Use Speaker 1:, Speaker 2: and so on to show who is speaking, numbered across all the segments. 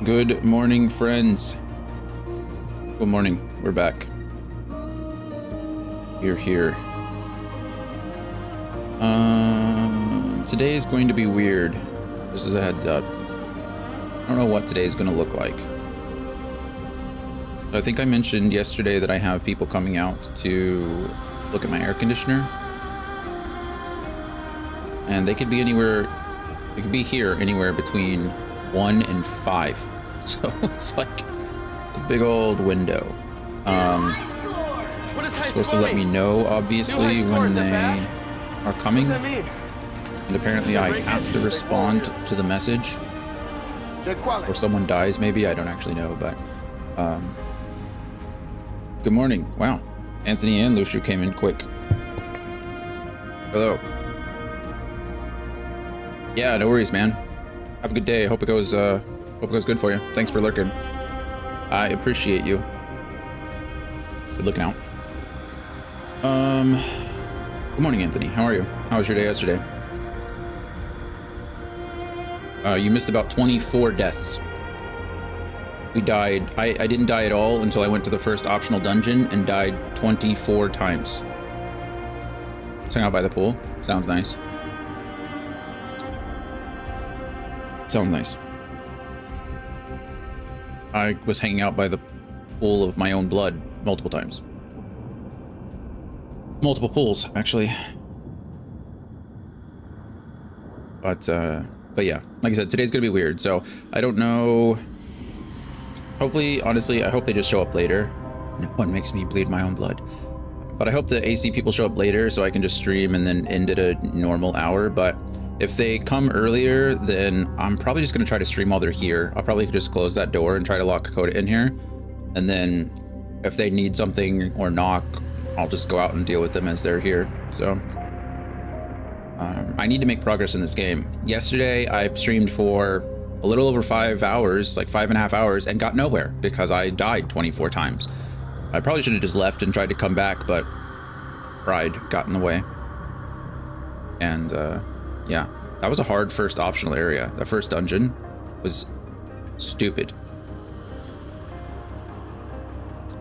Speaker 1: Good morning, friends. Good morning. We're back. We're here. Today is going to be weird. Just as a heads up. I don't know what today is going to look like. I think I mentioned yesterday that I have people coming out to look at my air conditioner. And they could be anywhere, they could be here anywhere between 1 and 5. So it's like a big old window. It's supposed to let me know, obviously, when they are coming. And apparently I have to respond to the message. Or someone dies, maybe. I don't actually know, but... Good morning. Wow. Anthony and Luciu came in quick. Hello. Yeah, no worries, man. Have a good day. Hope it goes good for you. Thanks for lurking. I appreciate you. Good looking out. Good morning, Anthony. How are you? How was your day yesterday? You missed about 24 deaths. We died. I didn't die at all until I went to the first optional dungeon and died 24 times. Let's hang out by the pool. Sounds nice. Sounds nice. I was hanging out by the pool of my own blood multiple times. Multiple pools, actually. But yeah, like I said, today's gonna be weird, so I don't know. Hopefully, honestly, I hope they just show up later. No one makes me bleed my own blood. But I hope the AC people show up later so I can just stream and then end at a normal hour. But if they come earlier, then I'm probably just gonna try to stream while they're here. I'll probably just close that door and try to lock Coda in here. And then if they need something or knock, I'll just go out and deal with them as they're here. So I need to make progress in this game. Yesterday, I streamed for a little over 5 hours, like 5.5 hours, and got nowhere because I died 24 times. I probably should have just left and tried to come back, but pride got in the way. And yeah, that was a hard first optional area. The first dungeon was stupid.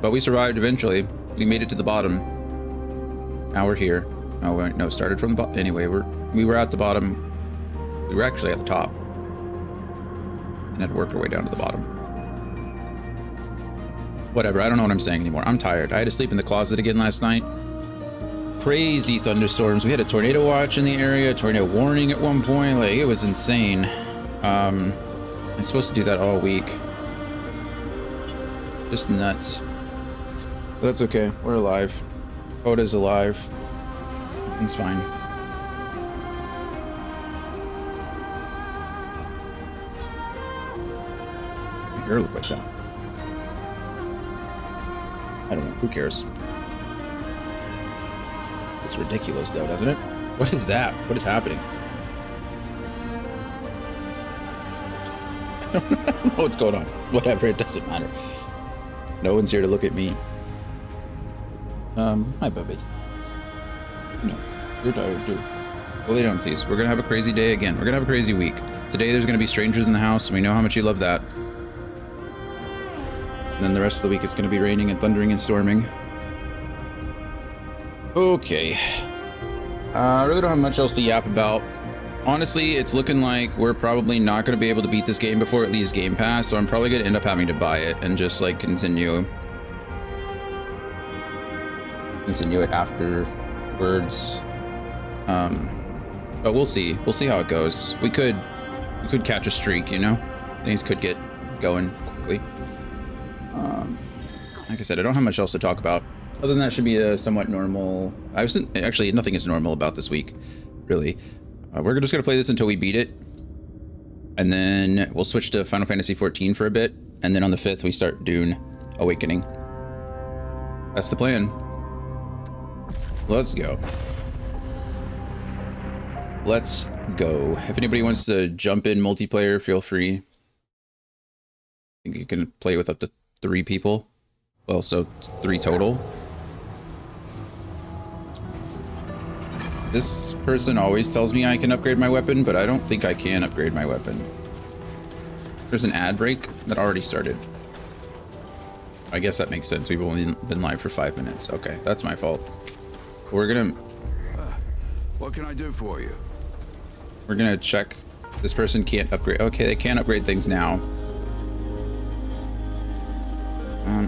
Speaker 1: But we survived eventually. We made it to the bottom. Now we're here. Oh, wait, no, started from the bottom. Anyway, we were at the bottom. We were actually at the top. And had to work our way down to the bottom. Whatever, I don't know what I'm saying anymore. I'm tired. I had to sleep in the closet again last night. Crazy thunderstorms. We had a tornado watch in the area, tornado warning at one point. Like, it was insane. I'm supposed to do that all week. Just nuts. But that's okay. We're alive. Coda's alive. Everything's fine. My hair looked like that. I don't know. Who cares? It's ridiculous, though, doesn't it? What is that? What is happening? I don't know what's going on. Whatever, it doesn't matter. No one's here to look at me. Hi, Bubby. No, you're tired too. Well, lay down, please. We're gonna have a crazy day again. We're gonna have a crazy week. Today, there's gonna be strangers in the house. We know how much you love that. And then the rest of the week, it's gonna be raining and thundering and storming. Okay. I really don't have much else to yap about. Honestly, it's looking like we're probably not going to be able to beat this game before it leaves Game Pass, so I'm probably going to end up having to buy it and just, like, continue it afterwards. But we'll see. We'll see how it goes. We could catch a streak, you know? Things could get going quickly. Like I said, I don't have much else to talk about. Other than that, should be a somewhat normal... Actually, nothing is normal about this week, really. We're just going to play this until we beat it. And then we'll switch to Final Fantasy XIV for a bit. And then on the 5th, we start Dune Awakening. That's the plan. Let's go. Let's go. If anybody wants to jump in multiplayer, feel free. I think you can play with up to 3 people. Well, so 3 total. This person always tells me I can upgrade my weapon, but I don't think I can upgrade my weapon. There's an ad break that already started. I guess that makes sense. We've only been live for 5 minutes. Okay, that's my fault. We're gonna...
Speaker 2: What can I do for you?
Speaker 1: We're gonna check. This person can't upgrade. Okay, they can't upgrade things now.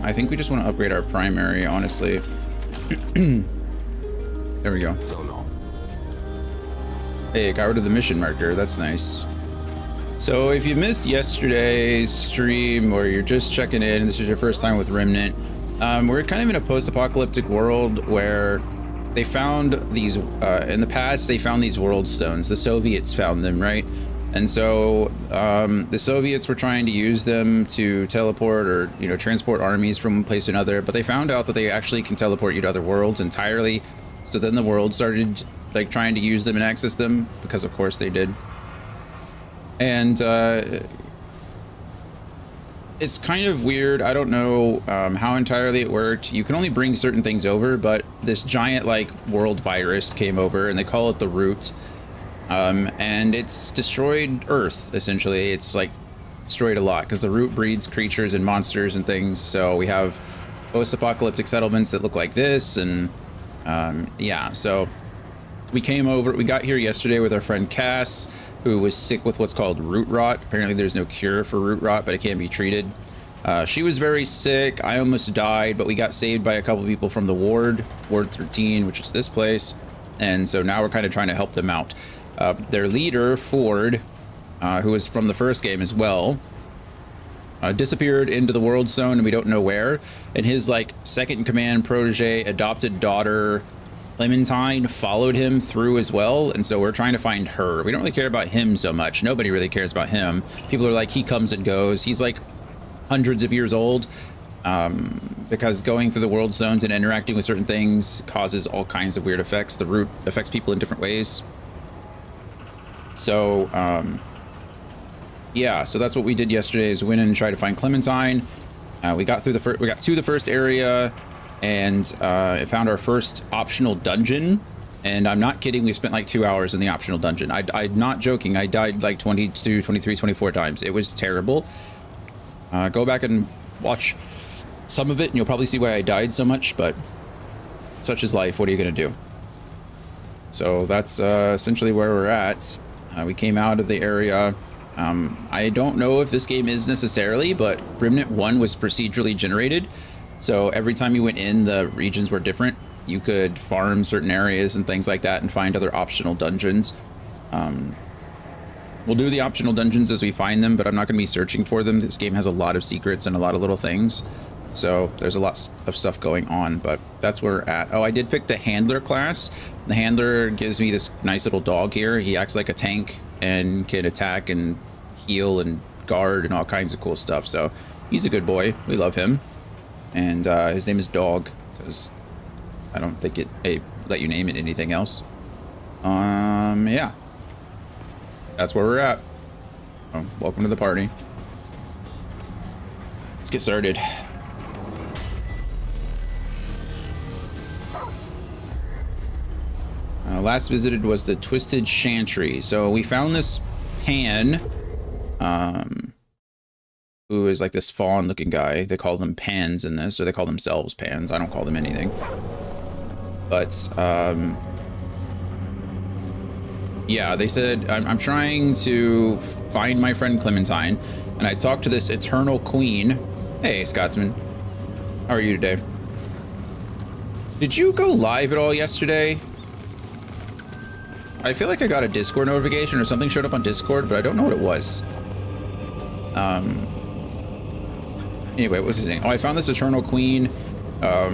Speaker 1: I think we just want to upgrade our primary, honestly. There we go.
Speaker 2: So long.
Speaker 1: Hey, got rid of the mission marker. That's nice. So if you missed yesterday's stream or you're just checking in and this is your first time with Remnant, we're kind of in a post-apocalyptic world where they found these, in the past, they found these world stones. The Soviets found them, right? And so the Soviets were trying to use them to teleport or, you know, transport armies from one place to another, but they found out that they actually can teleport you to other worlds entirely. So then the world started like trying to use them and access them, because of course they did. And it's kind of weird. I don't know how entirely it worked. You can only bring certain things over, but this giant like world virus came over, and they call it the Root. And it's destroyed Earth, essentially. It's like destroyed a lot because the Root breeds creatures and monsters and things. So we have post-apocalyptic settlements that look like this, and yeah, so we came over, we got here yesterday with our friend Cass, who was sick with what's called root rot. Apparently there's no cure for root rot, but it can be treated. She was very sick. I almost died, but we got saved by a couple of people from the Ward 13, which is this place. And so now we're kind of trying to help them out. Their leader, Ford, who was from the first game as well, disappeared into the World Zone, and we don't know where. And his like second in command protege, adopted daughter, Clementine, followed him through as well. And so we're trying to find her. We don't really care about him so much. Nobody really cares about him. People are like, he comes and goes. He's like hundreds of years old, because going through the world zones and interacting with certain things causes all kinds of weird effects. The Root affects people in different ways. So yeah, so that's what we did yesterday, is went in and try to find Clementine. We got through we got to the first area, and found our first optional dungeon. And I'm not kidding, we spent like 2 hours in the optional dungeon. I'm not joking. I died like 22, 23, 24 times. It was terrible. Go back and watch some of it and you'll probably see why I died so much, but such is life. What are you gonna do? So that's essentially where we're at. We came out of the area. I don't know if this game is necessarily, but Remnant 1 was procedurally generated. So every time you went in, the regions were different. You could farm certain areas and things like that and find other optional dungeons. We'll do the optional dungeons as we find them, but I'm not going to be searching for them. This game has a lot of secrets and a lot of little things. So there's a lot of stuff going on, but that's where we're at. Oh, I did pick the Handler class. The Handler gives me this nice little dog here. He acts like a tank and can attack and heal and guard and all kinds of cool stuff. So he's a good boy. We love him. And his name is Dog, because I don't think it let you name it anything else. Yeah. That's where we're at. Oh, welcome to the party. Let's get started. Last visited was the Twisted Chantry. So we found this Pan, who is like this fawn looking guy. They call them Pans in this, or they call themselves Pans. I don't call them anything. But yeah, they said, I'm trying to find my friend Clementine, and I talked to this Eternal Queen. Hey, Scotsman. How are you today? Did you go live at all yesterday? I feel like I got a Discord notification or something showed up on Discord, but I don't know what it was. Anyway, what was his name? Oh, I found this Eternal Queen.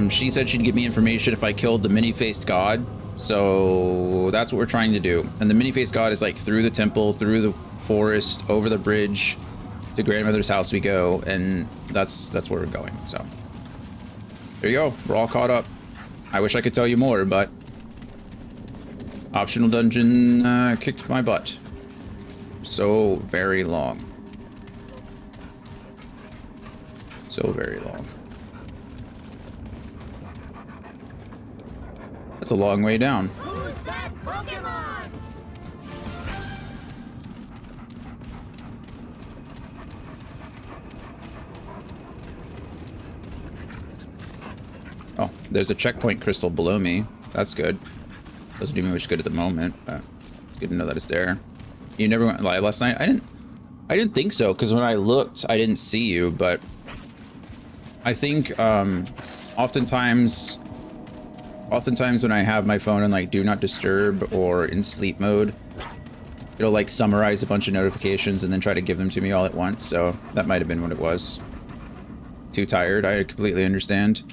Speaker 1: She said she'd give me information if I killed the many-faced god. So that's what we're trying to do. And the many-faced god is like through the temple, through the forest, over the bridge to grandmother's house we go, and that's where we're going. So there you go. We're all caught up. I wish I could tell you more, but optional dungeon kicked my butt. So very long. So very long. That's a long way down.
Speaker 3: Who's that Pokemon?
Speaker 1: Oh, there's a checkpoint crystal below me. That's good. Doesn't do me much good at the moment, but it's good to know that it's there. You never went live last night? I didn't think so, because when I looked, I didn't see you, but I think oftentimes when I have my phone on like do not disturb or in sleep mode, it'll like summarize a bunch of notifications and then try to give them to me all at once. So that might have been what it was. Too tired. I completely understand.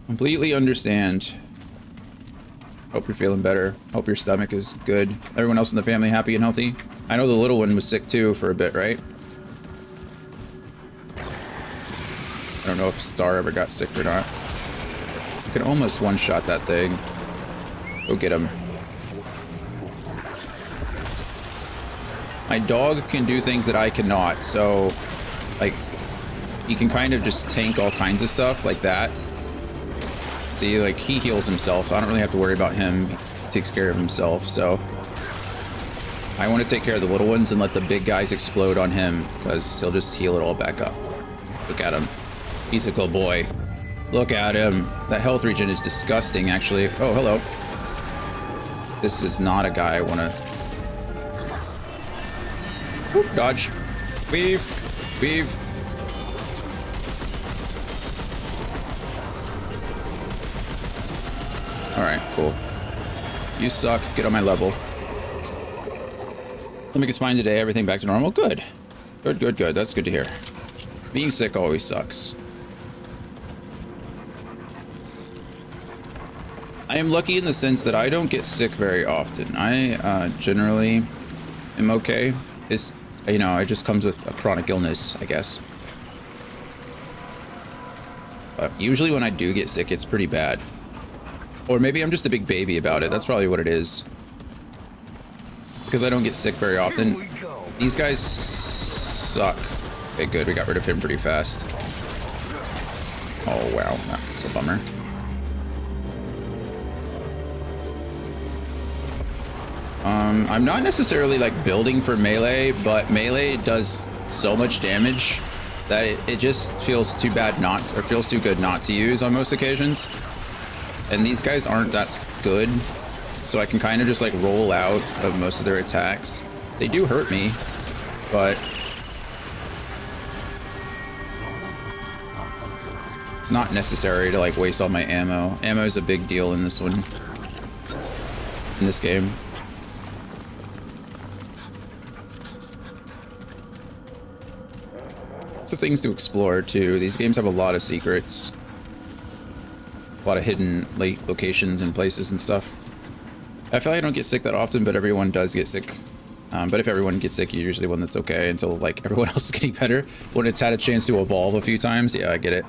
Speaker 1: Completely understand. Hope you're feeling better. Hope your stomach is good. Everyone else in the family happy and healthy? I know the little one was sick too for a bit, right? I don't know if Star ever got sick or not. I can almost one-shot that thing. Go get him. My dog can do things that I cannot, so like he can kind of just tank all kinds of stuff like that. See, like he heals himself, so I don't really have to worry about him. He takes care of himself, so I want to take care of the little ones and let the big guys explode on him because he'll just heal it all back up. Look at him. He's a good boy. Look at him. That health regen is disgusting, actually. Oh, hello. This is not a guy I want to... Dodge. Weave. Weave. Alright, cool. You suck. Get on my level. Stomach is fine today. Everything back to normal. Good. Good, good, good. That's good to hear. Being sick always sucks. I am lucky in the sense that I don't get sick very often. I generally am okay. It's, you know, it just comes with a chronic illness, I guess. But usually when I do get sick, it's pretty bad. Or maybe I'm just a big baby about it. That's probably what it is. Because I don't get sick very often. These guys suck. Okay, good. We got rid of him pretty fast. Oh, wow. That's a bummer. I'm not necessarily like building for melee, but melee does so much damage that it just feels too bad not, or feels too good not to use on most occasions. And these guys aren't that good, so I can kind of just like roll out of most of their attacks. They do hurt me, but it's not necessary to like waste all my ammo. Ammo is a big deal in this one, in this game. Lots of things to explore too. These games have a lot of secrets, a lot of hidden like locations and places and stuff. I feel like I don't get sick that often, but everyone does get sick. But if everyone gets sick, you're usually one that's okay until like everyone else is getting better. When it's had a chance to evolve a few times, yeah, I get it.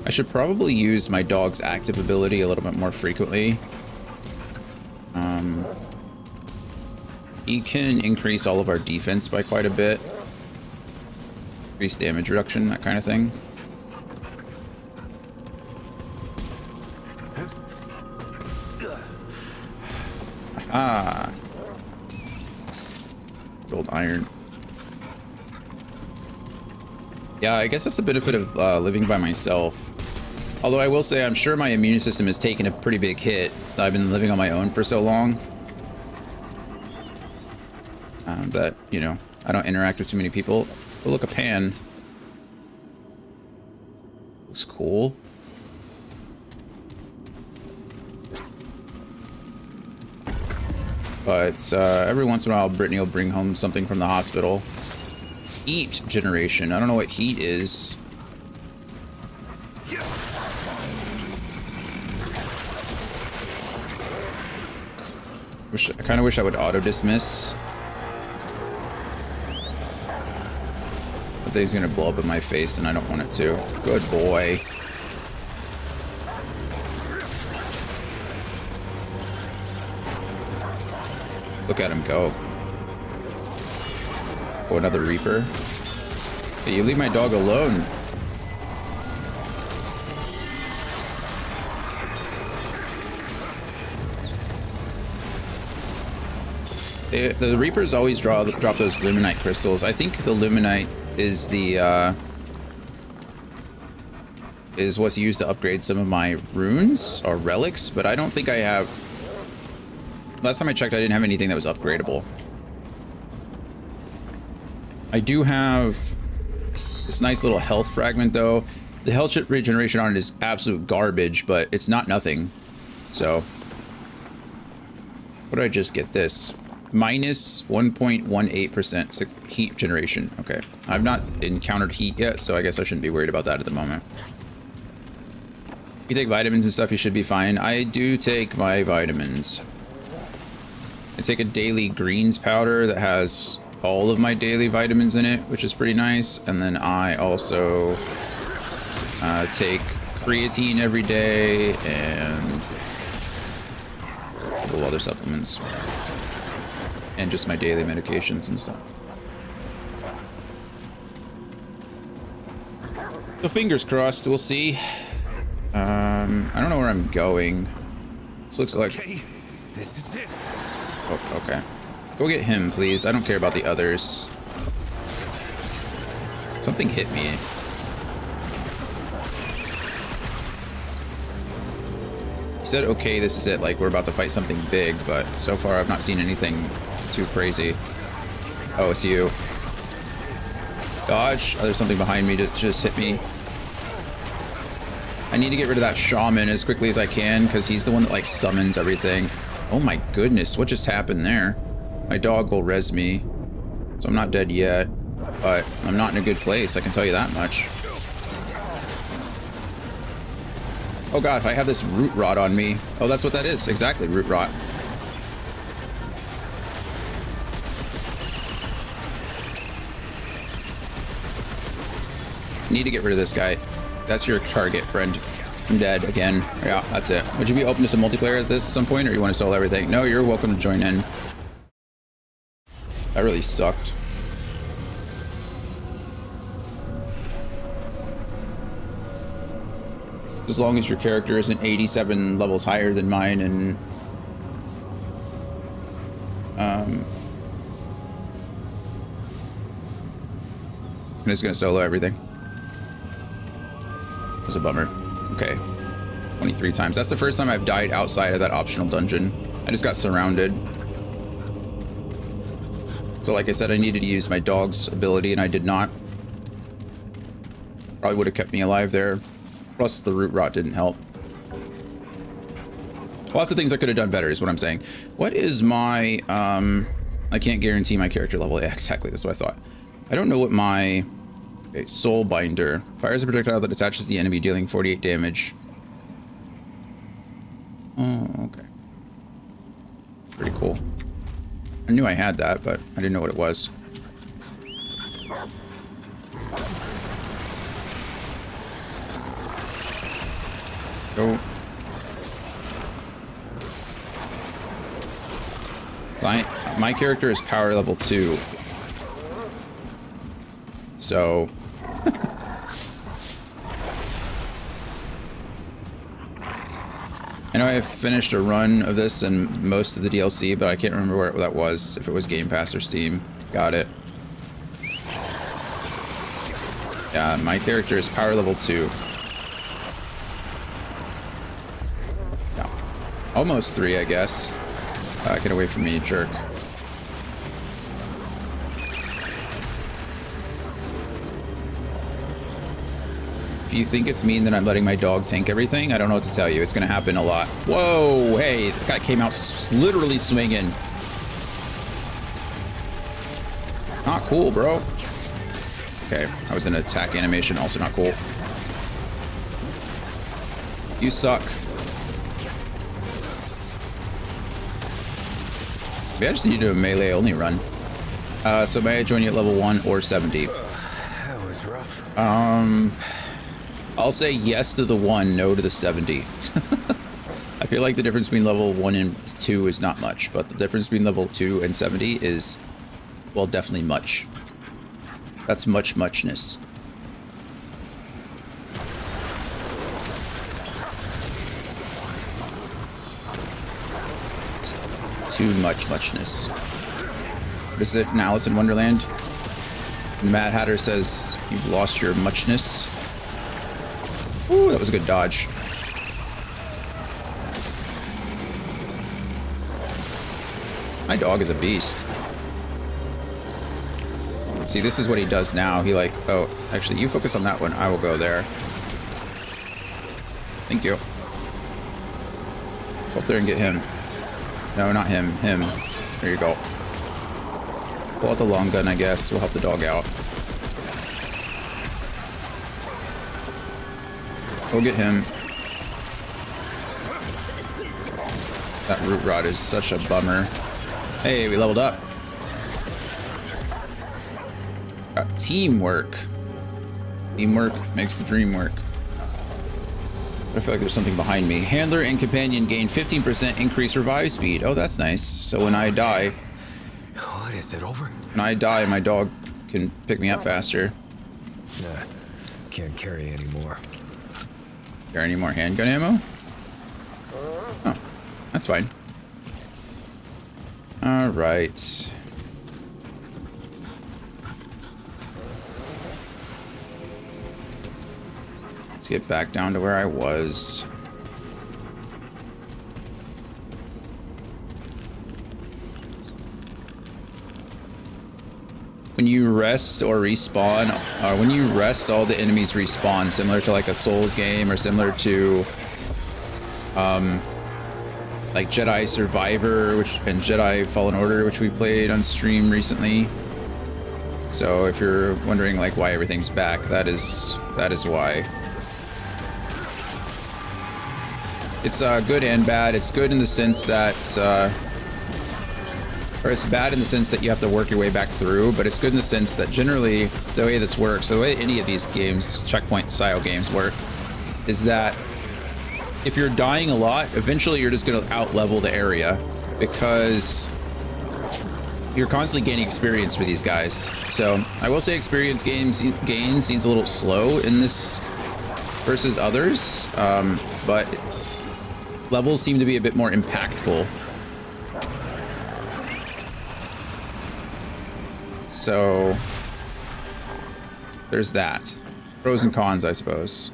Speaker 1: I should probably use my dog's active ability a little bit more frequently. He can increase all of our defense by quite a bit. Increase damage reduction, that kind of thing. Aha! Gold iron. Yeah, I guess that's the benefit of living by myself. Although I will say, I'm sure my immune system has taken a pretty big hit. I've been living on my own for so long. That, you know, I don't interact with too many people. Oh, look, a pan. Looks cool. But every once in a while, Brittany will bring home something from the hospital. Heat generation. I don't know what heat is. I kind of wish I would auto dismiss. But thing's gonna blow up in my face, and I don't want it to. Good boy. Look at him go. Oh, another Reaper. Hey, you leave my dog alone. The Reapers always drop those Luminite crystals. I think the Luminite is is what's used to upgrade some of my runes or relics, but I don't think I have. Last time I checked, I didn't have anything that was upgradable. I do have this nice little health fragment though. The health regeneration on it is absolute garbage, but it's not nothing. So, what did I just get? This minus 1.18% heat generation. Okay, I've not encountered heat yet, so I guess I shouldn't be worried about that at the moment. If you take vitamins and stuff, you should be fine. I do take my vitamins. I take a daily greens powder that has all of my daily vitamins in it, which is pretty nice. And then I also take creatine every day and a couple other supplements. And just my daily medications and stuff. So fingers crossed, we'll see. I don't know where I'm going. This looks like...
Speaker 4: Okay, this is it.
Speaker 1: Oh, okay. Go get him, please. I don't care about the others. Something hit me. He said, okay, this is it. Like, we're about to fight something big, but so far I've not seen anything too crazy. Oh, it's you. Dodge. Oh, there's something behind me just hit me. I need to get rid of that shaman as quickly as I can because he's the one that like summons everything. Oh my goodness, what just happened there? My dog will res me, so I'm not dead yet, but I'm not in a good place, I can tell you that much. Oh god, I have this root rot on me. Oh, that's what that is, exactly, root rot. Need to get rid of this guy. That's your target, friend. I'm dead again. Yeah, that's it. Would you be open to some multiplayer at this at some point, or you want to solo everything? No, you're welcome to join in. That really sucked. As long as your character isn't 87 levels higher than mine, and I'm just gonna solo everything. Was a bummer. Okay, 23 times. That's the first time I've died outside of that optional dungeon. I just got surrounded. So like I said, I needed to use my dog's ability and I did not. Probably would have kept me alive there. Plus the root rot didn't help. Lots of things I could have done better is what I'm saying. What is my, I can't guarantee my character level. Yeah, exactly, that's what I thought. I don't know what my... Okay, Soul Binder. Fires a projectile that attaches the enemy, dealing 48 damage. Oh, okay. Pretty cool. I knew I had that, but I didn't know what it was. Go. So my character is power level 2. So... I know I have finished a run of this and most of the DLC, but I can't remember where that was, if it was Game Pass or Steam. Got it. Yeah, my character is power level 2. Yeah. Almost 3, I guess. Get away from me, you jerk. If you think it's mean that I'm letting my dog tank everything, I don't know what to tell you. It's going to happen a lot. Whoa, hey, the guy came out literally swinging. Not cool, bro. Okay, I was in an attack animation, also not cool. You suck. Maybe I just need to do a melee only run. So may I join you at level 1 or 70?
Speaker 4: That was rough.
Speaker 1: I'll say yes to the 1, no to the 70. I feel like the difference between level 1 and 2 is not much, but the difference between level 2 and 70 is, well, definitely much. That's muchness. It's too muchness. what is it, in Alice in Wonderland? The Mad Hatter says, "You've lost your muchness." Ooh, that was a good dodge. My dog is a beast. See, this is what he does now. He like, oh, actually, you focus on that one. I will go there. Thank you. Go up there and get him. No, not him. Him. There you go. Pull out the long gun, I guess. We'll help the dog out. Go get him. That root rod is such a bummer. Hey, we leveled up. Got teamwork. Teamwork makes the dream work. I feel like there's something behind me. Handler and companion gain 15% increased revive speed. Oh, that's nice. So when I die...
Speaker 4: What is it, over?
Speaker 1: When I die, my dog can pick me up faster.
Speaker 4: Nah, can't carry anymore.
Speaker 1: Got any more handgun ammo? Oh, that's fine. All right. Let's get back down to where I was. When you rest or respawn, when you rest, all the enemies respawn, similar to like a Souls game or similar to like Jedi Survivor, and Jedi Fallen Order, which we played on stream recently. So if you're wondering like why everything's back, that is why. It's good and bad. It's good in the sense that or it's bad in the sense that you have to work your way back through, but it's good in the sense that generally the way this works, the way any of these games, checkpoint style games work, is that if you're dying a lot, eventually you're just going to out-level the area because you're constantly gaining experience for these guys. So I will say experience gain seems a little slow in this versus others, but levels seem to be a bit more impactful. So there's that. Pros and cons, I suppose.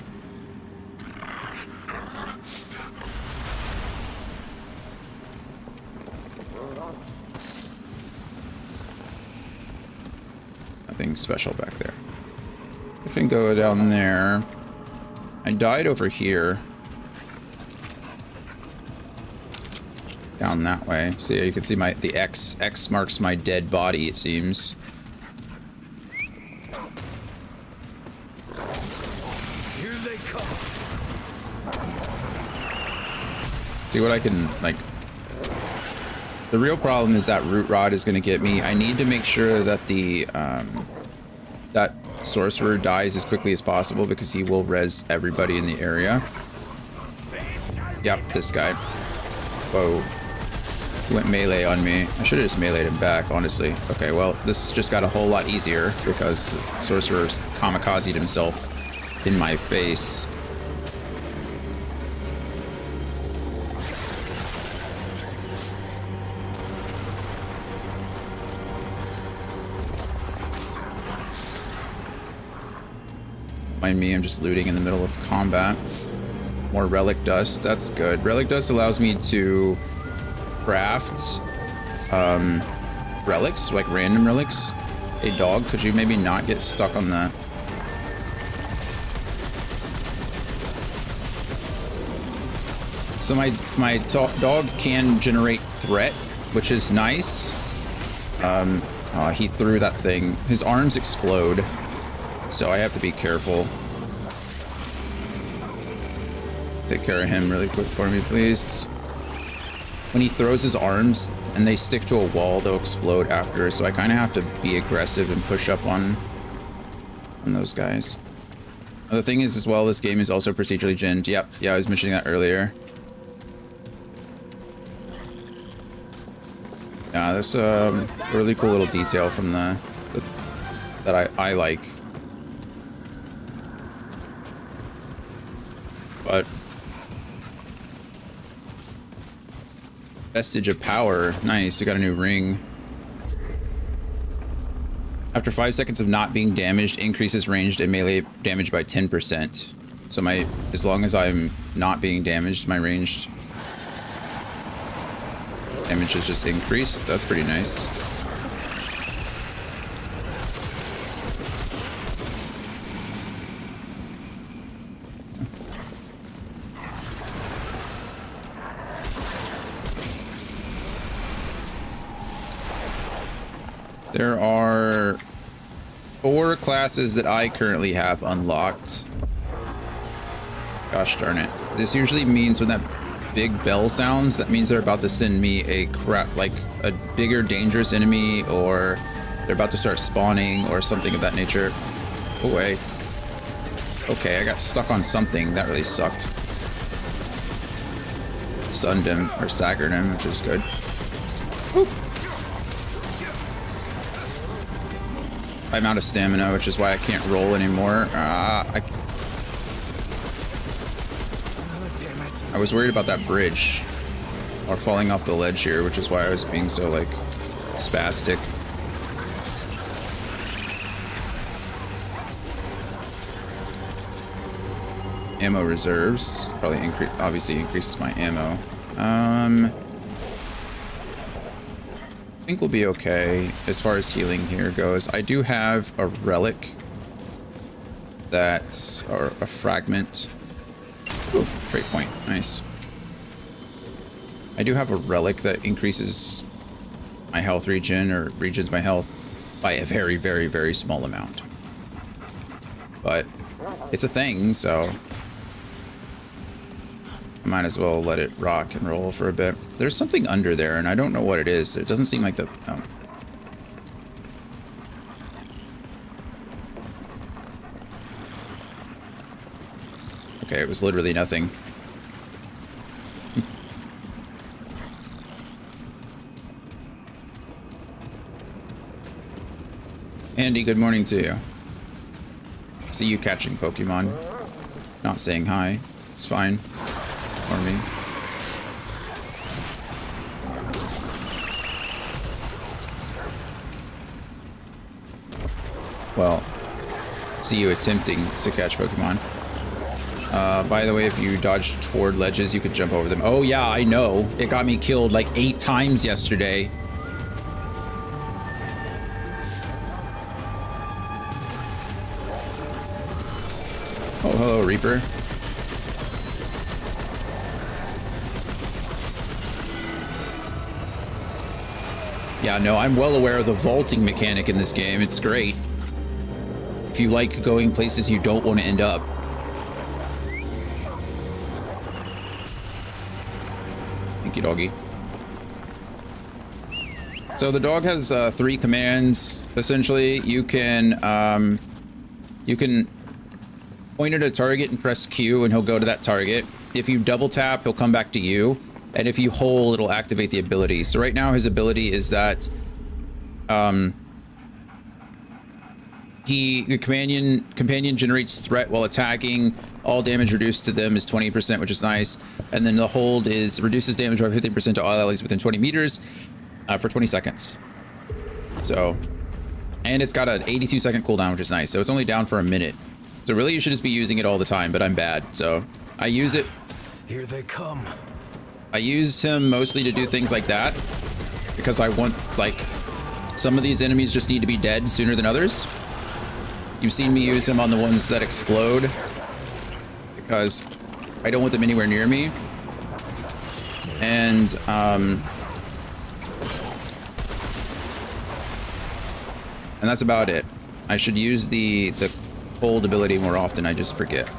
Speaker 1: Nothing special back there. I can go down there. I died over here. Down that way. See, you can see the X marks my dead body, it seems.
Speaker 4: Here they come.
Speaker 1: See what I can, like... The real problem is that root rod is going to get me. I need to make sure that the, that sorcerer dies as quickly as possible because he will res everybody in the area. Yep, this guy. Whoa. He went melee on me. I should have just meleeed him back, honestly. Okay, well, this just got a whole lot easier because the sorcerer kamikazed himself in my face. Mind me, I'm just looting in the middle of combat. More relic dust, that's good. Relic dust allows me to craft relics, like random relics. Hey dog, could you maybe not get stuck on the... So my dog can generate threat, which is nice. He threw that thing. His arms explode, so I have to be careful. Take care of him really quick for me, please. When he throws his arms and they stick to a wall, they'll explode after, so I kind of have to be aggressive and push up on those guys. The thing is, as well, this game is also procedurally genned. Yep, yeah, I was mentioning that earlier. Yeah, that's a really cool little detail from that I like. But vestige of power, nice. We got a new ring. After 5 seconds of not being damaged, increases ranged and melee damage by 10%. So as long as I'm not being damaged, my ranged damage has just increased. That's pretty nice. There are 4 classes that I currently have unlocked. Gosh darn it. This usually means when that big bell sounds, that means they're about to send me a bigger dangerous enemy, or they're about to start spawning or something of that nature. Oh wait. Okay, I got stuck on something. That really sucked. Stunned him, or staggered him, which is good. Woo. I'm out of stamina, which is why I can't roll anymore. I was worried about that bridge or falling off the ledge here, which is why I was being so like spastic. Ammo reserves probably obviously increases my ammo. I think we'll be okay as far as healing here goes. I do have a relic or a fragment. Ooh, trait point, nice. I do have a relic that increases my health regen, or regens my health by a very, very, very small amount. But it's a thing, so I might as well let it rock and roll for a bit. There's something under there, and I don't know what it is. It doesn't seem like the... Oh. Okay, it was literally nothing. Andy, good morning to you. See you catching Pokemon. Not saying hi. It's fine. For me. Well, see you attempting to catch Pokemon. By the way, if you dodge toward ledges, you could jump over them. Oh yeah, I know. It got me killed like 8 times yesterday. Oh, hello, Reaper. Yeah, no, I'm well aware of the vaulting mechanic in this game. It's great. If you like going places you don't want to end up. Thank you, doggy. So the dog has 3 commands. Essentially, you can point at a target and press Q, and he'll go to that target. If you double tap, he'll come back to you. And if you hold, it'll activate the ability. So right now his ability is that the companion generates threat while attacking. All damage reduced to them is 20%, which is nice. And then the hold is reduces damage by 15% to all allies within 20 meters for 20 seconds. So, and it's got an 82-second cooldown, which is nice. So it's only down for a minute. So really you should just be using it all the time, but I'm bad. So I use it.
Speaker 4: Here they come.
Speaker 1: I use him mostly to do things like that because I want, like, some of these enemies just need to be dead sooner than others. You've seen me use him on the ones that explode because I don't want them anywhere near me. And that's about it. I should use the hold ability more often. I just forget.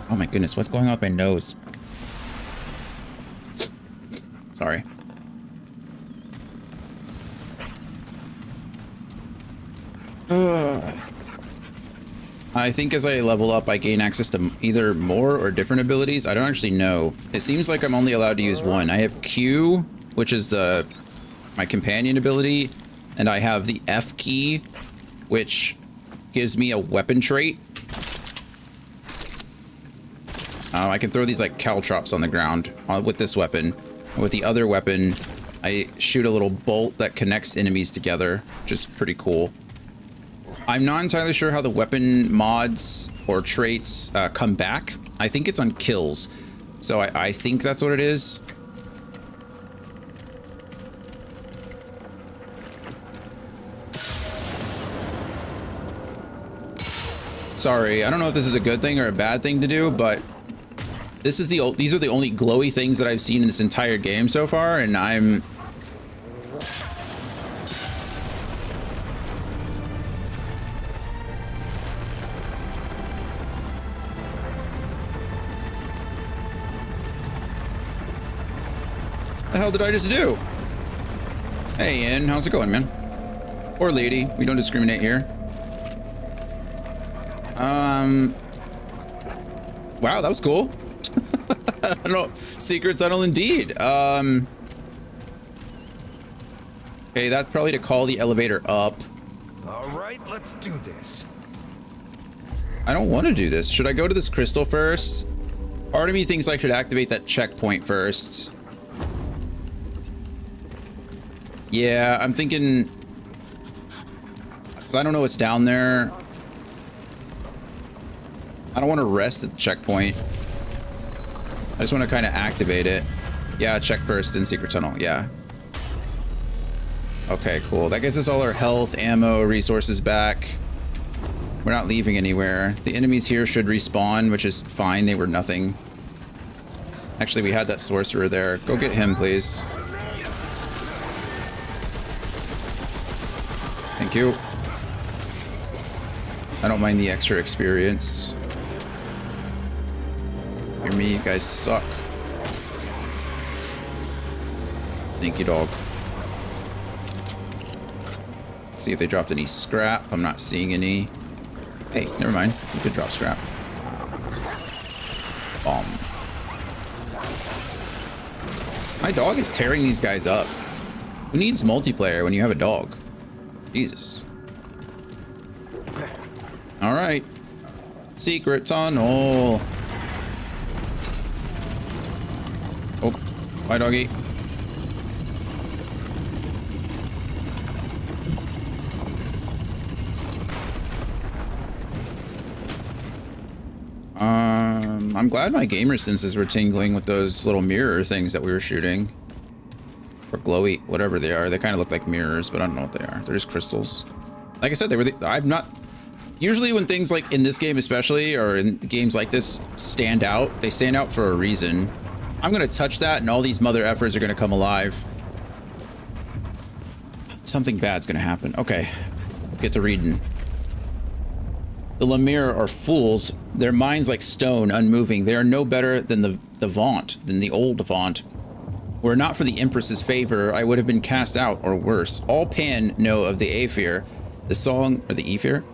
Speaker 1: Oh my goodness, what's going on with my nose? Sorry. I think as I level up, I gain access to either more or different abilities. I don't actually know. It seems like I'm only allowed to use one. I have Q, which is my companion ability, and I have the F key, which gives me a weapon trait. I can throw these like caltrops on the ground with this weapon. With the other weapon, I shoot a little bolt that connects enemies together, which is pretty cool. I'm not entirely sure how the weapon mods or traits come back. I think it's on kills. So I think that's what it is. Sorry, I don't know if this is a good thing or a bad thing to do, but these are the only glowy things that I've seen in this entire game so far, and I'm... The hell did I just do? Hey, Ian, how's it going, man? Or lady, we don't discriminate here. Wow, that was cool. I don't know. Secret tunnel indeed. Okay, that's probably to call the elevator up.
Speaker 4: All right, let's do this.
Speaker 1: I don't want to do this. Should I go to this crystal first? Part of me thinks I should activate that checkpoint first. Yeah, I'm thinking... Because I don't know what's down there. I don't want to rest at the checkpoint. I just want to kind of activate it. Yeah, check first, then secret tunnel. Yeah. Okay, cool. That gives us all our health, ammo, resources back. We're not leaving anywhere. The enemies here should respawn, which is fine. They were nothing. Actually, we had that sorcerer there. Go get him, please. Thank you. I don't mind the extra experience. Hear me, you guys suck. Thank you, dog. See if they dropped any scrap. I'm not seeing any. Hey, never mind. You could drop scrap. Bomb. My dog is tearing these guys up. Who needs multiplayer when you have a dog? Jesus. All right. Secret tunnel. Oh, bye, doggy. I'm glad my gamer senses were tingling with those little mirror things that we were shooting. Or glowy, whatever they are. They kind of look like mirrors, but I don't know what they are. They're just crystals. Like I said, I'm not... Usually when things like in this game especially, or in games like this, stand out, they stand out for a reason. I'm going to touch that and all these mother effers are going to come alive. Something bad's going to happen. Okay, get to reading. The Lemire are fools. Their minds like stone, unmoving. They are no better than the Vaunt, than the old Vaunt. Were it not for the Empress's favor, I would have been cast out, or worse. All Pan know of the Aether, the song, or the Aether,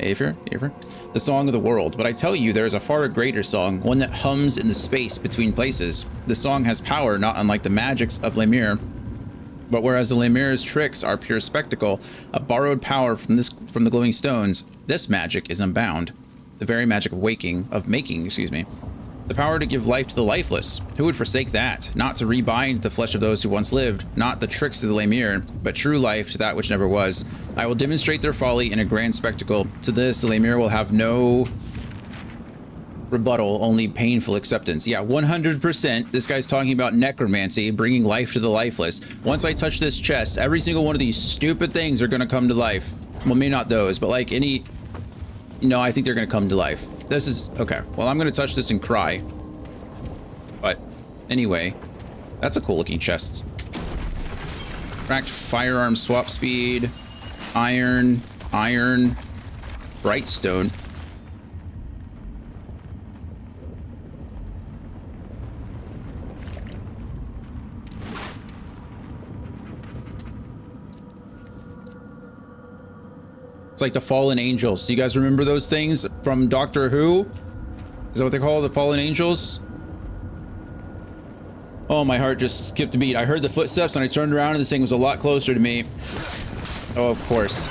Speaker 1: the song of the world. But I tell you, there is a far greater song, one that hums in the space between places. The song has power, not unlike the magics of Lemire. But whereas the Lemire's tricks are pure spectacle, a borrowed power from the glowing stones, this magic is unbound. The very magic of making, the power to give life to the lifeless. Who would forsake that? Not to rebind the flesh of those who once lived, not the tricks of the Lemire, but true life to that which never was. I will demonstrate their folly in a grand spectacle. To this, the Lemire will have no rebuttal, only painful acceptance. Yeah, 100%. This guy's talking about necromancy, bringing life to the lifeless. Once I touch this chest, every single one of these stupid things are going to come to life. Well, maybe not those, but like any... No, I think they're going to come to life. This is... Okay, well, I'm going to touch this and cry. But, anyway, that's a cool looking chest. Cracked firearm swap speed, iron, bright stone. It's like the fallen angels. Do you guys remember those things from Doctor Who? Is that what they call the fallen angels? Oh, my heart just skipped a beat. I heard the footsteps and I turned around and this thing was a lot closer to me. Oh, of course.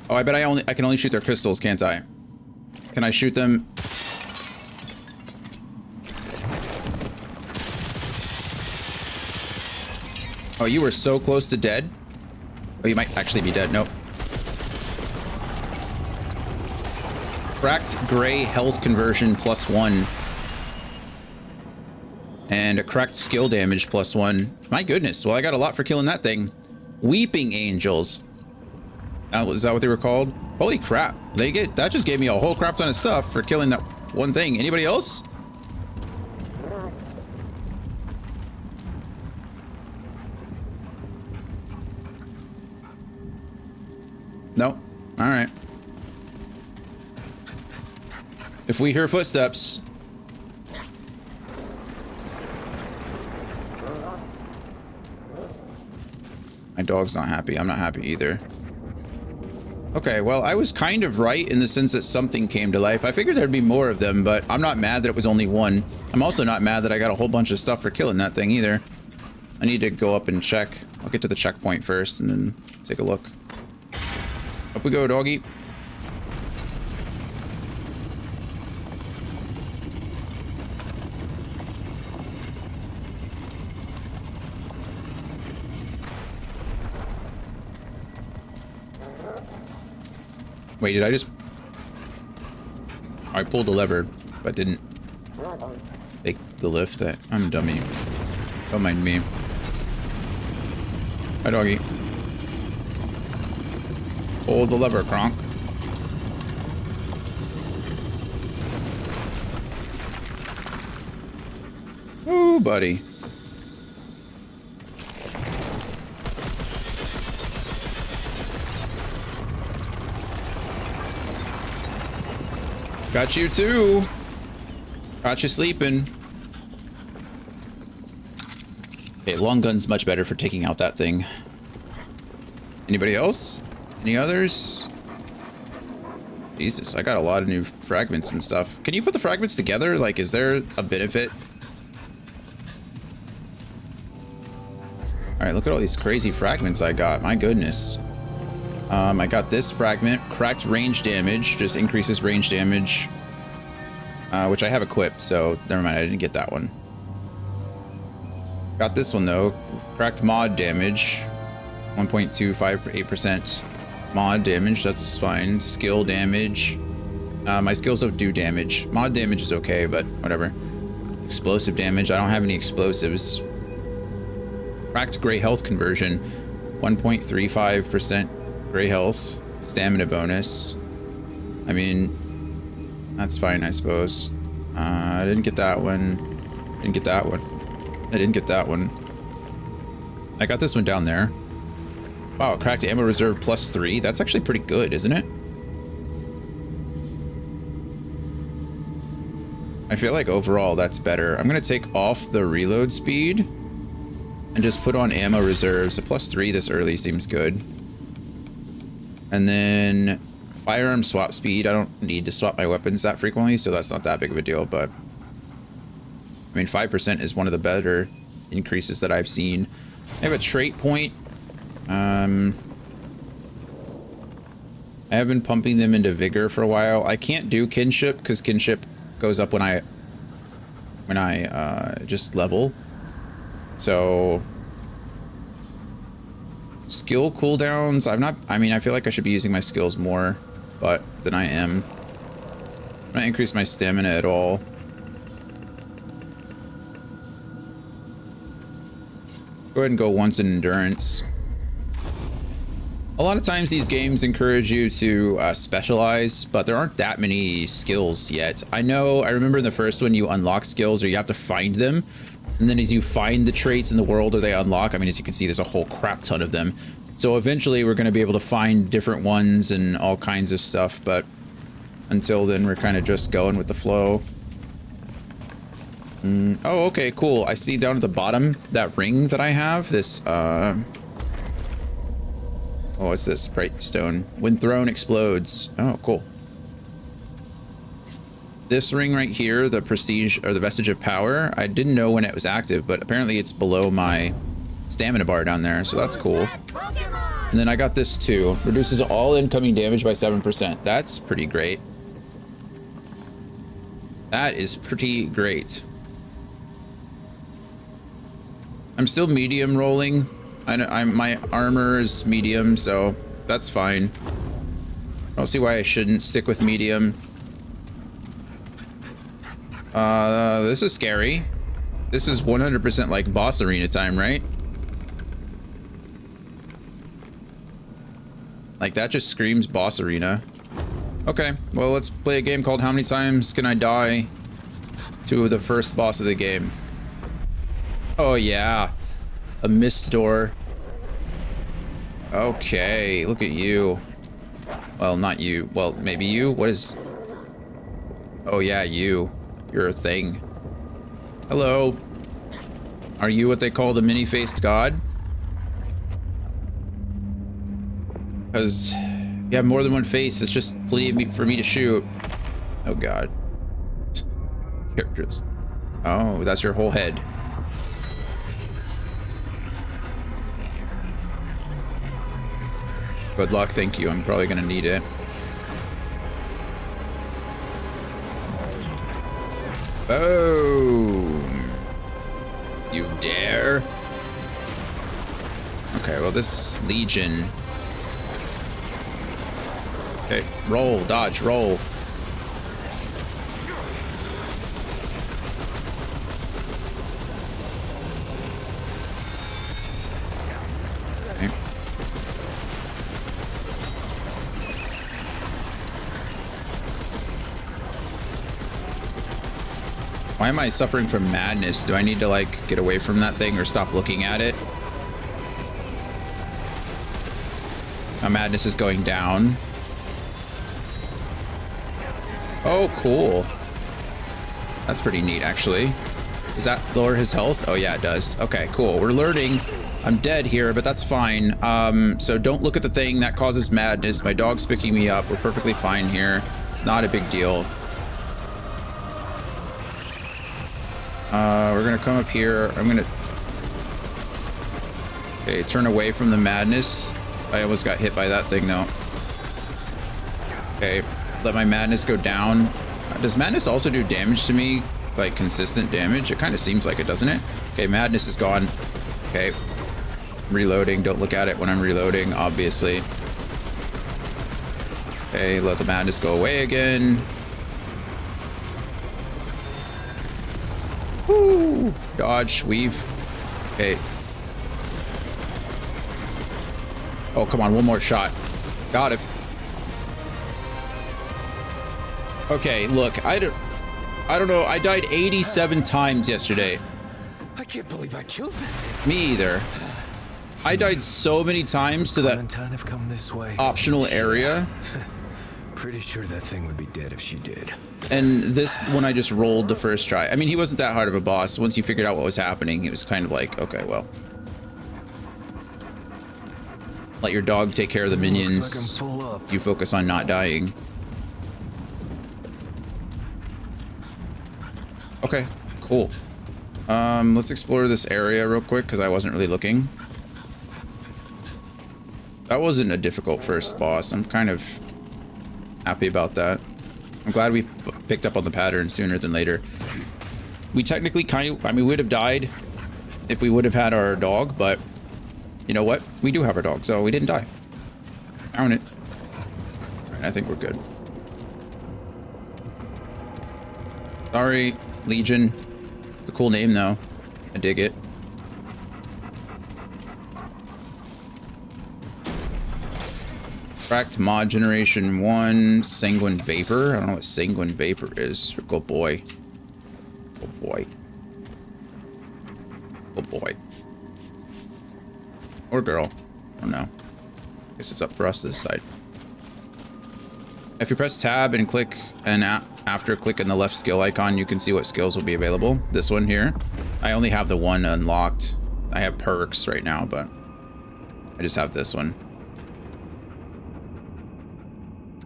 Speaker 1: Oh, I bet I can only shoot their pistols, can't I? Can I shoot them? Oh, you were so close to dead. Oh, you might actually be dead. Nope. Cracked gray health conversion +1. And a cracked skill damage +1. My goodness. Well, I got a lot for killing that thing. Weeping Angels. Is that what they were called? Holy crap. That just gave me a whole crap ton of stuff for killing that one thing. Anybody else? Nope. All right. If we hear footsteps. My dog's not happy. I'm not happy either. Okay, well, I was kind of right in the sense that something came to life. I figured there'd be more of them, but I'm not mad that it was only one. I'm also not mad that I got a whole bunch of stuff for killing that thing either. I need to go up and check. I'll get to the checkpoint first and then take a look. Up we go, doggy. Wait, did I just... I pulled the lever, but didn't take the lift. I'm a dummy. Don't mind me. Hi, doggy. Pull the lever, Kronk. Ooh, buddy. Got you too. Got you sleeping. Okay, long gun's much better for taking out that thing. Anybody else? Any others? Jesus, I got a lot of new fragments and stuff. Can you put the fragments together? Like, is there a benefit? All right, look at all these crazy fragments I got. My goodness. I got this fragment, cracked range damage, just increases range damage, which I have equipped, so never mind, I didn't get that one. Got this one though, cracked mod damage, 1.258% mod damage, that's fine. Skill damage, my skills don't do damage. Mod damage is okay, but whatever. Explosive damage, I don't have any explosives. Cracked gray health conversion, 1.35% gray health, stamina bonus. I mean, that's fine, I suppose. I didn't get that one. Didn't get that one. I didn't get that one. I got this one down there. Wow, cracked ammo reserve +3. That's actually pretty good, isn't it? I feel like overall that's better. I'm gonna take off the reload speed and just put on ammo reserves. A +3 this early seems good. And then firearm swap speed. I don't need to swap my weapons that frequently, so that's not that big of a deal, but I mean, 5% is one of the better increases that I've seen. I have a trait point. I have been pumping them into vigor for a while. I can't do kinship because kinship goes up when I just level. So skill cooldowns, I feel like I should be using my skills more, but than I am. I'm not increase my stamina at all. Go ahead and go once in endurance. A lot of times these games encourage you to specialize, but there aren't that many skills yet. I remember in the first one you unlock skills or you have to find them. And then as you find the traits in the world or they unlock, I mean, as you can see, there's a whole crap ton of them. So eventually we're going to be able to find different ones and all kinds of stuff. But until then, we're kind of just going with the flow. Oh, okay, cool. I see down at the bottom, that ring that I have, this, oh, what's this? Bright stone. When thrown, explodes. Oh, cool. This ring right here, the prestige or the vestige of power, I didn't know when it was active, but apparently it's below my stamina bar down there, so that's cool. And then I got this too. Reduces all incoming damage by 7%. That's pretty great. That is pretty great. I'm still medium rolling. My armor is medium, so that's fine. I don't see why I shouldn't stick with medium. This is scary. This is 100% like boss arena time, right? Like that just screams boss arena. Okay, well let's play a game called How Many Times Can I Die to the first boss of the game. Oh yeah, a mist door. Okay, look at you. Well, not you. Well, maybe you. What is... Oh yeah, you. You're a thing. Hello. Are you what they call the many-faced god? Because if you have more than one face, it's just plenty for me to shoot. Oh god. Characters. Oh, that's your whole head. Good luck, thank you. I'm probably gonna need it. Boom! You dare? Okay, well this Legion. Okay, roll, dodge, roll. Okay. Why am I suffering from madness? Do I need to like get away from that thing or stop looking at it? My madness is going down. Oh, cool. That's pretty neat, actually. Does that lower his health? Oh, yeah, it does. Okay, cool. We're learning. I'm dead here, but that's fine. So don't look at the thing that causes madness. My dog's picking me up. We're perfectly fine here. It's not a big deal. We're gonna come up here. I'm gonna... Okay, turn away from the madness. I almost got hit by that thing, though. Okay. Let my madness go down. Does madness also do damage to me? Like consistent damage? It kind of seems like it, doesn't it? Okay, madness is gone. Okay. Reloading. Don't look at it when I'm reloading, obviously. Okay, let the madness go away again. Woo! Dodge, weave. Okay. Oh, come on, one more shot. Got it. Okay, look, I don't know. I died 87 times yesterday.
Speaker 4: I can't believe I killed that.
Speaker 1: Me either. I died so many times to that
Speaker 4: Clementine have come this way.
Speaker 1: optional area.
Speaker 4: Pretty sure that thing would be dead if she did.
Speaker 1: And this one I just rolled the first try. I mean, he wasn't that hard of a boss. Once you figured out what was happening, it was kind of like, okay, well. Let your dog take care of the minions.
Speaker 4: Looks like I'm full up.
Speaker 1: You focus on not dying. Okay, cool. Let's explore this area real quick because I wasn't really looking. That wasn't a difficult first boss. I'm kind of happy about that. I'm glad we picked up on the pattern sooner than later. We technically I mean, we would have died if we would have had our dog, but you know what? We do have our dog, so we didn't die. Darn it. All right, I think we're good. Sorry, Legion. It's a cool name, though. I dig it. Cracked mod generation 1, sanguine vapor. I don't know what sanguine vapor is. Oh boy. Oh boy. Oh boy. Or girl. I don't know. Guess it's up for us to decide. If you press tab and click and after clicking the left skill icon, you can see what skills will be available. This one here. I only have the one unlocked. I have perks right now, but I just have this one.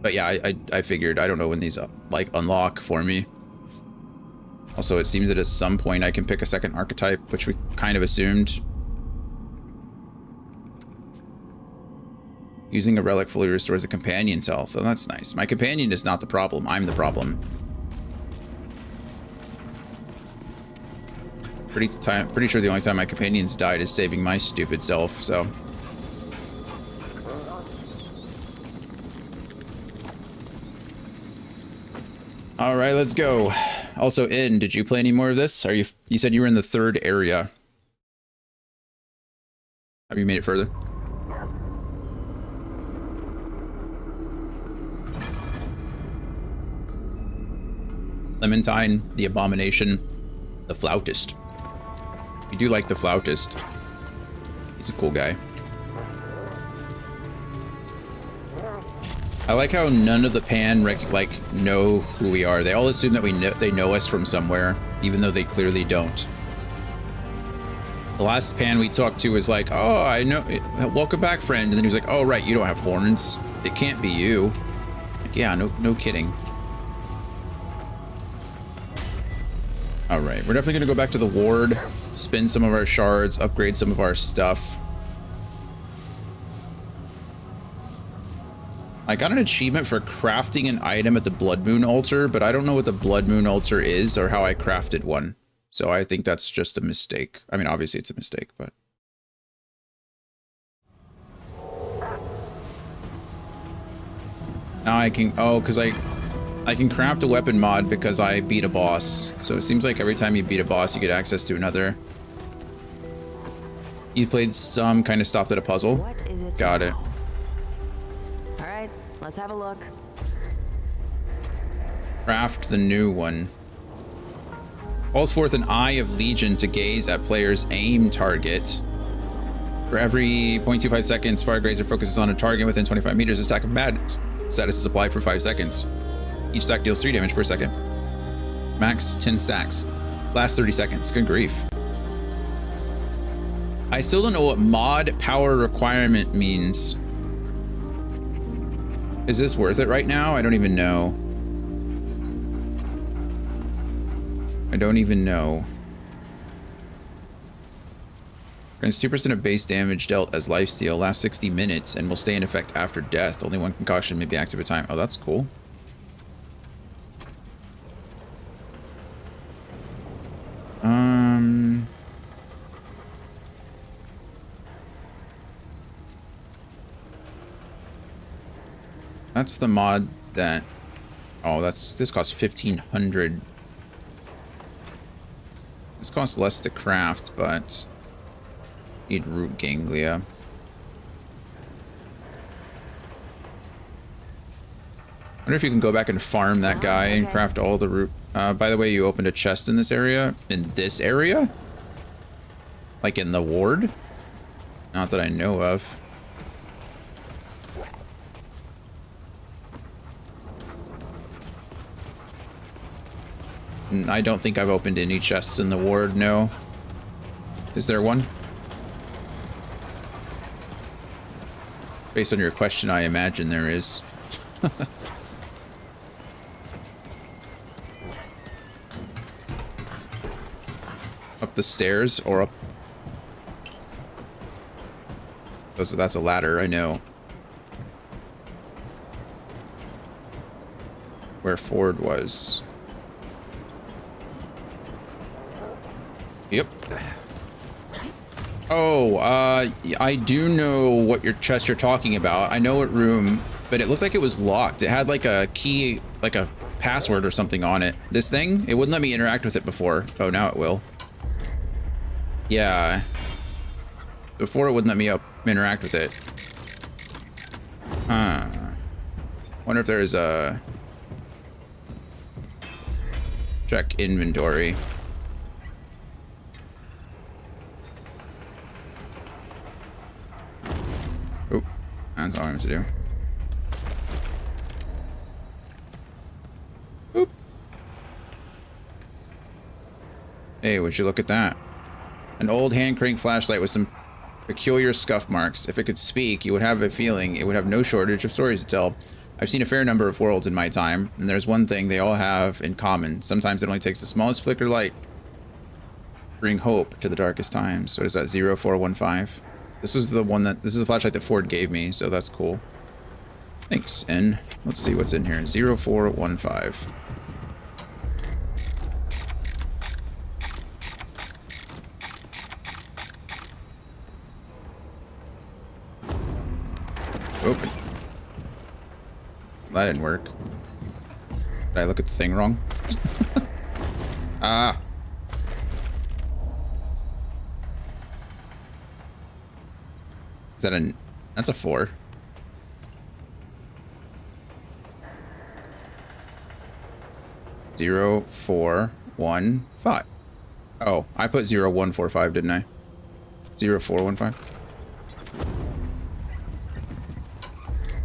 Speaker 1: But yeah, I figured, I don't know when these like unlock for me. Also, it seems that at some point I can pick a second archetype, which we kind of assumed. Using a relic fully restores the companion's health. Oh, that's nice. My companion is not the problem. I'm the problem. Pretty sure the only time my companions died is saving my stupid self, so. All right, let's go. Also, did you play any more of this? You said you were in the 3rd area. Have you made it further? Clementine, the Abomination, the Flautist. You do like the Flautist. He's a cool guy. I like how none of the Pan know who we are. They all assume that they know us from somewhere, even though they clearly don't. The last Pan we talked to was like, "Oh, I know. Welcome back, friend." And then he was like, "Oh, right, you don't have horns. It can't be you." Like, yeah, no kidding. All right, we're definitely gonna go back to the ward, spin some of our shards, upgrade some of our stuff. I got an achievement for crafting an item at the Blood Moon altar, but I don't know what the Blood Moon altar is or how I crafted one. So I think that's just a mistake. I mean, obviously it's a mistake, but. Now I can, because I can craft a weapon mod because I beat a boss. So it seems like every time you beat a boss, you get access to another. You played some, kind of stopped at a puzzle.
Speaker 5: What is it?
Speaker 1: Got it.
Speaker 5: All right, let's have a look.
Speaker 1: Craft the new one. Calls forth an Eye of Legion to gaze at player's aim target. For every 0.25 seconds, Firegrazer focuses on a target within 25 meters. A stack of madness. Status is applied for 5 seconds. Each stack deals 3 damage per second. Max 10 stacks. Last 30 seconds. Good grief. I still don't know what mod power requirement means. Is this worth it right now? I don't even know. I don't even know. Grants 2% of base damage dealt as lifesteal. Lasts 60 minutes and will stay in effect after death. Only one concoction may be active at a time. Oh, that's cool. That's the mod that. Oh, this costs 1,500. This costs less to craft, but need root ganglia. I wonder if you can go back and farm that guy and craft all the root. By the way, you opened a chest in this area. In this area? Like in the ward? Not that I know of. I don't think I've opened any chests in the ward, no. Is there one? Based on your question, I imagine there is. Up the stairs or up? That's a ladder, I know. Where Ford was. Yep. Oh, I do know what chest you're talking about. I know what room, but it looked like it was locked. It had like a key, like a password or something on it. This thing, it wouldn't let me interact with it before. Oh, now it will. Yeah. Before it wouldn't let me interact with it. Huh. Wonder if there's a... Check inventory. Oh, that's all I have to do. Oop. Hey, would you look at that? An old hand crank flashlight with some peculiar scuff marks. If it could speak, you would have a feeling it would have no shortage of stories to tell. I've seen a fair number of worlds in my time, and there's one thing they all have in common. Sometimes it only takes the smallest flicker of light to bring hope to the darkest times. So is that 0415? This is the one that, this is the flashlight that Ford gave me, so that's cool. Thanks, N. Let's see what's in here. 0415. open. That didn't work. Did I look at the thing wrong? Ah. Is that a... That's a 4. Zero, 4, 1, 5. Oh, I put 0, 1, 4, 5, didn't I? 0, 4, 1, 5.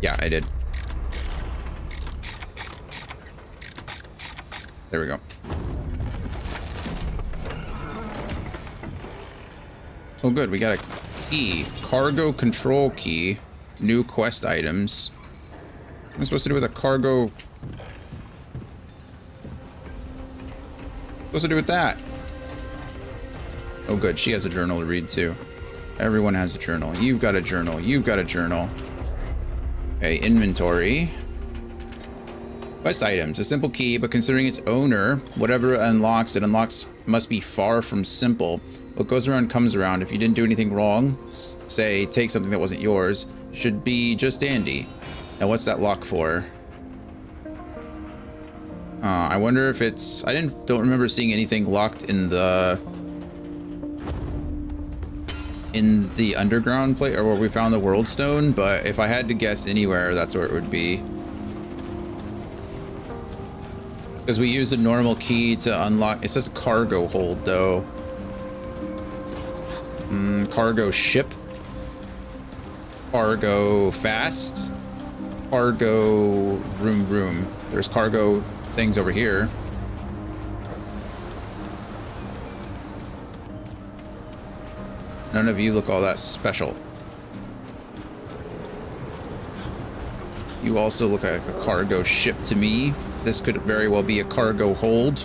Speaker 1: Yeah, I did. There we go. Oh, good. We got a key. Cargo control key. New quest items. What am I supposed to do with a cargo? What's to do with that? Oh, good. She has a journal to read too. Everyone has a journal. You've got a journal. You've got a journal. Okay, inventory. Quest items. A simple key, but considering its owner, whatever it unlocks must be far from simple. What goes around comes around. If you didn't do anything wrong, say take something that wasn't yours, should be just dandy. Now what's that lock for? I wonder if it's... don't remember seeing anything locked in the underground place, or where we found the world stone, but if I had to guess anywhere, that's where it would be. Because we used a normal key to unlock... It says cargo hold, though. Cargo ship. Cargo fast. Cargo room. There's cargo things over here. None of you look all that special. You also look like a cargo ship to me. This could very well be a cargo hold.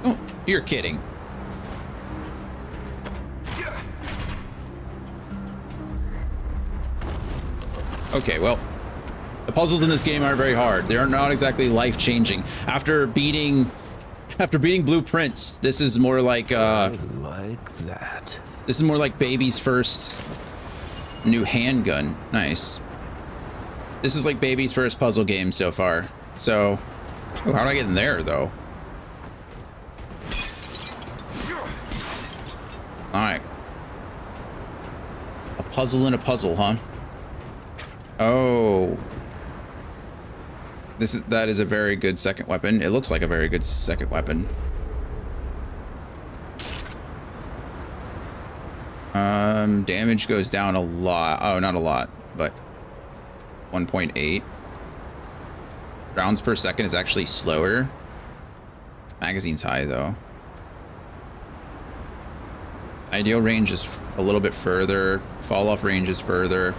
Speaker 1: Oh, you're kidding. Okay, well, the puzzles in this game aren't very hard. They're not exactly life-changing. After beating Blueprints, this is more like
Speaker 4: like that.
Speaker 1: This is more like baby's first new handgun. Nice. This is like baby's first puzzle game so far. So, oh, how do I get in there though? All right. A puzzle in a puzzle, huh? Oh. That is a very good second weapon. It looks like a very good second weapon. Damage goes down a lot. Oh, not a lot, but 1.8. Rounds per second is actually slower. Magazine's high though. Ideal range is a little bit further. Fall off range is further.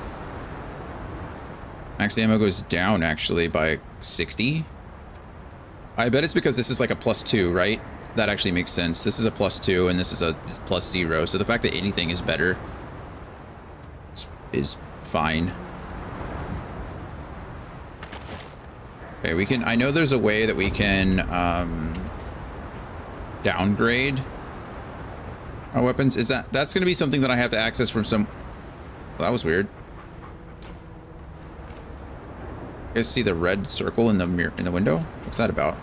Speaker 1: Max ammo goes down actually by 60. I bet it's because this is like a +2, right? That actually makes sense. This is a +2 and this is a +0. So the fact that anything is better is fine. Okay, we can... I know there's a way that we can downgrade our weapons. Is that's going to be something that I have to access from some... Well, that was weird. You guys see the red circle in the mirror in the window? What's that about?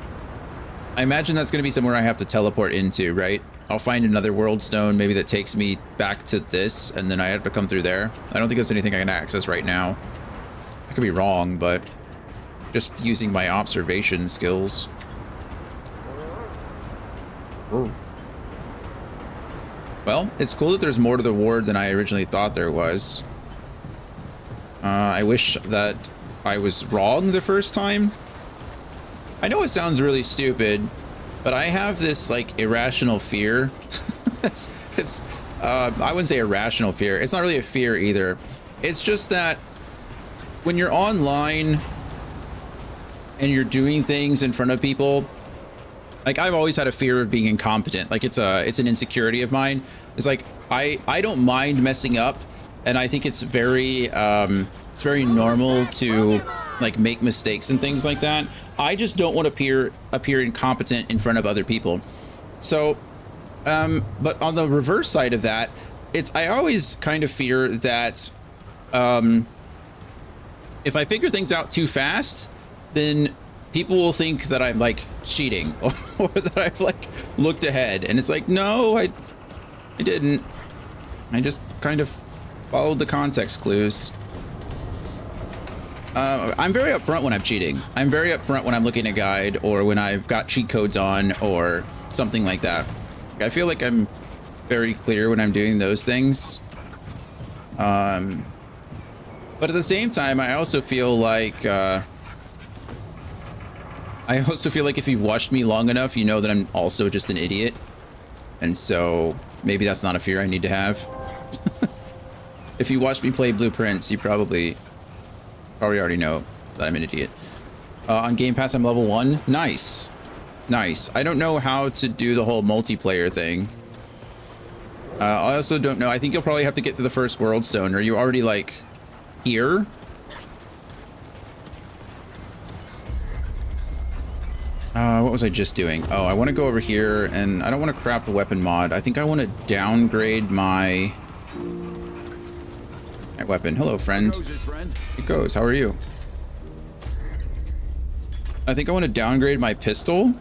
Speaker 1: I imagine that's going to be somewhere I have to teleport into, right? I'll find another world stone maybe that takes me back to this, and then I have to come through there. I don't think there's anything I can access right now. I could be wrong, but just using my observation skills. Whoa. Well, it's cool that there's more to the ward than I originally thought there was. I wish that I was wrong the first time. I know it sounds really stupid, but I have this like irrational fear. I wouldn't say irrational fear. It's not really a fear either. It's just that when you're online and you're doing things in front of people, like I've always had a fear of being incompetent. Like it's an insecurity of mine. It's like I don't mind messing up, and I think it's very normal to like make mistakes and things like that. I just don't want to appear incompetent in front of other people. So But on the reverse side of that, I always kind of fear that if I figure things out too fast, then people will think that I'm like cheating or that I've like looked ahead. And it's like, no, I didn't. I just kind of followed the context clues. I'm very upfront when I'm cheating. I'm very upfront when I'm looking at a guide or when I've got cheat codes on or something like that. I feel like I'm very clear when I'm doing those things. But at the same time, I also feel like if you've watched me long enough, you know that I'm also just an idiot. And so maybe that's not a fear I need to have. If you watched me play Blueprints, you probably already know that I'm an idiot. On Game Pass, I'm level 1. Nice. Nice. I don't know how to do the whole multiplayer thing. I also don't know. I think you'll probably have to get to the first world stone. Are you already, like, here? What was I just doing? Oh, I want to go over here, and I don't want to craft a weapon mod. I think I want to downgrade my weapon. Hello, friend.
Speaker 2: How goes it, friend?
Speaker 1: It goes. How are you? I think I want to downgrade my pistol,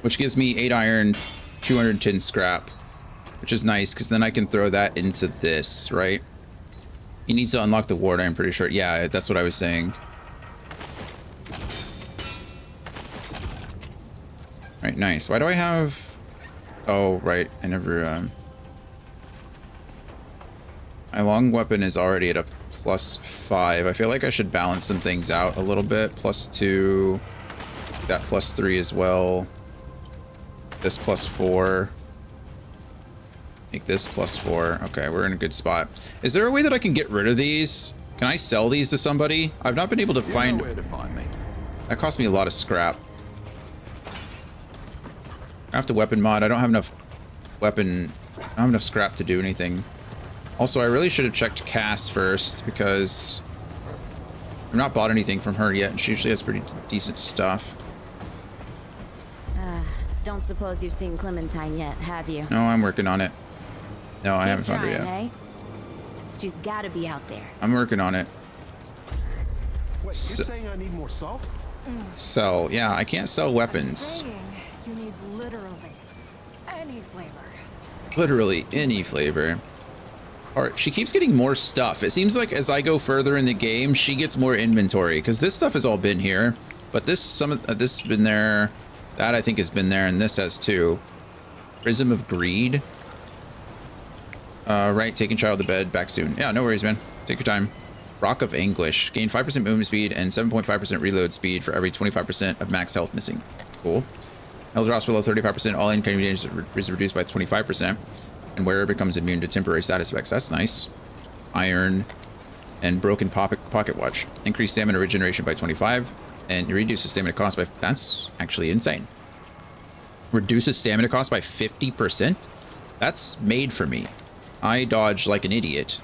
Speaker 1: which gives me 8 iron, 210 scrap, which is nice because then I can throw that into this, right? He needs to unlock the ward, I'm pretty sure. Yeah, that's what I was saying. All right, nice. Why do I have... Oh, right. I never... My long weapon is already at a +5. I feel like I should balance some things out a little bit. +2. That +3 as well. This +4. Make this +4. Okay, we're in a good spot. Is there a way that I can get rid of these? Can I sell these to somebody? I've not been able to find...
Speaker 2: You know where to find me.
Speaker 1: That cost me a lot of scrap. I have to weapon mod. I don't have enough weapon... I don't have enough scrap to do anything. Also, I really should have checked Cass first because I've not bought anything from her yet, and she usually has pretty decent stuff.
Speaker 3: Don't suppose you've seen Clementine yet, have you?
Speaker 1: No, I'm working on it. No, I haven't found her yet.
Speaker 3: Hey? She's gotta be out there.
Speaker 1: I'm working on it.
Speaker 6: Wait, you're saying I need more salt?
Speaker 1: Sell. Yeah, I can't sell weapons.
Speaker 7: Saying you need literally any flavor.
Speaker 1: Literally any flavor. Alright, she keeps getting more stuff. It seems like as I go further in the game, she gets more inventory. Because this stuff has all been here. But this has been there. That I think has been there, and this has too. Prism of Greed. Right, taking child to bed, back soon. Yeah, no worries, man. Take your time. Rock of Anguish. Gain 5% movement speed and 7.5% reload speed for every 25% of max health missing. Cool. Health drops below 35%. All inconvenience is reduced by 25%. And wearer becomes immune to temporary status effects. That's nice. Iron and broken pocket watch. Increase stamina regeneration by 25. And reduces stamina cost by... That's actually insane. Reduces stamina cost by 50%? That's made for me. I dodge like an idiot.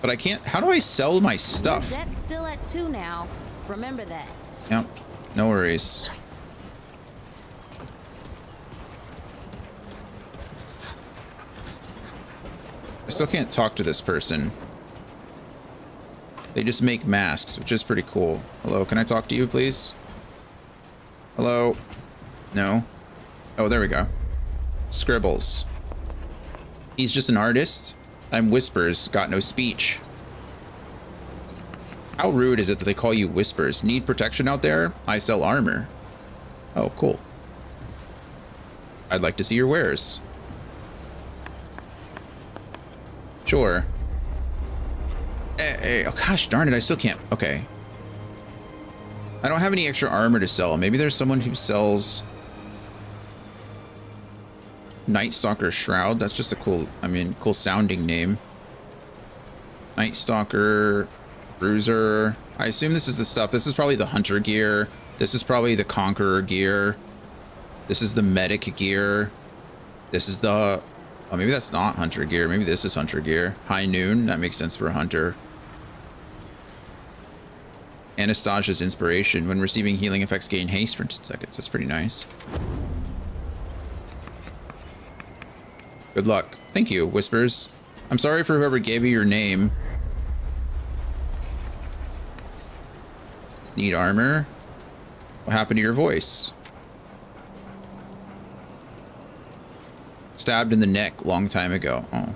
Speaker 1: But I can't... How do I sell my stuff?
Speaker 3: That's still at 2 now. Remember that.
Speaker 1: Yep. No worries. I still can't talk to this person. They just make masks, which is pretty cool. Hello, can I talk to you, please? Hello? No? Oh, there we go. Scribbles. He's just an artist. I'm Whispers, got no speech. How rude is it that they call you Whispers? Need protection out there? I sell armor. Oh, cool. I'd like to see your wares. Sure. Hey, oh gosh darn it, I still can't. Okay. I don't have any extra armor to sell. Maybe there's someone who sells Night Stalker Shroud. That's just a cool, cool sounding name. Night Stalker, Bruiser. I assume this is the stuff. This is probably the Hunter gear. This is probably the Conqueror gear. This is the Medic gear. This is the... Oh, maybe that's not Hunter gear. Maybe this is Hunter gear. High Noon. That makes sense for a Hunter. Anastasia's inspiration. When receiving healing effects, gain haste for 10 seconds. That's pretty nice. Good luck. Thank you, Whispers. I'm sorry for whoever gave you your name. Need armor? What happened to your voice? Stabbed in the neck long time ago. Oh.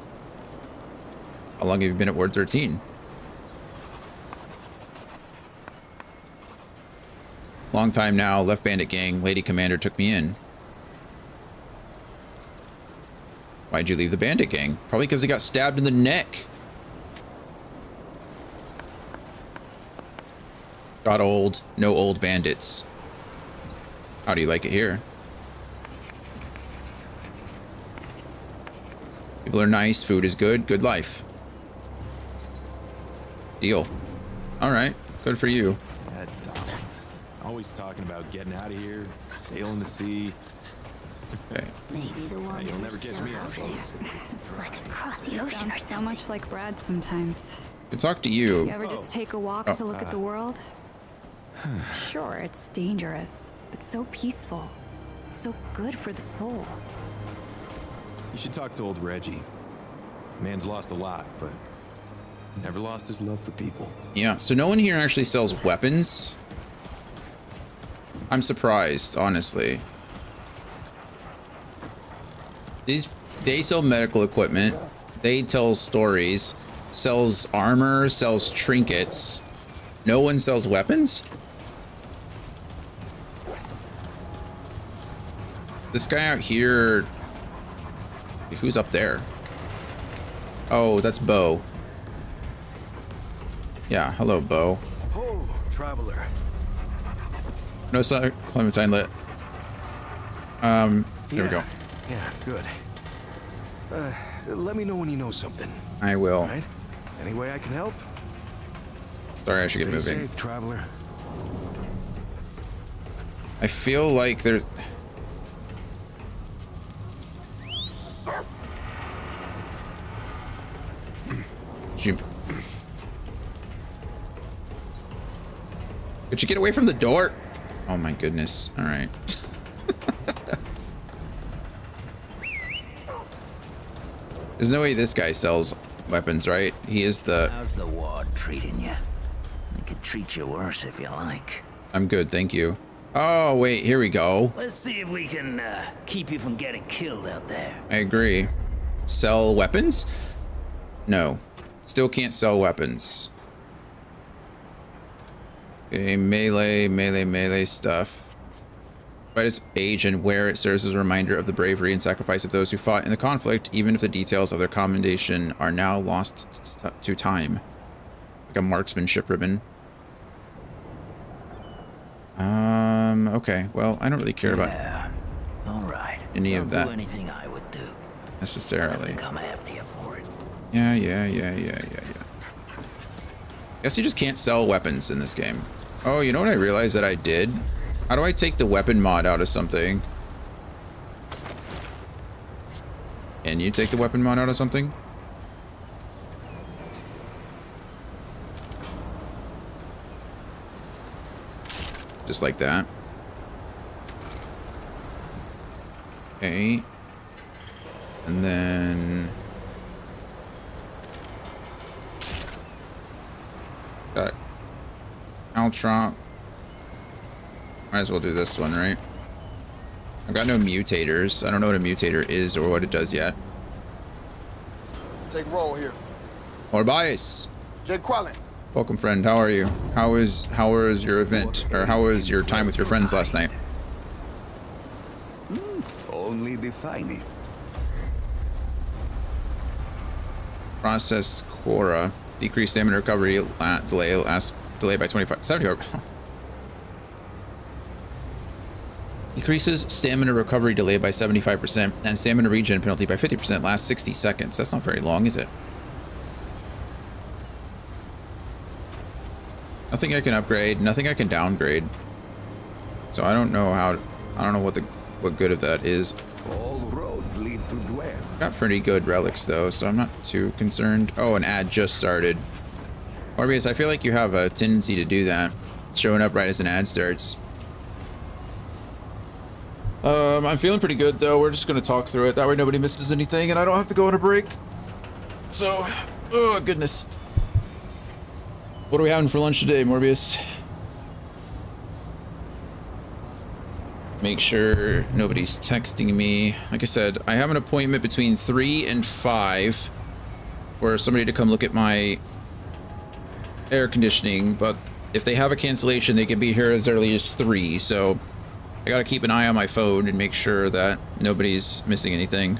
Speaker 1: How long have you been at Ward 13? Long time now. Left Bandit Gang. Lady Commander took me in. Why'd you leave the Bandit Gang? Probably because he got stabbed in the neck. Got old. No old bandits. How do you like it here? People are nice. Food is good. Good life. Deal. All right. Good for you.
Speaker 8: That Donald. Always talking about getting out of here, sailing the sea.
Speaker 1: Okay.
Speaker 9: Maybe the one
Speaker 8: You'll never
Speaker 9: who's
Speaker 8: catch me
Speaker 9: still
Speaker 8: on
Speaker 9: out
Speaker 8: phones.
Speaker 9: there, like across the ocean or
Speaker 7: Sounds so
Speaker 9: something.
Speaker 7: much like Brad sometimes.
Speaker 1: Good talk to you.
Speaker 7: You ever just take a walk to look at the world? Sure, it's dangerous, but so peaceful. So good for the soul.
Speaker 8: You should talk to old Reggie. Man's lost a lot, but never lost his love for people.
Speaker 1: Yeah, so no one here actually sells weapons. I'm surprised, honestly. They sell medical equipment. They tell stories. Sells armor, sells trinkets. No one sells weapons? This guy out here... Who's up there? Oh, that's Bo. Yeah, hello, Bo.
Speaker 6: Oh, traveler.
Speaker 1: No, sorry, Clementine lit. There we go.
Speaker 6: Yeah, good. Let me know when you know something.
Speaker 1: I will.
Speaker 6: All right? Any way I can help?
Speaker 1: Sorry, I should get
Speaker 6: Stay
Speaker 1: moving.
Speaker 6: safe, traveler.
Speaker 1: I feel like there... Could you get away from the door? Oh my goodness. All right. There's no way this guy sells weapons, right? He is the...
Speaker 10: How's the ward treating you? I could treat you worse if you like.
Speaker 1: I'm good, thank you. Oh, wait, here we go.
Speaker 10: Let's see if we can keep you from getting killed out there.
Speaker 1: I agree. Sell weapons? No. Still can't sell weapons. Okay, melee stuff. Despite its age and wear, it serves as a reminder of the bravery and sacrifice of those who fought in the conflict, even if the details of their commendation are now lost to time. Like a marksmanship ribbon. Okay, well, I don't really care about
Speaker 10: All right.
Speaker 1: any
Speaker 10: Don't
Speaker 1: of that
Speaker 10: do anything I would do.
Speaker 1: necessarily.
Speaker 10: Have to come after you for it.
Speaker 1: Yeah. Guess you just can't sell weapons in this game. Oh, you know what I realized that I did? How do I take the weapon mod out of something? Can you take the weapon mod out of something? Just like that. Okay. And then... got Altron. Might as well do this one, right? I've got no mutators. I don't know what a mutator is or what it does yet.
Speaker 11: Let's take roll here.
Speaker 1: Orbias.
Speaker 11: Jake Quallen.
Speaker 1: Welcome, friend. How are you? How was your event? Or how was your time with your friends last night?
Speaker 4: Only the finest.
Speaker 1: Process Quora. Decreased stamina recovery delay by 70. Decreases stamina recovery delay by 75% and stamina regen penalty by 50%. Lasts 60 seconds. That's not very long, is it? Nothing I can upgrade. Nothing I can downgrade. So I don't know how. I don't know what good of that is.
Speaker 4: All roads lead to Dwell.
Speaker 1: Got pretty good relics though, so I'm not too concerned. Oh, an ad just started. Morbius, I feel like you have a tendency to do that. Showing up right as an ad starts. I'm feeling pretty good though. We're just gonna talk through it. That way nobody misses anything and I don't have to go on a break. So, oh goodness. What are we having for lunch today, Morbius? Make sure nobody's texting me. Like I said, I have an appointment between 3 and 5 for somebody to come look at my air conditioning, but if they have a cancellation, they can be here as early as 3, so I gotta keep an eye on my phone and make sure that nobody's missing anything.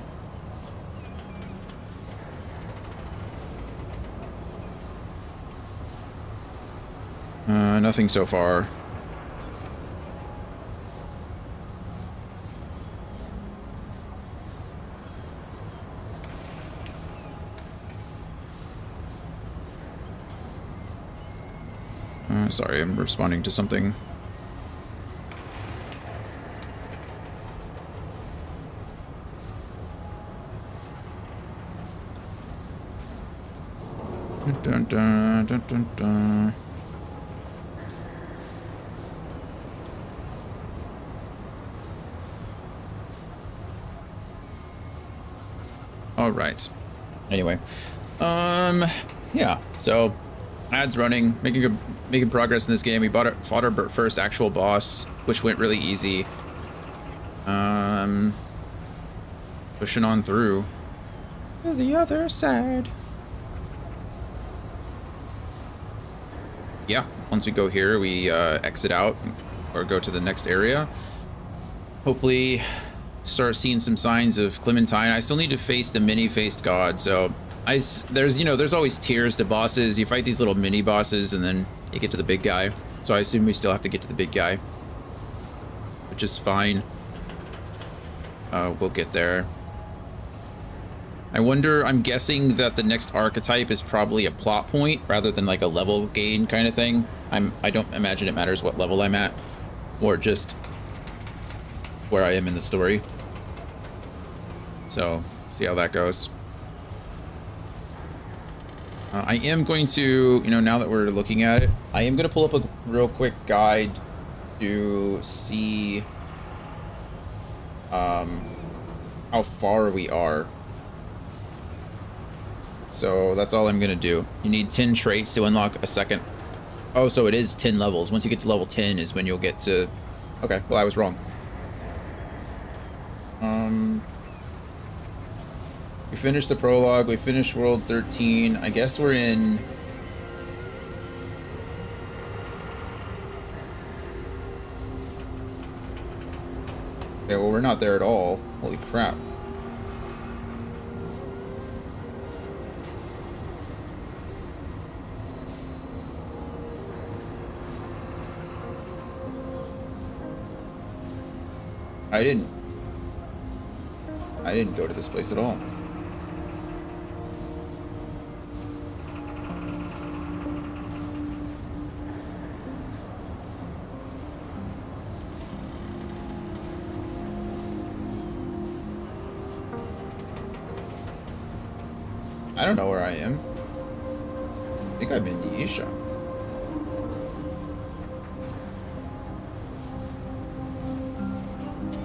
Speaker 1: Nothing so far. Sorry, I'm responding to something. Dun, dun, dun, dun, dun. All right. Anyway, yeah. So, ads running, making progress in this game. We fought our first actual boss, which went really easy. Pushing on through to the other side. Yeah, once we go here, we exit out or go to the next area. Hopefully start seeing some signs of Clementine. I still need to face the mini-faced god, so there's always tiers to bosses. You fight these little mini bosses and then you get to the big guy. So I assume we still have to get to the big guy, which is fine. We'll get there. I'm guessing that the next archetype is probably a plot point rather than like a level gain kind of thing. I don't imagine it matters what level I'm at, or just where I am in the story. So, see how that goes. I am going to, now that we're looking at it, I am going to pull up a real quick guide to see how far we are. So that's all I'm going to do. You need 10 traits to unlock a second. Oh, so it is 10 levels. Once you get to level 10 is when you'll get to... Okay, well, I was wrong. We finished the prologue. We finished World 13. I guess we're in... Okay, well, we're not there at all. Holy crap. I didn't go to this place at all. I don't know where I am. I think I'm in Yesha.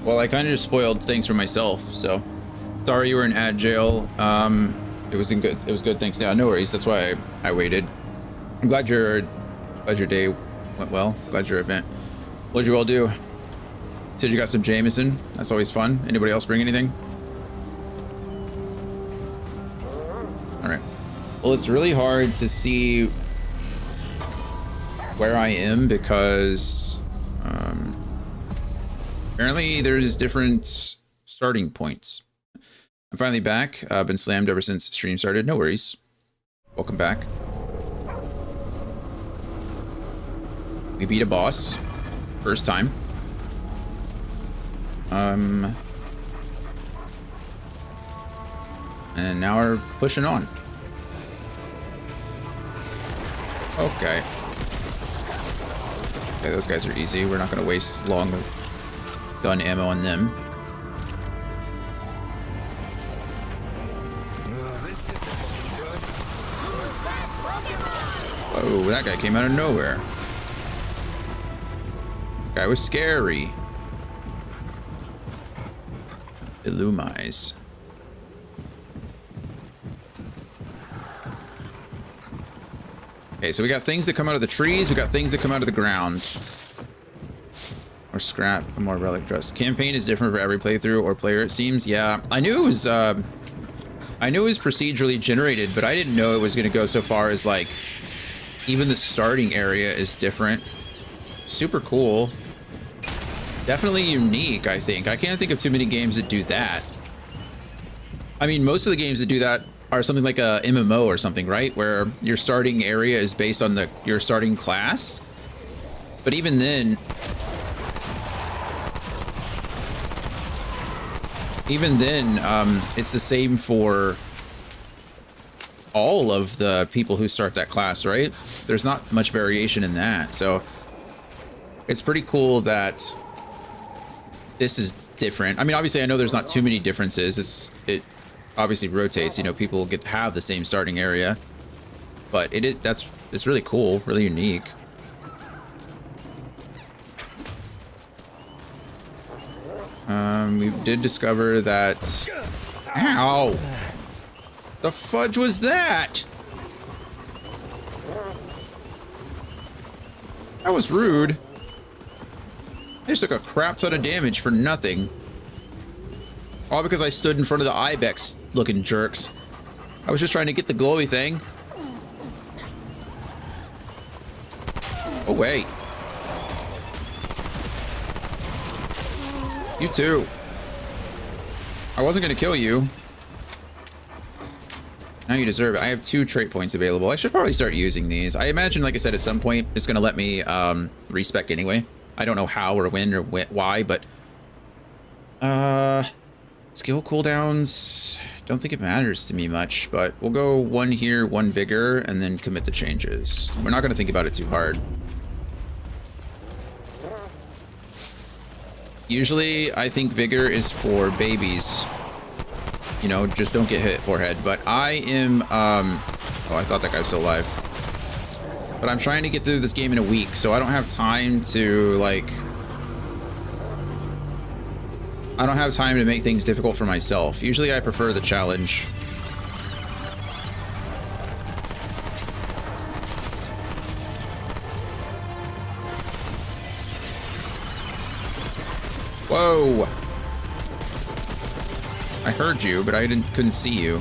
Speaker 1: Well, I kind of just spoiled things for myself, so sorry you were in ad jail. It was good thanks. Yeah, no worries. That's why I waited. I'm glad your day went well. Glad your event. What did you all do? Said you got some Jameson. That's always fun. Anybody else bring anything? All right. Well, it's really hard to see where I am because apparently there's different starting points. I'm finally back. I've been slammed ever since stream started. No worries. Welcome back. We beat a boss. First time. And now we're pushing on. Okay. Okay, those guys are easy. We're not going to waste long gun ammo on them. Oh, that guy came out of nowhere. Guy was scary. Illumise. Okay, so we got things that come out of the trees, we got things that come out of the ground. Or scrap, a more relic dress. Campaign is different for every playthrough or player, it seems. Yeah, I knew it was procedurally generated, but I didn't know it was gonna go so far as like even the starting area is different. Super cool. Definitely unique, I think. I can't think of too many games that do that. I mean, most of the games that do that are something like a MMO or something, right? Where your starting area is based on your starting class. But even then, it's the same for all of the people who start that class, right? There's not much variation in that. So it's pretty cool that this is different. I mean, obviously, I know there's not too many differences. It obviously rotates. You know, people get to have the same starting area, but it's really cool, really unique. We did discover that. Ow! The fudge was that? That was rude. I just took a crap ton of damage for nothing. All because I stood in front of the ibex looking jerks. I was just trying to get the glowy thing. Oh, wait. You too. I wasn't going to kill you. Now you deserve it. I have 2 trait points available. I should probably start using these. I imagine, like I said, at some point, it's going to let me respec anyway. I don't know how or when or why, but... skill cooldowns... don't think it matters to me much, but we'll go 1 here, 1 vigor, and then commit the changes. We're not going to think about it too hard. Usually, I think vigor is for babies. You know, just don't get hit forehead. But I am, oh, I thought that guy was still alive. But I'm trying to get through this game in a week, so I don't have time to, like... I don't have time to make things difficult for myself. Usually I prefer the challenge. Whoa! I heard you, but I couldn't see you.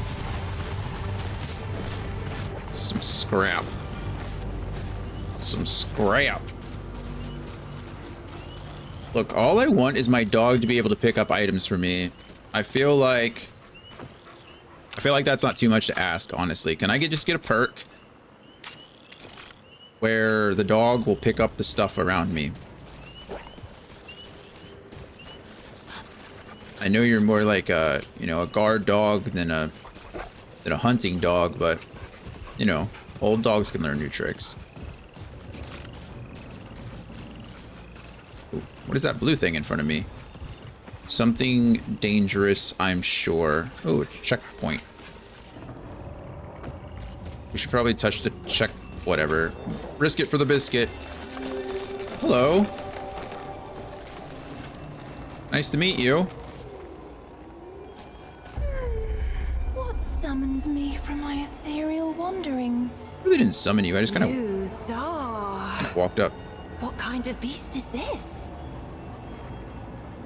Speaker 1: Some scrap. Some scrap. Look, all I want is my dog to be able to pick up items for me. I feel like that's not too much to ask, honestly. Can I just get a perk where the dog will pick up the stuff around me? I know you're more like a, you know, a guard dog than a hunting dog, but you know, old dogs can learn new tricks. Ooh, what is that blue thing in front of me? Something dangerous, I'm sure. Oh, a checkpoint. We should probably touch the check, whatever. Risk it for the biscuit. Hello. Nice to meet you.
Speaker 12: Summons me from my ethereal wanderings.
Speaker 1: I really didn't summon you. I just kind of walked up.
Speaker 12: What kind of beast is this?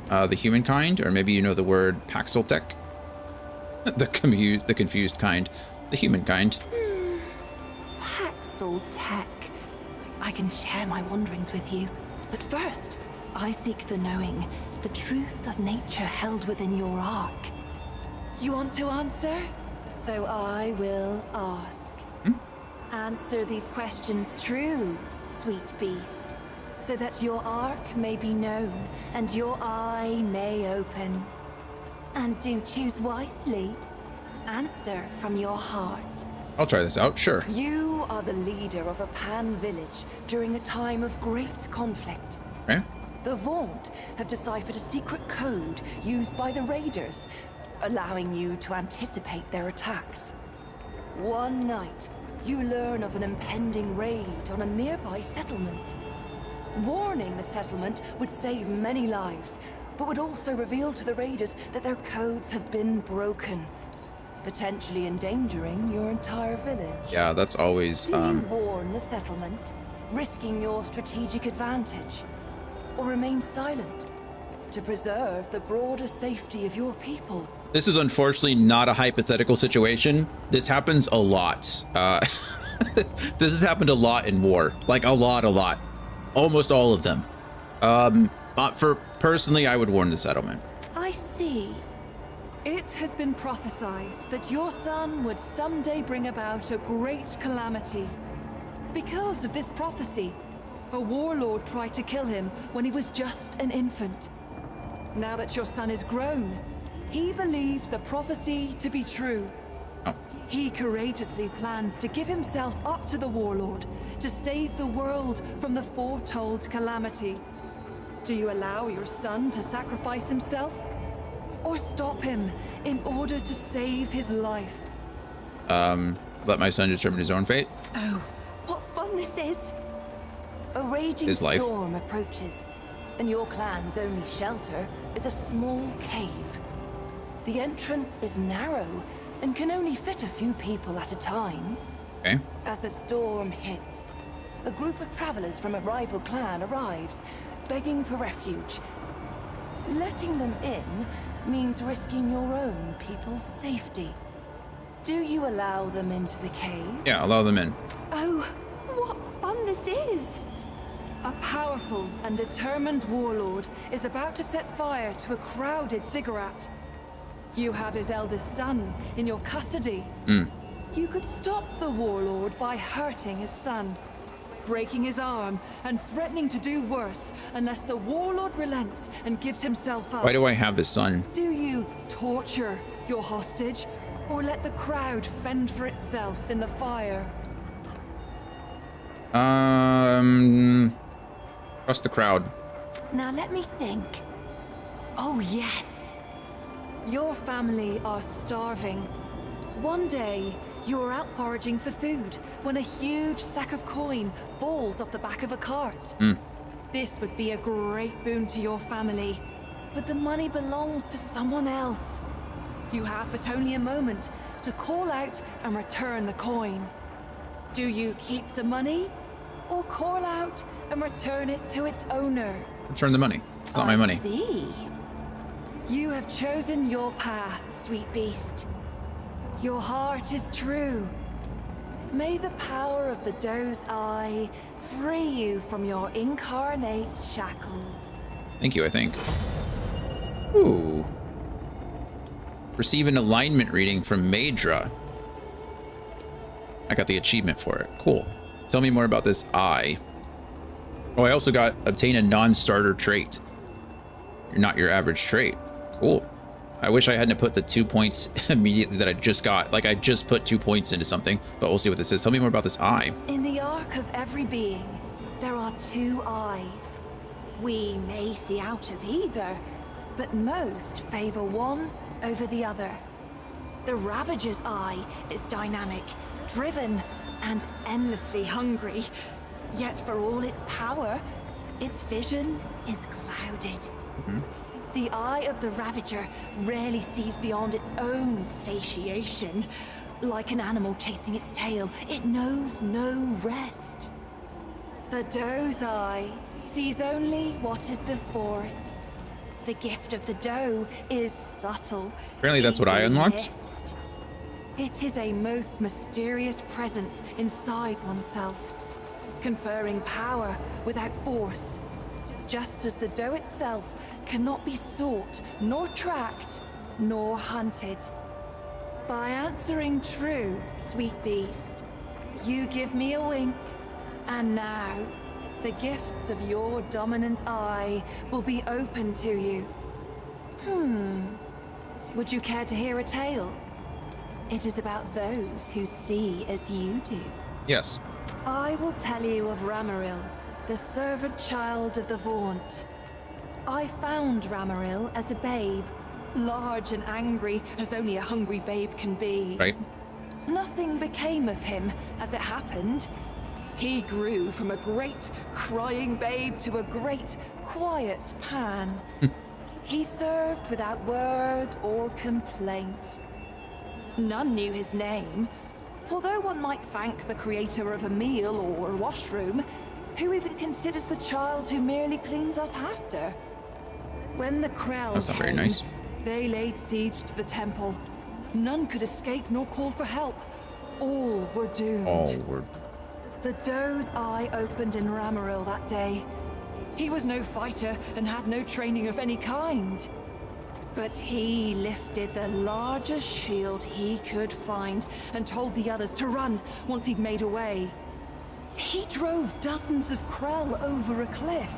Speaker 1: The humankind, or maybe you know the word Paxeltech. the confused kind. The humankind.
Speaker 12: Paxeltech. I can share my wanderings with you. But first, I seek the knowing, the truth of nature held within your ark. You want to answer? So I will ask. Answer these questions true, sweet beast, so that your ark may be known and your eye may open. And do choose wisely. Answer from your heart.
Speaker 1: I'll try this out, sure.
Speaker 12: You are the leader of a Pan village during a time of great conflict.
Speaker 1: Okay.
Speaker 12: The Vaunt have deciphered a secret code used by the raiders, allowing you to anticipate their attacks. One night, you learn of an impending raid on a nearby settlement. Warning the settlement would save many lives, but would also reveal to the raiders that their codes have been broken, potentially endangering your entire village.
Speaker 1: Yeah, that's always
Speaker 12: Do you warn the settlement, risking your strategic advantage, or remain silent to preserve the broader safety of your people?
Speaker 1: This is unfortunately not a hypothetical situation. This happens a lot. This has happened a lot in war, like a lot, almost all of them. For personally, I would warn the settlement.
Speaker 12: I see. It has been prophesied that your son would someday bring about a great calamity. Because of this prophecy, a warlord tried to kill him when he was just an infant. Now that your son is grown, he believes the prophecy to be true.
Speaker 1: Oh.
Speaker 12: He courageously plans to give himself up to the warlord to save the world from the foretold calamity. Do you allow your son to sacrifice himself? Or stop him in order to save his life?
Speaker 1: Let my son determine his own fate.
Speaker 12: Oh, what fun this is! A raging
Speaker 1: His life.
Speaker 12: storm approaches, and your clan's only shelter is a small cave. The entrance is narrow and can only fit a few people at a time.
Speaker 1: Okay.
Speaker 12: As the storm hits, a group of travelers from a rival clan arrives, begging for refuge. Letting them in means risking your own people's safety. Do you allow them into the cave?
Speaker 1: Yeah, allow them in.
Speaker 12: Oh, what fun this is! A powerful and determined warlord is about to set fire to a crowded ziggurat. You have his eldest son in your custody. You could stop the warlord by hurting his son, breaking his arm, and threatening to do worse unless the warlord relents and gives himself up.
Speaker 1: Why do I have his son?
Speaker 12: Do you torture your hostage, or let the crowd fend for itself in the fire?
Speaker 1: Trust the crowd.
Speaker 12: Now let me think. Oh yes. Your family are starving. One day, you are out foraging for food when a huge sack of coin falls off the back of a cart. This would be a great boon to your family, but the money belongs to someone else. You have but only a moment to call out and return the coin. Do you keep the money, or call out and return it to its owner?
Speaker 1: Return the money. It's not my money.
Speaker 12: I see. You have chosen your path, sweet beast. Your heart is true. May the power of the doe's eye free you from your incarnate shackles.
Speaker 1: Thank you, I think. Ooh. Receive an alignment reading from Maedra. I got the achievement for it. Cool. Tell me more about this eye. Oh, I also got obtain a non-starter trait. You're not your average trait. Cool. I wish I hadn't put the 2 points immediately that I just got. Like, I just put 2 points into something, but we'll see what this is. Tell me more about this eye.
Speaker 12: In the arc of every being, there are two eyes. We may see out of either, but most favor one over the other. The Ravager's eye is dynamic, driven, and endlessly hungry. Yet for all its power, its vision is clouded. The eye of the Ravager rarely sees beyond its own satiation. Like an animal chasing its tail, it knows no rest. The doe's eye sees only what is before it. The gift of the doe is subtle.
Speaker 1: Apparently that's what I
Speaker 12: easy
Speaker 1: unlocked.
Speaker 12: missed. It is a most mysterious presence inside oneself, conferring power without force, just as the doe itself cannot be sought, nor tracked, nor hunted. By answering true, sweet beast, you give me a wink, and now the gifts of your dominant eye will be open to you. Would you care to hear a tale? It is about those who see as you do.
Speaker 1: Yes.
Speaker 12: I will tell you of Ramaril, the servant child of the Vaunt. I found Ramaril as a babe, large and angry as only a hungry babe can be.
Speaker 1: Right.
Speaker 12: Nothing became of him as it happened. He grew from a great crying babe to a great quiet Pan. He served without word or complaint. None knew his name, for though one might thank the creator of a meal or a washroom, who even considers the child who merely cleans up after? When the Krell
Speaker 1: That's not very
Speaker 12: came,
Speaker 1: nice.
Speaker 12: they laid siege to the temple. None could escape nor call for help. All were doomed.
Speaker 1: All were.
Speaker 12: The doe's eye opened in Ramaril that day. He was no fighter and had no training of any kind. But he lifted the largest shield he could find and told the others to run once he'd made away. He drove dozens of Krell over a cliff,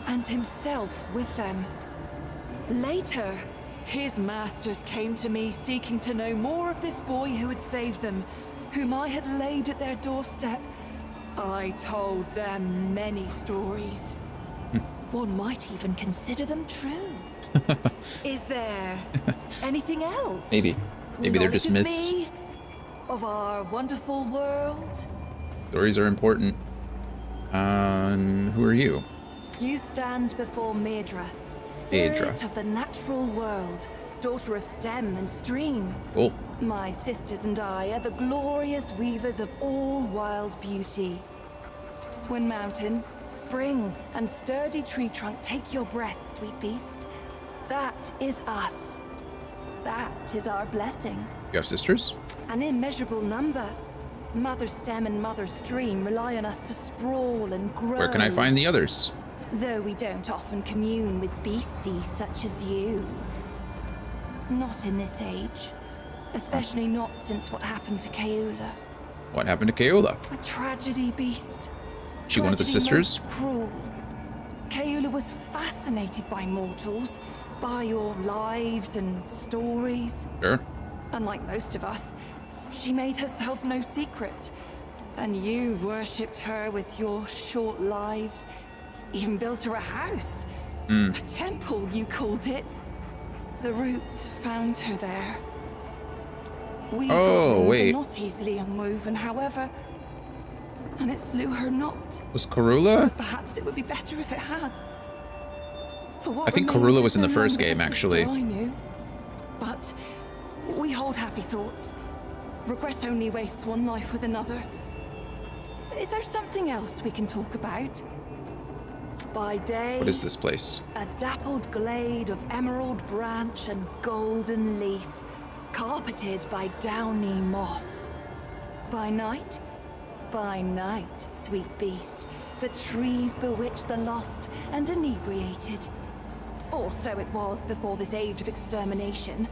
Speaker 12: and himself with them. Later, his masters came to me seeking to know more of this boy who had saved them, whom I had laid at their doorstep. I told them many stories. One might even consider them true. Is there anything else?
Speaker 1: Maybe they're just
Speaker 12: Knowledge of
Speaker 1: myths.
Speaker 12: me? Of our wonderful world?
Speaker 1: Stories are important. Who are you?
Speaker 12: You stand before Maedra, spirit
Speaker 1: Maedra.
Speaker 12: of the natural world, daughter of stem and stream.
Speaker 1: Cool.
Speaker 12: My sisters and I are the glorious weavers of all wild beauty. When mountain, spring, and sturdy tree trunk take your breath, sweet beast, that is us. That is our blessing.
Speaker 1: You have sisters?
Speaker 12: An immeasurable number. Mother stem and mother stream rely on us to sprawl and grow.
Speaker 1: Where can I find the others?
Speaker 12: Though we don't often commune with beasties such as you. Not in this age. Especially not since what happened to Kaeula.
Speaker 1: What happened to Kaeula?
Speaker 12: A tragedy, beast.
Speaker 1: She one of the
Speaker 12: Tragedy
Speaker 1: sisters?
Speaker 12: most cruel. Kaeula was fascinated by mortals, by your lives and stories.
Speaker 1: Sure.
Speaker 12: Unlike most of us, she made herself no secret. And you worshipped her with your short lives. Even built her a house. A temple, you called it. The root found her there. We goblins
Speaker 1: wait.
Speaker 12: are not easily unwoven, however. And it slew her not.
Speaker 1: Was Karula?
Speaker 12: Perhaps it would be better if it had. For what
Speaker 1: I think
Speaker 12: remains
Speaker 1: Karula was
Speaker 12: is
Speaker 1: in the
Speaker 12: no
Speaker 1: first
Speaker 12: longer
Speaker 1: game,
Speaker 12: the
Speaker 1: actually.
Speaker 12: sister I knew. But we hold happy thoughts. Regret only wastes one life with another. Is there something else we can talk about? By day,
Speaker 1: What is this place?
Speaker 12: a dappled glade of emerald branch and golden leaf, carpeted by downy moss. By night, sweet beast, the trees bewitch the lost and inebriated. Or so it was before this age of extermination.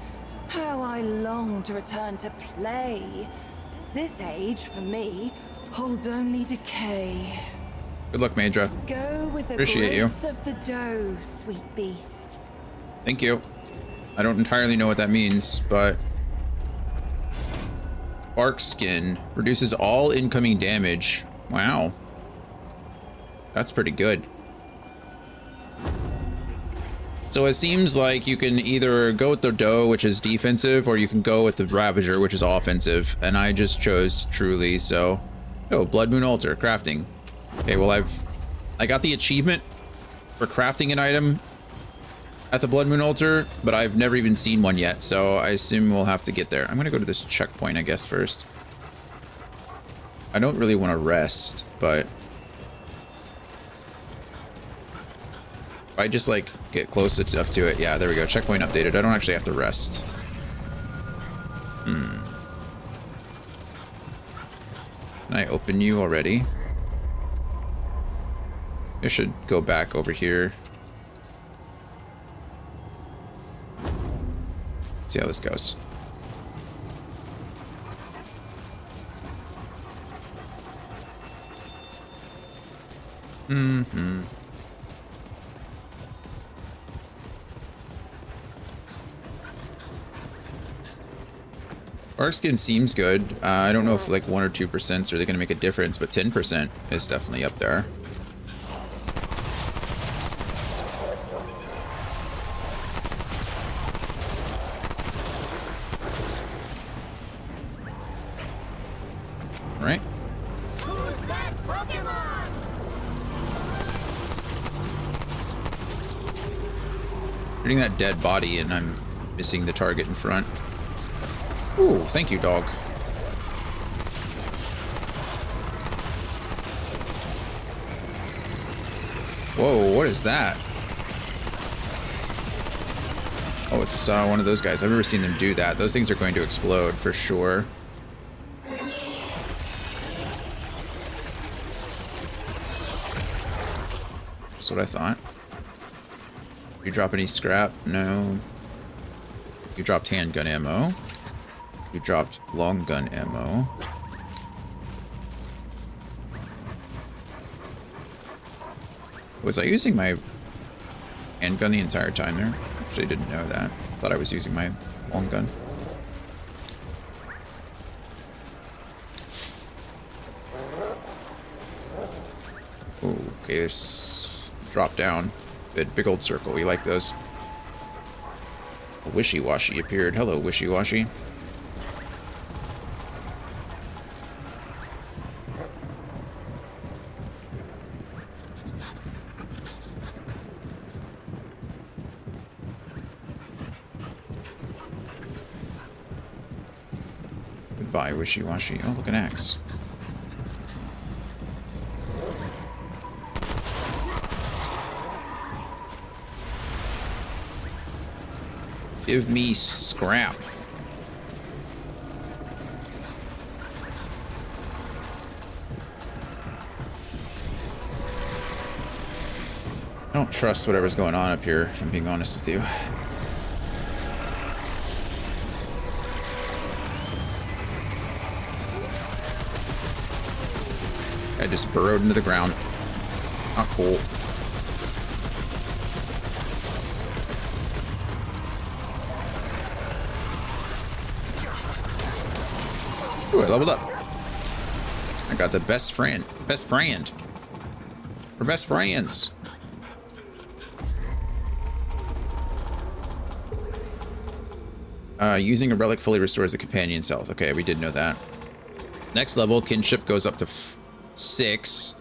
Speaker 12: How I long to return to play. This age, for me, holds only decay.
Speaker 1: Good luck, Maedra.
Speaker 12: Go with the
Speaker 1: Appreciate you.
Speaker 12: grace of the doe, sweet beast.
Speaker 1: Thank you. I don't entirely know what that means, but... Bark skin reduces all incoming damage. Wow. That's pretty good. So it seems like you can either go with the doe, which is defensive, or you can go with the Ravager, which is offensive. And I just chose Truly, so... Oh, Blood Moon Altar, crafting. Okay, well I got the achievement for crafting an item at the Blood Moon Altar, but I've never even seen one yet, so I assume we'll have to get there. I'm gonna go to this checkpoint, I guess, first. I don't really want to rest, but... if I just, like, get close enough to it... Yeah, there we go. Checkpoint updated. I don't actually have to rest. Can I open you already? I should go back over here. See how this goes. Bark skin seems good. I don't know if like 1 or 2% is really going to make a difference, but 10% is definitely up there. Shooting that dead body and I'm missing the target in front. Ooh, thank you, dog. Whoa, what is that? Oh, it's one of those guys. I've never seen them do that. Those things are going to explode for sure. That's what I thought. You drop any scrap? No. You dropped handgun ammo. You dropped long gun ammo. Was I using my handgun the entire time there? Actually, didn't know that. Thought I was using my long gun. Oh, okay, there's drop down. Big old circle. We like those. A Wishy-Washy appeared. Hello, Wishy-Washy. Goodbye, Wishy-Washy. Oh, look, an axe. Give me scrap. I don't trust whatever's going on up here, if I'm being honest with you. I just burrowed into the ground. Not cool. Ooh, I leveled up. I got the best friend. Best friend. We're best friends. Using a relic fully restores the companion's health. Okay, we did know that. Next level, kinship goes up to 6,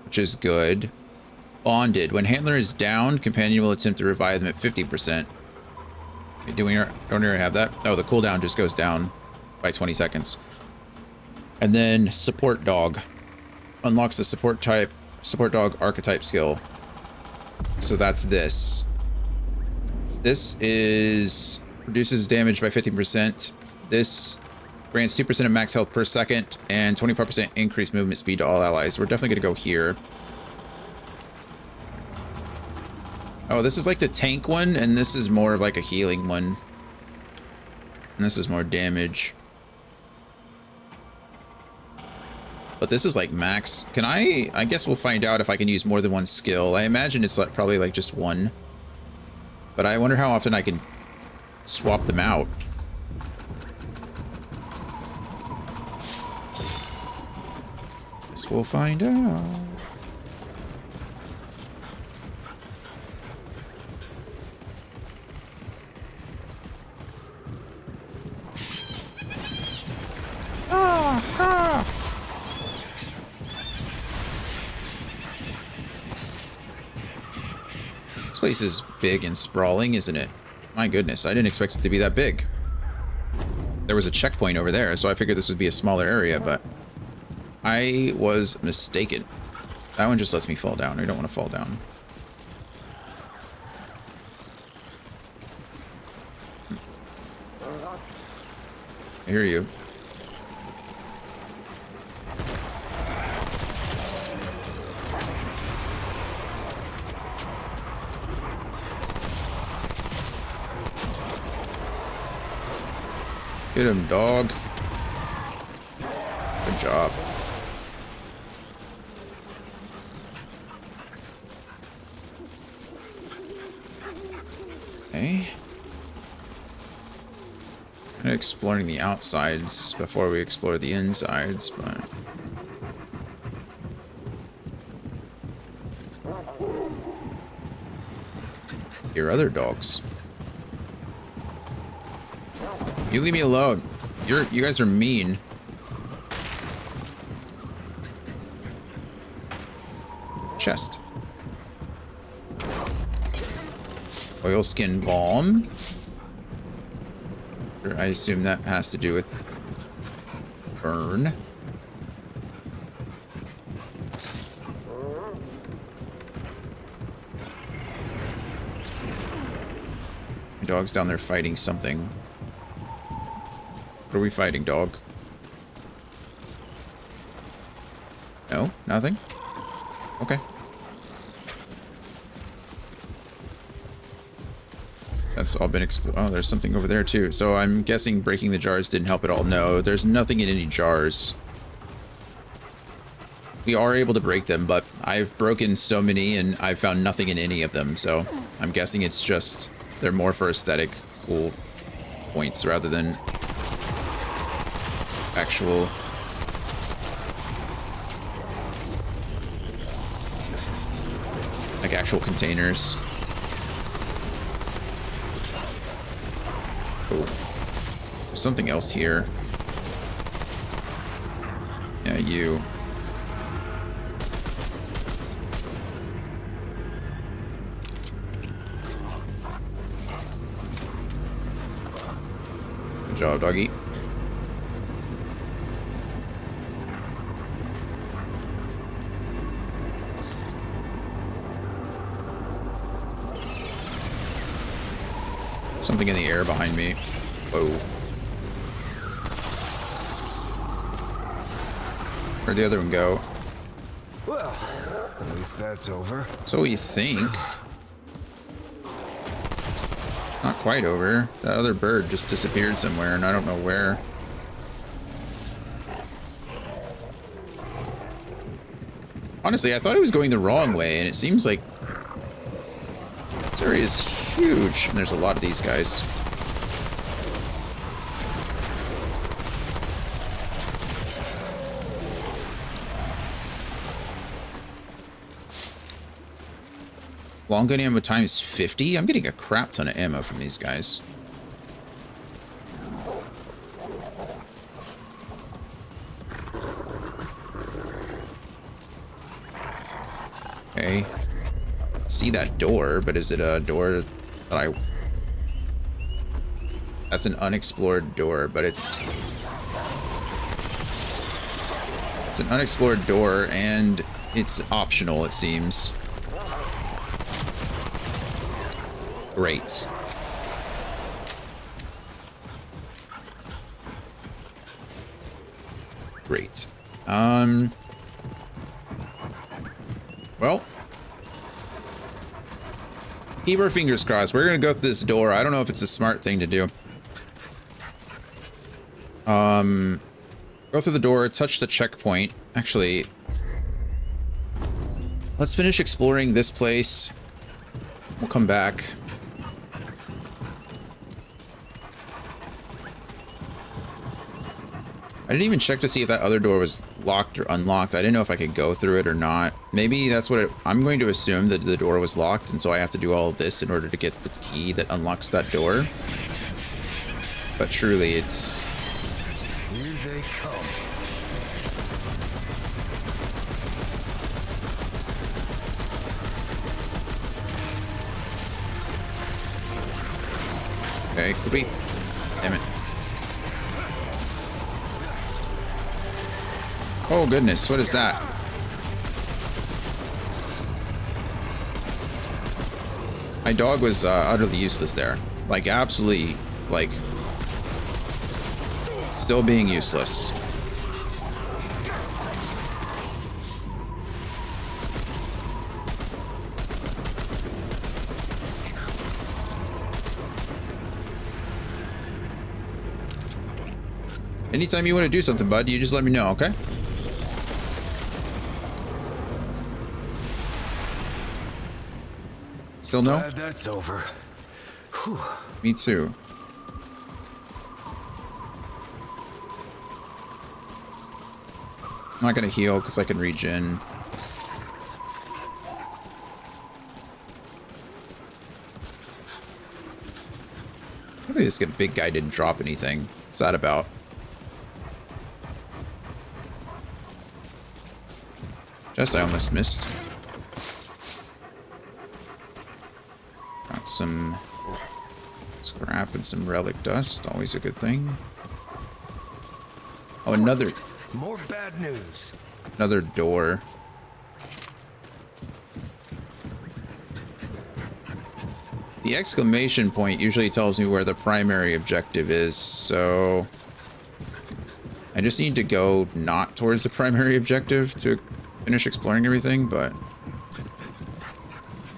Speaker 1: which is good. Bonded. When handler is down, companion will attempt to revive them at 50%. Okay, don't we already have that? Oh, the cooldown just goes down by 20 seconds. And then support dog. Unlocks the support dog archetype skill. So that's this. This is reduces damage by 15%. This grants 2% of max health per second and 25% increased movement speed to all allies. We're definitely gonna go here. Oh, this is like the tank one, and this is more of like a healing one. And this is more damage. But this is like max. Can I guess we'll find out if I can use more than one skill. I imagine it's like probably like just one. But I wonder how often I can swap them out. Guess we'll find out. This place is big and sprawling, isn't it? My goodness, I didn't expect it to be that big. There was a checkpoint over there, so I figured this would be a smaller area, but I was mistaken. That one just lets me fall down. I don't want to fall down. I hear you. Get him, dog. Good job. Okay. Kind of exploring the outsides before we explore the insides, but your other dogs. You leave me alone. You guys are mean. Oilskin balm. I assume that has to do with burn. My dog's down there fighting something. What are we fighting, dog? No? Nothing? Okay. That's all been oh, there's something over there too. So I'm guessing breaking the jars didn't help at all. No, there's nothing in any jars. We are able to break them, but I've broken so many and I've found nothing in any of them. So I'm guessing it's just, they're more for aesthetic cool points rather than actual... like actual containers. Oh, there's something else here. Yeah, you. Good job, doggy. Something in the air behind me. Whoa. Where'd the other one go?
Speaker 4: Well, at least that's over.
Speaker 1: So you think. It's not quite over. That other bird just disappeared somewhere and I don't know where. Honestly, I thought it was going the wrong way and it seems like this area is huge, and there's a lot of these guys. Long gun ammo times 50? I'm getting a crap ton of ammo from these guys. Okay. See that door, but is it a door that I... That's an unexplored door, but it's an unexplored door and it's optional, it seems. Great. Great. Well, keep our fingers crossed. We're gonna go through this door. I don't know if it's a smart thing to do. Go through the door, touch the checkpoint. Actually, let's finish exploring this place. We'll come back. I didn't even check to see if that other door was locked or unlocked. I didn't know if I could go through it or not. Maybe that's what I'm going to assume, that the door was locked, and so I have to do all of this in order to get the key that unlocks that door. But truly, it's...
Speaker 4: Here they come.
Speaker 1: Okay, could we... Damn it. Oh goodness, what is that? My dog was utterly useless there. Like, absolutely, like, still being useless. Anytime you want to do something, bud, you just let me know, okay? Still no?
Speaker 4: Glad that's over. Whew.
Speaker 1: Me too. I'm not gonna heal because I can regen. Maybe this big guy didn't drop anything. What's that about? Just I almost missed. Got some scrap and some relic dust. Always a good thing. Oh, another...
Speaker 4: More bad news.
Speaker 1: Another door. The exclamation point usually tells me where the primary objective is, so... I just need to go not towards the primary objective to finish exploring everything, but...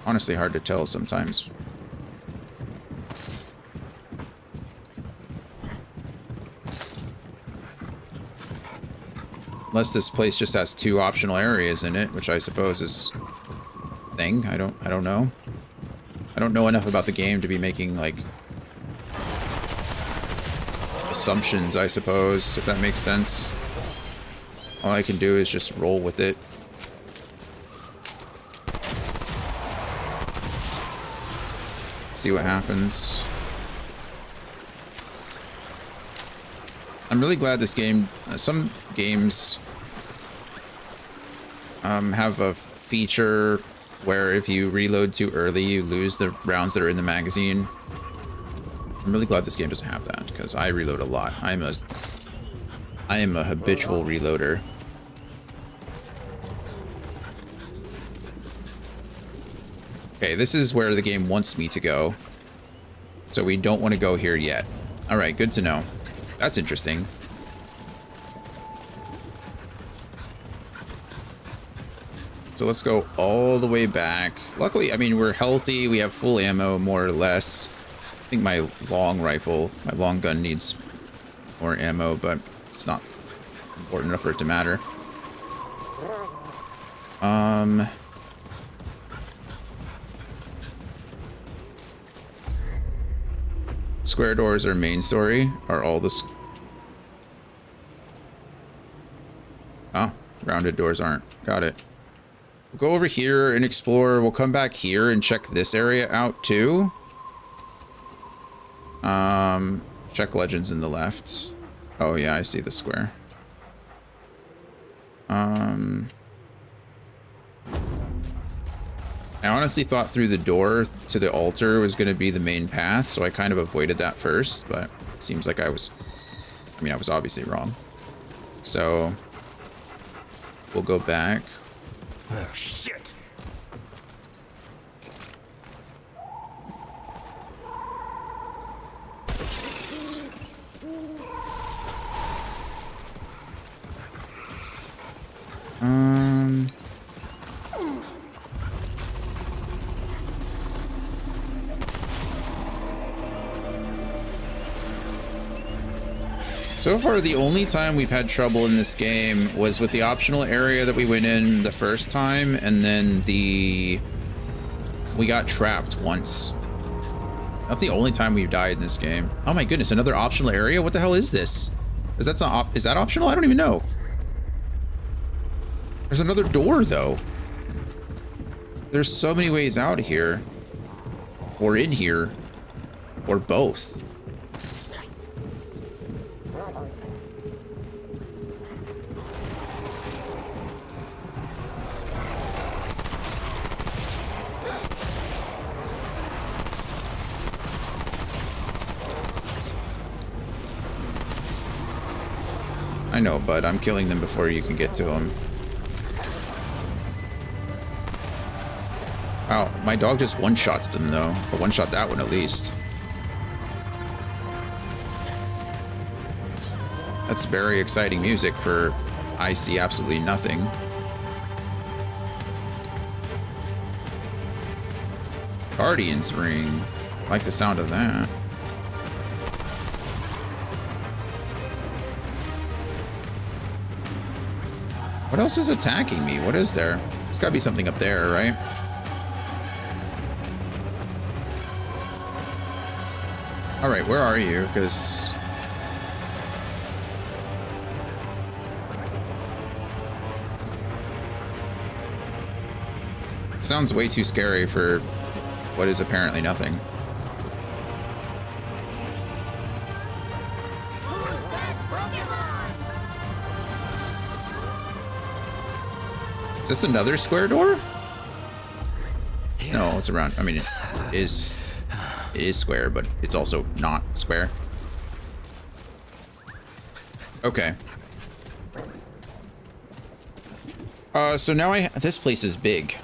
Speaker 1: honestly hard to tell sometimes. Unless this place just has 2 optional areas in it, which I suppose is a thing. I don't know. I don't know enough about the game to be making like assumptions, I suppose, if that makes sense. All I can do is just roll with it. See what happens. I'm really glad this game, some games have a feature where if you reload too early, you lose the rounds that are in the magazine. I'm really glad this game doesn't have that, because I reload a lot. I am a habitual reloader. Okay, this is where the game wants me to go. So we don't want to go here yet. Alright, good to know. That's interesting. So let's go all the way back. Luckily, I mean, we're healthy. We have full ammo, more or less. I think my long rifle, my long gun needs more ammo, but it's not important enough for it to matter. Square doors are main story. Are all the... Oh, rounded doors aren't. Got it. We'll go over here and explore. We'll come back here and check this area out too. Check legends in the left. Oh yeah, I see the square. I honestly thought through the door to the altar was going to be the main path, so I kind of avoided that first, but it seems like I was obviously wrong. So we'll go back.
Speaker 4: Oh, shit.
Speaker 1: So far, the only time we've had trouble in this game was with the optional area that we went in the first time, and then we got trapped once. That's the only time we've died in this game. Oh my goodness, another optional area? What the hell is this? Is that optional? I don't even know. There's another door, though. There's so many ways out here. Or in here. Or both. I know, bud. I'm killing them before you can get to them. Wow, my dog just one-shots them, though. Or one-shot that one, at least. That's very exciting music for I see absolutely nothing. Guardian's Ring. I like the sound of that. What else is attacking me? What is there? There's gotta be something up there, right? Alright, where are you? Because... it sounds way too scary for what is apparently nothing. Is this another square door? No, it's around. I mean, is square, but it's also not square. Okay. So now this place is big.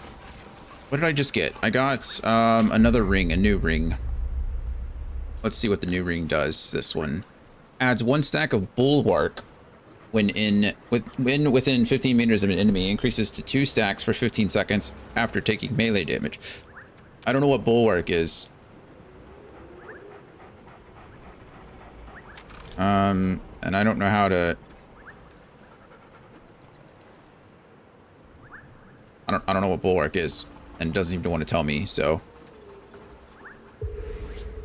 Speaker 1: What did I just get? I got another ring, a new ring. Let's see what the new ring does. This one adds 1 stack of bulwark when within 15 meters of an enemy, increases to 2 stacks for 15 seconds after taking melee damage. I don't know what bulwark is. And I don't know how to. I don't know what bulwark is, and it doesn't even want to tell me. So,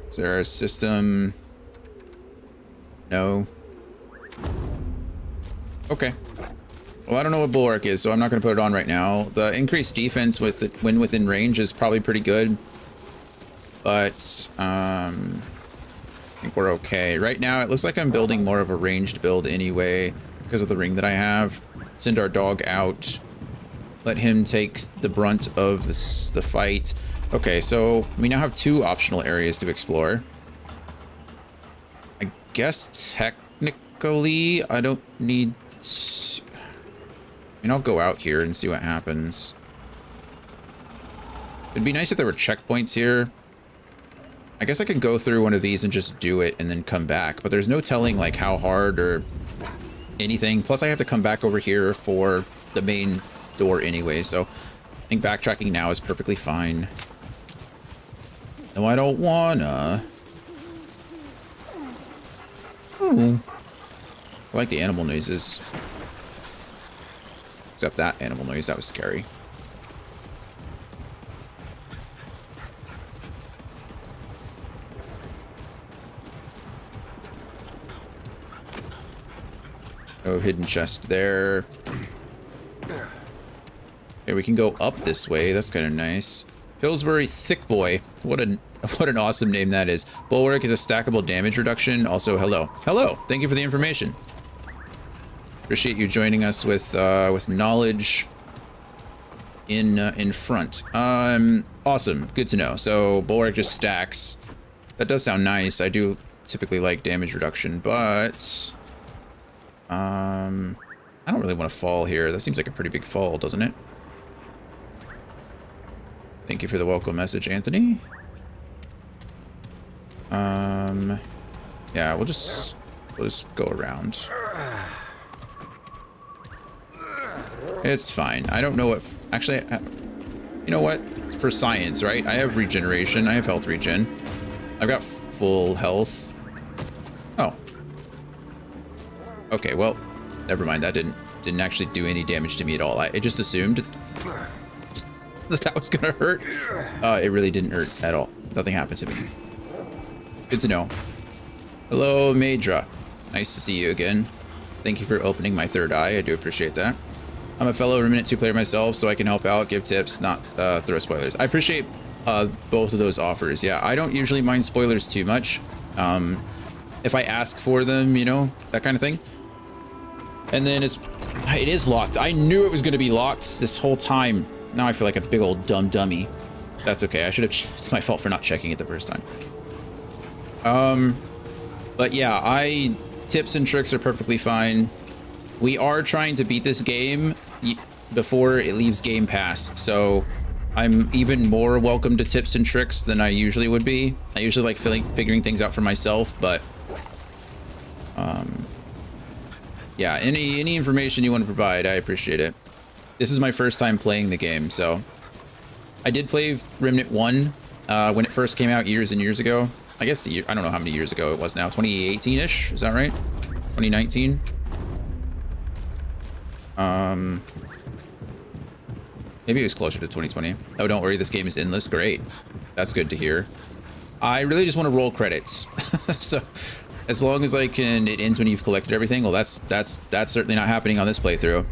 Speaker 1: is there a system? No. Okay. Well, I don't know what bulwark is, so I'm not going to put it on right now. The increased defense when within range is probably pretty good, but I think we're okay right now. It looks like I'm building more of a ranged build anyway because of the ring that I have. Send our dog out. Let him take the brunt of the fight. Okay, so we now have 2 optional areas to explore. I guess technically I don't need to... I mean, I'll go out here and see what happens. It'd be nice if there were checkpoints here. I guess I could go through one of these and just do it and then come back, but there's no telling like how hard or anything. Plus I have to come back over here for the main door anyway, so I think backtracking now is perfectly fine. No, I don't wanna. I like the animal noises. Except that animal noise, that was scary. Oh, hidden chest there. Okay, we can go up this way. That's kind of nice. Pillsbury Thick Boy. What an awesome name that is. Bulwark is a stackable damage reduction. Also, hello. Hello. Thank you for the information. Appreciate you joining us with knowledge in front. Awesome. Good to know. So Bulwark just stacks. That does sound nice. I do typically like damage reduction, but I don't really want to fall here. That seems like a pretty big fall, doesn't it? Thank you for the welcome message, Anthony. Yeah, we'll just go around. It's fine. I don't know what... Actually, you know what? For science, right? I have regeneration. I have health regen. I've got full health. Oh. Okay, well, never mind. That didn't actually do any damage to me at all. I just assumed that was gonna hurt. It really didn't hurt at all. Nothing happened to me. Good to know. Hello, Maedra. Nice to see you again. Thank you for opening my third eye. I do appreciate that. I'm a fellow Remnant 2 player myself, so I can help out, give tips, not throw spoilers. I appreciate both of those offers. Yeah, I don't usually mind spoilers too much. If I ask for them, you know, that kind of thing. And then it is locked. I knew it was going to be locked this whole time. Now I feel like a big old dumb dummy. That's okay. It's my fault for not checking it the first time. But yeah, tips and tricks are perfectly fine. We are trying to beat this game before it leaves Game Pass, so I'm even more welcome to tips and tricks than I usually would be. I usually like figuring things out for myself, but yeah, any information you want to provide, I appreciate it. This is my first time playing the game, so I did play Remnant 1 when it first came out years and years ago. I guess I don't know how many years ago it was now. 2018-ish, is that right? 2019. Maybe it was closer to 2020. Oh, don't worry, this game is endless. Great. That's good to hear. I really just want to roll credits. So as long as it ends when you've collected everything, well, that's certainly not happening on this playthrough.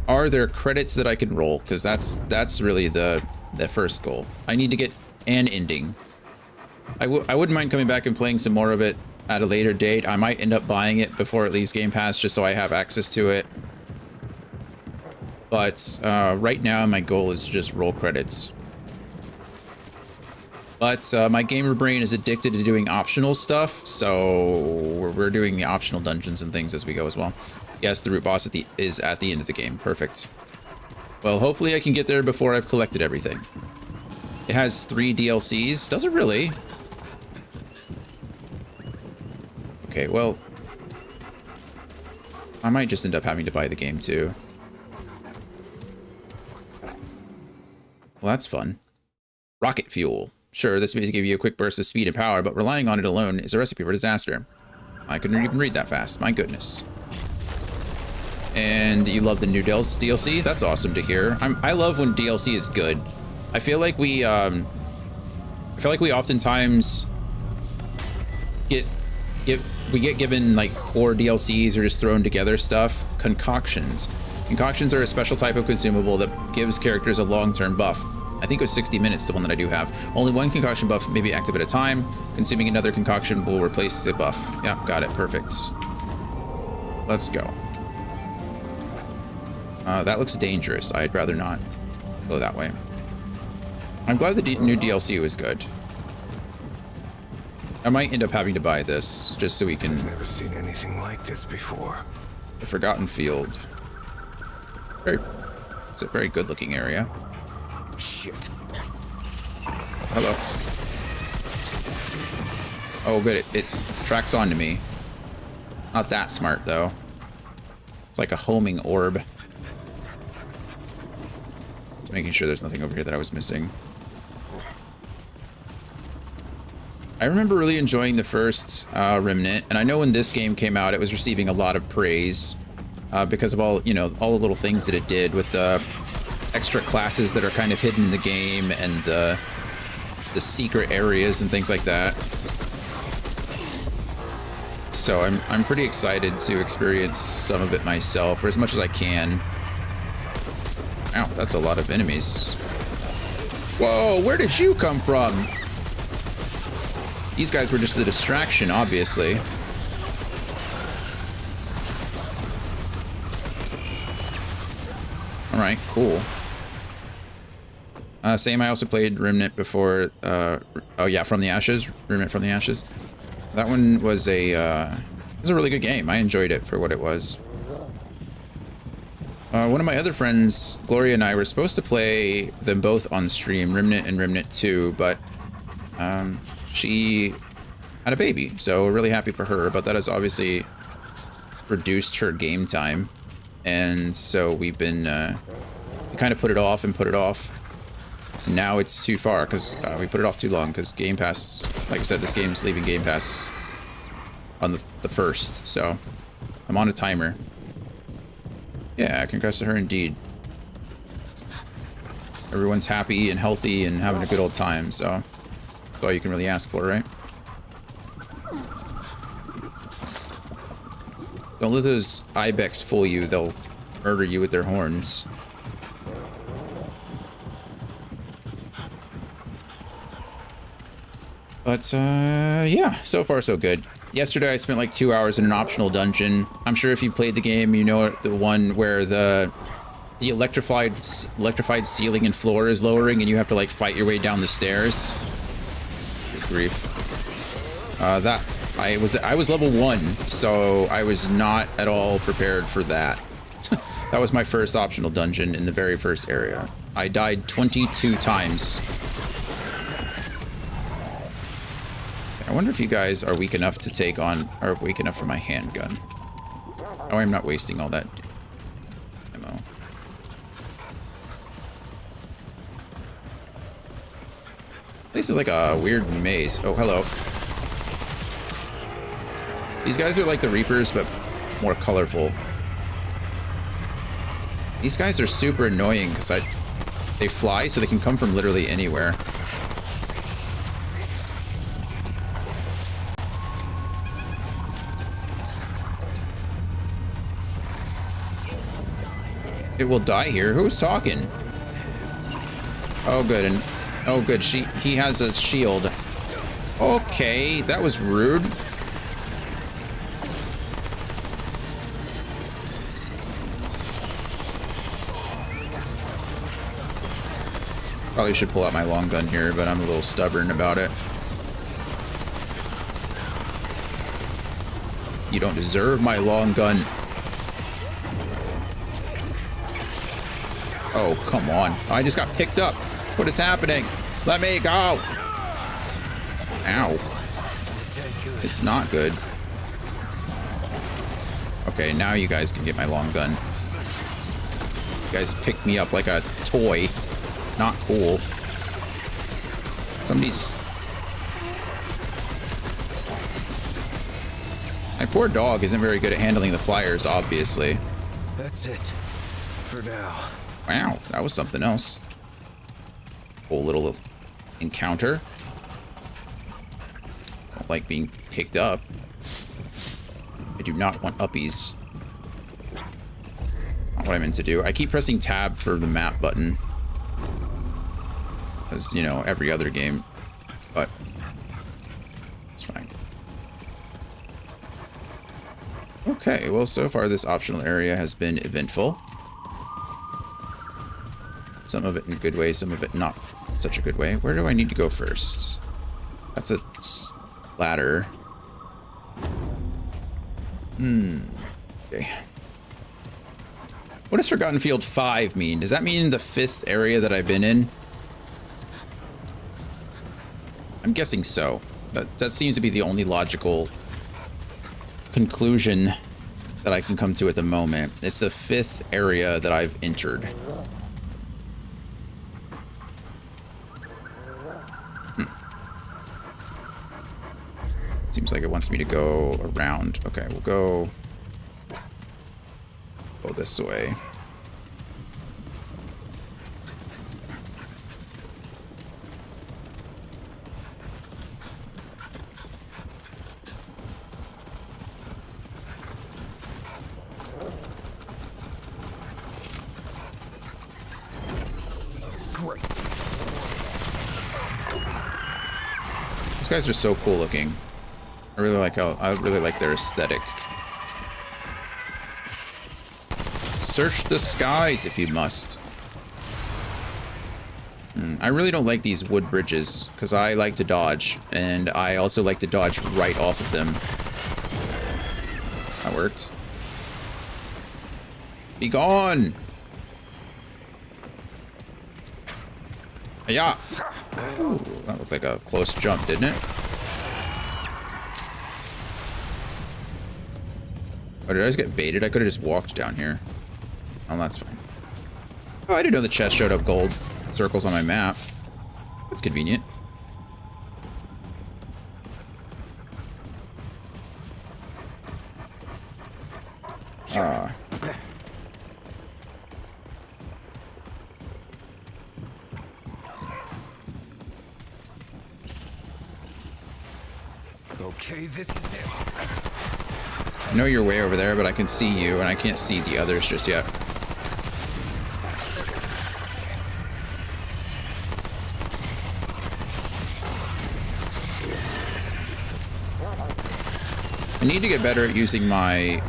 Speaker 1: Are there credits that I can roll? Because that's really the first goal. I need to get an ending. I wouldn't mind coming back and playing some more of it at a later date. I might end up buying it before it leaves Game Pass just so I have access to it. But right now my goal is just roll credits. But my gamer brain is addicted to doing optional stuff, so we're doing the optional dungeons and things as we go as well. Yes, the root boss is at the end of the game. Perfect. Well, hopefully I can get there before I've collected everything. It has 3 DLCs. Does it really? Okay, well, I might just end up having to buy the game too. Well, that's fun. Rocket fuel. Sure, this may give you a quick burst of speed and power, but relying on it alone is a recipe for disaster. I couldn't even read that fast. My goodness. And you love the new DLC? That's awesome to hear. I love when DLC is good. I feel like we oftentimes get given like poor DLCs or just thrown together stuff. Concoctions. Concoctions are a special type of consumable that gives characters a long-term buff. I think it was 60 minutes, the one that I do have. Only one concoction buff may be active at a time. Consuming another concoction will replace the buff. Yeah, got it. Perfect. Let's go. That looks dangerous. I'd rather not go that way. I'm glad the new DLC was good. I might end up having to buy this just so we can...
Speaker 4: I've never seen anything like this before.
Speaker 1: The Forgotten Field. It's a very good looking area.
Speaker 4: Shit.
Speaker 1: Hello. Oh, good. It tracks onto me. Not that smart, though. It's like a homing orb. Just making sure there's nothing over here that I was missing. I remember really enjoying the first Remnant, and I know when this game came out, it was receiving a lot of praise because of all, you know, all the little things that it did with the extra classes that are kind of hidden in the game and the secret areas and things like that. So I'm pretty excited to experience some of it myself, or as much as I can. Ow, that's a lot of enemies. Whoa, where did you come from? These guys were just a distraction, obviously. Alright, cool. Same, I also played Remnant before. Oh yeah, From the Ashes. Remnant From the Ashes. That one was a really good game. I enjoyed it for what it was. One of my other friends, Gloria, and I were supposed to play them both on stream, Remnant and Remnant 2, but she had a baby, so we're really happy for her, but that has obviously reduced her game time, and so we've been we kind of put it off and put it off. Now it's too far because we put it off too long because Game Pass, like I said, this game's leaving Game Pass on the 1st, so I'm on a timer. Yeah, congrats to her indeed. Everyone's happy and healthy and having a good old time, so that's all you can really ask for, right? Don't let those ibex fool you. They'll murder you with their horns. But, yeah, so far so good. Yesterday I spent like 2 hours in an optional dungeon. I'm sure if you played the game, you know the one where the electrified ceiling and floor is lowering and you have to like fight your way down the stairs. Good grief. I was level 1, so I was not at all prepared for that. That was my first optional dungeon in the very first area. I died 22 times. I wonder if you guys are weak enough to take on, or weak enough for my handgun. Oh, I'm not wasting all that ammo. This is like a weird maze. Oh, hello. These guys are like the Reapers, but more colorful. These guys are super annoying because they fly, so they can come from literally anywhere. It will die here. Who's talking? Oh, good. And oh, good. He has a shield. Okay, that was rude. Probably should pull out my long gun here, but I'm a little stubborn about it. You don't deserve my long gun. Oh, come on. I just got picked up. What is happening? Let me go. Ow. It's not good. Okay, now you guys can get my long gun. You guys picked me up like a toy. Not cool. Somebody's... My poor dog isn't very good at handling the flyers, obviously.
Speaker 4: That's it. For now.
Speaker 1: Wow, that was something else. Cool little encounter. Don't like being picked up. I do not want uppies. Not what I meant to do. I keep pressing tab for the map button. As, you know, every other game. But it's fine. Okay, well, so far this optional area has been eventful. Some of it in a good way, some of it not such a good way. Where do I need to go first? That's a ladder. Okay. What does Forgotten Field 5 mean? Does that mean the 5th area that I've been in? I'm guessing so. That seems to be the only logical conclusion that I can come to at the moment. It's the 5th area that I've entered. Seems like it wants me to go around. Okay, we'll go this way.
Speaker 6: Great.
Speaker 1: These guys are so cool looking. I really like their aesthetic. Search the skies if you must. I really don't like these wood bridges because I like to dodge, and I also like to dodge right off of them. That worked. Be gone! Yeah. Ooh, that looked like a close jump, didn't it? Oh, did I just get baited? I could have just walked down here. Oh, that's fine. Oh, I didn't know the chest showed up gold circles on my map. That's convenient.
Speaker 4: Okay, this is it.
Speaker 1: I know you're way over there, but I can see you, and I can't see the others just yet. I need to get better at using my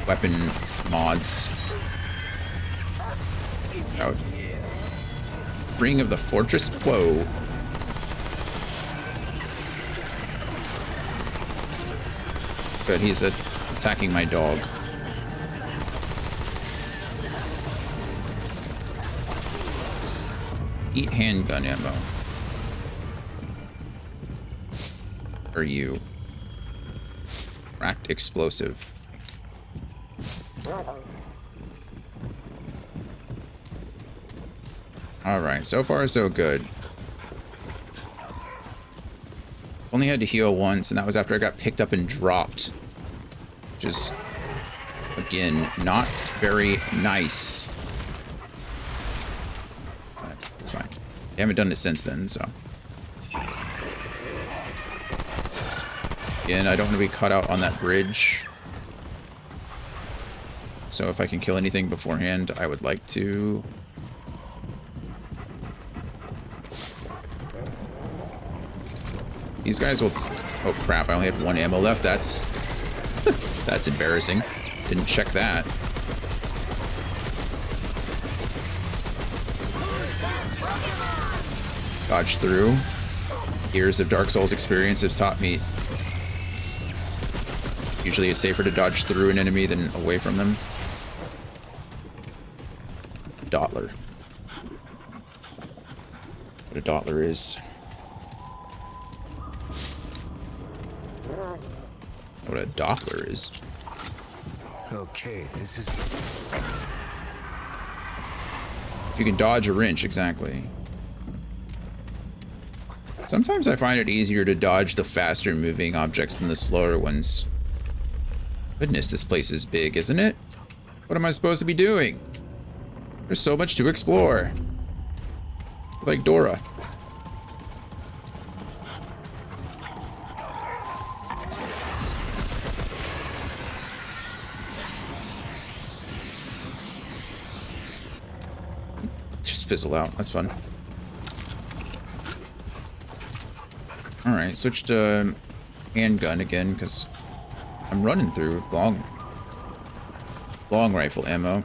Speaker 1: weapon mods. Out. Ring of the Fortress Plow. Good, he's attacking my dog. Eat handgun ammo. Or you. Cracked explosive. Alright, so far so good. Only had to heal once, and that was after I got picked up and dropped. Which is, again, not very nice. But it's fine. I haven't done it since then, so. Again, I don't want to be caught out on that bridge. So if I can kill anything beforehand, I would like to. These guys will... Oh crap, I only have 1 ammo left. That's... that's embarrassing. Didn't check that. dodge through. Years of Dark Souls experience has taught me usually it's safer to dodge through an enemy than away from them. Dottler. What a Dottler is. What a Doppler is.
Speaker 4: Okay, this is...
Speaker 1: If you can dodge a wrench, exactly. Sometimes I find it easier to dodge the faster moving objects than the slower ones. Goodness, this place is big, isn't it? What am I supposed to be doing? There's so much to explore. Like Dora. Just fizzle out. That's fun. Alright, switch to handgun again, because I'm running through long rifle ammo.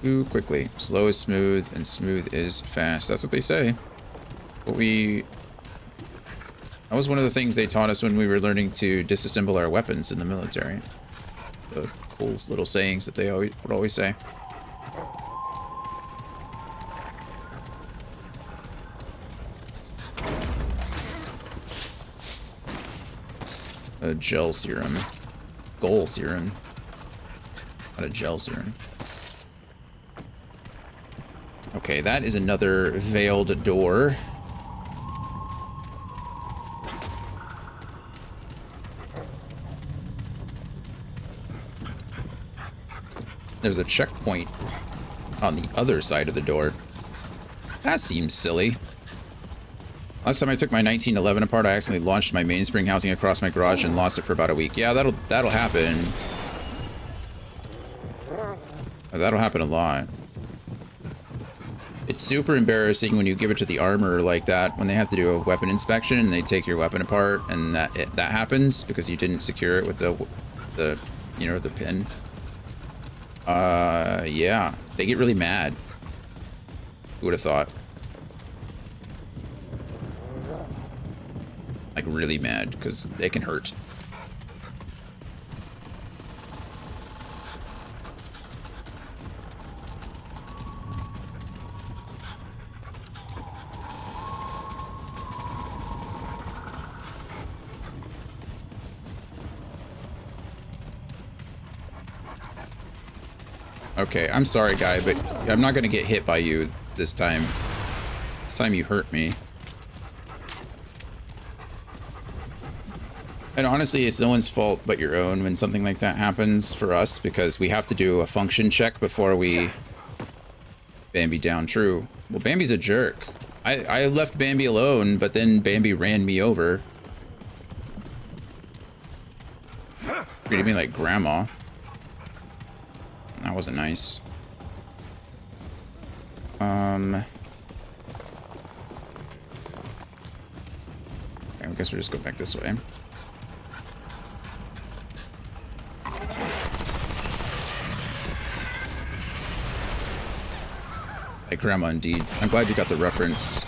Speaker 1: Too quickly. Slow is smooth, and smooth is fast. That's what they say. But that was one of the things they taught us when we were learning to disassemble our weapons in the military. The cool little sayings that they would always say. A gel serum. Goal serum. Not a gel serum. Okay, that is another veiled door. There's a checkpoint on the other side of the door. That seems silly. Last time I took my 1911 apart, I accidentally launched my mainspring housing across my garage and lost it for about a week. Yeah, that'll happen. That'll happen a lot. It's super embarrassing when you give it to the armor like that, when they have to do a weapon inspection and they take your weapon apart, and that happens because you didn't secure it with the pin. Yeah, they get really mad. Who would have thought? Like really mad, because they can hurt. Okay, I'm sorry, guy, but I'm not gonna get hit by you this time. This time you hurt me. And honestly, it's no one's fault but your own when something like that happens for us, because we have to do a function check before we Bambi down. True. Well, Bambi's a jerk. I left Bambi alone, but then Bambi ran me over. Treated me like grandma. That wasn't nice. Okay, I guess we'll just go back this way. Like grandma, indeed. I'm glad you got the reference.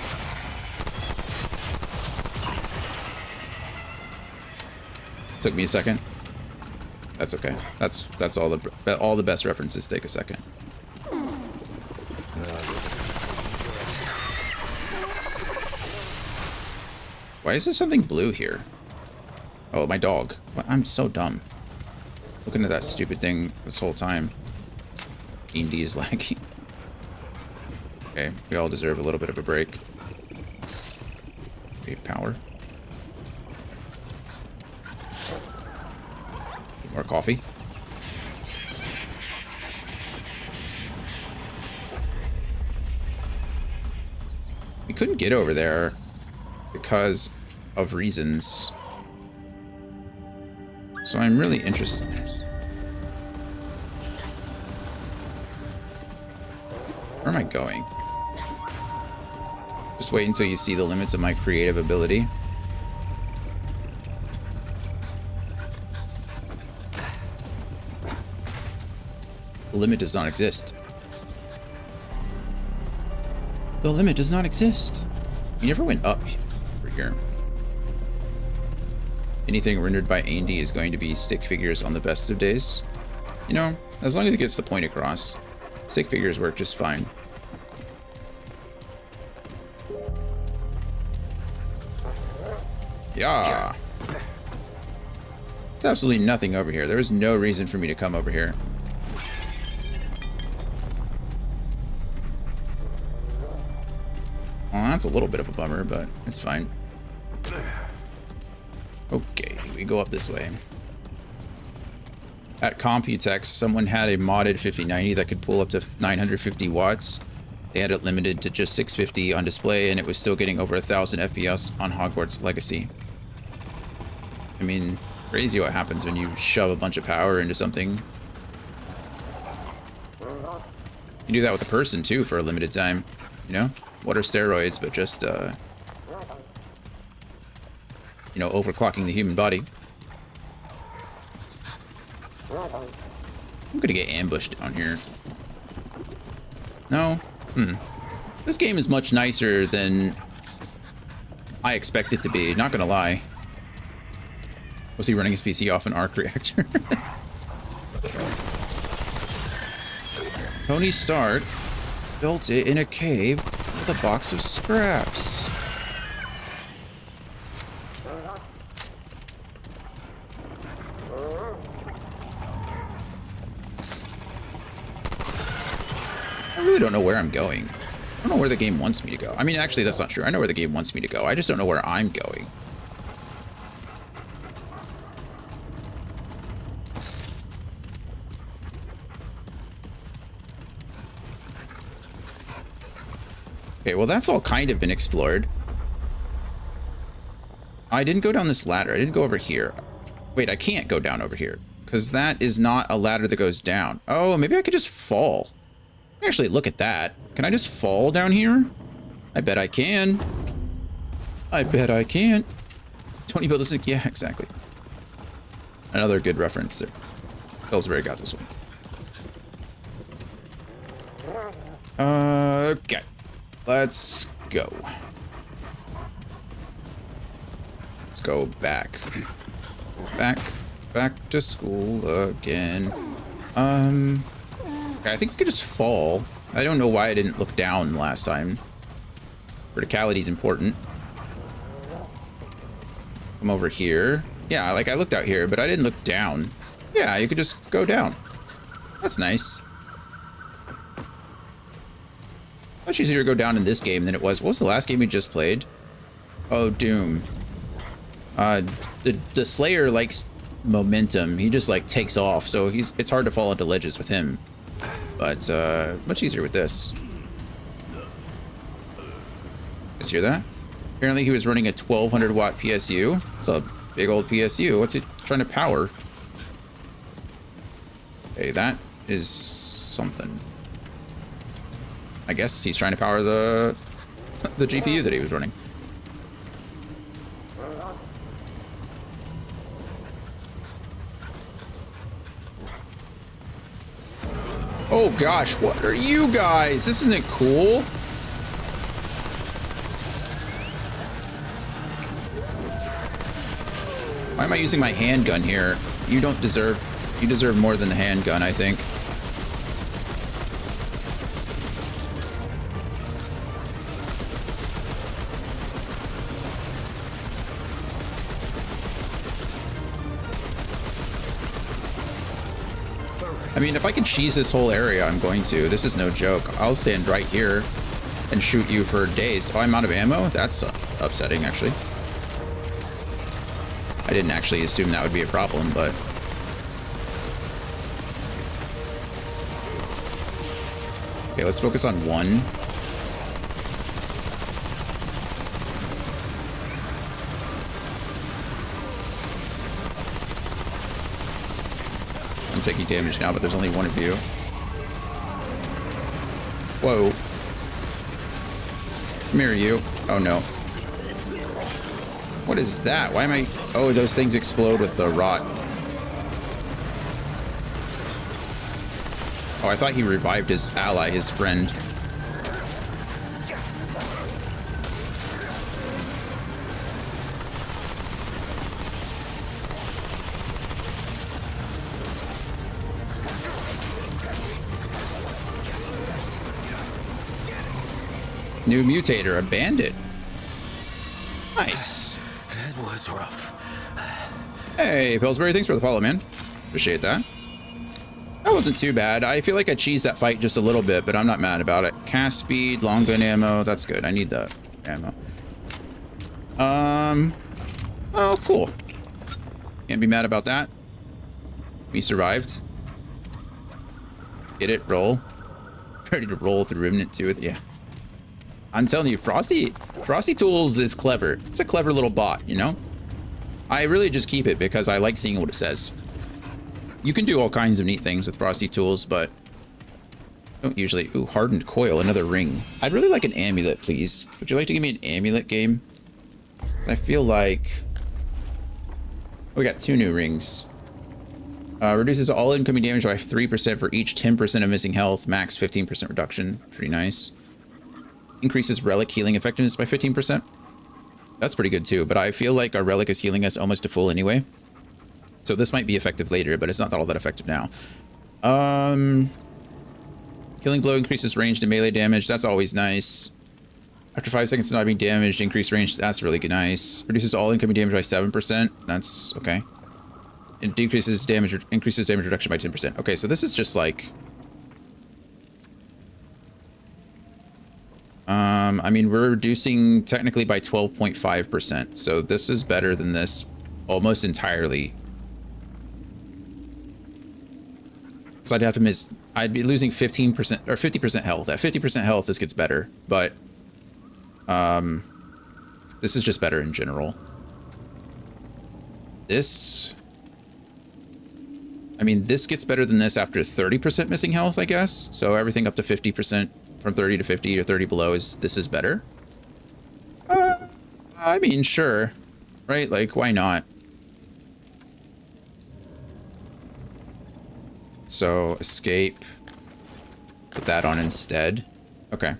Speaker 1: Took me a second. That's okay. That's all the best references take a second. Why is there something blue here? Oh, my dog. I'm so dumb. Looking at that stupid thing this whole time. D&D is laggy. Okay, we all deserve a little bit of a break. We have power. More coffee. We couldn't get over there because of reasons. So I'm really interested in this. Where am I going? Just wait until you see the limits of my creative ability. The limit does not exist. The limit does not exist. You never went up over here. Anything rendered by Andy is going to be stick figures on the best of days. You know, as long as it gets the point across, stick figures work just fine. Yeah. There's absolutely nothing over here. There was no reason for me to come over here. Well, that's a little bit of a bummer, but it's fine. Okay, we go up this way. At Computex, someone had a modded 5090 that could pull up to 950 watts. They had it limited to just 650 on display, and it was still getting over 1,000 FPS on Hogwarts Legacy. I mean, crazy what happens when you shove a bunch of power into something. You do that with a person, too, for a limited time, you know? What are steroids, but just, you know, overclocking the human body. I'm gonna get ambushed down here. No? This game is much nicer than I expect it to be, not gonna lie. Was he running his PC off an arc reactor? Tony Stark built it in a cave with a box of scraps. I really don't know where I'm going. I don't know where the game wants me to go. I mean, actually, that's not true. I know where the game wants me to go. I just don't know where I'm going. Okay, well, that's all kind of been explored. I didn't go down this ladder. I didn't go over here. Wait, I can't go down over here because that is not a ladder that goes down. Oh, maybe I could just fall. Actually, look at that. Can I just fall down here? I bet I can. I bet I can. Tony built this. Yeah, exactly. Another good reference there. Pillsbury got this one. Okay. Let's go. Let's go back. Back to school again. Okay, I think we could just fall. I don't know why I didn't look down last time. Verticality is important. Come over here. Yeah, like I looked out here, but I didn't look down. Yeah, you could just go down. That's nice. Much easier to go down in this game than it was. What was the last game we just played? Oh, Doom. The Slayer likes momentum. He just like takes off, so it's hard to fall into ledges with him. But much easier with this. Guys hear that? Apparently he was running a 1200 watt PSU. It's a big old PSU. What's it trying to power? Okay, that is something. I guess he's trying to power the GPU that he was running. Oh gosh, what are you guys? This isn't cool. Why am I using my handgun here? You deserve more than the handgun, I think. I mean, if I can cheese this whole area, I'm going to. This is no joke. I'll stand right here and shoot you for days. Oh, I'm out of ammo? That's upsetting, actually. I didn't actually assume that would be a problem, but... Okay, let's focus on one. I'm taking damage now, but there's only one of you. Whoa. Come here, you. Oh, no. What is that? Why am I... Oh, those things explode with the rot. Oh, I thought he revived his ally, his friend. New mutator, a bandit. Nice.
Speaker 4: That was rough.
Speaker 1: Hey, Pillsbury, thanks for the follow, man. Appreciate that. That wasn't too bad. I feel like I cheesed that fight just a little bit, but I'm not mad about it. Cast speed, long gun ammo, that's good. I need the ammo. Oh, cool. Can't be mad about that. We survived. Get it, roll. Ready to roll through Remnant 2 with, yeah. I'm telling you, Frosty Tools is clever. It's a clever little bot, you know? I really just keep it because I like seeing what it says. You can do all kinds of neat things with Frosty Tools, but don't usually. Ooh, hardened coil, another ring. I'd really like an amulet, please. Would you like to give me an amulet game? I feel like we got 2 new rings. Reduces all incoming damage by 3% for each 10% of missing health. Max 15% reduction. Pretty nice. Increases relic healing effectiveness by 15%. That's pretty good too, but I feel like our relic is healing us almost to full anyway. So this might be effective later, but it's not all that effective now. Killing blow increases range and melee damage. That's always nice. After 5 seconds of not being damaged, increased range. That's really nice. Reduces all incoming damage by 7%. That's okay. It decreases damage, increases damage reduction by 10%. Okay, so this is just like... I mean, we're reducing technically by 12.5%. So this is better than this almost entirely. So I'd have to miss... I'd be losing 15% or 50% health. At 50% health, this gets better. But... this is just better in general. This... I mean, this gets better than this after 30% missing health, I guess. So everything up to 50%, from 30 to 50 or 30 below, this is better. I mean, sure. Right? Like, why not? So, escape. Put that on instead. Okay.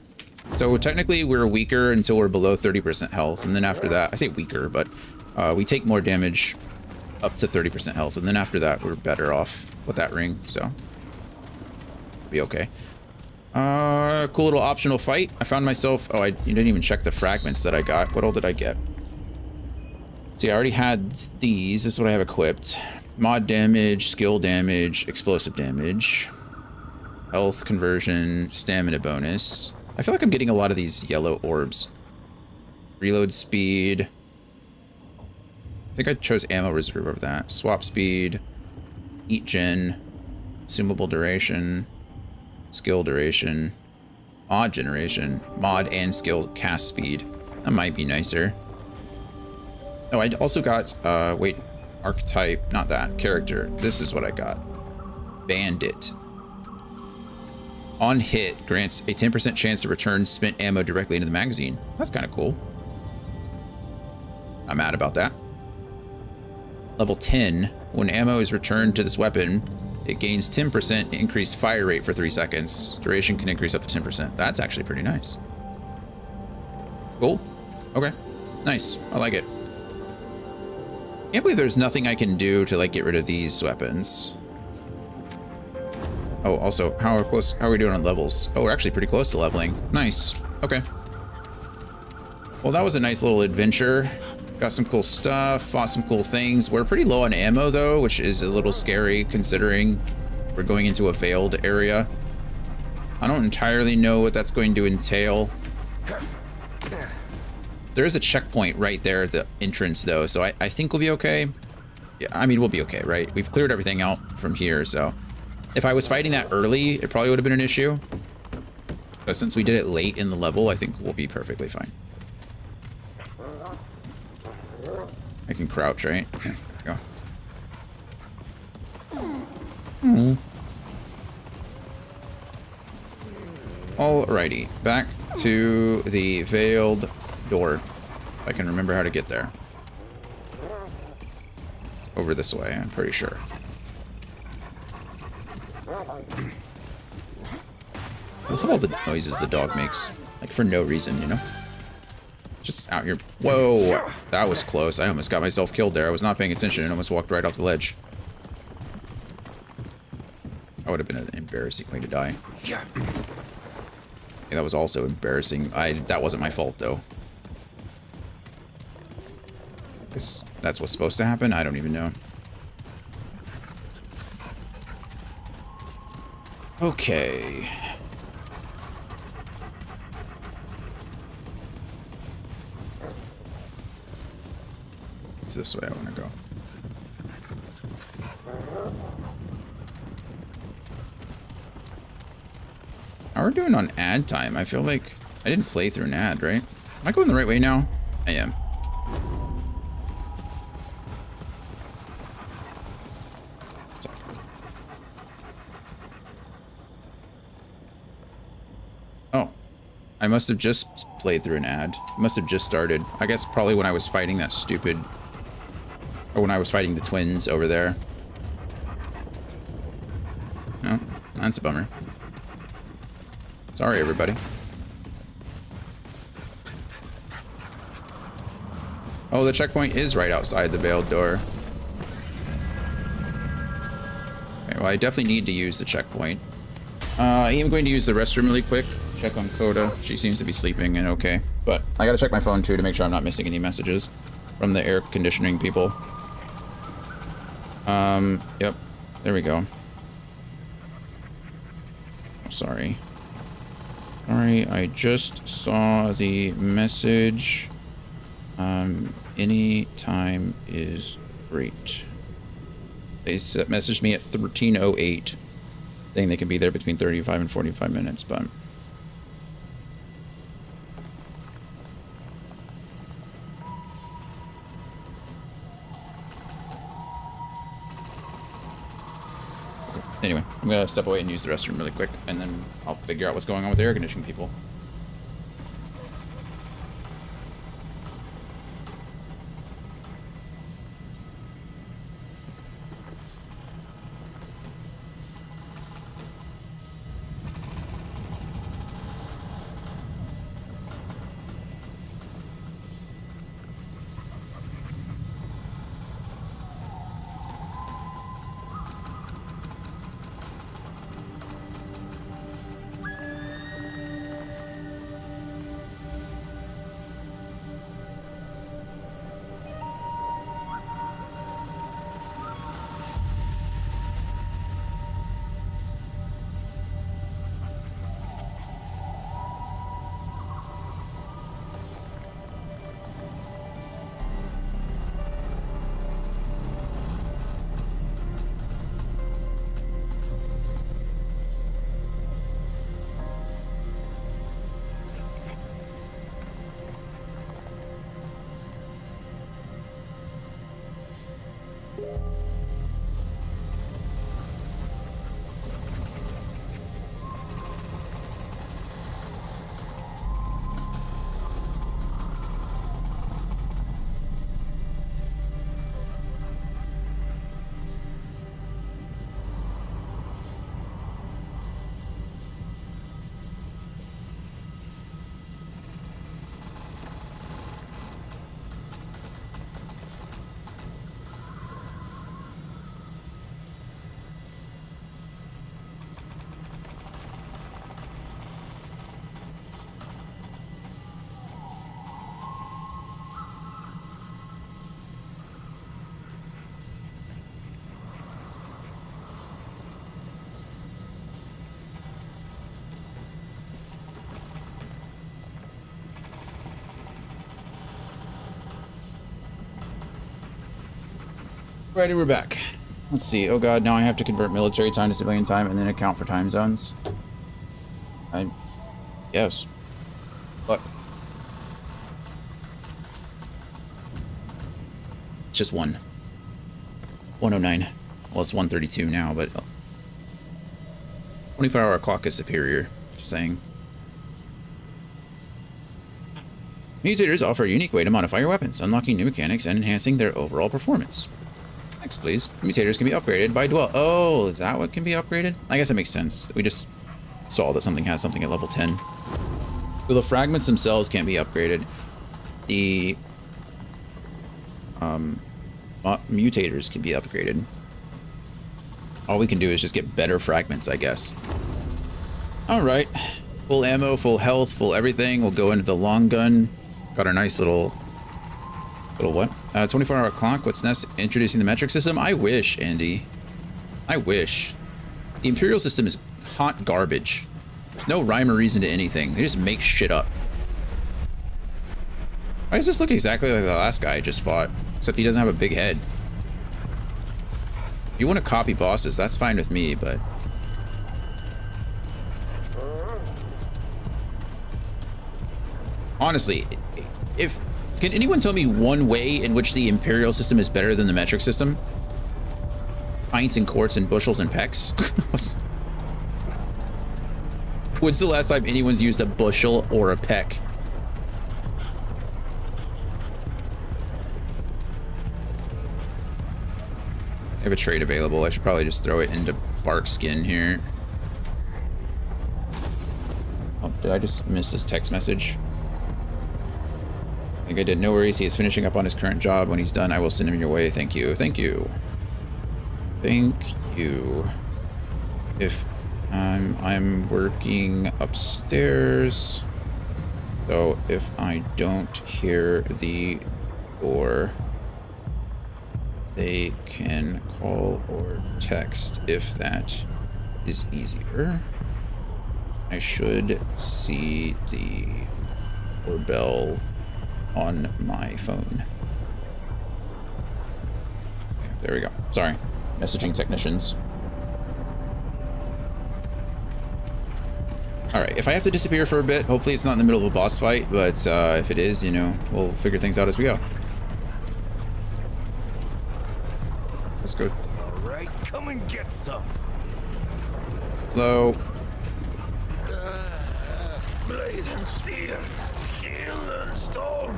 Speaker 1: So technically we're weaker until we're below 30% health. And then after that, I say weaker, but we take more damage up to 30% health. And then after that, we're better off with that ring. So be okay. Cool little optional fight. I found myself, oh, you didn't even check the fragments that I got. What all did I get? See, I already had these. This is what I have equipped. Mod damage, skill damage, explosive damage, health conversion, stamina bonus. I feel like I'm getting a lot of these yellow orbs. Reload speed. I think I chose ammo reserve over that. Swap speed. Heat gen. Consumable duration. Skill duration. Mod generation. Mod and skill cast speed. That might be nicer. Oh, I also got, wait. Archetype. Not that. Character. This is what I got. Bandit. On hit, grants a 10% chance to return spent ammo directly into the magazine. That's kind of cool. I'm mad about that. Level 10, when ammo is returned to this weapon, it gains 10% increased fire rate for 3 seconds. Duration can increase up to 10%. That's actually pretty nice. Cool. Okay. Nice. I like it. Can't believe there's nothing I can do to, like, get rid of these weapons. Oh, also, how are we doing on levels? Oh, we're actually pretty close to leveling. Nice. Okay. Well, that was a nice little adventure. Got some cool stuff, fought some cool things. We're pretty low on ammo, though, which is a little scary considering we're going into a veiled area. I don't entirely know what that's going to entail. There is a checkpoint right there at the entrance, though, so I think we'll be okay. Yeah, I mean, we'll be okay, right? We've cleared everything out from here, so... If I was fighting that early, it probably would have been an issue. But since we did it late in the level, I think we'll be perfectly fine. I can crouch, right? Yeah, there we go. Alrighty, back to the veiled door. If I can remember how to get there. Over this way, I'm pretty sure. I love all the noises the dog makes, like for no reason, you know? Just out here. Whoa, that was close. I almost got myself killed there. I was not paying attention and almost walked right off the ledge. That would have been an embarrassing way to die. That was also embarrassing. That wasn't my fault, though. Guess that's what's supposed to happen? I don't even know. Okay. It's this way I want to go. How are we doing on ad time? I feel like I didn't play through an ad, right? Am I going the right way now? I am. Oh, I must have just played through an ad. Must have just started. I guess probably when I was fighting that stupid, or when I was fighting the twins over there. No, that's a bummer. Sorry, everybody. Oh, the checkpoint is right outside the veiled door. Okay, well, I definitely need to use the checkpoint. I am going to use the restroom really quick. Check on Coda. She seems to be sleeping and okay. But I gotta check my phone too to make sure I'm not missing any messages from the air conditioning people. Yep. There we go. Oh, sorry. Sorry, I just saw the message. Any time is great. They messaged me at 13:08, saying they can be there between 35 and 45 minutes, but... Anyway, I'm gonna step away and use the restroom really quick, and then I'll figure out what's going on with the air conditioning people. Righty, we're back. Let's see. Oh god, now I have to convert military time to civilian time and then account for time zones. Yes. But it's just 1:09. Well, it's 1:32 now, but 24-hour clock is superior. Just saying. Mutators offer a unique way to modify your weapons, unlocking new mechanics and enhancing their overall performance. Next, please. Mutators can be upgraded by Dwell. Oh, is that what can be upgraded? I guess it makes sense. We just saw that something has something at level 10. Well, the fragments themselves can't be upgraded. The mutators can be upgraded. All we can do is just get better fragments, I guess. Alright. Full ammo, full health, full everything. We'll go into the long gun. Got a nice little what? 24-hour clock. What's next? Introducing the metric system. I wish, Andy. I wish. The Imperial system is hot garbage. No rhyme or reason to anything. They just make shit up. Why does this look exactly like the last guy I just fought? Except he doesn't have a big head. If you want to copy bosses, that's fine with me, but... honestly, can anyone tell me one way in which the Imperial system is better than the metric system? Pints and quarts and bushels and pecks? When's the last time anyone's used a bushel or a peck? I have a trade available. I should probably just throw it into bark skin here. Oh, did I just miss this text message? I think I did. No worries. He is finishing up on his current job. When he's done, I will send him your way. Thank you. Thank you. Thank you. If I'm working upstairs, so if I don't hear the door, they can call or text if that is easier. I should see the doorbell on my phone. Okay, there we go. Sorry. Messaging technicians. Alright, if I have to disappear for a bit, hopefully it's not in the middle of a boss fight, but if it is, you know, we'll figure things out as we go. Let's go.
Speaker 4: Alright, come and get some.
Speaker 1: Hello.
Speaker 11: Blade and spear, shield and stone.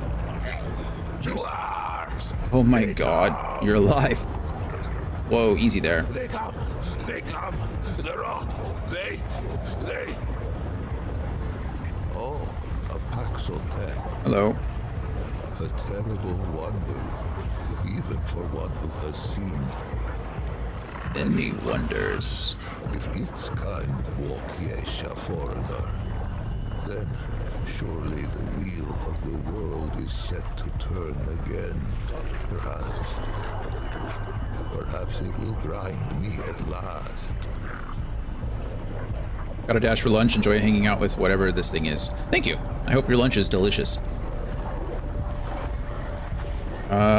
Speaker 11: To arms.
Speaker 1: Oh my god, you're alive. Whoa, easy there.
Speaker 11: They come. They're on. They. Oh, a Paxel tech.
Speaker 1: Hello.
Speaker 11: A terrible wonder, even for one who has seen
Speaker 1: Many wonders.
Speaker 11: If its kind walk yesh a foreigner, then surely the wheel of the world is set to turn again. Perhaps it will grind me at last.
Speaker 1: Got a dash for lunch. Enjoy hanging out with whatever this thing is. Thank you. I hope your lunch is delicious.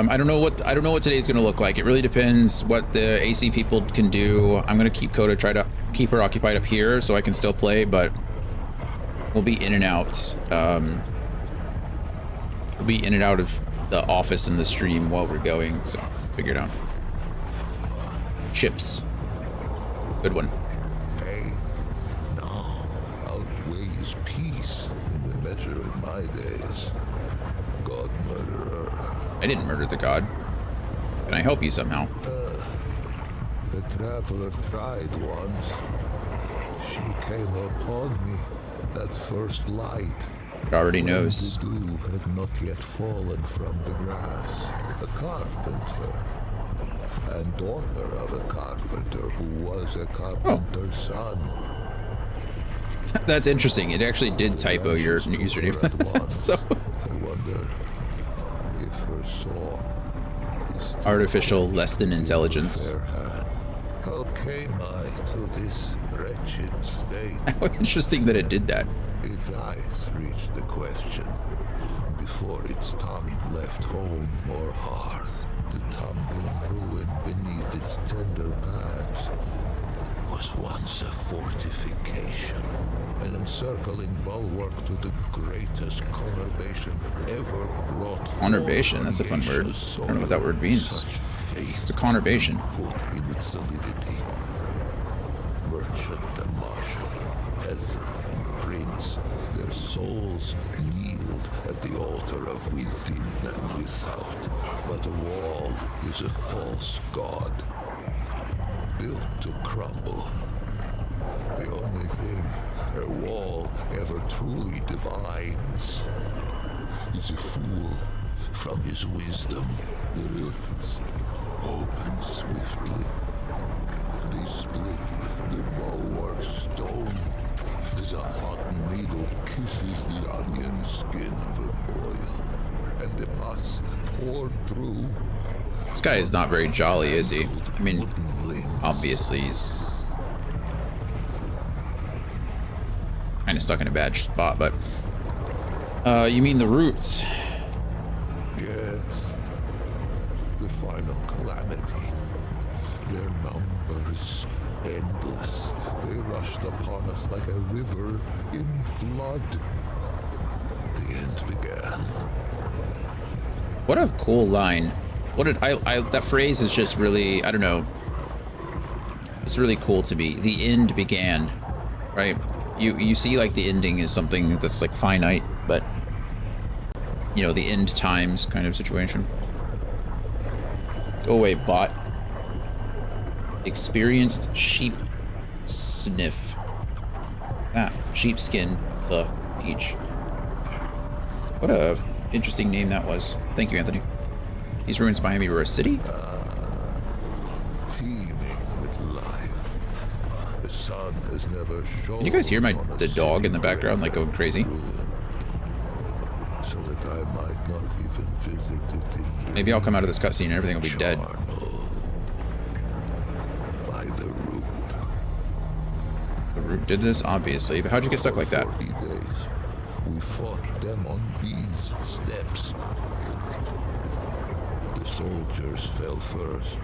Speaker 1: I don't know what today's gonna look like. It really depends what the AC people can do. I'm gonna keep Coda, try to keep her occupied up here so I can still play, but we'll be in and out. We'll be in and out of the office and the stream while we're going, so figure it out. Chips. Good one.
Speaker 11: Pain now outweighs peace in the measure of my days. God murderer.
Speaker 1: I didn't murder the god. Can I help you somehow?
Speaker 11: The traveler tried once. She came upon me at first light.
Speaker 1: It already knows.
Speaker 11: The dew had not yet fallen from the grass. A carpenter. And daughter of a carpenter who was a carpenter's son.
Speaker 1: That's interesting. It actually did typo your username. So
Speaker 11: I wonder if her soul is
Speaker 1: artificial less than intelligence.
Speaker 11: How came I to this wretched state?
Speaker 1: How interesting that it did that.
Speaker 11: Its eyes reached the question before its tongue left home or hearth. The tumbling ruin beneath its tender paths was once a fortification, an encircling bulwark to the greatest conurbation ever brought.
Speaker 1: Conurbation, that's a fun word. I don't know what that word means. It's a conurbation.
Speaker 11: Put in its solidity. Merchant and marshal, peasant and prince, their souls kneeled at the altar of within and without. But a wall is a false god, built to crumble. The only thing a wall ever truly divides is a fool from his wisdom. The rifts open swiftly. They split the bulwark stone. as a hot needle kisses the onion skin of a boil, and the pus poured through.
Speaker 1: This guy is not very jolly, is he? I mean, obviously he's kind of stuck in a bad spot, but you mean the roots?
Speaker 11: Yes, the final calamity. Their numbers endless. They rushed upon us like a river in flood. The end began.
Speaker 1: What a cool line. What did I that phrase is just really, I don't know. It's really cool to me. The end began, right? You see like the ending is something that's like finite, but you know, the end times kind of situation. Go away, bot. Experienced sheep sniff. Ah, sheepskin the peach. What a interesting name that was. Thank you, Anthony. These ruins behind me were a city?
Speaker 11: Teeming with life. The sun has never shown.
Speaker 1: Can you guys hear the dog in the background like going crazy?
Speaker 11: So that I might not even visit it in
Speaker 1: Maybe I'll come out of this cutscene and everything will be dead.
Speaker 11: by the root.
Speaker 1: The root did this, obviously, but how'd you get stuck like that?
Speaker 11: 40 days, we fought them on these steps. The soldiers fell first,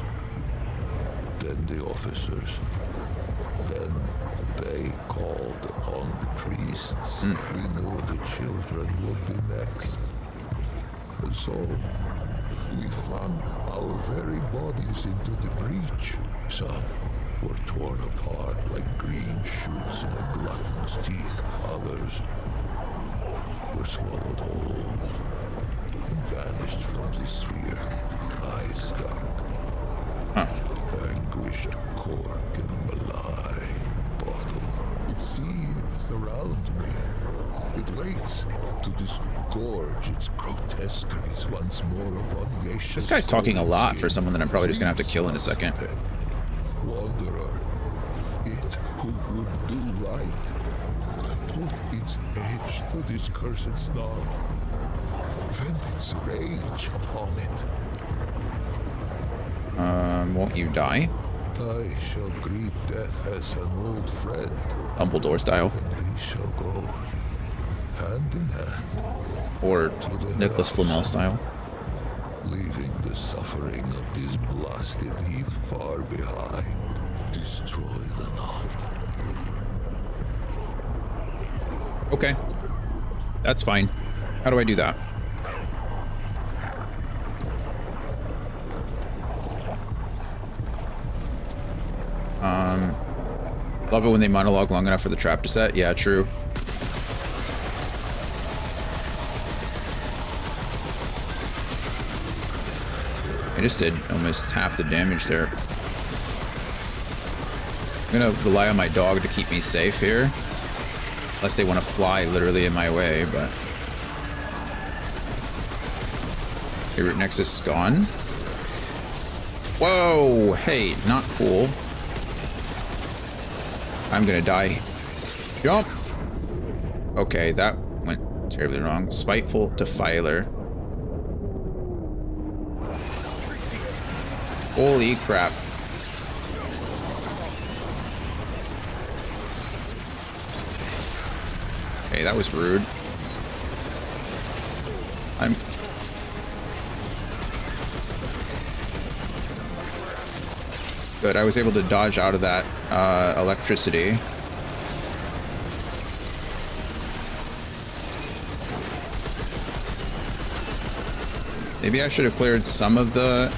Speaker 11: then the officers, then they called upon the priests. We knew the children would be next. And so, we flung our very bodies into the breach. Some were torn apart like green shoots in a glutton's teeth. Others were swallowed whole and vanished from the sphere. I stuck. Anguished cork in a malign bottle. It seethes around me. It waits to disgorge its grotesqueries once more upon the ancient.
Speaker 1: This guy's talking a lot for someone that I'm probably just gonna have to kill in a second.
Speaker 11: Wanderer, it who would do right, put its edge to this cursed snarl, vent its rage upon it.
Speaker 1: Won't you die?
Speaker 11: I shall greet death as an old friend.
Speaker 1: Dumbledore style.
Speaker 11: And we shall go hand in hand.
Speaker 1: Or Nicholas Flamel style.
Speaker 11: Leaving the suffering of this blasted heath far behind. Destroy the knot.
Speaker 1: Okay. That's fine. How do I do that? Love it when they monologue long enough for the trap to set. Yeah, true. I just did almost half the damage there. I'm gonna rely on my dog to keep me safe here. Unless they want to fly literally in my way, but... Okay, Root Nexus is gone. Whoa! Hey, not cool. I'm gonna die. Jump! Okay, that went terribly wrong. Spiteful Defiler. Holy crap. Okay, that was rude. I'm... Good, I was able to dodge out of that electricity. Maybe I should have cleared some of the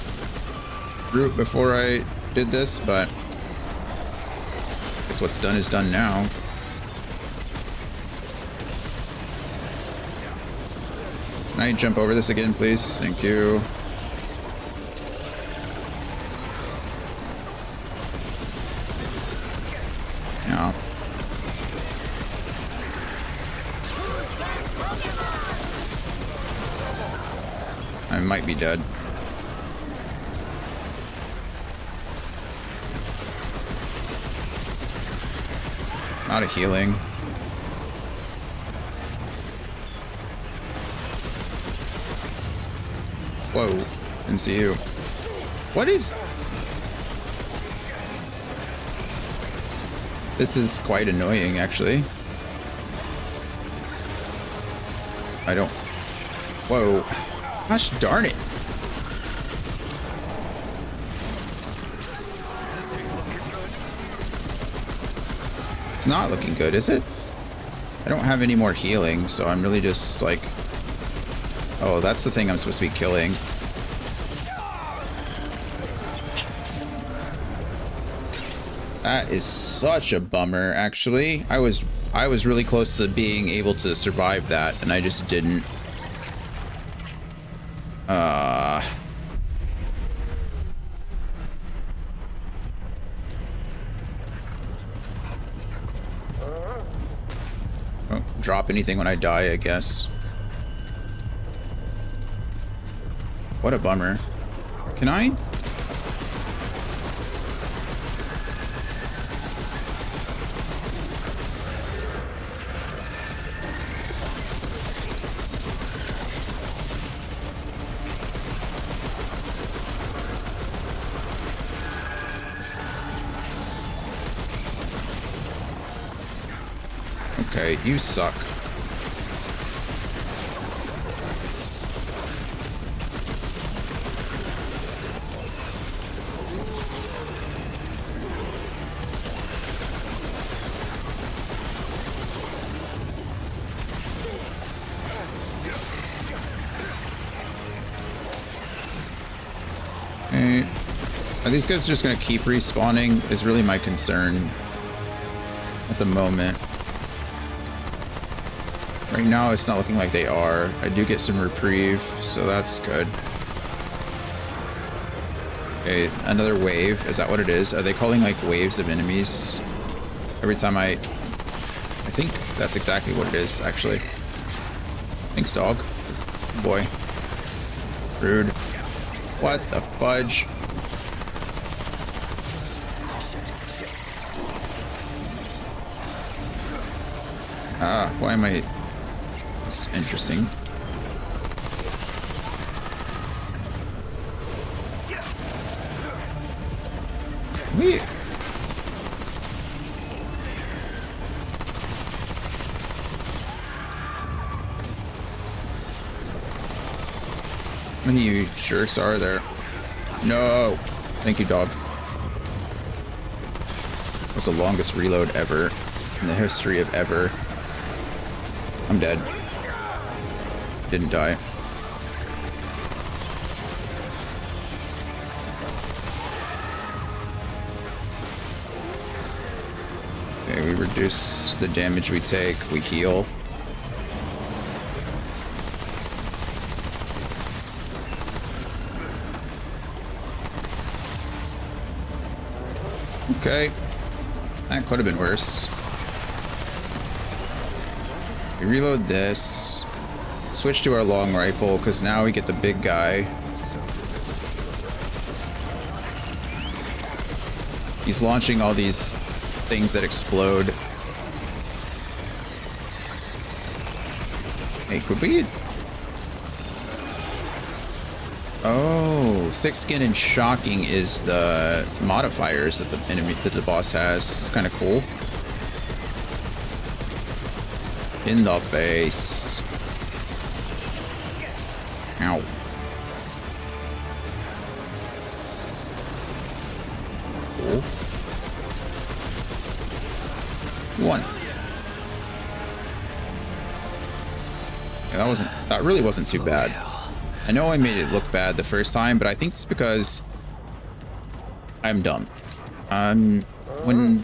Speaker 1: route before I did this, but I guess what's done is done now. Can I jump over this again, please? Thank you. Yeah. I might be dead. Out of healing. Whoa, didn't see you. What is... This is quite annoying, actually. I don't... Whoa. Gosh darn it. It's not looking good, is it? I don't have any more healing, so I'm really just like... Oh, that's the thing I'm supposed to be killing. That is such a bummer, actually. I was really close to being able to survive that, and I just didn't. Oh, drop anything when I die, I guess. What a bummer. Can I? Okay, you suck. Okay. Are these guys just gonna keep respawning? Is really my concern at the moment. Right now, it's not looking like they are. I do get some reprieve, so that's good. Okay, another wave. Is that what it is? Are they calling like waves of enemies? Every time I think that's exactly what it is, actually. Thanks, dog. Boy. Rude. What the fudge? Why am I... It's interesting. We... How many of you jerks are there? No! Thank you, dog. That's the longest reload ever in the history of ever. I'm dead. Didn't die. Okay, we reduce the damage we take. We heal. Okay. That could have been worse. We reload this. Switch to our long rifle, because now we get the big guy. He's launching all these things that explode. Hey, could we... Oh, thick skin and shocking is the modifiers that the enemy, that the boss has. It's kind of cool. In the face. Ow. Cool. One. Yeah, that really wasn't too bad. I know I made it look bad the first time, but I think it's because I'm dumb. When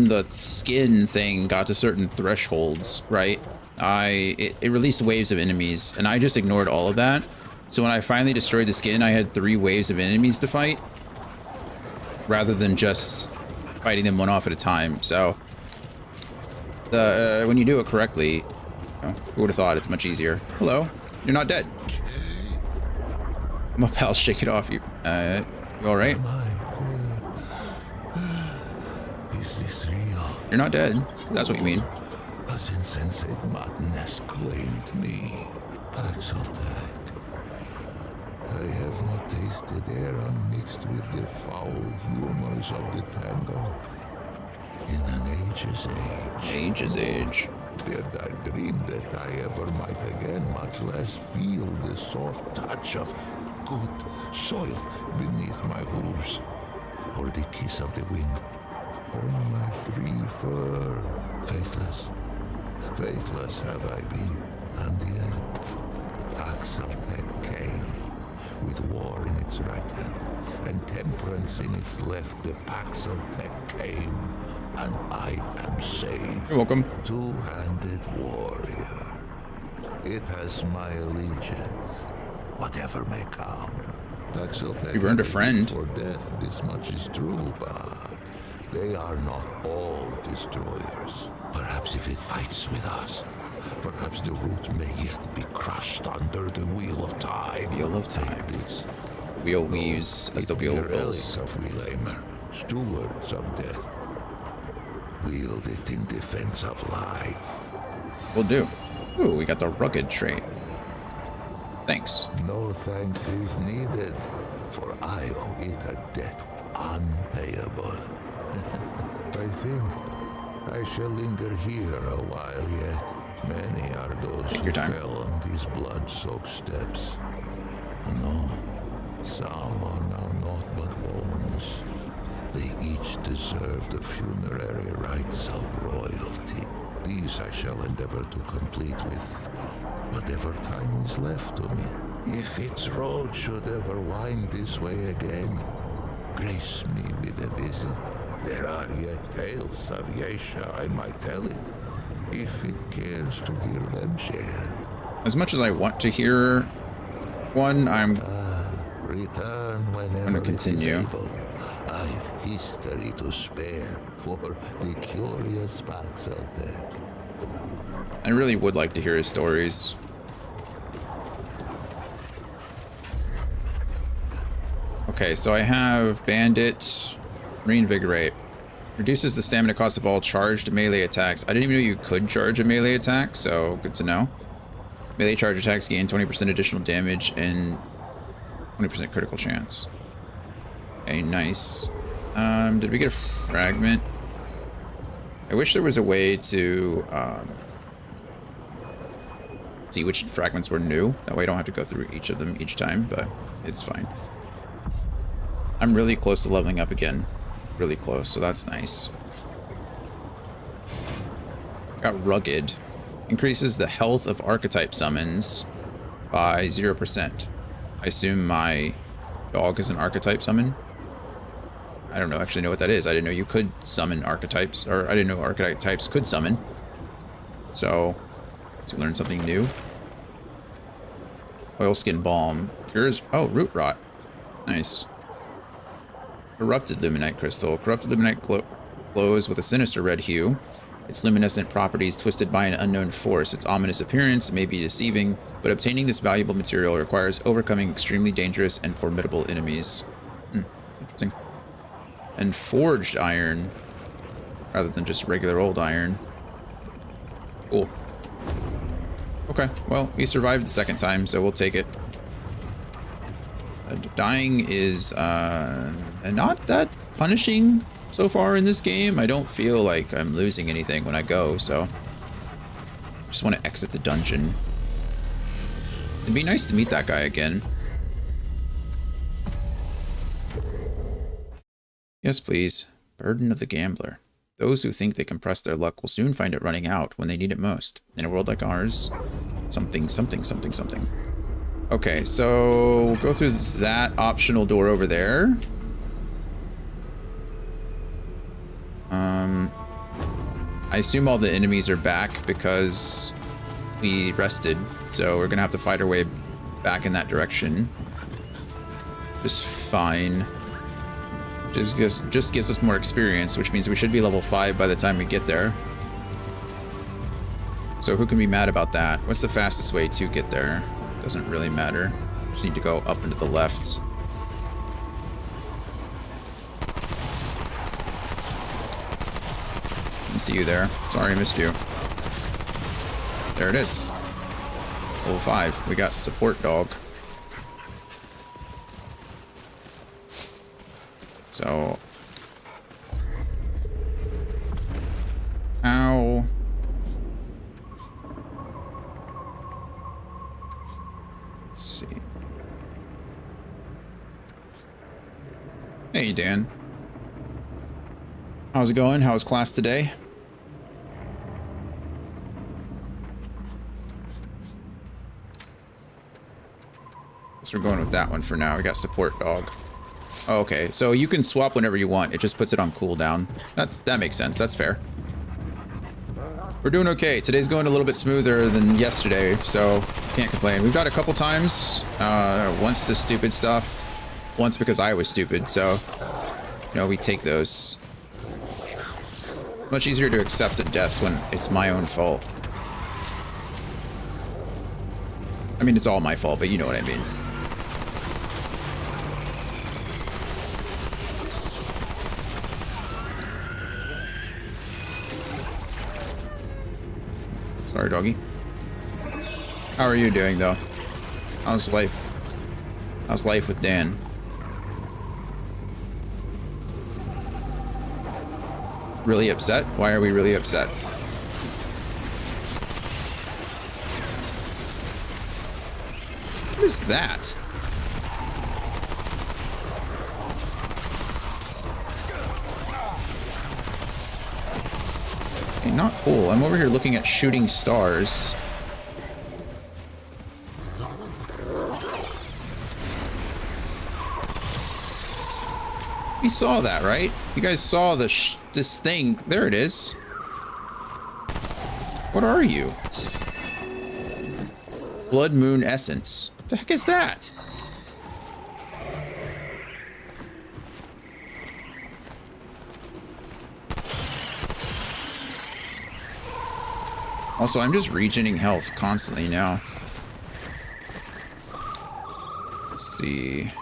Speaker 1: the skin thing got to certain thresholds, right? It released waves of enemies, and I just ignored all of that. So when I finally destroyed the skin, I had 3 waves of enemies to fight, rather than just fighting them one off at a time. So when you do it correctly, who would have thought it's much easier? Hello, you're not dead. My pal, shake it off. You all right? You're not dead. That's what you mean.
Speaker 11: As insensate madness claimed me. Paxeltag. air unmixed with the foul humors of the tango. In an age's age.
Speaker 1: Age's age.
Speaker 11: Did I dream that I ever might again, much less feel the soft touch of good soil beneath my hooves, or the kiss of the wind on my free fur. Faithless, faithless have I been, and yet Paxeltech came, with war in its right hand, and temperance in its left. The Paxeltech came, and I am saved.
Speaker 1: You're welcome.
Speaker 11: Two-handed warrior. It has my allegiance, whatever may come. Paxeltech
Speaker 1: You've earned a friend.
Speaker 11: for death, this much is true, but they are not all destroyers. Perhaps if it fights with us, perhaps the root may yet be crushed under the wheel of time.
Speaker 1: Wheel of time.
Speaker 11: Take this.
Speaker 1: Wheel weaves as the wheel wills.
Speaker 11: Relic of Wheelamer, stewards of death. Wield it in defense of life.
Speaker 1: Will do. Ooh, we got the rugged trait. Thanks.
Speaker 11: No thanks is needed, for I owe it a debt unpayable. I think I shall linger here a while yet. Many are those
Speaker 1: Take
Speaker 11: who
Speaker 1: your time.
Speaker 11: fell on these blood-soaked steps. No, some are now naught but bones. They each deserve the funerary rites of royalty. These I shall endeavor to complete with whatever time is left to me. If its road should ever wind this way again, grace me with a visit. There are yet tales of Yesha, I might tell it, if it cares to hear them shared.
Speaker 1: As much as I want to hear one, I'm
Speaker 11: Return whenever
Speaker 1: gonna continue.
Speaker 11: it is able. I've history to spare for the curious Paxeltech.
Speaker 1: I really would like to hear his stories. Okay, so I have Bandit, Reinvigorate. Reduces the stamina cost of all charged melee attacks. I didn't even know you could charge a melee attack, so good to know. Melee charge attacks gain 20% additional damage and 20% critical chance. Okay, nice. Did we get a fragment? I wish there was a way to see which fragments were new. That way I don't have to go through each of them each time, but it's fine. I'm really close to leveling up again. Really close, so that's nice. Got Rugged. Increases the health of archetype summons by 0%. I assume my dog is an archetype summon. I don't know, actually know what that is. I didn't know you could summon archetypes, or I didn't know archetypes could summon. So, let's learn something new. Oilskin Balm. Cures, oh, Root Rot. Nice. Corrupted Luminite Crystal. Corrupted Luminite glows with a sinister red hue. Its luminescent properties twisted by an unknown force. Its ominous appearance may be deceiving, but obtaining this valuable material requires overcoming extremely dangerous and formidable enemies. Interesting. And Forged Iron, rather than just regular old iron. Cool. Okay, well, we survived the second time, so we'll take it. Dying is not that punishing so far in this game. I don't feel like I'm losing anything when I go, so just want to exit the dungeon. It'd be nice to meet that guy again. Yes, please. Burden of the Gambler. Those who think they can press their luck will soon find it running out when they need it most. In a world like ours, something, something, something, something. Okay, so we'll go through that optional door over there. I assume all the enemies are back because we rested, so we're gonna have to fight our way back in that direction. Just fine. Just gives us more experience, which means we should be level 5 by the time we get there. So who can be mad about that? What's the fastest way to get there? Doesn't really matter. Just need to go up and to the left. Didn't see you there. Sorry I missed you. There it is. Level 5. We got Support Dog. So... Ow. Let's see. Hey, Dan. How's it going? How was class today? Guess we're going with that one for now. We got support dog. Oh, okay, so you can swap whenever you want. It just puts it on cooldown. That makes sense. That's fair. We're doing okay. Today's going a little bit smoother than yesterday, so can't complain. We've got a couple times. Once the stupid stuff, once because I was stupid, so you know, we take those. Much easier to accept a death when it's my own fault. I mean, it's all my fault, but you know what I mean. Sorry, doggy. How are you doing, though? How's life? How's life with Dan? Really upset? Why are we really upset? What is that? Okay, not cool. I'm over here looking at shooting stars. We saw that, right? You guys saw this thing. There it is. What are you? Blood Moon Essence. The heck is that? Also, I'm just regening health constantly now. Let's see.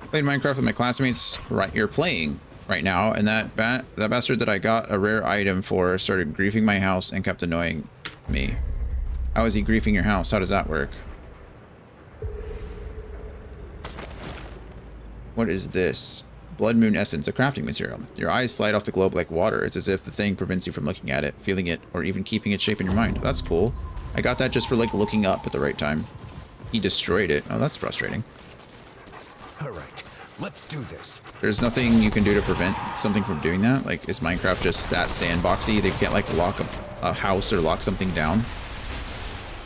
Speaker 1: Played Minecraft with my classmates right here playing right now, and that bastard that I got a rare item for started griefing my house and kept annoying me. How is he griefing your house? How does that work? What is this? Blood Moon Essence, a crafting material. Your eyes slide off the globe like water. It's as if the thing prevents you from looking at it, feeling it, or even keeping its shape in your mind. That's cool. I got that just for like looking up at the right time. He destroyed it. Oh, that's frustrating.
Speaker 4: Alright, let's do this.
Speaker 1: There's nothing you can do to prevent something from doing that? Like, is Minecraft just that sandboxy? They can't, like, lock a house or lock something down?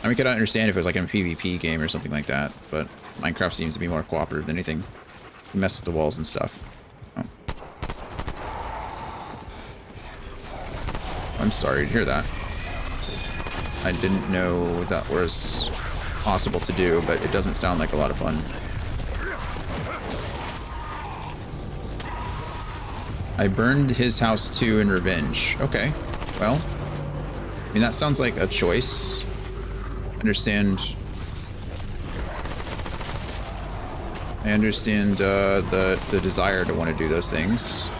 Speaker 1: I mean, I could understand if it was, like, in a PvP game or something like that, but Minecraft seems to be more cooperative than anything. You mess with the walls and stuff. Oh. I'm sorry to hear that. I didn't know that was possible to do, but it doesn't sound like a lot of fun. I burned his house too in revenge. Okay, well, I mean, that sounds like a choice. I understand the desire to want to do those things.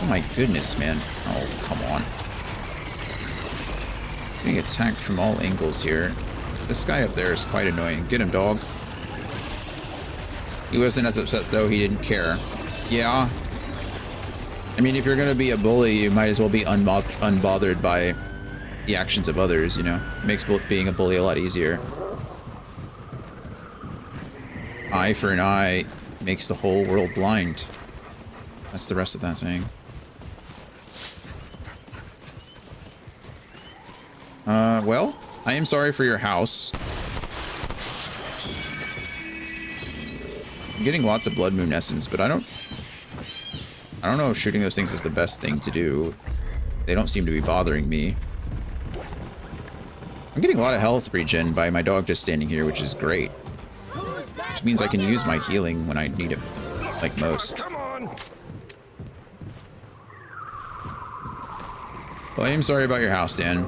Speaker 1: Oh my goodness, man. Oh, come on. Getting attacked from all angles here. This guy up there is quite annoying. Get him, dog. He wasn't as upset though, he didn't care. Yeah. I mean, if you're gonna be a bully, you might as well be unbothered by the actions of others, you know? It makes being a bully a lot easier. Eye for an eye makes the whole world blind. That's the rest of that saying. Well, I am sorry for your house. I'm getting lots of Blood Moon Essence, but I don't know if shooting those things is the best thing to do. They don't seem to be bothering me. I'm getting a lot of health regen by my dog just standing here, which is great. Which means I can use my healing when I need it, like most. Well, I am sorry about your house, Dan.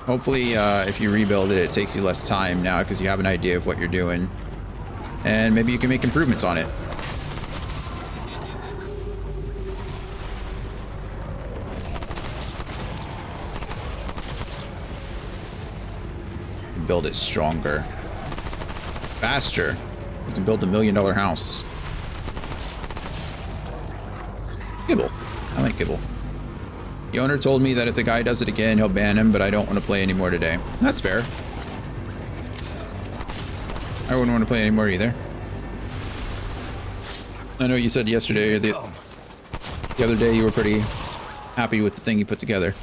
Speaker 1: Hopefully, if you rebuild it, it takes you less time now because you have an idea of what you're doing. And maybe you can make improvements on it. Build it stronger. Faster. You can build $1 million house. Gibble. I like Gibble. The owner told me that if the guy does it again, he'll ban him, but I don't want to play anymore today. That's fair. I wouldn't want to play anymore either. I know you said yesterday or the other day you were pretty happy with the thing you put together.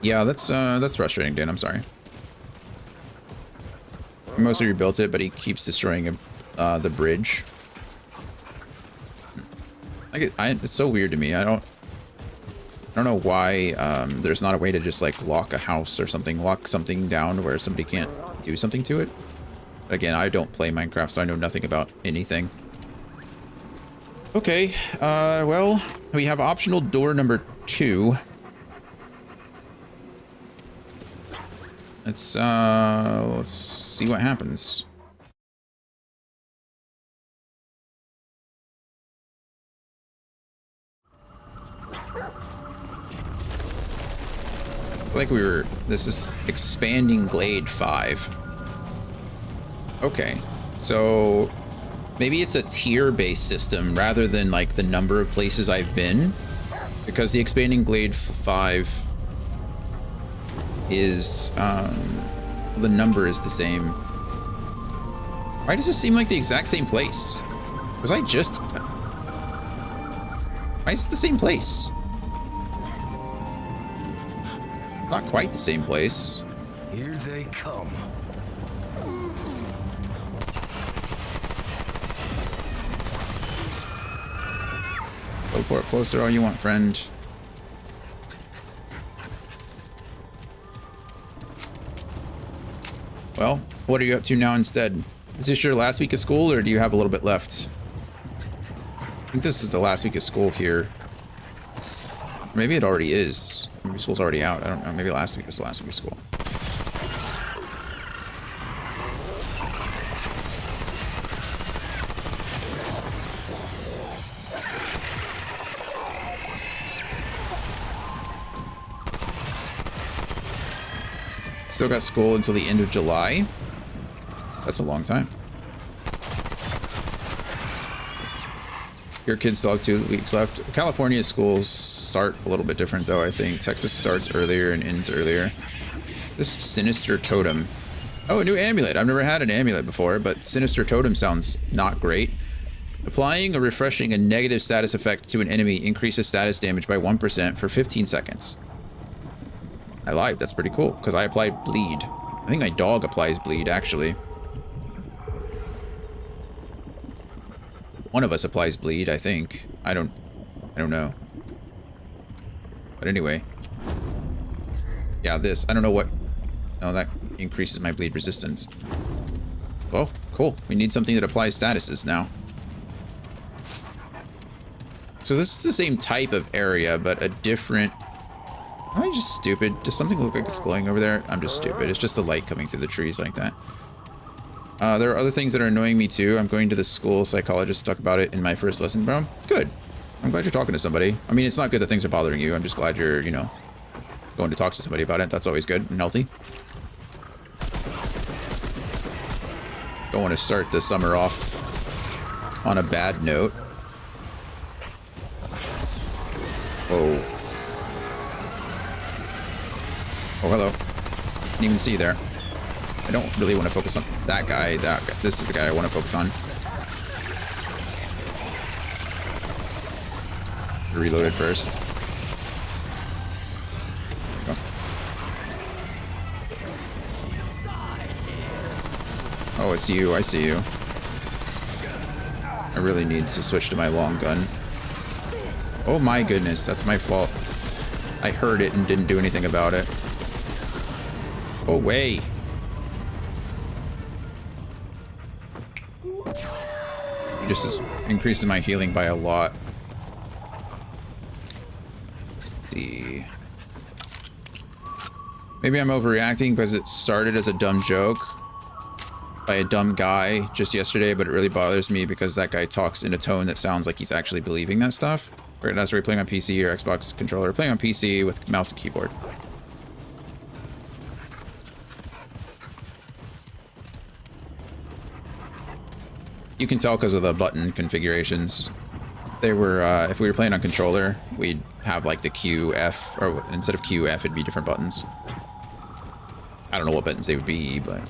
Speaker 1: Yeah, that's frustrating, Dan. I'm sorry. I mostly rebuilt it, but he keeps destroying the bridge. It's so weird to me. I don't know why there's not a way to just like lock a house or something, lock something down where somebody can't do something to it. But again, I don't play Minecraft, so I know nothing about anything. Okay, well, we have optional door number 2. Let's see what happens. I feel like this is expanding Glade 5. Okay, so maybe it's a tier-based system rather than like the number of places I've been, because the expanding Glade 5 is the number is the same. Why does it seem like the exact same place? Was I just... Why is it the same place? It's not quite the same place.
Speaker 4: Here they come.
Speaker 1: Teleport closer all you want, friend. Well, what are you up to now instead? Is this your last week of school, or do you have a little bit left? I think this is the last week of school here. Maybe it already is. Maybe school's already out. I don't know. Maybe last week was the last week of school. Still got school until the end of July. That's a long time. Your kids still have 2 weeks left. California schools start a little bit different though, I think. Texas starts earlier and ends earlier. This Sinister Totem. Oh, a new amulet. I've never had an amulet before, but Sinister Totem sounds not great. Applying or refreshing a negative status effect to an enemy increases status damage by 1% for 15 seconds. I lied. That's pretty cool, because I applied bleed. I think my dog applies bleed, actually. One of us applies bleed, I think. I don't know. But anyway. Yeah, this. I don't know what... No, that increases my bleed resistance. Well, cool. We need something that applies statuses now. So this is the same type of area, but a different... Am I just stupid? Does something look like it's glowing over there? I'm just stupid. It's just the light coming through the trees like that. There are other things that are annoying me too. I'm going to the school psychologist to talk about it in my first lesson, bro. Good. I'm glad you're talking to somebody. I mean, it's not good that things are bothering you. I'm just glad you're, you know, going to talk to somebody about it. That's always good and healthy. Don't want to start the summer off on a bad note. Whoa. Oh, hello. Didn't even see you there. I don't really want to focus on that guy. This is the guy I want to focus on. Reload it first. Go. Oh, it's you. I see you. I really need to switch to my long gun. Oh my goodness, that's my fault. I heard it and didn't do anything about it. Go away. It just is increasing my healing by a lot. Let's see. Maybe I'm overreacting because it started as a dumb joke by a dumb guy just yesterday, but it really bothers me because that guy talks in a tone that sounds like he's actually believing that stuff. Or that's where you're playing on PC or Xbox controller, playing on PC with mouse and keyboard. You can tell because of the button configurations. They were, if we were playing on controller, we'd have like the Q, F, or instead of Q, F, it'd be different buttons. I don't know what buttons they would be, but...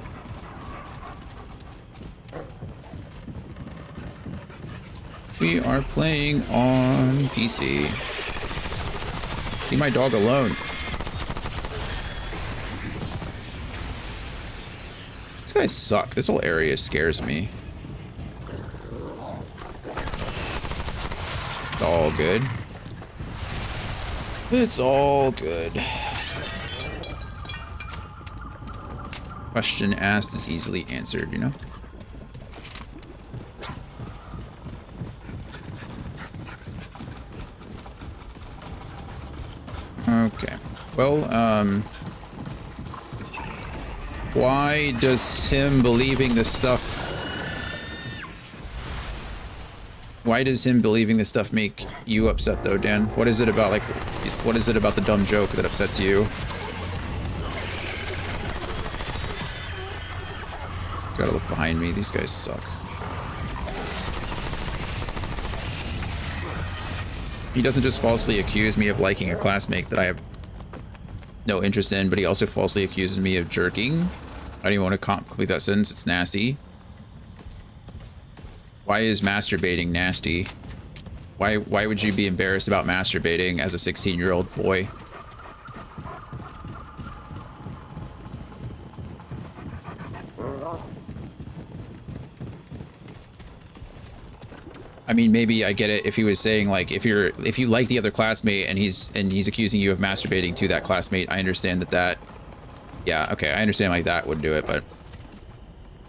Speaker 1: We are playing on PC. Leave my dog alone. These guys suck. This whole area scares me. It's all good. It's all good. Question asked is easily answered, you know? Okay. Well, why does him believing this stuff... Why does him believing this stuff make you upset, though, Dan? What is it about, like... What is it about the dumb joke that upsets you? Gotta look behind me. These guys suck. He doesn't just falsely accuse me of liking a classmate that I have no interest in, but he also falsely accuses me of jerking. I don't even want to complete that sentence. It's nasty. Why is masturbating nasty? Why would you be embarrassed about masturbating as a 16-year-old boy? I mean, maybe I get it if he was saying, like, if you like the other classmate and he's accusing you of masturbating to that classmate, I understand that yeah, okay, I understand like that would do it, but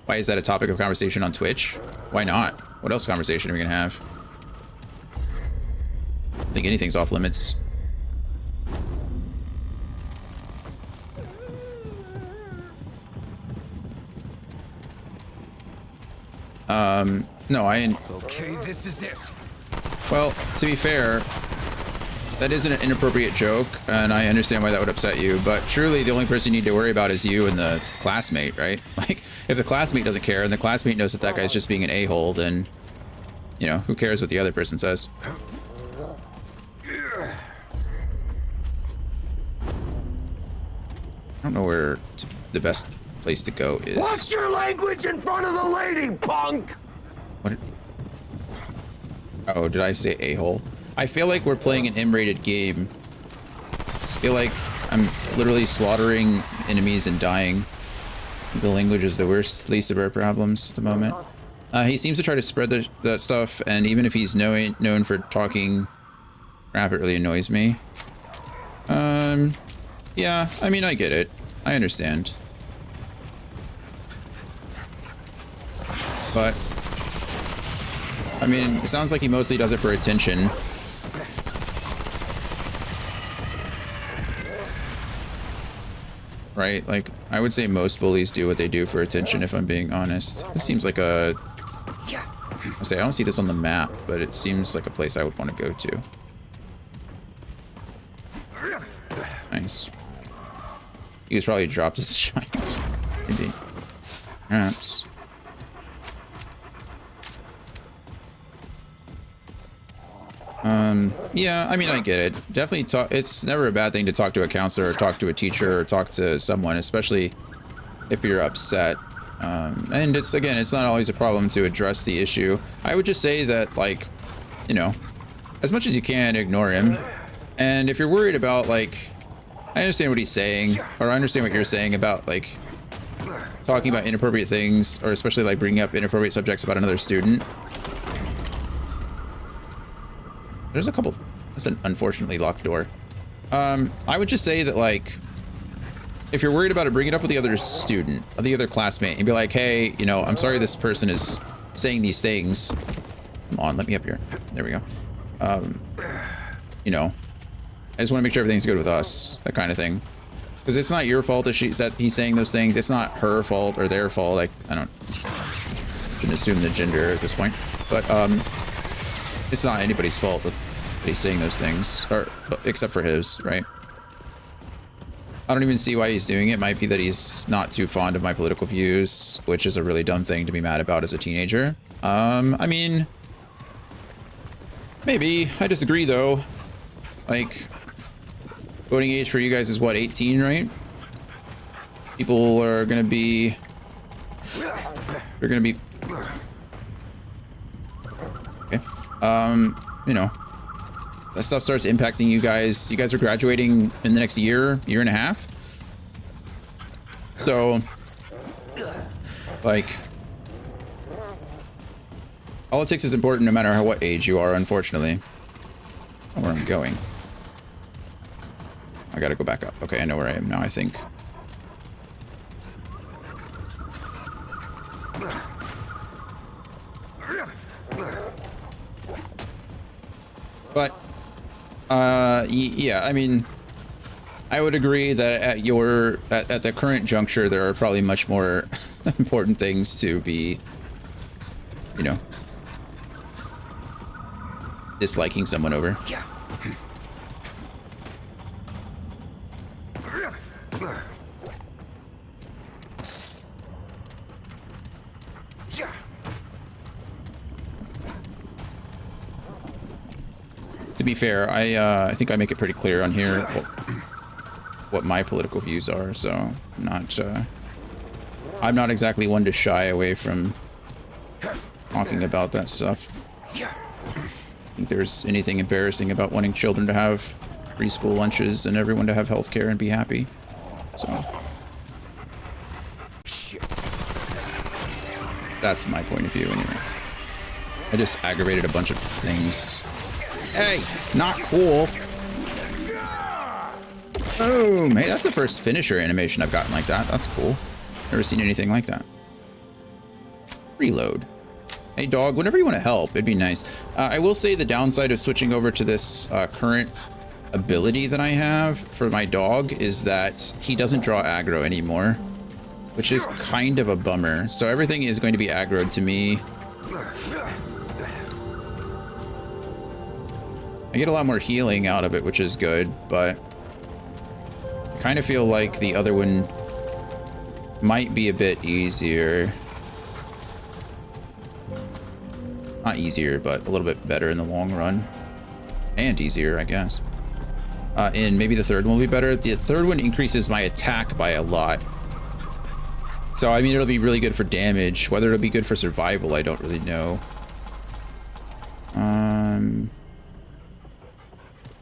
Speaker 1: why is that a topic of conversation on Twitch? Why not? What else conversation are we gonna have? I don't think anything's off limits. No,
Speaker 4: Okay, this is it.
Speaker 1: Well, to be fair, that is an inappropriate joke, and I understand why that would upset you, but truly the only person you need to worry about is you and the classmate, right? Like, if the classmate doesn't care and the classmate knows that that guy's just being an a-hole, then, you know, who cares what the other person says? I don't know where the best place to go is.
Speaker 11: Watch your language in front of the lady, punk!
Speaker 1: What? Oh, did I say a-hole? I feel like we're playing an M-rated game. I feel like I'm literally slaughtering enemies and dying. The language is the worst, least of our problems at the moment. He seems to try to spread that stuff, and even if he's known for talking crap, it really annoys me. Yeah, I mean, I get it. I understand. But I mean, it sounds like he mostly does it for attention. Right? Like, I would say most bullies do what they do for attention, if I'm being honest. This seems like a... I don't see this on the map, but it seems like a place I would want to go to. Nice. He was probably dropped his giant. Maybe. Perhaps. Yeah, I mean, I get it. Definitely it's never a bad thing to talk to a counselor or talk to a teacher or talk to someone, especially if you're upset. And it's not always a problem to address the issue. I would just say that, like, you know, as much as you can, ignore him. And if you're worried about, like, I understand what he's saying, or I understand what you're saying about, like, talking about inappropriate things, or especially, like, bringing up inappropriate subjects about another student. There's a couple. That's an unfortunately locked door. I would just say that, like, if you're worried about it, bring it up with the other student, or the other classmate, and be like, hey, you know, I'm sorry this person is saying these things. Come on, let me up here. There we go. You know, I just want to make sure everything's good with us, that kind of thing. Because it's not your fault that he's saying those things. It's not her fault or their fault. Like, I shouldn't assume the gender at this point. But, it's not anybody's fault that he's saying those things, or except for his, right? I don't even see why he's doing it. Might be that he's not too fond of my political views, which is a really dumb thing to be mad about as a teenager. I mean, maybe. I disagree though. Like, voting age for you guys is what, 18, right? People are gonna be... They're gonna be... Okay. You know, that stuff starts impacting you guys. You guys are graduating in the next year and a half. So, like, politics is important no matter what age you are, unfortunately. I don't know where I'm going. I gotta go back up. Okay, I know where I am now, I think. But, yeah, I mean, I would agree that at the current juncture, there are probably much more important things to be, you know, disliking someone over. To be fair, I think I make it pretty clear on here what my political views are, so I'm not exactly one to shy away from talking about that stuff. I think there's anything embarrassing about wanting children to have free school lunches and everyone to have healthcare and be happy. So that's my point of view anyway. I just aggravated a bunch of things. Hey, not cool. Boom. Hey, that's the first finisher animation I've gotten like that. That's cool. Never seen anything like that. Reload. Hey, dog, whenever you want to help, it'd be nice. I will say the downside of switching over to this current ability that I have for my dog is that he doesn't draw aggro anymore, which is kind of a bummer. So everything is going to be aggroed to me. I get a lot more healing out of it, which is good, but I kind of feel like the other one might be a bit easier. Not easier, but a little bit better in the long run. And easier, I guess. And maybe the third one will be better. The third one increases my attack by a lot. So, I mean, it'll be really good for damage. Whether it'll be good for survival, I don't really know.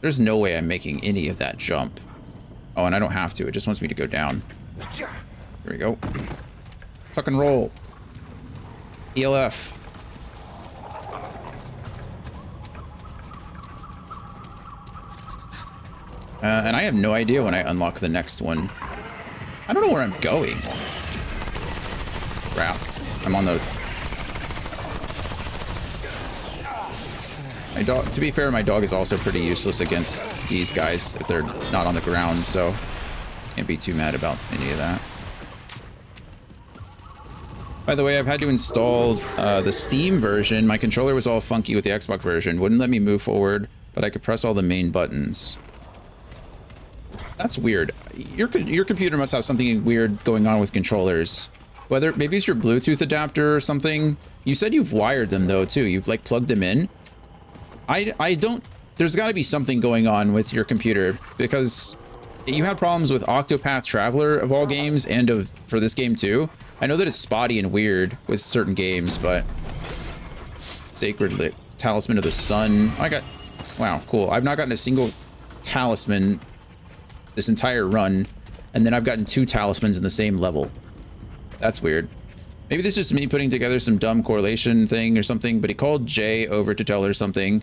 Speaker 1: There's no way I'm making any of that jump. Oh, and I don't have to. It just wants me to go down. Here we go. Tuck and roll. ELF. And I have no idea when I unlock the next one. I don't know where I'm going. Crap. I'm on the... My dog, to be fair, my dog is also pretty useless against these guys if they're not on the ground, so can't be too mad about any of that. By the way, I've had to install the Steam version. My controller was all funky with the Xbox version. Wouldn't let me move forward, but I could press all the main buttons. That's weird. Your computer must have something weird going on with controllers. Whether maybe it's your Bluetooth adapter or something. You said you've wired them though too. You've like plugged them in. I don't. There's got to be something going on with your computer because you had problems with Octopath Traveler of all games and for this game too. I know that it's spotty and weird with certain games, but Sacred Talisman of the Sun. Wow, cool. I've not gotten a single talisman this entire run, and then I've gotten 2 talismans in the same level. That's weird. Maybe this is just me putting together some dumb correlation thing or something, but he called Jay over to tell her something,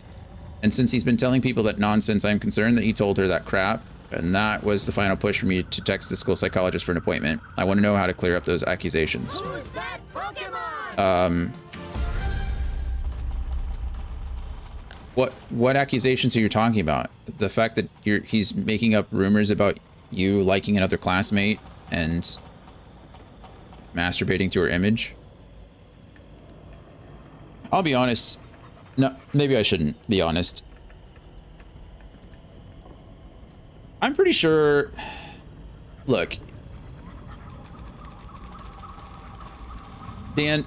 Speaker 1: and since he's been telling people that nonsense, I'm concerned that he told her that crap, and that was the final push for me to text the school psychologist for an appointment. I want to know how to clear up those accusations.
Speaker 9: Who's that Pokemon?
Speaker 1: What accusations are you talking about? The fact that he's making up rumors about you liking another classmate and masturbating to her image? I'll be honest. No, maybe I shouldn't be honest. I'm pretty sure... Look. Dan,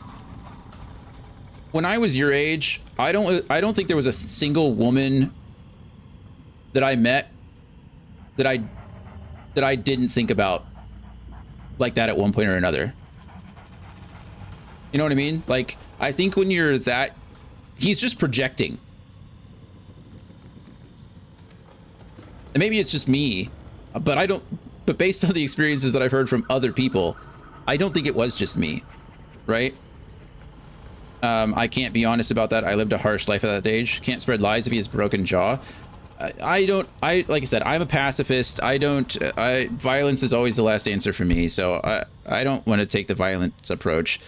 Speaker 1: when I was your age, I don't think there was a single woman that I met that I didn't think about like that at one point or another. You know what I mean? Like, I think when you're that, he's just projecting. And maybe it's just me, but based on the experiences that I've heard from other people, I don't think it was just me, right? I can't be honest about that. I lived a harsh life at that age. Can't spread lies if he has broken jaw. Like I said, I'm a pacifist. Violence is always the last answer for me. So I don't want to take the violence approach.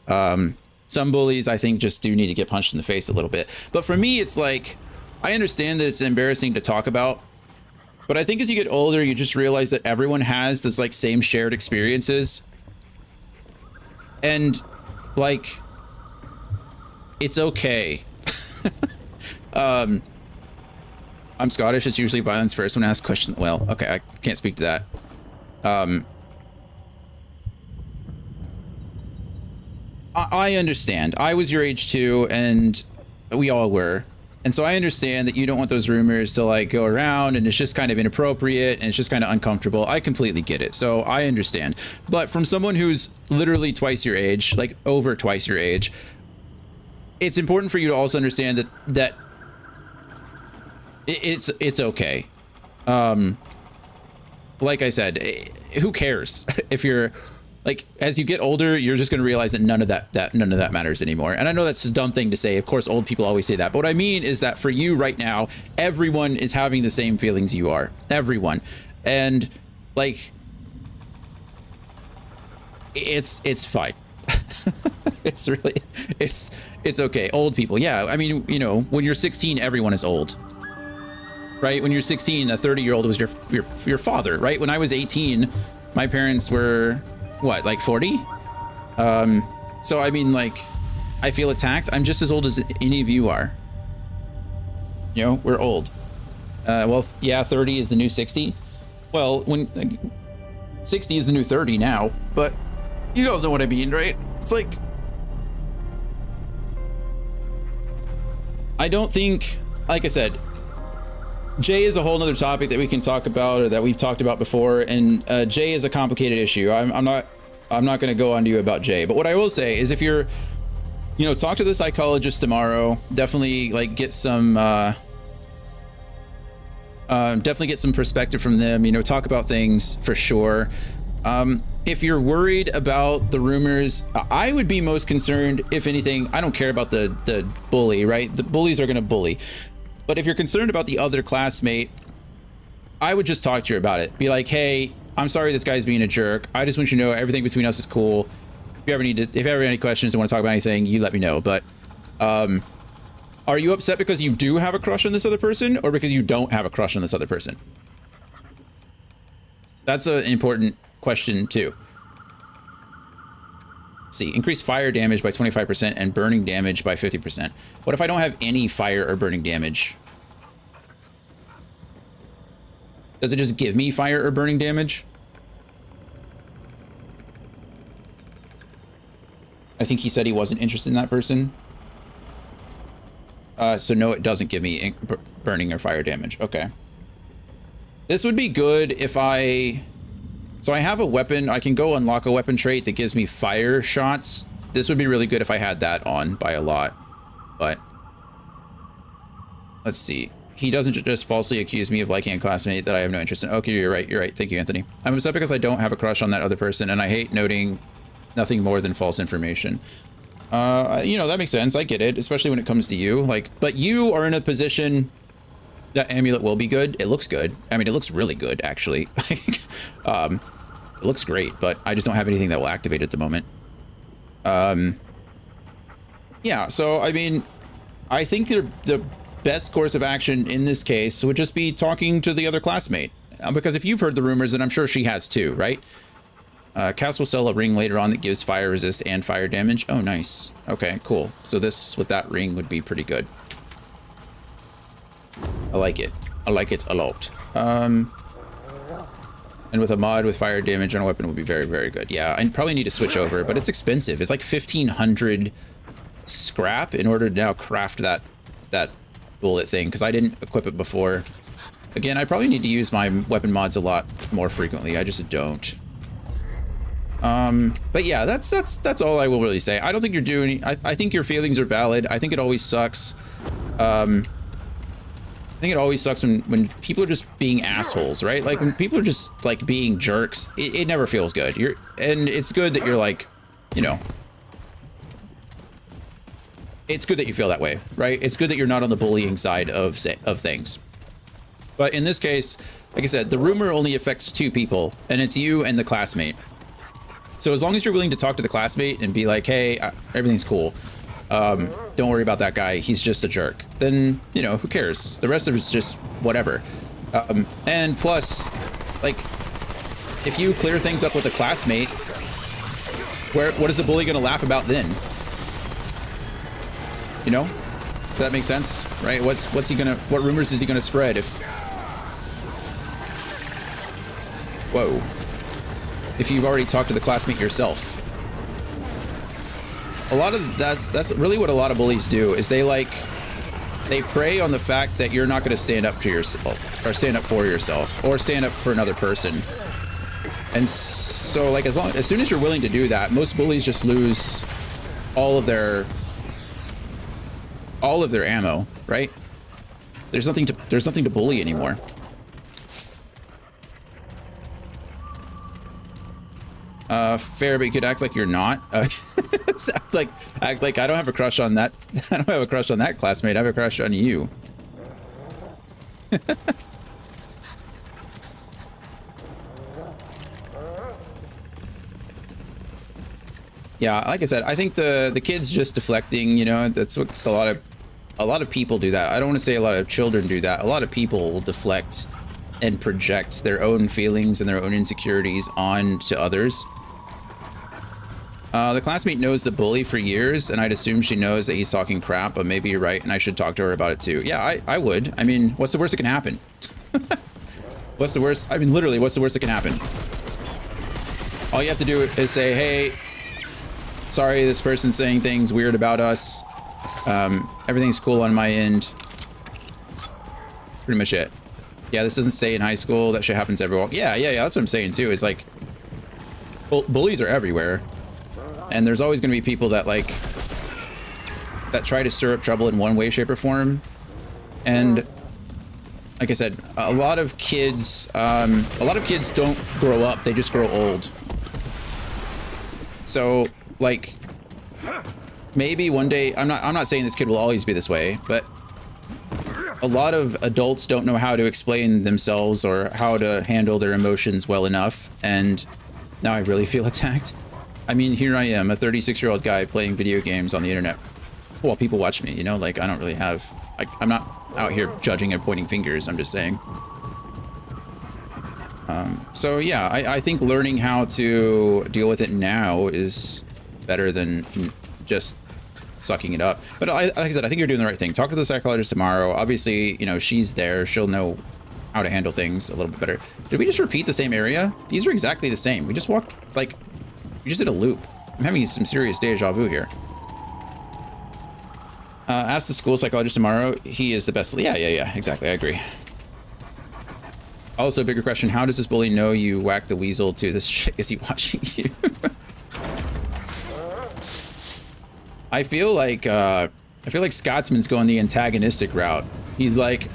Speaker 1: Some bullies, I think, just do need to get punched in the face a little bit. But for me, it's like, I understand that it's embarrassing to talk about, but I think as you get older, you just realize that everyone has those like same shared experiences. And like, it's okay. I'm Scottish. It's usually violence first when asked question. Well, okay, I can't speak to that. I understand. I was your age too, and we all were. And so I understand that you don't want those rumors to like go around, and it's just kind of inappropriate and it's just kind of uncomfortable. I completely get it. So I understand. But from someone who's literally twice your age, like over twice your age, it's important for you to also understand that it's okay. Like I said, who cares if you're like, as you get older, you're just going to realize that none of that matters anymore. And I know that's a dumb thing to say. Of course, old people always say that. But what I mean is that for you right now, everyone is having the same feelings you are. Everyone. And like, it's fine. It's really, it's okay. Old people. Yeah. I mean, you know, when you're 16, everyone is old. Right? When you're 16, a 30-year-old was your father, right? When I was 18, my parents were what, like 40? So I mean, like, I feel attacked. I'm just as old as any of you are. You know, we're old. Well, yeah, 30 is the new 60. Well, when 60 is the new 30 now, but you guys know what I mean, right? It's like, I don't think, like I said, Jay is a whole nother topic that we can talk about, or that we've talked about before, and Jay is a complicated issue. I'm not going to go on to you about Jay, but what I will say is, if you're, you know, talk to the psychologist tomorrow. Definitely like get some perspective from them. You know, talk about things for sure. If you're worried about the rumors, I would be most concerned, if anything. I don't care about the bully, right? The bullies are going to bully. But if you're concerned about the other classmate, I would just talk to you about it. Be like, hey, I'm sorry this guy's being a jerk. I just want you to know everything between us is cool. If you ever have any questions and want to talk about anything, you let me know. But are you upset because you do have a crush on this other person, or because you don't have a crush on this other person? That's an important question too. See, increase fire damage by 25% and burning damage by 50%. What if I don't have any fire or burning damage? Does it just give me fire or burning damage? I think he said he wasn't interested in that person. So no, it doesn't give me burning or fire damage. Okay. This would be good if so I have a weapon. I can go unlock a weapon trait that gives me fire shots. This would be really good if I had that on by a lot. But let's see. He doesn't just falsely accuse me of liking a classmate that I have no interest in. Okay, you're right. You're right. Thank you, Anthony. I'm upset because I don't have a crush on that other person, and I hate noting nothing more than false information. You know, that makes sense. I get it, especially when it comes to you. Like, but you are in a position that amulet will be good. It looks good. I mean, it looks really good, actually. It looks great, but I just don't have anything that will activate at the moment. Yeah, so, I mean, I think the best course of action in this case would just be talking to the other classmate. Because if you've heard the rumors, and I'm sure she has too, right? Cass will sell a ring later on that gives fire resist and fire damage. Oh, nice. Okay, cool. So this, with that ring, would be pretty good. I like it. I like it a lot. And with a mod with fire damage on a weapon would be very, very good. Yeah, I probably need to switch over, but it's expensive. It's like 1,500 scrap in order to now craft that bullet thing, because I didn't equip it before. Again, I probably need to use my weapon mods a lot more frequently. I just don't. But yeah, that's all I will really say. I don't think you're doing. I think your feelings are valid. I think it always sucks. I think it always sucks when people are just being assholes, right? Like when people are just like being jerks, it never feels good. And it's good that you're like, you know, it's good that you feel that way, right? It's good that you're not on the bullying side of things. But in this case, like I said, the rumor only affects 2 people, and it's you and the classmate. So as long as you're willing to talk to the classmate and be like, hey, everything's cool. Don't worry about that guy. He's just a jerk. Then, you know, who cares? The rest of it's just whatever. And plus, like, if you clear things up with a classmate, what is the bully going to laugh about then? You know? Does that make sense? Right? What rumors is he going to spread if... Whoa. If you've already talked to the classmate yourself. A lot of that's really what a lot of bullies do, is they prey on the fact that you're not going to stand up to yourself, or stand up for yourself, or stand up for another person. And so, like, as soon as you're willing to do that, most bullies just lose all of their ammo, right? There's nothing to bully anymore. Fair, but you could act like you're not. Act like I don't have a crush on that. I don't have a crush on that classmate. I have a crush on you. Yeah, like I said, I think the kid's just deflecting. You know, that's what a lot of people do that. I don't want to say a lot of children do that. A lot of people will deflect and project their own feelings and their own insecurities onto others. The classmate knows the bully for years, and I'd assume she knows that he's talking crap, but maybe you're right, and I should talk to her about it too. Yeah, I would. I mean, what's the worst that can happen? What's the worst? I mean, literally, what's the worst that can happen? All you have to do is say, hey, sorry, this person's saying things weird about us. Everything's cool on my end. That's pretty much it. Yeah, this doesn't stay in high school. That shit happens everywhere. Yeah, that's what I'm saying too. Is like, bullies are everywhere. And there's always going to be people that try to stir up trouble in one way, shape, or form. And like I said, a lot of kids don't grow up; they just grow old. So, like, maybe one day, I'm not saying this kid will always be this way, but a lot of adults don't know how to explain themselves or how to handle their emotions well enough. And now I really feel attacked. I mean, here I am, a 36-year-old guy playing video games on the internet. Well, people watch me, you know, like, I don't really have... I'm not out here judging and pointing fingers, I'm just saying. So, yeah, I think learning how to deal with it now is better than just sucking it up. But like I said, I think you're doing the right thing. Talk to the psychologist tomorrow. Obviously, you know, she's there. She'll know how to handle things a little bit better. Did we just repeat the same area? These are exactly the same. We just walked, like... We just did a loop. I'm having some serious deja vu here. Ask the school psychologist tomorrow. He is the best. Yeah, exactly. I agree. Also, bigger question. How does this bully know you whacked the weasel to this shit? Is he watching you? I feel like Scotsman's going the antagonistic route. He's like,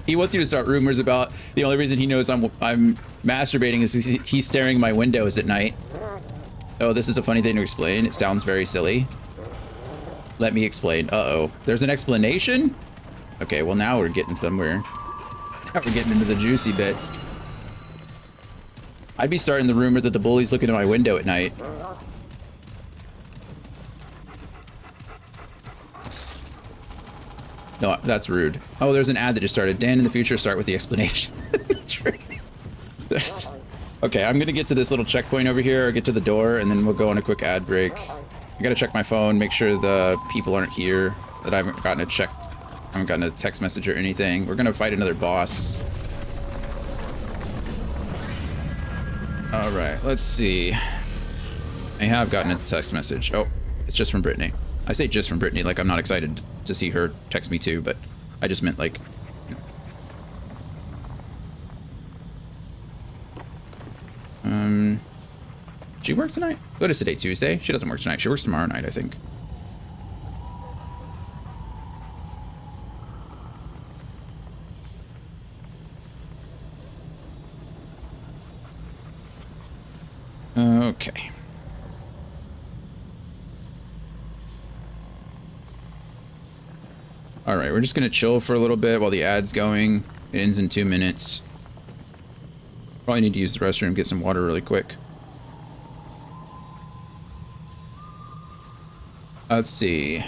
Speaker 1: he wants you to start rumors about the only reason he knows I'm masturbating is he's staring at my windows at night. Oh, this is a funny thing to explain. It sounds very silly. Let me explain. Uh-oh. There's an explanation? Okay, well now we're getting somewhere. Now we're getting into the juicy bits. I'd be starting the rumor that the bully's looking at my window at night. No, that's rude. Oh, there's an ad that just started. Dan, in the future, start with the explanation. Okay, I'm gonna get to this little checkpoint over here, or get to the door, and then we'll go on a quick ad break. I gotta check my phone, make sure the people aren't here, that I haven't gotten a text message or anything. We're gonna fight another boss. Alright, let's see. I have gotten a text message. Oh, it's just from Brittany. I say just from Brittany, like I'm not excited to see her text me too, but I just meant like, she works tonight? What is today, Tuesday? She doesn't work tonight. She works tomorrow night, I think. Okay. All right, we're just gonna chill for a little bit while the ad's going. It ends in 2 minutes. Probably need to use the restroom, get some water really quick. Let's see.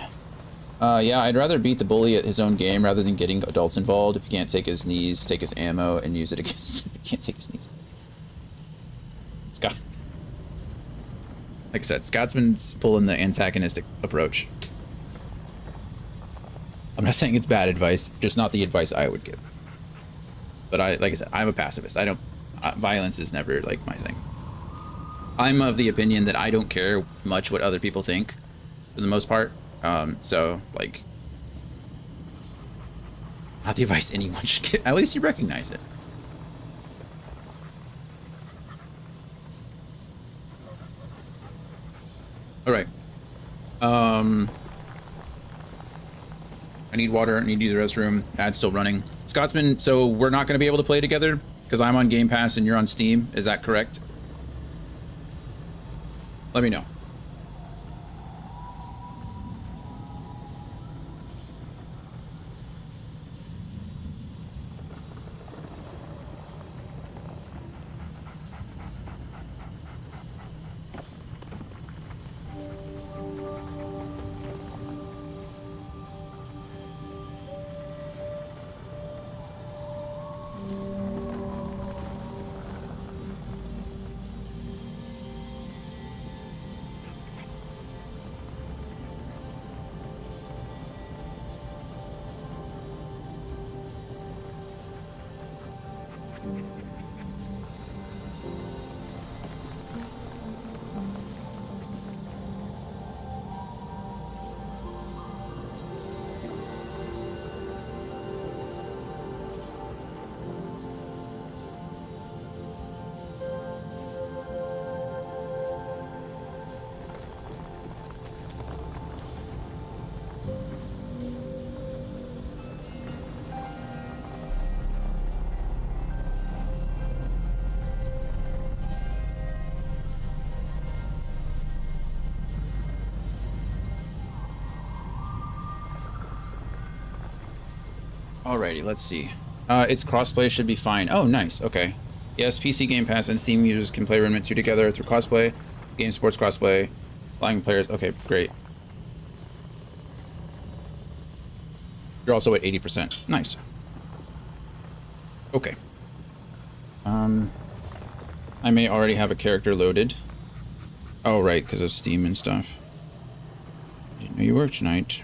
Speaker 1: Yeah, I'd rather beat the bully at his own game rather than getting adults involved. If you can't take his knees, take his ammo and use it against. You can't take his knees. Scott. Like I said, Scotsman's pulling the antagonistic approach. I'm not saying it's bad advice, just not the advice I would give. But like I said, I'm a pacifist. I don't. Violence is never like my thing. I'm of the opinion that I don't care much what other people think, for the most part. So like, not the advice anyone should get. At least you recognize it. All right. I need water. I need to use the restroom. Ad's still running. Scotsman, so we're not going to be able to play together because I'm on Game Pass and you're on Steam. Is that correct? Let me know. Alrighty, let's see. Its crossplay should be fine. Oh, nice. Okay. Yes, PC Game Pass and Steam users can play Remnant 2 together through crossplay. Game Sports crossplay. Allowing players. Okay, great. You're also at 80%. Nice. Okay. I may already have a character loaded. Oh, right, because of Steam and stuff. Didn't know you worked tonight.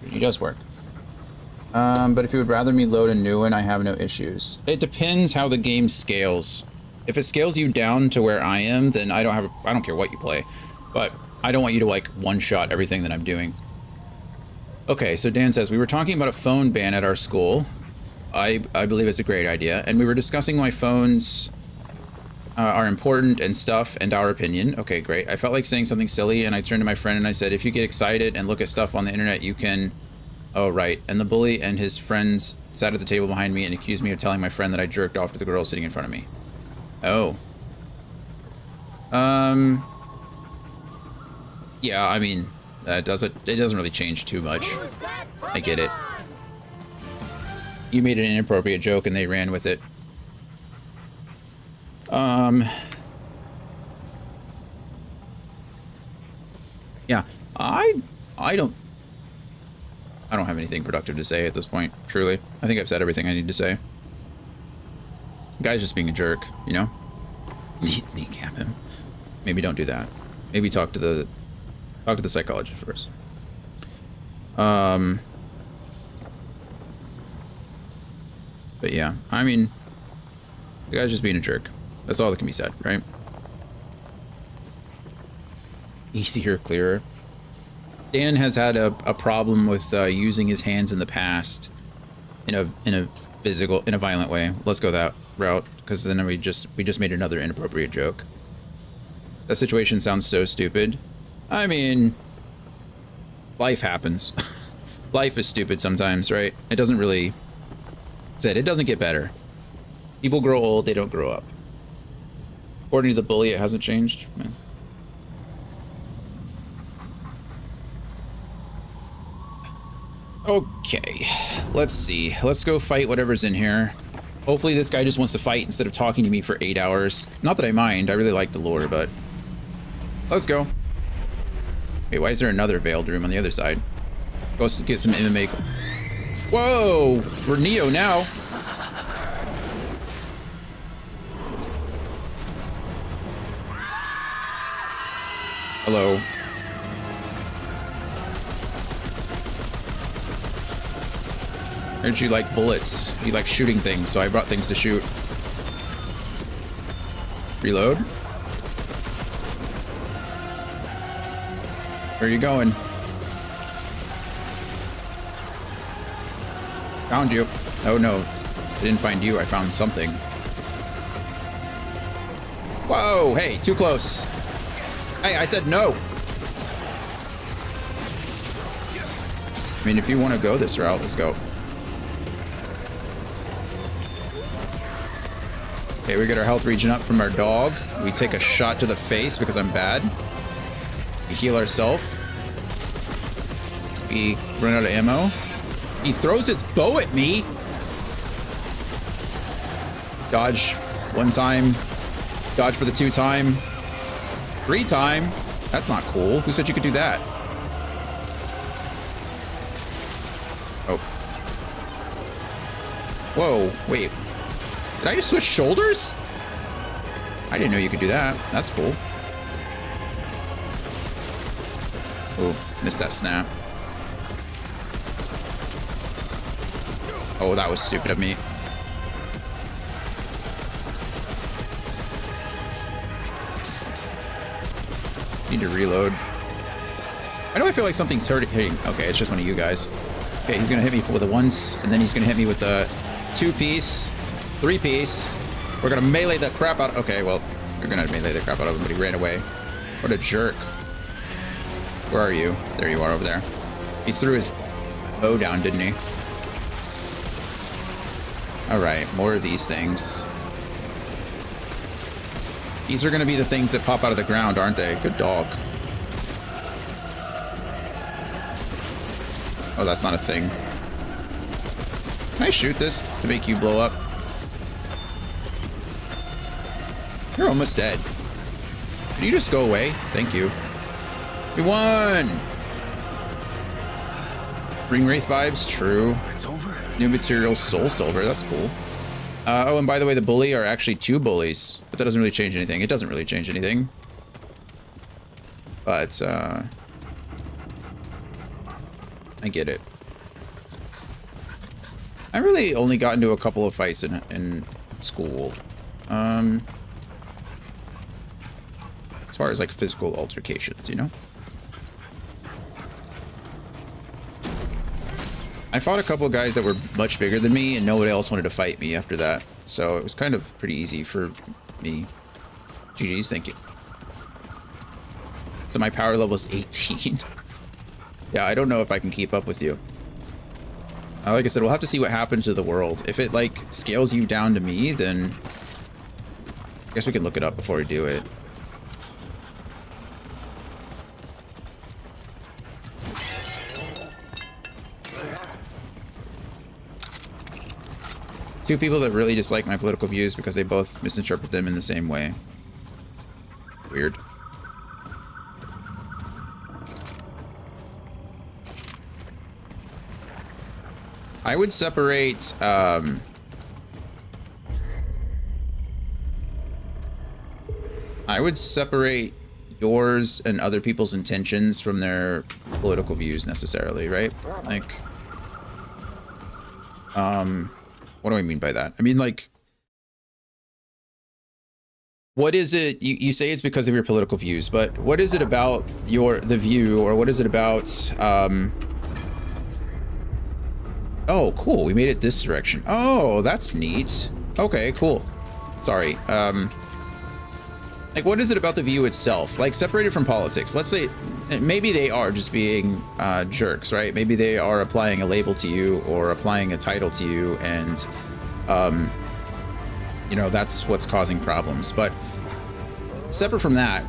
Speaker 1: He does work. But if you would rather me load a new one, I have no issues. It depends how the game scales. If it scales you down to where I am, then I don't care what you play. But I don't want you to like one-shot everything that I'm doing. Okay, so Dan says, we were talking about a phone ban at our school. I believe it's a great idea. And we were discussing why phones are important and stuff and our opinion. Okay, great. I felt like saying something silly and I turned to my friend and I said, if you get excited and look at stuff on the internet, you can... Oh, right. And the bully and his friends sat at the table behind me and accused me of telling my friend that I jerked off to the girl sitting in front of me. Oh. Yeah, I mean, it doesn't really change too much. I get it. You made an inappropriate joke and they ran with it. Yeah, I don't have anything productive to say at this point, truly. I think I've said everything I need to say. The guy's just being a jerk, you know? Kneecap him. Maybe don't do that. Maybe talk to the psychologist first. But yeah, I mean, the guy's just being a jerk. That's all that can be said, right? Easier, clearer. Dan has had a problem with using his hands in the past in a violent way. Let's go that route, because then we just made another inappropriate joke. That situation sounds so stupid. I mean, life happens. Life is stupid sometimes, right? It doesn't really... It doesn't get better. People grow old, they don't grow up. According to the bully, it hasn't changed. Man. Okay, let's see. Let's go fight whatever's in here. Hopefully this guy just wants to fight instead of talking to me for 8 hours. Not that I mind, I really like the lore, but... Let's go. Wait, why is there another veiled room on the other side? Go get some MMA. Whoa! We're Neo now. Hello. Heard you like bullets. You like shooting things, so I brought things to shoot. Reload. Where are you going? Found you. Oh no, I didn't find you. I found something. Whoa, hey, too close. Hey, I said no. I mean, if you want to go this route, let's go. Okay, we get our health regen up from our dog. We take a shot to the face because I'm bad. We heal ourselves. We run out of ammo. He throws its bow at me. Dodge 1 time. Dodge for the 2 time. 3 time. That's not cool. Who said you could do that? Oh. Whoa, wait. Did I just switch shoulders? I didn't know you could do that. That's cool. Oh, missed that snap. Oh, that was stupid of me. Need to reload. Why do I feel like something's hitting? Okay, it's just one of you guys. Okay, he's gonna hit me with a 1, and then he's gonna hit me with a 2-piece, 3-piece. We're gonna melee the crap out. Okay, well, you're gonna melee the crap out of him, but he ran away. What a jerk. Where are you? There you are over there. He threw his bow down, didn't he? Alright, more of these things. These are going to be the things that pop out of the ground, aren't they? Good dog. Oh, that's not a thing. Can I shoot this to make you blow up? You're almost dead. Can you just go away? Thank you. We won! Ring Wraith vibes, true.
Speaker 4: It's over.
Speaker 1: New material, Soul Silver, that's cool. Oh, and by the way, the bully are actually 2 bullies, but that doesn't really change anything. It doesn't really change anything. But, I get it. I really only got into a couple of fights in school. As far as, like, physical altercations, you know? I fought a couple of guys that were much bigger than me, and nobody else wanted to fight me after that. So it was kind of pretty easy for me. GG's, thank you. So my power level is 18. Yeah, I don't know if I can keep up with you. Like I said, we'll have to see what happens to the world. If it, like, scales you down to me, then I guess we can look it up before we do it. Two people that really dislike my political views because they both misinterpret them in the same way. Weird. I would separate, I would separate yours and other people's intentions from their political views necessarily, right? Like, What do I mean by that? I mean, like, what is it? You say it's because of your political views, but what is it about the View, or what is it about, oh, cool. We made it this direction. Oh, that's neat. Okay, cool. Sorry. Like, what is it about the View itself? Like, separated from politics. Let's say maybe they are just being jerks, right? Maybe they are applying a label to you or applying a title to you, and you know, that's what's causing problems. But separate from that,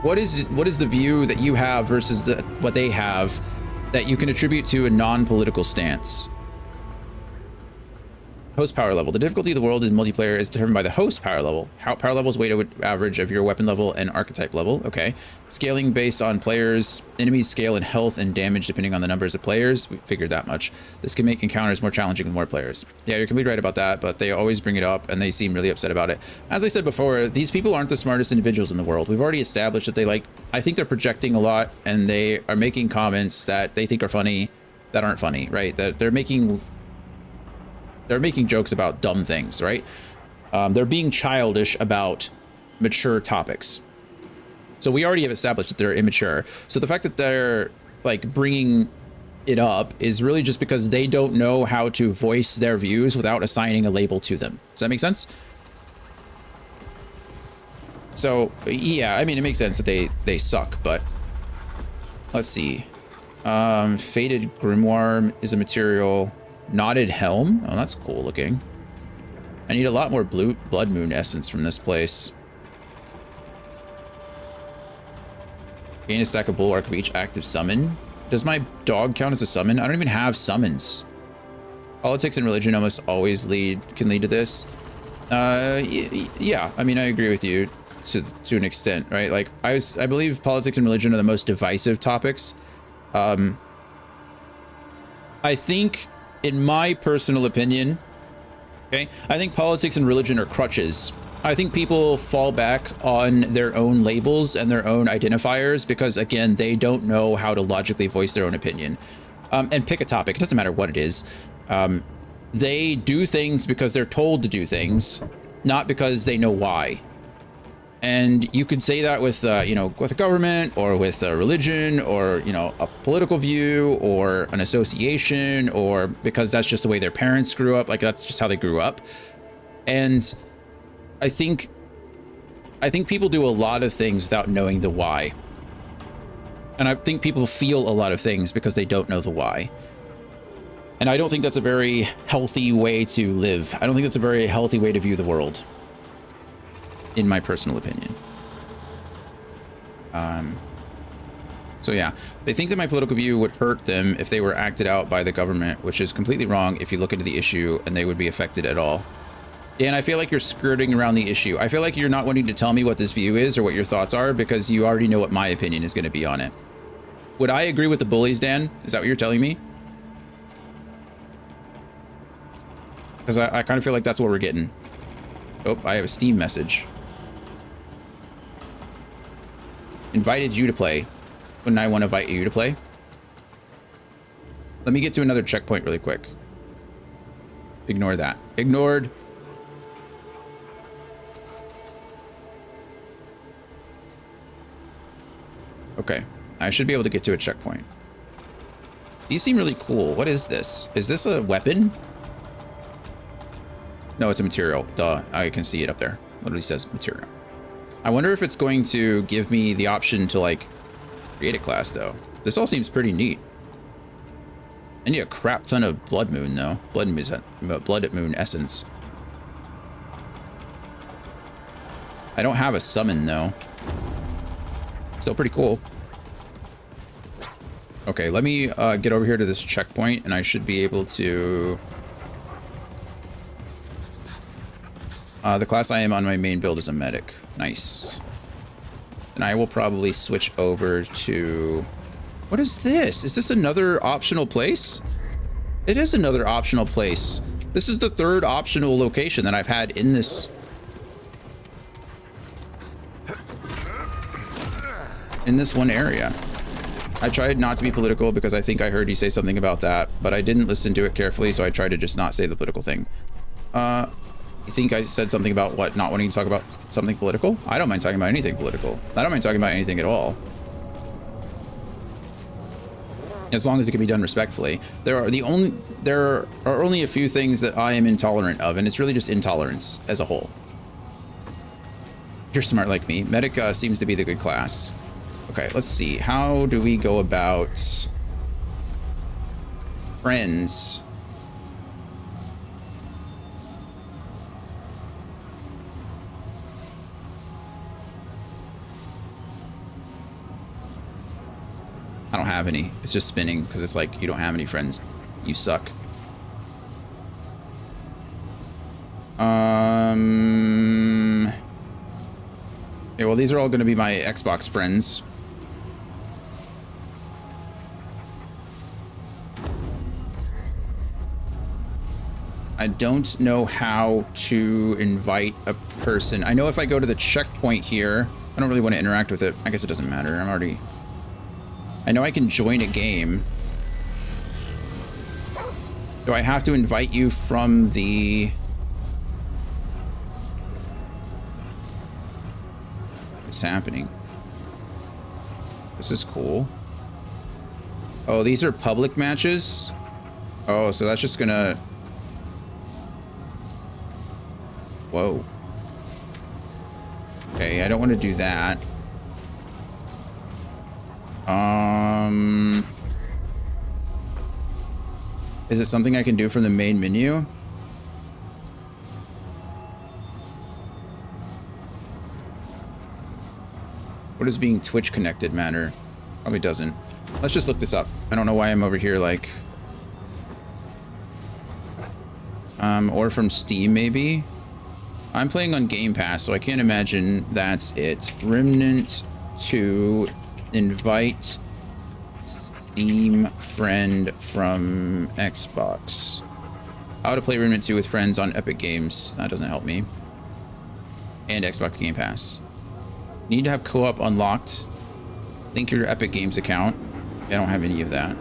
Speaker 1: what is the View that you have versus what they have that you can attribute to a non-political stance? Host power level. The difficulty of the world in multiplayer is determined by the host power level. Power level is weighted average of your weapon level and archetype level. Okay. Scaling based on players, enemies scale in health and damage depending on the numbers of players. We figured that much. This can make encounters more challenging with more players. Yeah, you're completely right about that, but they always bring it up and they seem really upset about it. As I said before, these people aren't the smartest individuals in the world. We've already established that I think they're projecting a lot, and they are making comments that they think are funny that aren't funny, right? That they're making jokes about dumb things, right? They're being childish about mature topics. So we already have established that they're immature. So the fact that they're like bringing it up is really just because they don't know how to voice their views without assigning a label to them. Does that make sense? So yeah, I mean, it makes sense that they suck, but let's see. Faded Grimoire is a material. Knotted Helm. Oh, that's cool looking. I need a lot more Blood Moon essence from this place. Gain a stack of Bulwark for each active summon. Does my dog count as a summon? I don't even have summons. Politics and religion almost always can lead to this. Yeah, I mean, I agree with you to an extent, right? Like, I believe politics and religion are the most divisive topics. I think, in my personal opinion, okay, I think politics and religion are crutches. I think people fall back on their own labels and their own identifiers because, again, they don't know how to logically voice their own opinion. And pick a topic. It doesn't matter what it is. They do things because they're told to do things, not because they know why. And you could say that with, you know, with a government or with a religion or, you know, a political view or an association, or because that's just the way their parents grew up. Like, that's just how they grew up. And I think people do a lot of things without knowing the why. And I think people feel a lot of things because they don't know the why. And I don't think that's a very healthy way to live. I don't think that's a very healthy way to view the world, in my personal opinion. So yeah, they think that my political view would hurt them if they were acted out by the government, which is completely wrong if you look into the issue, and they would be affected at all. And I feel like you're skirting around the issue. I feel like you're not wanting to tell me what this view is or what your thoughts are because you already know what my opinion is going to be on it. Would I agree with the bullies, Dan? Is that what you're telling me? Because I kind of feel like that's what we're getting. Oh, I have a Steam message. Invited you to play. Wouldn't I want to invite you to play? Let me get to another checkpoint really quick. Ignore that. Ignored. Okay. I should be able to get to a checkpoint. These seem really cool. What is this? Is this a weapon? No, it's a material. Duh. I can see it up there. Literally says material. I wonder if it's going to give me the option to, like, create a class, though. This all seems pretty neat. I need a crap ton of Blood Moon, though. Blood Moon essence. I don't have a summon, though. Still pretty cool. Okay, let me get over here to this checkpoint, and I should be able to... the class I am on my main build is a medic. Nice. And I will probably switch over to... What is this? Is this another optional place? It is another optional place. This is the third optional location that I've had in this... in this one area. I tried not to be political because I think I heard you say something about that, but I didn't listen to it carefully, so I tried to just not say the political thing. You think I said something about what, not wanting to talk about something political? I don't mind talking about anything political. I don't mind talking about anything at all. As long as it can be done respectfully. There are only a few things that I am intolerant of, and it's really just intolerance as a whole. You're smart like me. Medic seems to be the good class. Okay, let's see. How do we go about friends? I don't have any. It's just spinning because it's like, you don't have any friends. You suck. Okay, well, these are all going to be my Xbox friends. I don't know how to invite a person. I know if I go to the checkpoint here, I don't really want to interact with it. I guess it doesn't matter. I know I can join a game. Do I have to invite you from the... What's happening? This is cool. Oh, these are public matches? Oh, so that's just gonna... Whoa. Okay, I don't want to do that. Is it something I can do from the main menu? What does being Twitch connected matter? Probably doesn't. Let's just look this up. I don't know why I'm over here like... or from Steam maybe? I'm playing on Game Pass, so I can't imagine that's it. Remnant 2, invite Steam friend from Xbox. How to play Remnant 2 with friends on Epic Games. That doesn't help me. And Xbox Game Pass. Need to have co-op unlocked. Link your Epic Games account. I don't have any of that.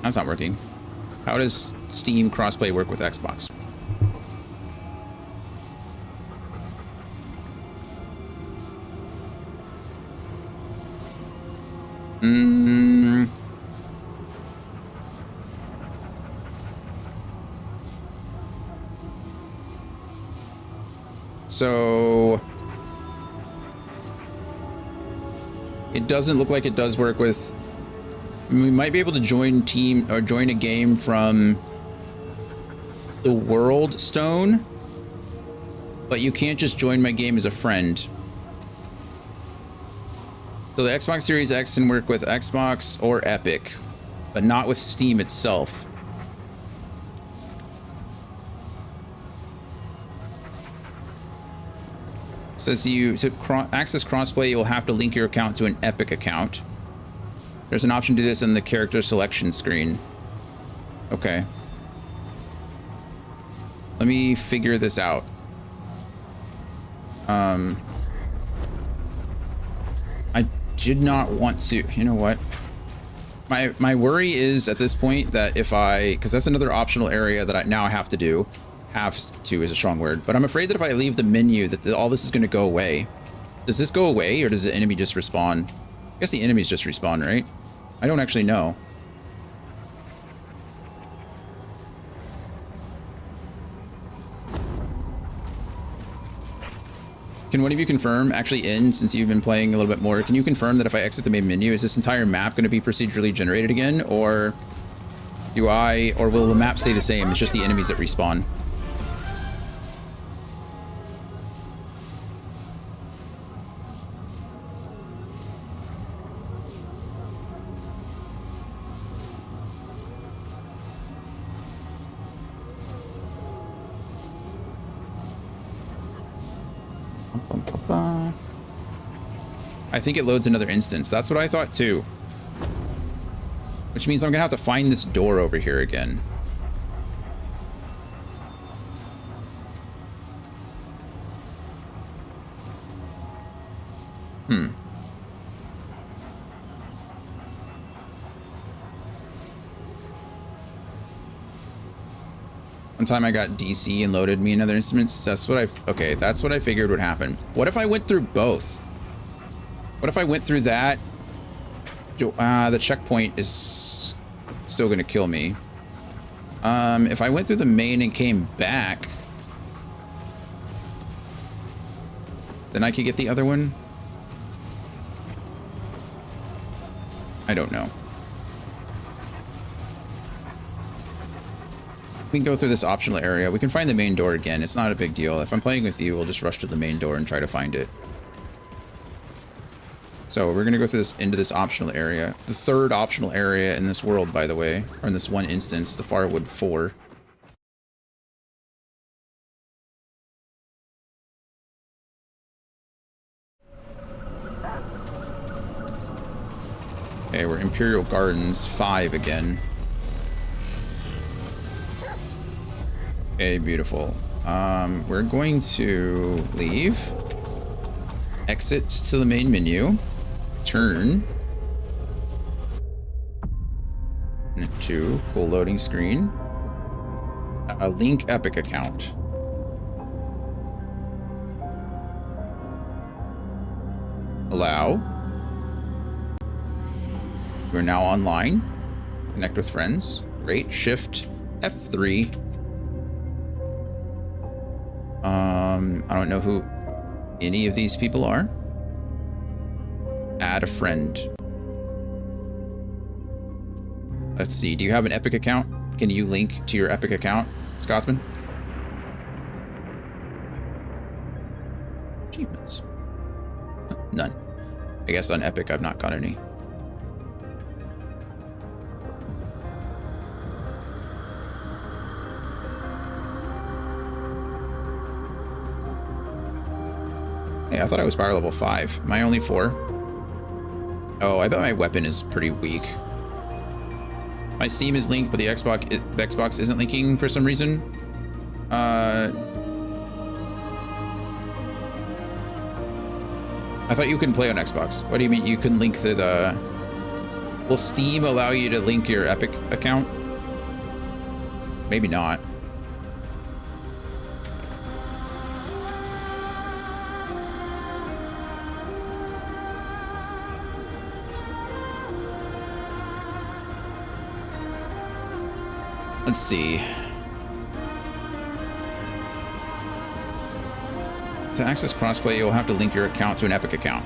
Speaker 1: That's not working. How does Steam crossplay work with Xbox? So it doesn't look like it does work with... We might be able to join team or join a game from the World Stone, but you can't just join my game as a friend. So the Xbox Series X can work with Xbox or Epic, but not with Steam itself. Says to access crossplay, you'll have to link your account to an Epic account. There's an option to do this in the character selection screen. Okay. Let me figure this out. I did not want to, you know what? My worry is at this point that if because that's another optional area that I now have to do. Have to is a strong word, but I'm afraid that if I leave the menu that all this is going to go away. Does this go away or does the enemy just respawn? I guess the enemies just respawn, right? I don't actually know. Can one of you confirm, actually since you've been playing a little bit more, can you confirm that if I exit the main menu, is this entire map going to be procedurally generated again, or will the map stay the same? It's just the enemies that respawn. I think it loads another instance. That's what I thought too. Which means I'm gonna have to find this door over here again. One time I got DC and loaded me another instruments. That's what that's what I figured would happen. What if I went through both? What if I went through that? The checkpoint is still gonna kill me. If I went through the main and came back, then I could get the other one. I don't know. We can go through this optional area. We can find the main door again. It's not a big deal. If I'm playing with you, we'll just rush to the main door and try to find it. So we're going to go through this into this optional area. The third optional area in this world, by the way, or in this one instance, the Farwood 4. Okay, we're Imperial Gardens 5 again. Okay, beautiful. We're going to leave. Exit to the main menu. Turn. To cool loading screen. A link Epic account. Allow. We're now online. Connect with friends. Great. Shift F3. I don't know who any of these people are. Add a friend. Let's see. Do you have an Epic account? Can you link to your Epic account, Scotsman? Achievements. None. I guess on Epic I've not got any. Hey, I thought I was power level 5. Am I only 4? Oh, I bet my weapon is pretty weak. My Steam is linked, but the Xbox isn't linking for some reason. I thought you couldn't play on Xbox. What do you mean you couldn't link to the... Will Steam allow you to link your Epic account? Maybe not. Let's see. To access crossplay, you'll have to link your account to an Epic account.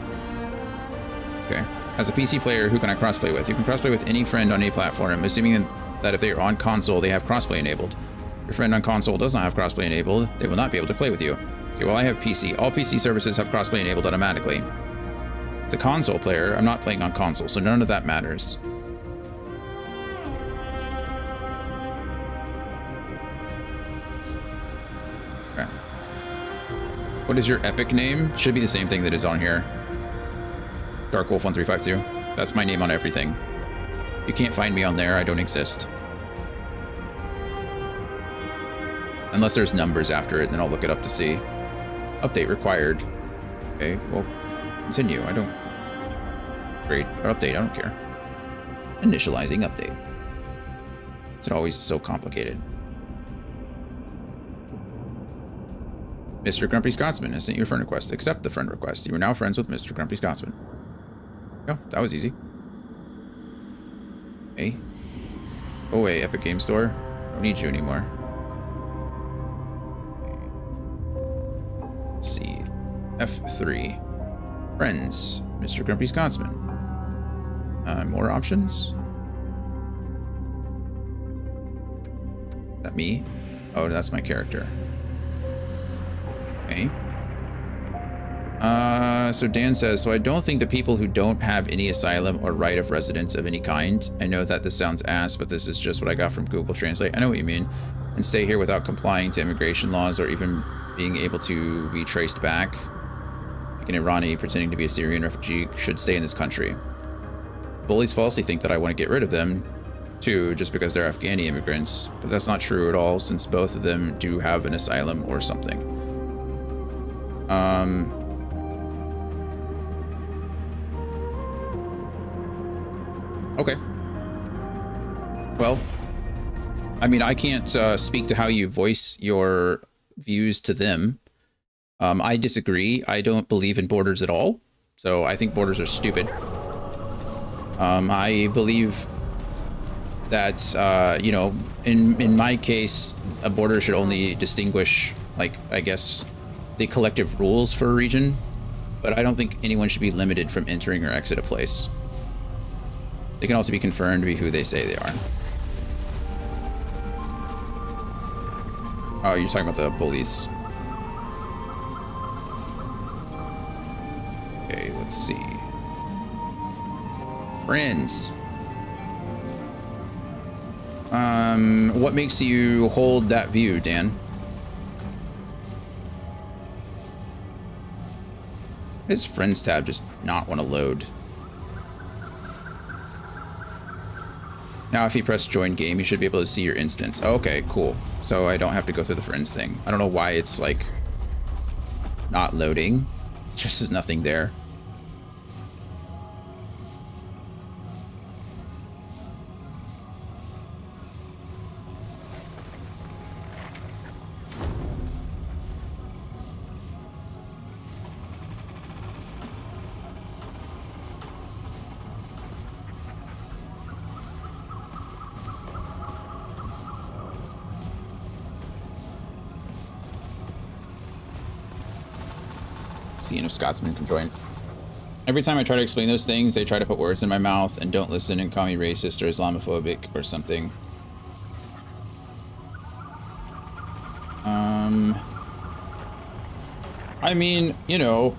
Speaker 1: Okay. As a PC player, who can I crossplay with? You can crossplay with any friend on any platform, assuming that if they are on console, they have crossplay enabled. If your friend on console does not have crossplay enabled, they will not be able to play with you. Okay, well, I have PC. All PC services have crossplay enabled automatically. As a console player, I'm not playing on console, so none of that matters. What is your Epic name? Should be the same thing that is on here. DarkWolf1352. That's my name on everything. You can't find me on there. I don't exist. Unless there's numbers after it, then I'll look it up to see. Update required. Okay, well, continue. I don't... Great. Or update, I don't care. Initializing update. Is it always so complicated? Mr. Grumpy Scotsman has sent you a friend request. Accept the friend request. You are now friends with Mr. Grumpy Scotsman. Oh, that was easy. Hey. Go away, Epic Game Store. Don't need you anymore. Let's see. F3. Friends. Mr. Grumpy Scotsman. More options? Is that me? Oh, that's my character. Okay. So Dan says, so I don't think the people who don't have any asylum or right of residence of any kind, I know that this sounds ass, but this is just what I got from Google Translate. I know what you mean. And stay here without complying to immigration laws or even being able to be traced back. Like an Irani pretending to be a Syrian refugee should stay in this country. bullies falsely think that I want to get rid of them too, just because they're Afghani immigrants, but that's not true at all, since both of them do have an asylum or something. Okay. Well, I mean, I can't speak to how you voice your views to them. I disagree. I don't believe in borders at all. So I think borders are stupid. I believe that, you know, in my case, a border should only distinguish, like, I guess, the collective rules for a region. But I don't think anyone should be limited from entering or exit a place. They can also be confirmed to be who they say they are. Oh, you're talking about the bullies. Okay, let's see. Friends. What makes you hold that view, Dan? His friends tab just not want to load. Now, if you press join game, you should be able to see your instance. Oh, okay, cool. So I don't have to go through the friends thing. I don't know why it's like not loading. It just says nothing there. Seeing if Scotsman can join. Every time I try to explain those things, they try to put words in my mouth and don't listen and call me racist or Islamophobic or something. I mean, you know,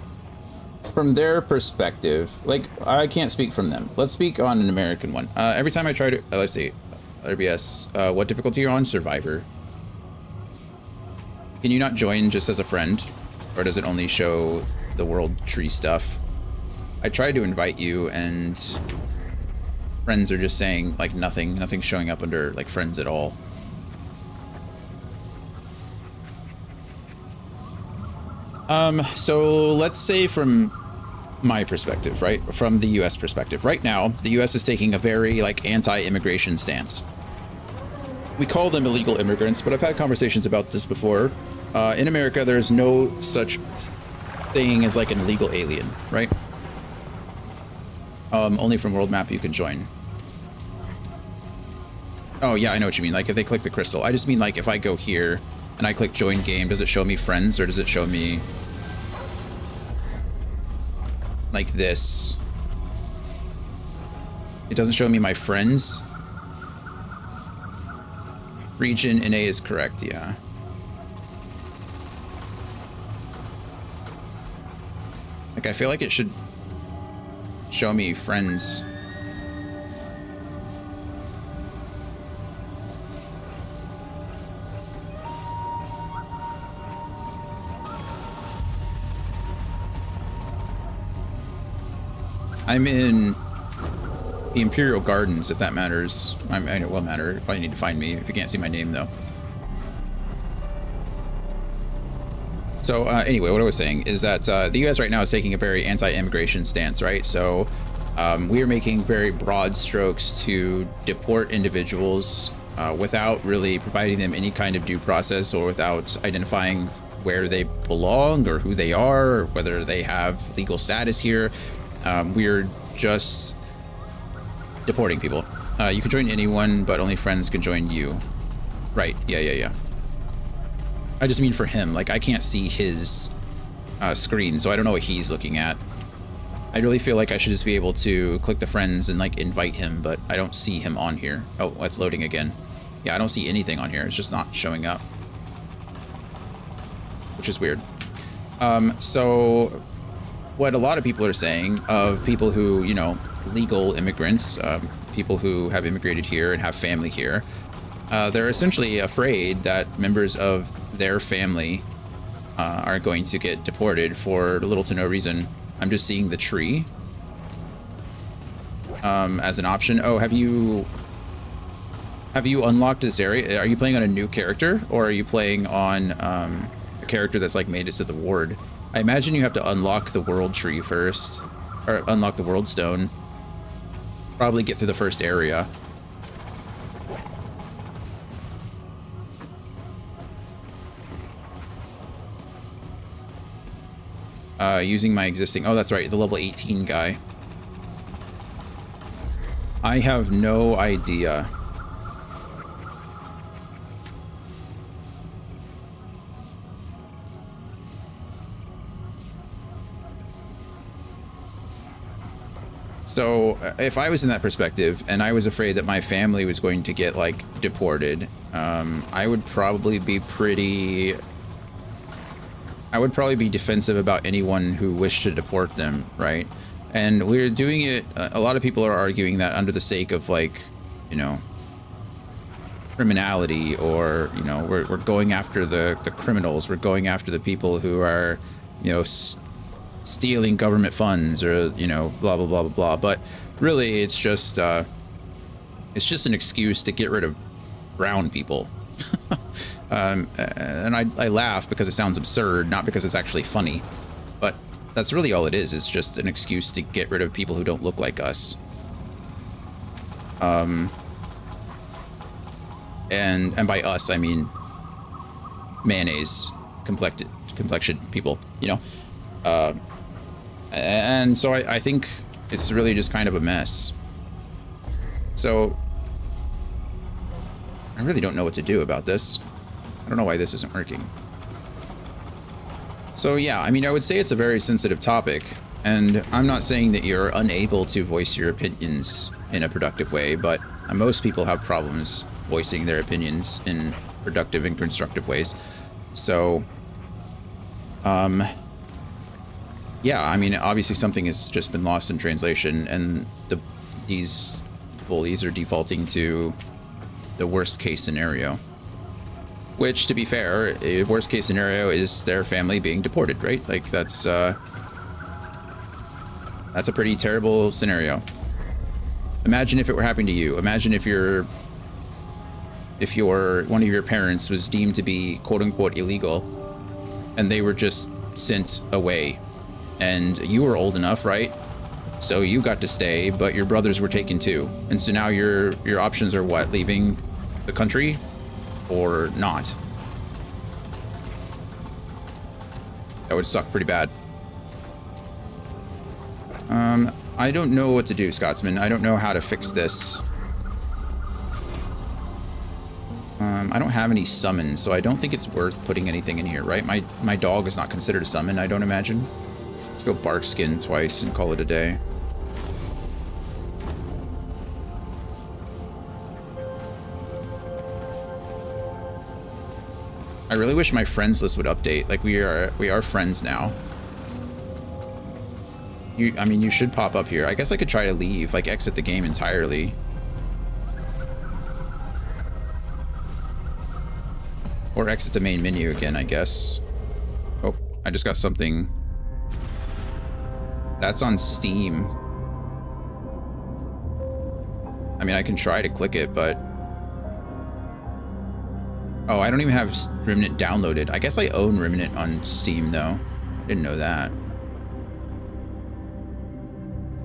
Speaker 1: from their perspective, like, I can't speak from them. Let's speak on an American one. Every time I try to, let's see, RBS, what difficulty are you on? Survivor. Can you not join just as a friend? Or does it only show the world tree stuff? I tried to invite you and friends are just saying like nothing's showing up under like friends at all. So let's say from my perspective, right? From the US perspective. Right now, the US is taking a very like anti-immigration stance. We call them illegal immigrants, but I've had conversations about this before. In America, there's no such thing as like an illegal alien, right? Only from world map you can join. Oh yeah, I know what you mean. Like if they click the crystal, I just mean like if I go here and I click join game, does it show me friends or does it show me like this? It doesn't show me my friends. Region NA is correct, yeah. Like I feel like it should show me friends. I'm in the Imperial Gardens, if that matters. I know it will matter. You probably need to find me if you can't see my name, though. So anyway, what I was saying is that the U.S. right now is taking a very anti-immigration stance, right? So we are making very broad strokes to deport individuals without really providing them any kind of due process or without identifying where they belong or who they are or whether they have legal status here. We're just deporting people. You can join anyone, but only friends can join you. Right, yeah. I just mean for him, like I can't see his screen, so I don't know what he's looking at. I really feel like I should just be able to click the friends and like invite him, but I don't see him on here. Oh, it's loading again. Yeah, I don't see anything on here. It's just not showing up, which is weird. So what a lot of people are saying of people who, you know, legal immigrants, people who have immigrated here and have family here, they're essentially afraid that members of their family are going to get deported for little to no reason. I'm just seeing the tree. as an option. Oh, have you unlocked this area? Are you playing on a new character, or are you playing on a character that's like made it to the ward? I imagine you have to unlock the world tree first, or unlock the world stone. Probably get through the first area. Using my existing... Oh, that's right, the level 18 guy. I have no idea. So, if I was in that perspective, and I was afraid that my family was going to get, like, deported, I would probably be pretty... I would probably be defensive about anyone who wished to deport them, right? And we're doing it... a lot of people are arguing that under the sake of, like, you know, criminality, or, you know, we're going after the criminals, we're going after the people who are, you know, stealing government funds, or, you know, blah blah blah blah blah. But really, it's just an excuse to get rid of brown people. And I laugh because it sounds absurd, not because it's actually funny. But that's really all it is. It's just an excuse to get rid of people who don't look like us. And by us, I mean mayonnaise complexion people, you know. And so I think it's really just kind of a mess. So I really don't know what to do about this. I don't know why this isn't working. So yeah, I mean, I would say it's a very sensitive topic, and I'm not saying that you're unable to voice your opinions in a productive way, but most people have problems voicing their opinions in productive and constructive ways. So, yeah, I mean, obviously something has just been lost in translation, and these bullies are defaulting to the worst case scenario. Which, to be fair, a worst case scenario is their family being deported, right? Like, that's a pretty terrible scenario. Imagine if it were happening to you. Imagine if one of your parents was deemed to be quote-unquote illegal, and they were just sent away. And you were old enough, right? So you got to stay, but your brothers were taken too. And so now your options are what? Leaving the country or not? That would suck pretty bad. I don't know what to do, Scotsman. I don't know how to fix this. I don't have any summons, so I don't think it's worth putting anything in here, right? My dog is not considered a summon, I don't imagine. Let's go bark skin twice and call it a day. I really wish my friends list would update. Like, we are friends now. I mean, you should pop up here. I guess I could try to leave, like exit the game entirely. Or exit the main menu again, I guess. Oh, I just got something. That's on Steam. I mean, I can try to click it, but... Oh, I don't even have Remnant downloaded. I guess I own Remnant on Steam, though. I didn't know that.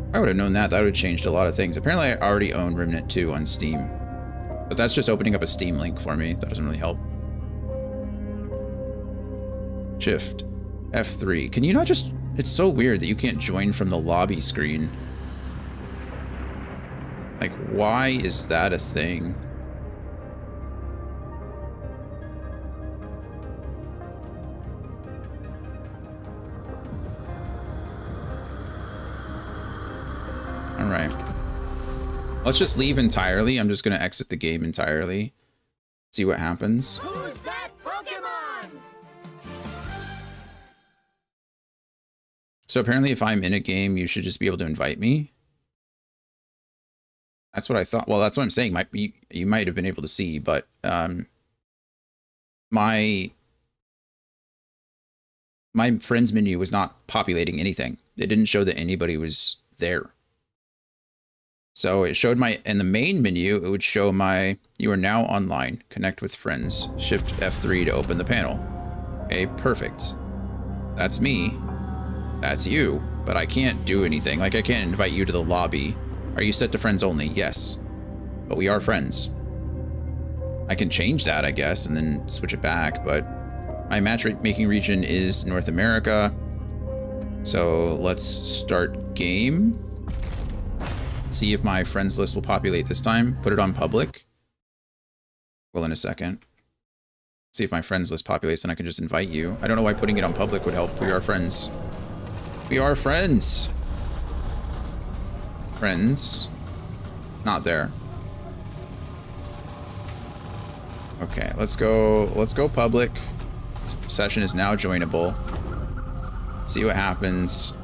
Speaker 1: If I would have known that, that would have changed a lot of things. Apparently, I already own Remnant 2 on Steam. But that's just opening up a Steam link for me. That doesn't really help. Shift. F3. Can you not just... It's so weird that you can't join from the lobby screen. Like, why is that a thing? Alright. Let's just leave entirely. I'm just going to exit the game entirely. See what happens.
Speaker 9: Who's that Pokemon?
Speaker 1: So apparently if I'm in a game, you should just be able to invite me. That's what I thought. Well, that's what I'm saying. You might have been able to see, but my friends menu was not populating anything. It didn't show that anybody was there. So it showed my, in the main menu, it would show my, you are now online, connect with friends, shift F3 to open the panel. Okay, perfect. That's me. That's you. But I can't do anything. Like, I can't invite you to the lobby. Are you set to friends only? Yes. But we are friends. I can change that, I guess, and then switch it back, but my matchmaking region is North America. So let's start game. See if my friends list will populate this time. Put it on public. Well, in a second. See if my friends list populates, and I can just invite you. I don't know why putting it on public would help. We are friends. We are friends. Friends. Not there. Okay, let's go public. This session is now joinable. See what happens.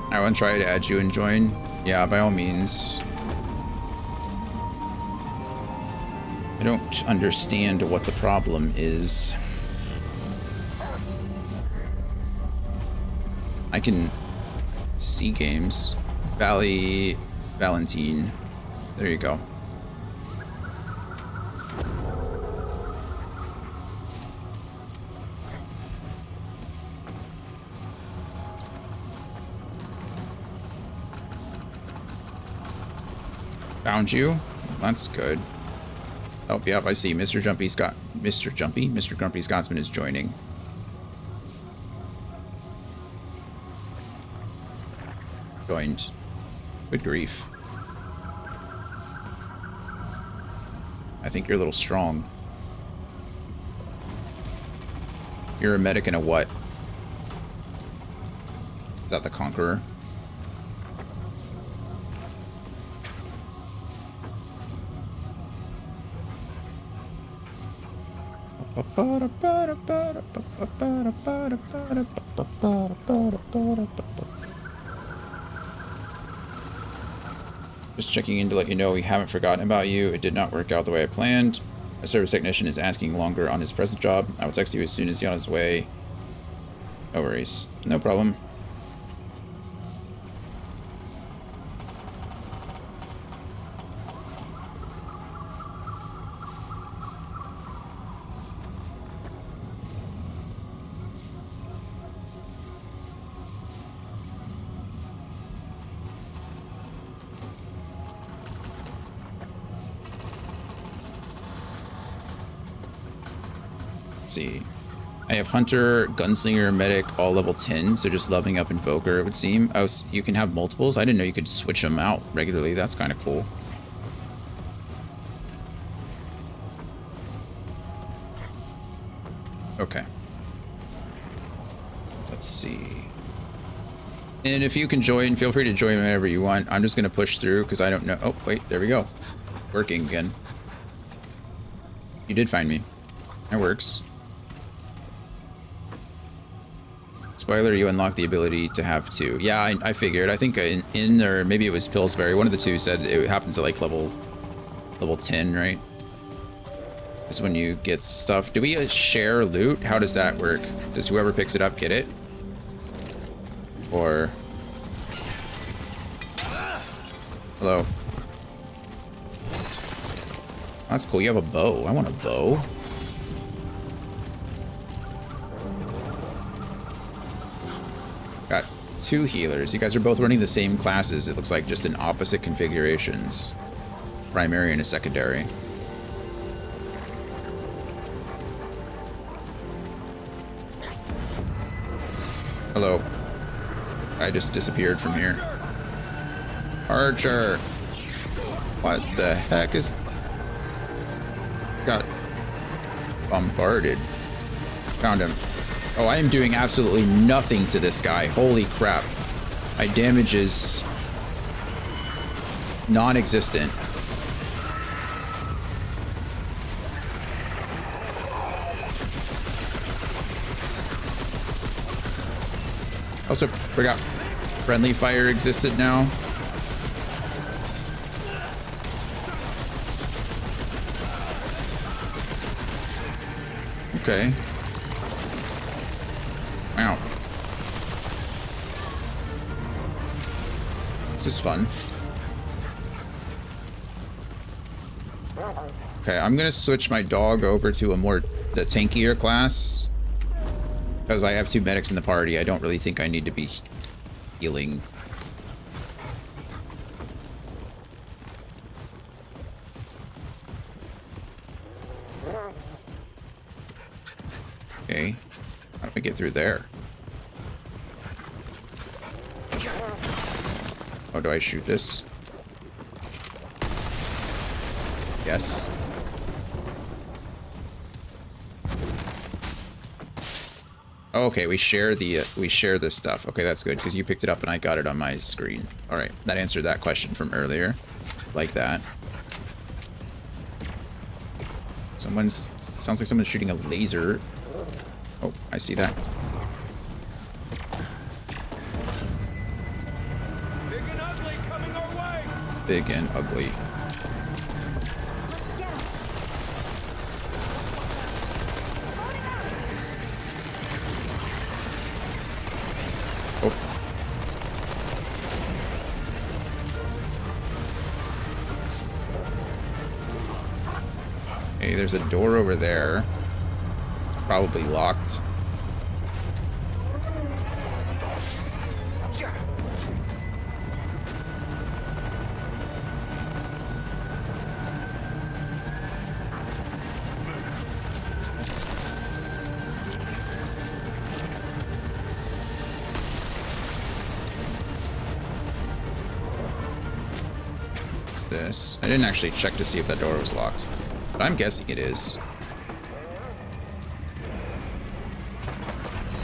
Speaker 1: I want to try to add you and join. Yeah, by all means. I don't understand what the problem is. I can see games. Valentine. There you go. Found you. That's good. Oh, yep, I see. Mr. Grumpy Scotsman is joining. Joined. Good grief. I think you're a little strong. You're a medic and a what? Is that the Conqueror? Just checking in to let you know we haven't forgotten about you. It did not work out the way I planned. A service technician is asking longer on his present job. I will text you as soon as he's on his way. No worries. No problem. See, I have Hunter, Gunslinger, Medic, all level 10, so just leveling up Invoker, it would seem. Oh, so you can have multiples? I didn't know you could switch them out regularly. That's kind of cool. Okay. Let's see. And if you can join, feel free to join whenever you want. I'm just going to push through because I don't know. Oh, wait, there we go. Working again. You did find me. That works. Spoiler, you unlock the ability to have two. Yeah, I figured. I think in or maybe it was Pillsbury. One of the two said it happens at like level 10, right? Is when you get stuff. Do we share loot? How does that work? Does whoever picks it up get it? Or... Hello. That's cool. You have a bow. I want a bow. Got two healers. You guys are both running the same classes. It looks like just in opposite configurations. Primary and a secondary. Hello. I just disappeared from here. Archer! What the heck is... Got bombarded. Found him. Oh, I am doing absolutely nothing to this guy. Holy crap. My damage is non-existent. Also forgot friendly fire existed now. Okay. Ow. This is fun. Okay, I'm gonna switch my dog over to the tankier class. Because I have 2 medics in the party, I don't really think I need to be healing. Okay, how do I get through there? Oh, do I shoot this? Yes. Oh, okay, we share this stuff. Okay, that's good because you picked it up and I got it on my screen. All right, that answered that question from earlier, like that. Sounds like someone's shooting a laser. Oh, I see that.
Speaker 9: Big and ugly coming our way.
Speaker 1: Big and ugly. Oh. Hey, there's a door over there. It's probably locked. This. I didn't actually check to see if that door was locked, but I'm guessing it is.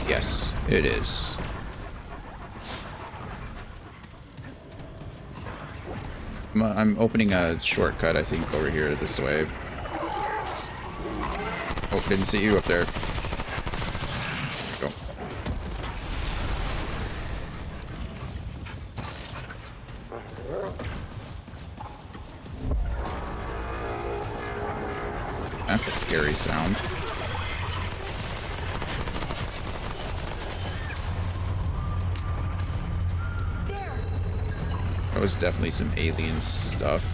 Speaker 1: Yes, it is. I'm opening a shortcut, I think, over here this way. Oh, didn't see you up there. Go. That's a scary sound. That was definitely some alien stuff.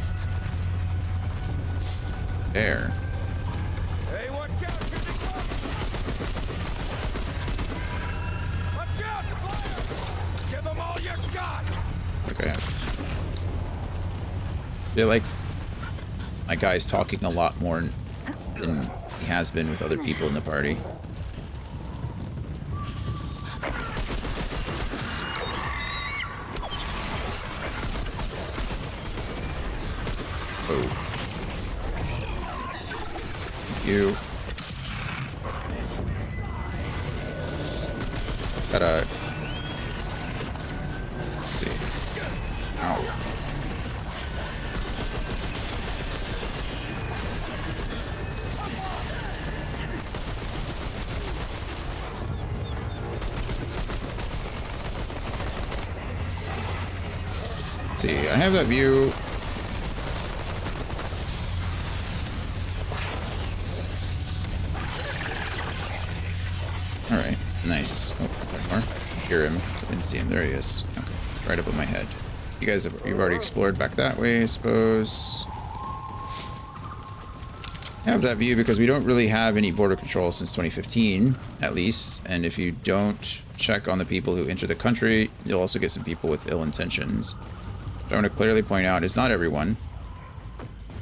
Speaker 1: There.
Speaker 9: Hey, watch out! Watch out! Fire! Give them all you got!
Speaker 1: Okay. Yeah, like my guy's talking a lot more than he has been with other people in the party. Oh. You. Gotta. Let's see. Ow. Let's see, I have that view. Alright, nice. Oh, one more. Hear him. Didn't see him. There he is. Okay, right above my head. You guys you've already explored back that way, I suppose. I have that view because we don't really have any border control since 2015, at least. And if you don't check on the people who enter the country, you'll also get some people with ill intentions. So I want to clearly point out, it's not everyone,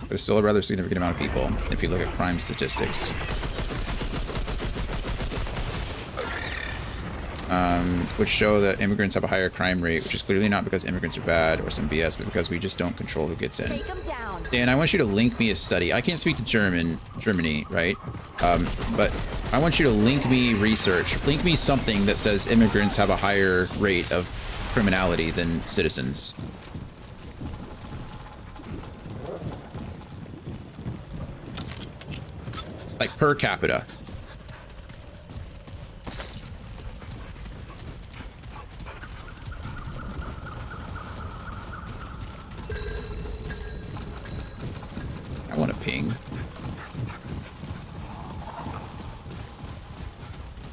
Speaker 1: but it's still a rather significant amount of people if you look at crime statistics. Which show that immigrants have a higher crime rate, which is clearly not because immigrants are bad or some BS, but because we just don't control who gets in. Dan, I want you to link me a study. I can't speak to Germany, right? But I want you to link me research. Link me something that says immigrants have a higher rate of criminality than citizens. Like per capita. I want a ping.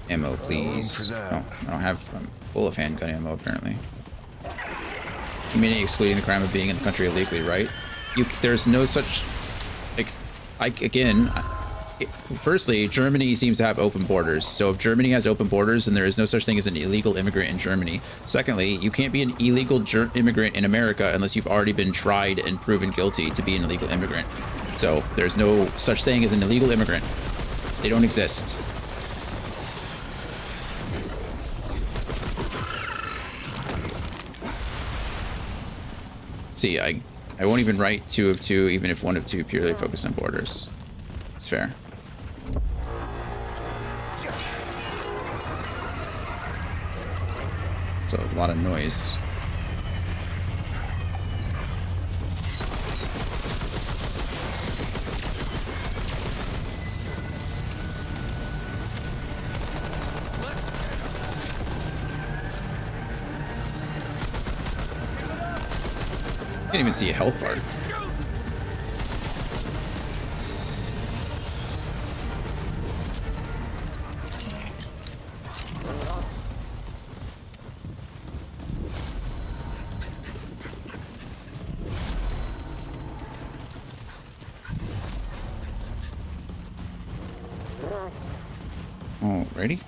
Speaker 1: Ammo, please. Oh, I don't have. I'm full of handgun ammo, apparently. Community excluding the crime of being in the country illegally, right? There's no such... Firstly, Germany seems to have open borders. So if Germany has open borders, then there is no such thing as an illegal immigrant in Germany. Secondly, you can't be an illegal immigrant in America unless you've already been tried and proven guilty to be an illegal immigrant. So there's no such thing as an illegal immigrant. They don't exist. See, I won't even write 2 of 2, even if 1 of 2 purely focused on borders. It's fair. So a lot of noise. Can't even see a health bar. Alrighty.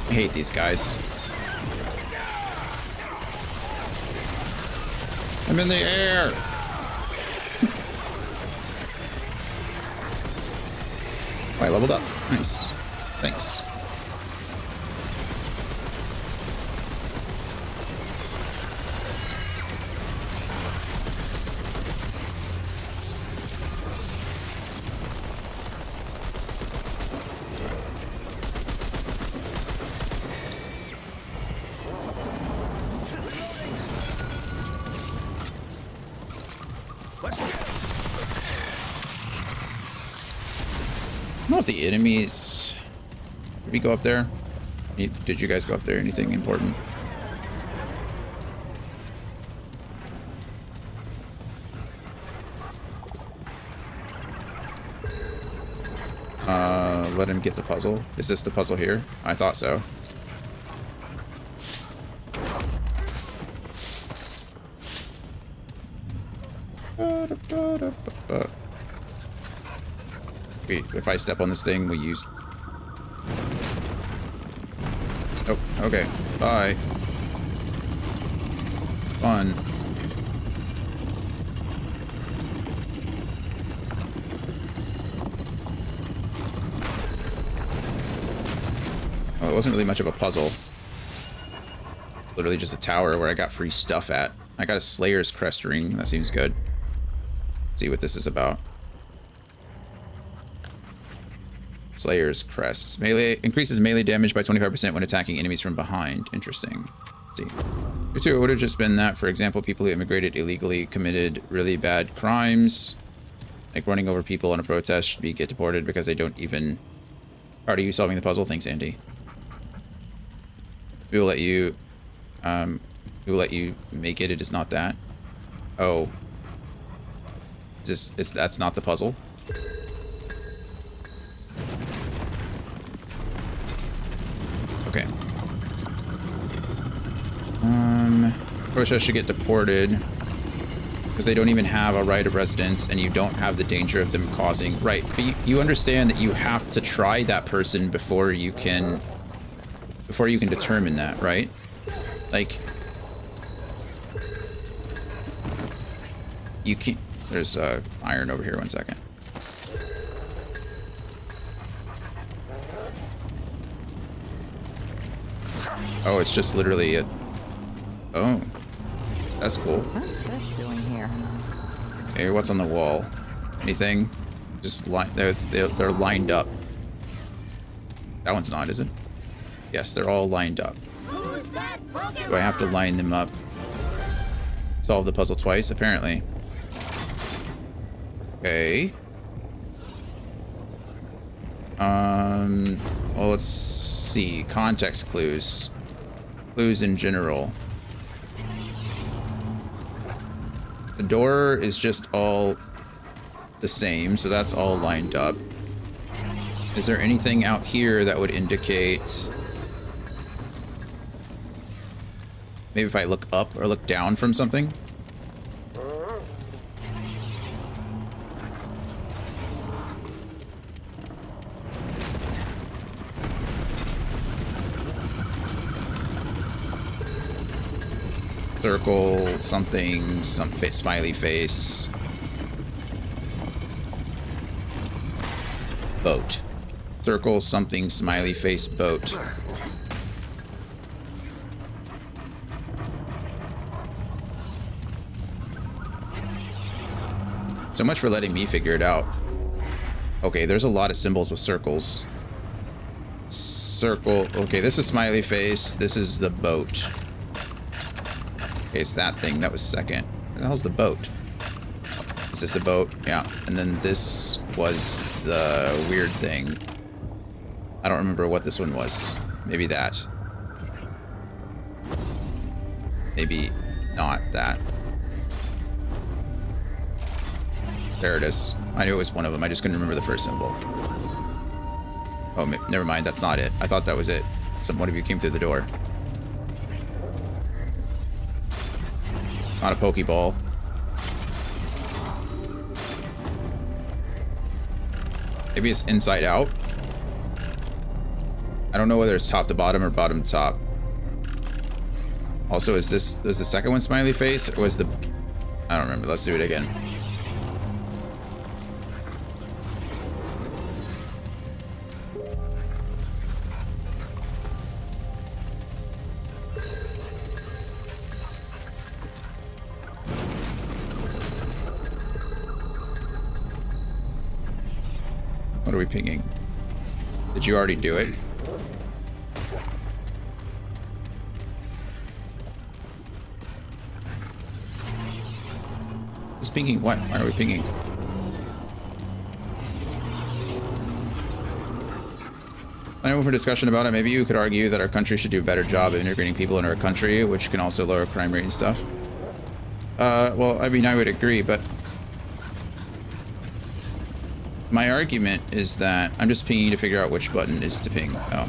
Speaker 1: I hate these guys. I'm in the air. I leveled up. Nice. Thanks. I don't know if the enemies... Did we go up there? Did you guys go up there? Anything important? Let him get the puzzle. Is this the puzzle here? I thought so. Wait, if I step on this thing, we use... Oh, okay. Bye. Fun. Well, it wasn't really much of a puzzle. Literally just a tower where I got free stuff at. I got a Slayer's Crest ring. That seems good. See what this is about. Slayer's Crest. Melee increases melee damage by 25% when attacking enemies from behind. Interesting. Let's see. It would have just been that, for example, people who immigrated illegally committed really bad crimes, like running over people on a protest, should get deported because they don't even... Are you solving the puzzle? Thanks, Andy. We will let you... we will let you make it. It is not that. Oh. That's not the puzzle? Okay. Protests should get deported because they don't even have a right of residence, and you don't have the danger of them causing... Right, but you understand that you have to try that person before you can determine that, right? Like, you can't... There's iron over here. 1 second. Oh, it's just literally a... Oh. That's cool.
Speaker 5: What's this doing here?
Speaker 1: Okay, what's on the wall? Anything? Just they're lined up. That one's not, is it? Yes, they're all lined up. Do I have to line them up? Solve the puzzle twice, apparently. Okay. Well, let's see. Context clues. Clues in general. The door is just all the same, so that's all lined up. Is there anything out here that would indicate... Maybe if I look up or look down from something? Circle, something, some smiley face. Boat. Circle, something, smiley face, boat. So much for letting me figure it out. Okay, there's a lot of symbols with circles. Circle. Okay, this is smiley face. This is the boat. Okay, it's that thing. That was second. Where the hell's the boat? Is this a boat? Yeah. And then this was the weird thing. I don't remember what this one was. Maybe that. Maybe not that. There it is. I knew it was one of them. I just couldn't remember the first symbol. Oh, never mind. That's not it. I thought that was it. One of you came through the door. Not a Pokeball. Maybe it's inside out. I don't know whether it's top to bottom or bottom to top. Also, was the second one smiley face, or was the... I don't remember. Let's do it again. What are we pinging? Did you already do it? Who's pinging what? Why are we pinging? I know for discussion about it, maybe you could argue that our country should do a better job of integrating people into our country, which can also lower crime rate and stuff. Well, I mean, I would agree, but my argument is that I'm just pinging to figure out which button is to ping. Oh.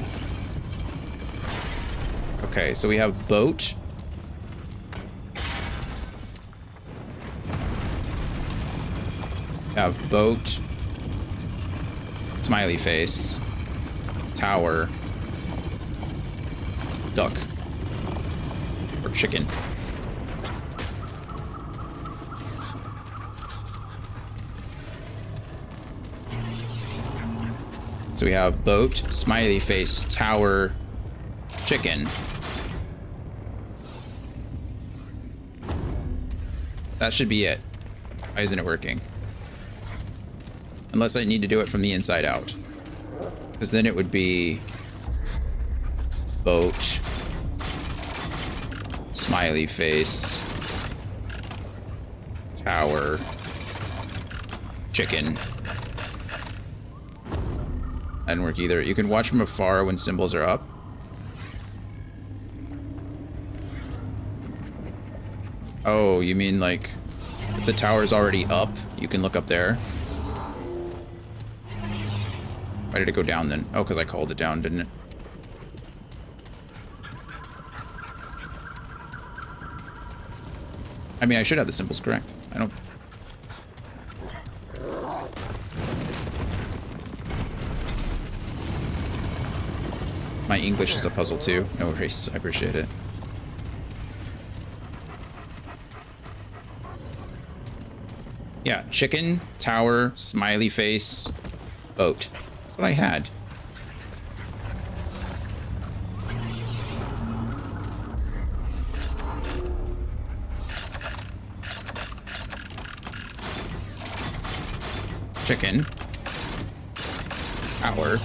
Speaker 1: Okay, so we have boat. Have boat. Smiley face. Tower. Duck. Or chicken. So we have boat, smiley face, tower, chicken. That should be it. Why isn't it working? Unless I need to do it from the inside out. Because then it would be boat, smiley face, tower, chicken. That didn't work either. You can watch from afar when symbols are up. Oh, you mean like if the tower's already up, you can look up there? Why did it go down then? Oh, because I called it down, didn't it? I mean, I should have the symbols correct. I don't... My English is a puzzle too. No worries. I appreciate it. Yeah, chicken, tower, smiley face, boat. That's what I had. Chicken, tower,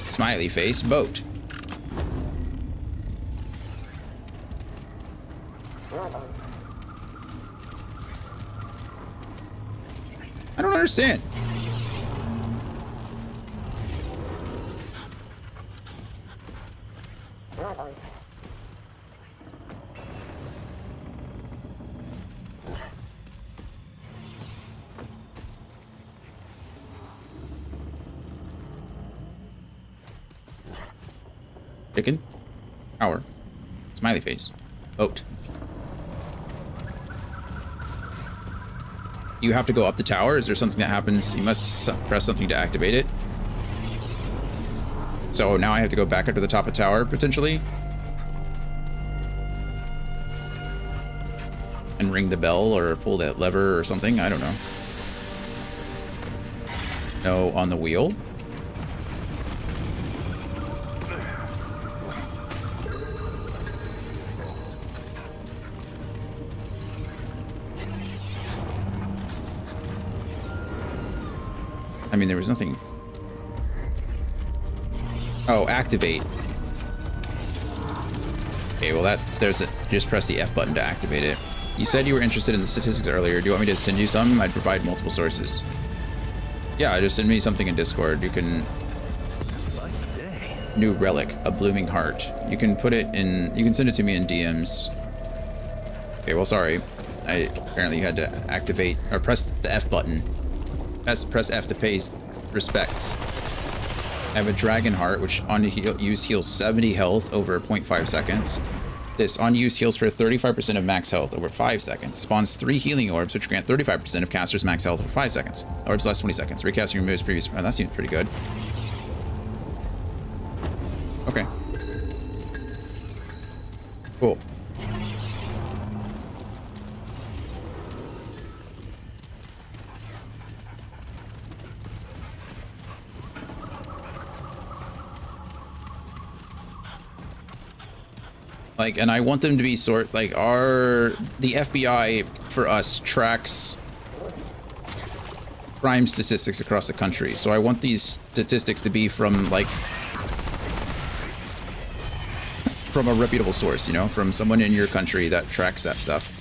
Speaker 1: smiley face, boat. I don't understand. Chicken. Power. Smiley face. Boat. You have to go up the tower? Is there something that happens? You must press something to activate it. So now I have to go back up to the top of tower, potentially. And ring the bell or pull that lever or something. I don't know. No, on the wheel. I mean, there was nothing. Oh, activate. Okay, well there's it. Just press the F button to activate it. You said you were interested in the statistics earlier. Do you want me to send you some? I'd provide multiple sources. Yeah, just send me something in Discord. You can... New relic, a blooming heart. You can put it in... You can send it to me in DMs. Okay, well, sorry. Apparently you had to activate... Or press the F button. Press F to pay respects. I have a dragon heart, which on use heals 70 health over 0.5 seconds. This on use heals for 35% of max health over 5 seconds. Spawns 3 healing orbs, which grant 35% of caster's max health over 5 seconds. Orbs last 20 seconds. Recasting removes previous... Oh, that seems pretty good. Okay. Cool. Like, and I want them to be the FBI for us tracks crime statistics across the country. So I want these statistics to be from a reputable source, you know, from someone in your country that tracks that stuff.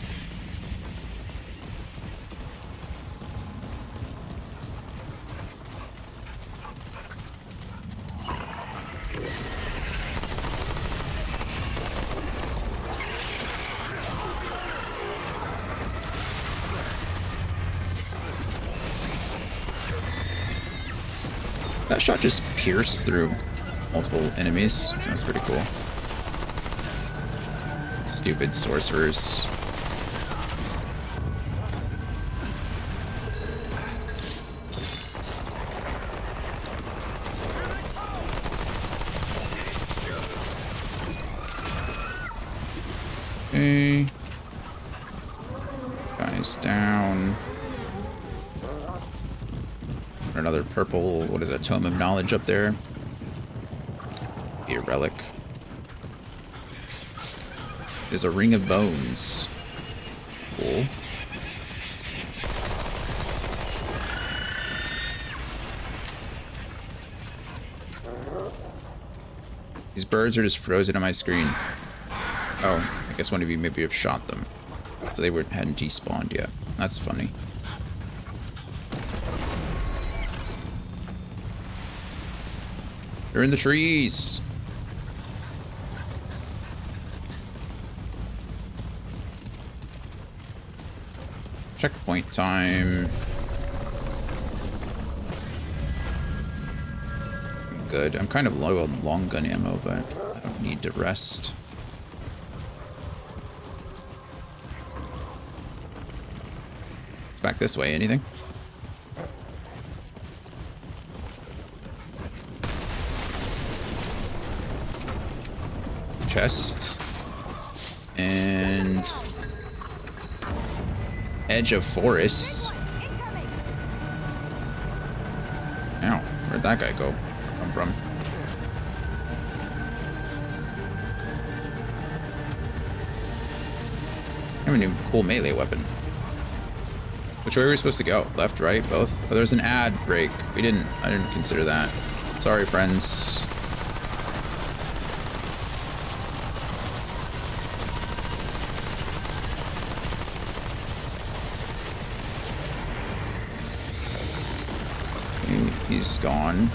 Speaker 1: That shot just pierced through multiple enemies. So that's pretty cool. Stupid sorcerers. Okay. Guys down. Another purple, what is that, Tome of Knowledge up there? Be a relic. There's a Ring of Bones. Cool. These birds are just frozen on my screen. Oh, I guess one of you maybe have shot them. So they hadn't despawned yet. That's funny. They're in the trees. Checkpoint time. Good. I'm kind of low on long gun ammo, but I don't need to rest. It's back this way. Anything? Chest and edge of forests. Ow, where'd that guy come from? I have a new cool melee weapon. Which way are we supposed to go? Left, right, both? Oh, there's an ad break. I didn't consider that. Sorry, friends. He's gone.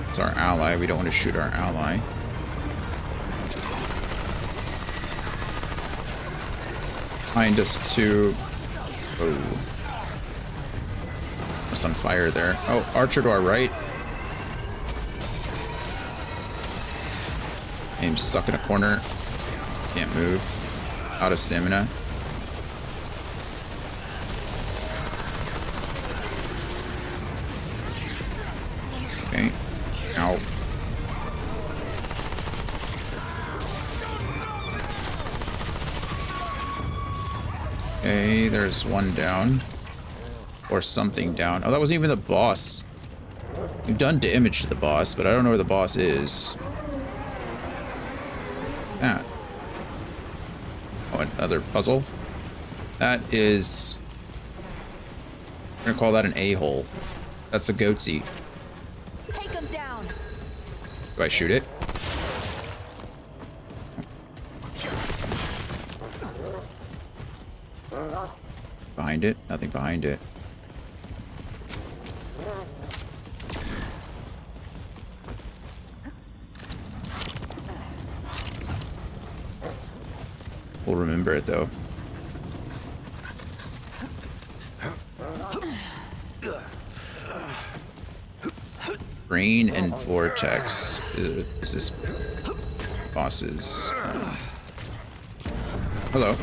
Speaker 1: It's our ally. We don't want to shoot our ally. Behind us too. Oh. Just on fire there. Oh, archer to our right. I'm stuck in a corner. Can't move. Out of stamina. Okay. Ow. Okay, there's one down. Or something down. Oh, that wasn't even the boss. We've done damage to the boss, but I don't know where the boss is. Ah. Oh, another puzzle. That is... I'm gonna call that an a-hole. That's a goatsy.
Speaker 3: Take him down.
Speaker 1: Do I shoot it? Behind it? Nothing behind it. We'll remember it though. Rain and Vortex is this boss's. Hello.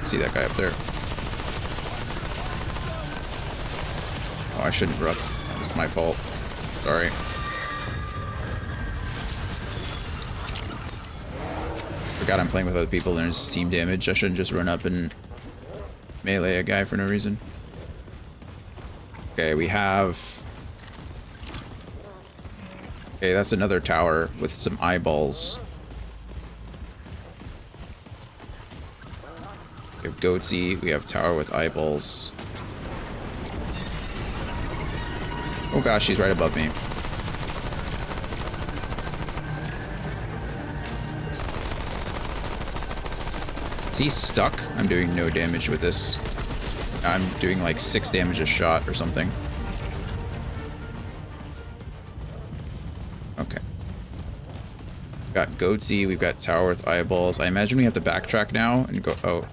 Speaker 1: See that guy up there? Oh, I shouldn't interrupt. It's my fault. Sorry. Forgot I'm playing with other people and there's team damage. I shouldn't just run up and melee a guy for no reason. Okay, we have... Okay, that's another tower with some eyeballs. We have Goatsy, we have tower with eyeballs. Oh gosh, she's right above me. Is he stuck? I'm doing no damage with this. I'm doing like 6 damage a shot or something. Okay. Got Goatsy, we've got tower with eyeballs. I imagine we have to backtrack now and go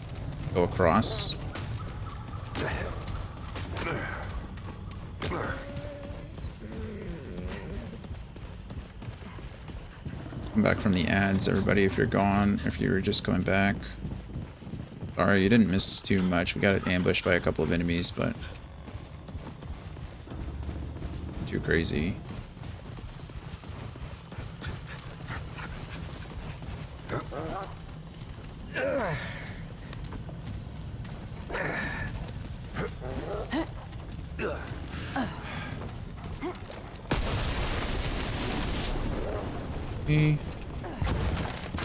Speaker 1: across. Come back from the ads, everybody, if you're gone, if you were just going back. Sorry, you didn't miss too much. We got ambushed by a couple of enemies, but too crazy.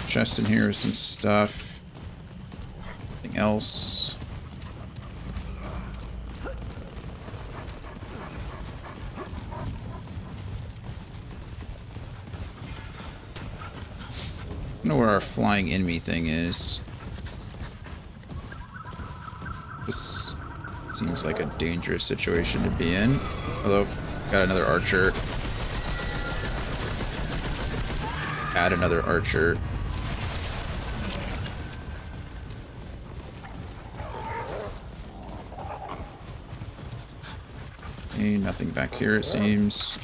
Speaker 1: Chest in here with some stuff. Anything else? I don't know where our flying enemy thing is. This seems like a dangerous situation to be in. Although, got another archer. Add another archer. Okay, nothing back here, it seems.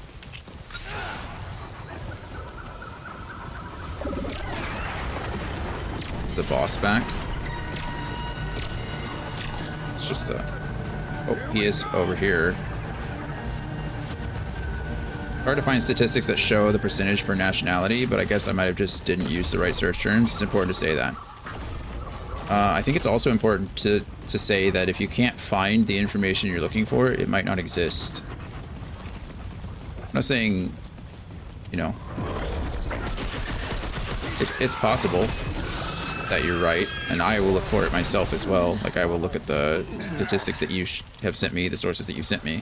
Speaker 1: Is the boss back? It's just a... Oh, he is over here. Hard to find statistics that show the percentage per nationality, but I guess I might have just didn't use the right search terms. It's important to say that. I think it's also important to say that if you can't find the information you're looking for, it might not exist. I'm not saying, you know, it's possible that you're right, and I will look for it myself as well. Like, I will look at the statistics that you have sent me, the sources that you've sent me.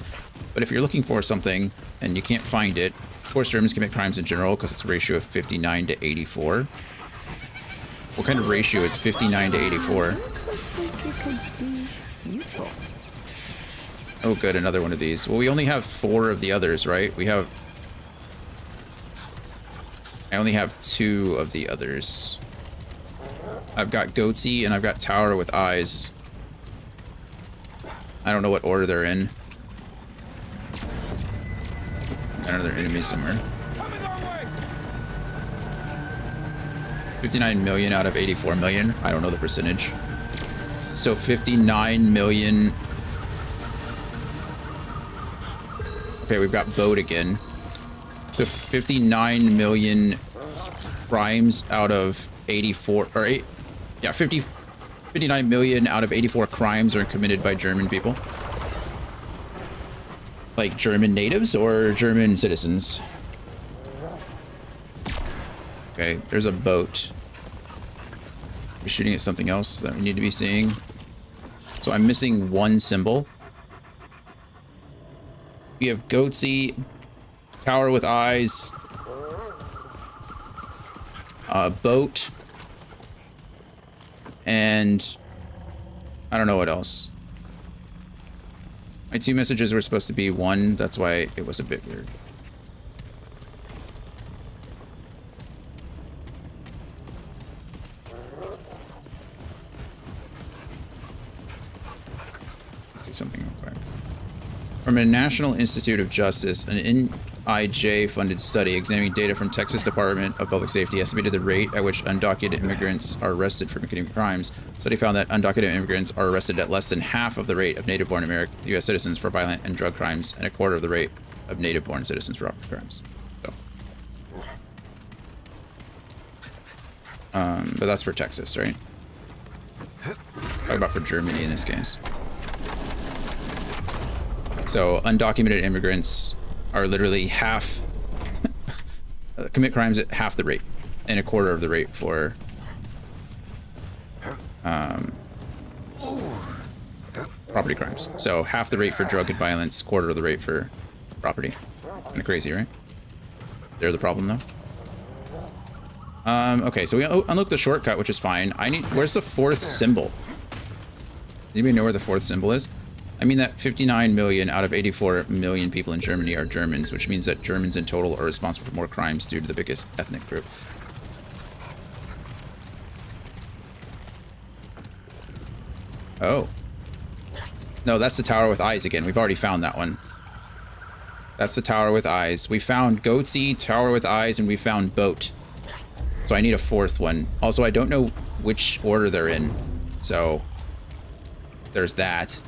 Speaker 1: But if you're looking for something and you can't find it, of course Germans commit crimes in general because it's a ratio of 59 to 84. What kind of ratio is 59 to 84?
Speaker 7: Looks like it could be useful.
Speaker 1: Oh good, another one of these. Well, we only have 4 of the others, right? I only have 2 of the others. I've got Goatsy and I've got Tower with Eyes. I don't know what order they're in. Another enemy somewhere.
Speaker 9: Coming our way.
Speaker 1: 59 million out of 84 million. I don't know the percentage. So 59 million. Okay, we've got boat again. So 59 million crimes out of 84, or 8, yeah, 59 million out of 84 crimes are committed by German people. Like German natives or German citizens. Okay, there's a boat. We're shooting at something else that we need to be seeing. So I'm missing one symbol. We have Goatsy, tower with eyes, boat, and I don't know what else. My two messages were supposed to be one, that's why it was a bit weird. Let's see something real quick. From a National Institute of Justice, an NIJ-funded study examining data from Texas Department of Public Safety estimated the rate at which undocumented immigrants are arrested for committing crimes. The study found that undocumented immigrants are arrested at less than half of the rate of native-born U.S. citizens for violent and drug crimes, and a quarter of the rate of native-born citizens for property crimes. So, but that's for Texas, right? Talking about for Germany in this case. So undocumented immigrants are literally half commit crimes at half the rate and a quarter of the rate for property crimes. So half the rate for drug and violence, quarter of the rate for property. Kind of crazy, right? They're the problem though. Okay, so we unlocked the shortcut, which is fine. Where's the fourth symbol? Anybody know where the fourth symbol is? I mean that 59 million out of 84 million people in Germany are Germans, which means that Germans in total are responsible for more crimes due to the biggest ethnic group. Oh. No, that's the tower with eyes again. We've already found that one. That's the tower with eyes. We found Goatsy, tower with eyes, and we found boat. So I need a fourth one. Also, I don't know which order they're in. So there's that.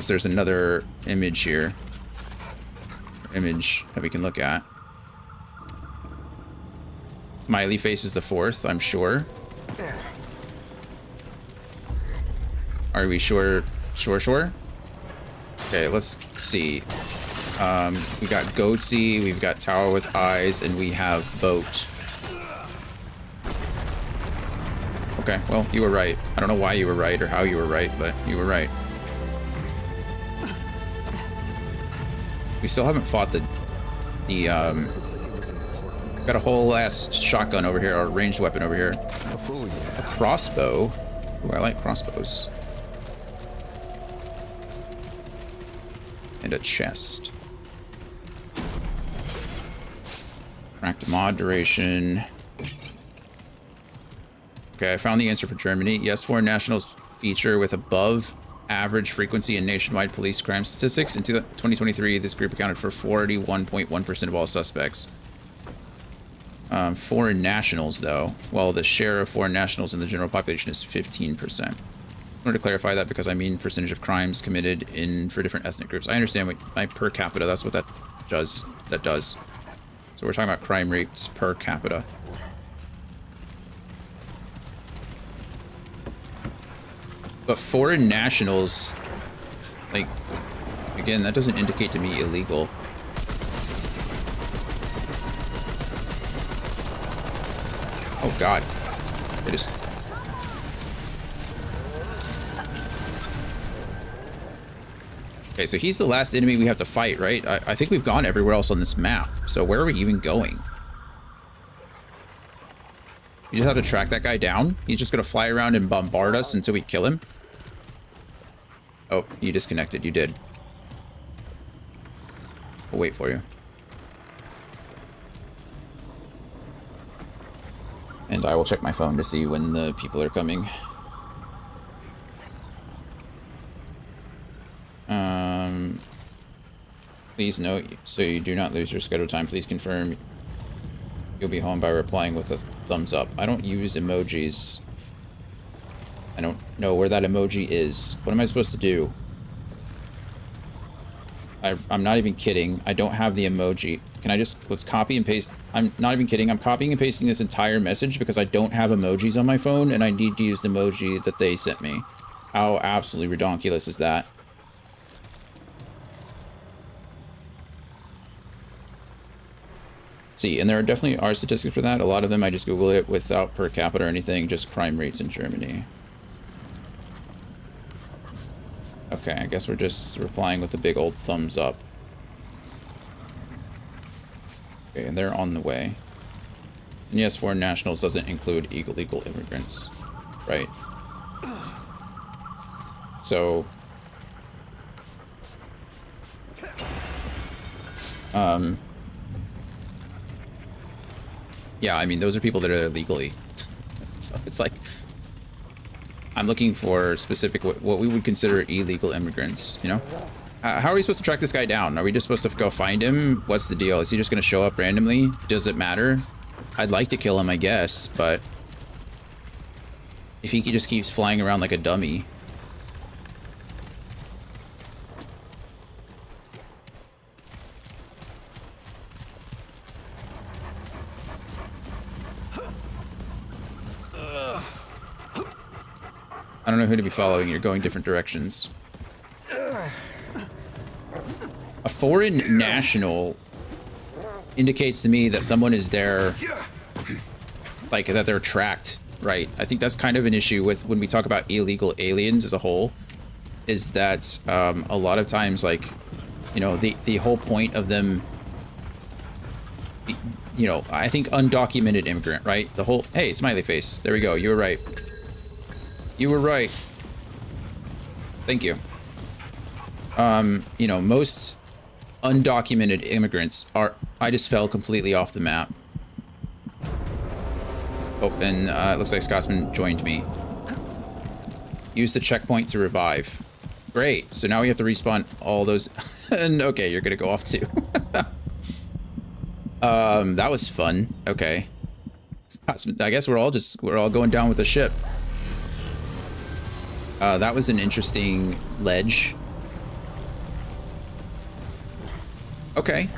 Speaker 1: There's another image here. Image that we can look at. Smiley face is the fourth, I'm sure. Are we sure? Sure? Okay, let's see. We got Goatsy, we've got tower with eyes, and we have boat. Okay, well, you were right. I don't know why you were right or how you were right, but you were right. We still haven't fought the got a whole ass shotgun over here, or ranged weapon over here. A crossbow. Ooh, I like crossbows. And a chest. Cracked mod duration. Okay, I found the answer for Germany. Yes, foreign nationals feature with above average frequency in nationwide police crime statistics. In 2023, this group accounted for 41.1% of all suspects. Foreign nationals, though, while the share of foreign nationals in the general population is 15%. I wanted to clarify that because I mean percentage of crimes committed for different ethnic groups. I understand what my per capita, that's what that does. So we're talking about crime rates per capita. But foreign nationals, like, again, that doesn't indicate to me illegal. Oh God, it is. Okay, so he's the last enemy we have to fight, right? I think we've gone everywhere else on this map. So where are we even going? You just have to track that guy down? He's just gonna fly around and bombard us until we kill him? Oh, you disconnected. You did. We'll wait for you. And I will check my phone to see when the people are coming. Please note, so you do not lose your scheduled time. Please confirm you'll be home by replying with a thumbs up. I don't use emojis. I don't know where that emoji is. What am I supposed to do? I'm not even kidding. I don't have the emoji. Can I just, let's copy and paste. I'm not even kidding. I'm copying and pasting this entire message because I don't have emojis on my phone and I need to use the emoji that they sent me. How absolutely ridiculous is that? See, and there definitely are statistics for that. A lot of them, I just Google it without per capita or anything, just crime rates in Germany. Okay, I guess we're just replying with a big old thumbs up. Okay, and they're on the way. And yes, foreign nationals doesn't include illegal immigrants, right? So, yeah, I mean, those are people that are there legally. So it's like, I'm looking for specific, what we would consider illegal immigrants, you know? How are we supposed to track this guy down? Are we just supposed to go find him? What's the deal? Is he just going to show up randomly? Does it matter? I'd like to kill him, I guess, but if he just keeps flying around like a dummy. I don't know who to be following. You're going different directions. A foreign national indicates to me that someone is there, like that they're tracked, right? I think that's kind of an issue with when we talk about illegal aliens as a whole, is that a lot of times, like, you know, the whole point of them, you know, I think undocumented immigrant, right? The whole, hey, smiley face. There we go. You were right. You were right. Thank you. You know, most undocumented immigrants are... I just fell completely off the map. Oh, and it looks like Scotsman joined me. Use the checkpoint to revive. Great. So now we have to respawn all those... and okay, you're gonna go off too. That was fun. Okay. Scotsman, I guess we're all going down with the ship. That was an interesting ledge. Okay.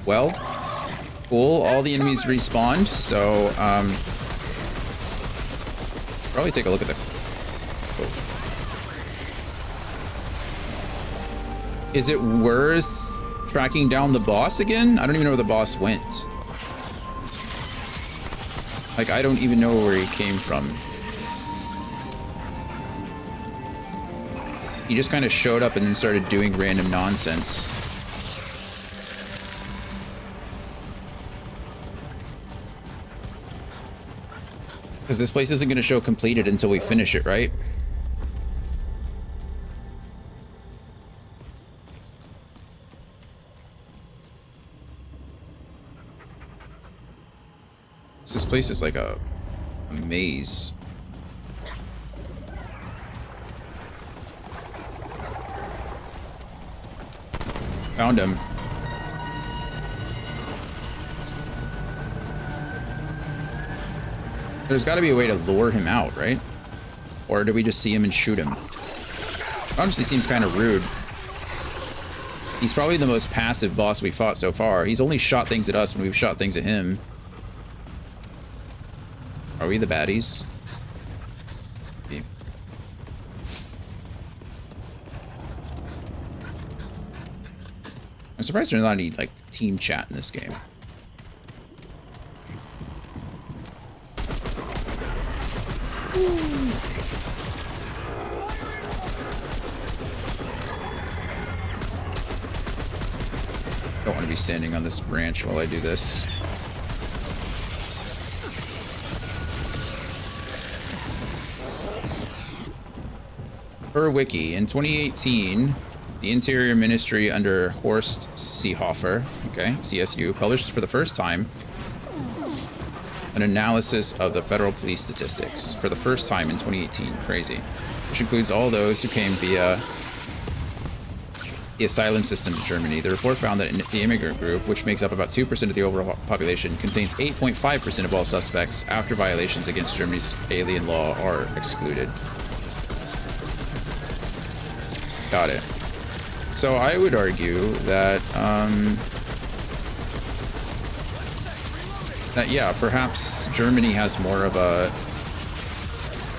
Speaker 1: Well, cool. All the enemies respawned, so, probably take a look at the... Oh. Is it worth tracking down the boss again? I don't even know where the boss went. Like, I don't even know where he came from. He just kind of showed up and then started doing random nonsense. Because this place isn't going to show completed until we finish it, right? This place is like a maze. Found him. There's got to be a way to lure him out, right? Or do we just see him and shoot him? Honestly, seems kind of rude. He's probably the most passive boss we fought so far. He's only shot things at us when we've shot things at him. Are we the baddies? Okay. I'm surprised there's not any, like, team chat in this game. Don't want to be standing on this branch while I do this. Per wiki, in 2018, the Interior Ministry under Horst Seehofer, okay, CSU, published for the first time an analysis of the federal police statistics for the first time in 2018. Crazy. Which includes all those who came via the asylum system to Germany. The report found that the immigrant group, which makes up about 2% of the overall population, contains 8.5% of all suspects after violations against Germany's alien law are excluded. Got it. So I would argue that, yeah, perhaps Germany has more of a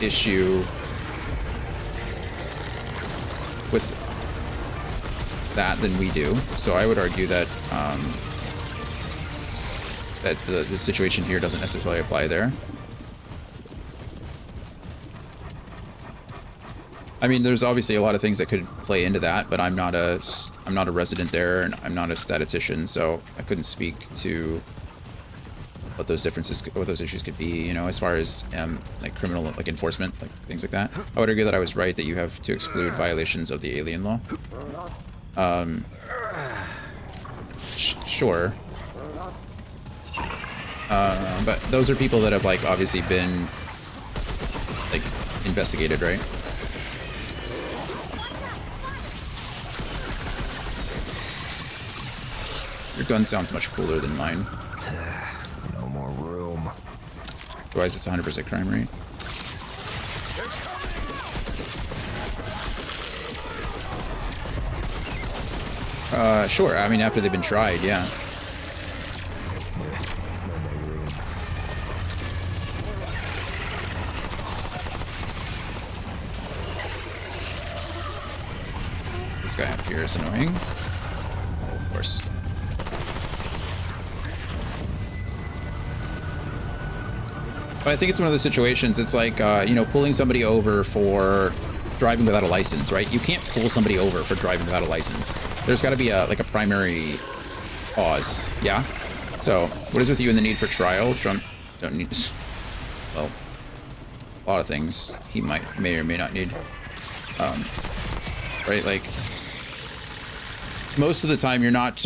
Speaker 1: issue with that than we do. So I would argue that that the situation here doesn't necessarily apply there. I mean, there's obviously a lot of things that could play into that, but I'm not a resident there, and I'm not a statistician, so I couldn't speak to what those differences, what those issues could be, you know, as far as like criminal, like enforcement, like things like that. I would argue that I was right, that you have to exclude violations of the alien law. Sure. But those are people that have, like, obviously been, like, investigated, right? Your gun sounds much cooler than mine.
Speaker 4: No more room.
Speaker 1: Otherwise, it's 100% crime rate. Sure. I mean, after they've been tried, yeah. This guy up here is annoying. Of course. But I think it's one of those situations, it's like, you know, pulling somebody over for driving without a license, right? You can't pull somebody over for driving without a license. There's got to be a, like, a primary cause, yeah? So, what is with you and the need for trial? Trump don't need, well, a lot of things he may or may not need. Right, like, most of the time you're not,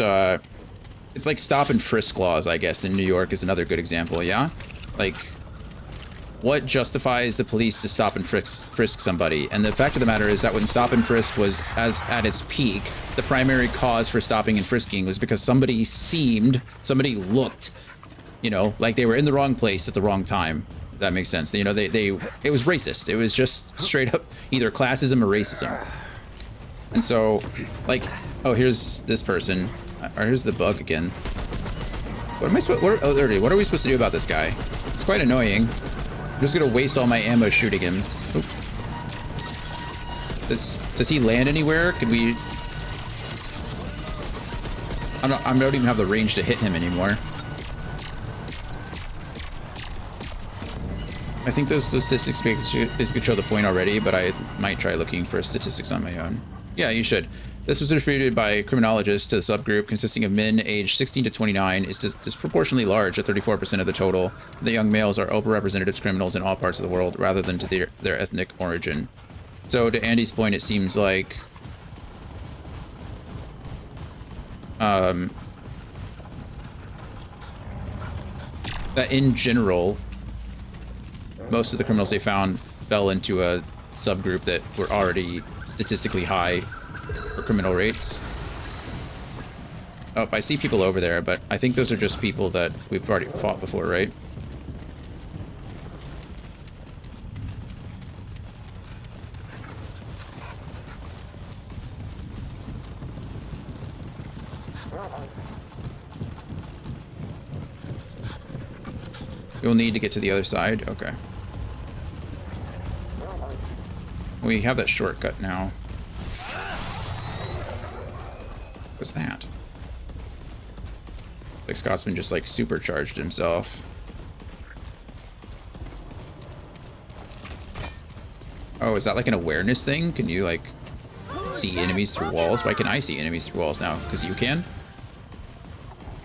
Speaker 1: it's like stop and frisk laws, I guess, in New York is another good example, yeah? Like, what justifies the police to stop and frisk somebody? And the fact of the matter is that when stop and frisk was at its peak, the primary cause for stopping and frisking was because somebody looked, you know, like they were in the wrong place at the wrong time. If that makes sense. You know, it was racist. It was just straight up either classism or racism. And so, like, oh, here's this person, or here's the bug again. What are we supposed to do about this guy? It's quite annoying. I'm just gonna waste all my ammo shooting him. Oop. Does he land anywhere? Could we? I don't even have the range to hit him anymore. I think those statistics basically show the point already, but I might try looking for statistics on my own. Yeah, you should. This was distributed by criminologists to the subgroup consisting of men aged 16 to 29 is disproportionately large at 34% of the total. The young males are overrepresented as criminals in all parts of the world rather than to their ethnic origin. So to Andy's point, it seems like that in general, most of the criminals they found fell into a subgroup that were already statistically high for criminal rates. Oh, I see people over there, but I think those are just people that we've already fought before, right? You'll need to get to the other side? Okay. We have that shortcut now. What's that? Like Scotsman just like supercharged himself. Oh, is that like an awareness thing? Can you like see enemies through walls? Why can I see enemies through walls now? Because you can?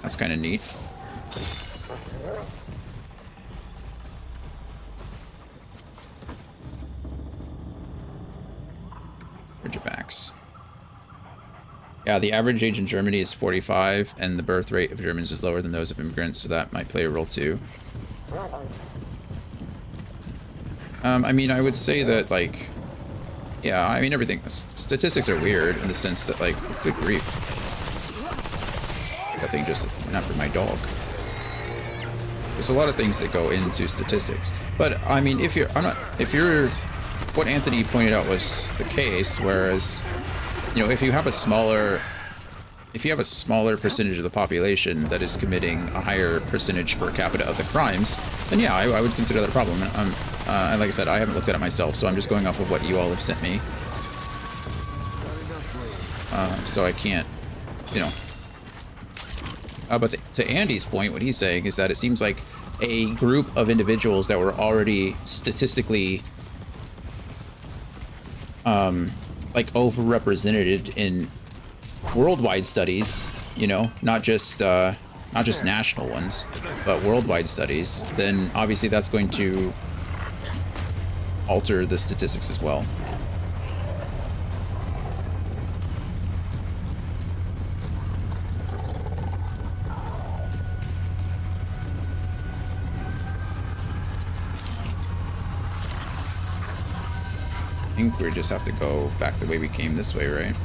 Speaker 1: That's kind of neat. Ridgebacks. Yeah, the average age in Germany is 45, and the birth rate of Germans is lower than those of immigrants, so that might play a role too. I mean, I would say that, like, Yeah, I mean, everything. Statistics are weird in the sense that, like, good grief. That thing just went after my dog. There's a lot of things that go into statistics. But, I mean, if you're, what Anthony pointed out was the case, whereas, you know, if you have a smaller percentage of the population that is committing a higher percentage per capita of the crimes, then yeah, I would consider that a problem. And like I said, I haven't looked at it myself, so I'm just going off of what you all have sent me. So I can't, you know. But to Andy's point, what he's saying is that it seems like a group of individuals that were already statistically like overrepresented in worldwide studies, you know, not just national ones, but worldwide studies, then obviously that's going to alter the statistics as well. I think we just have to go back the way we came this way, right?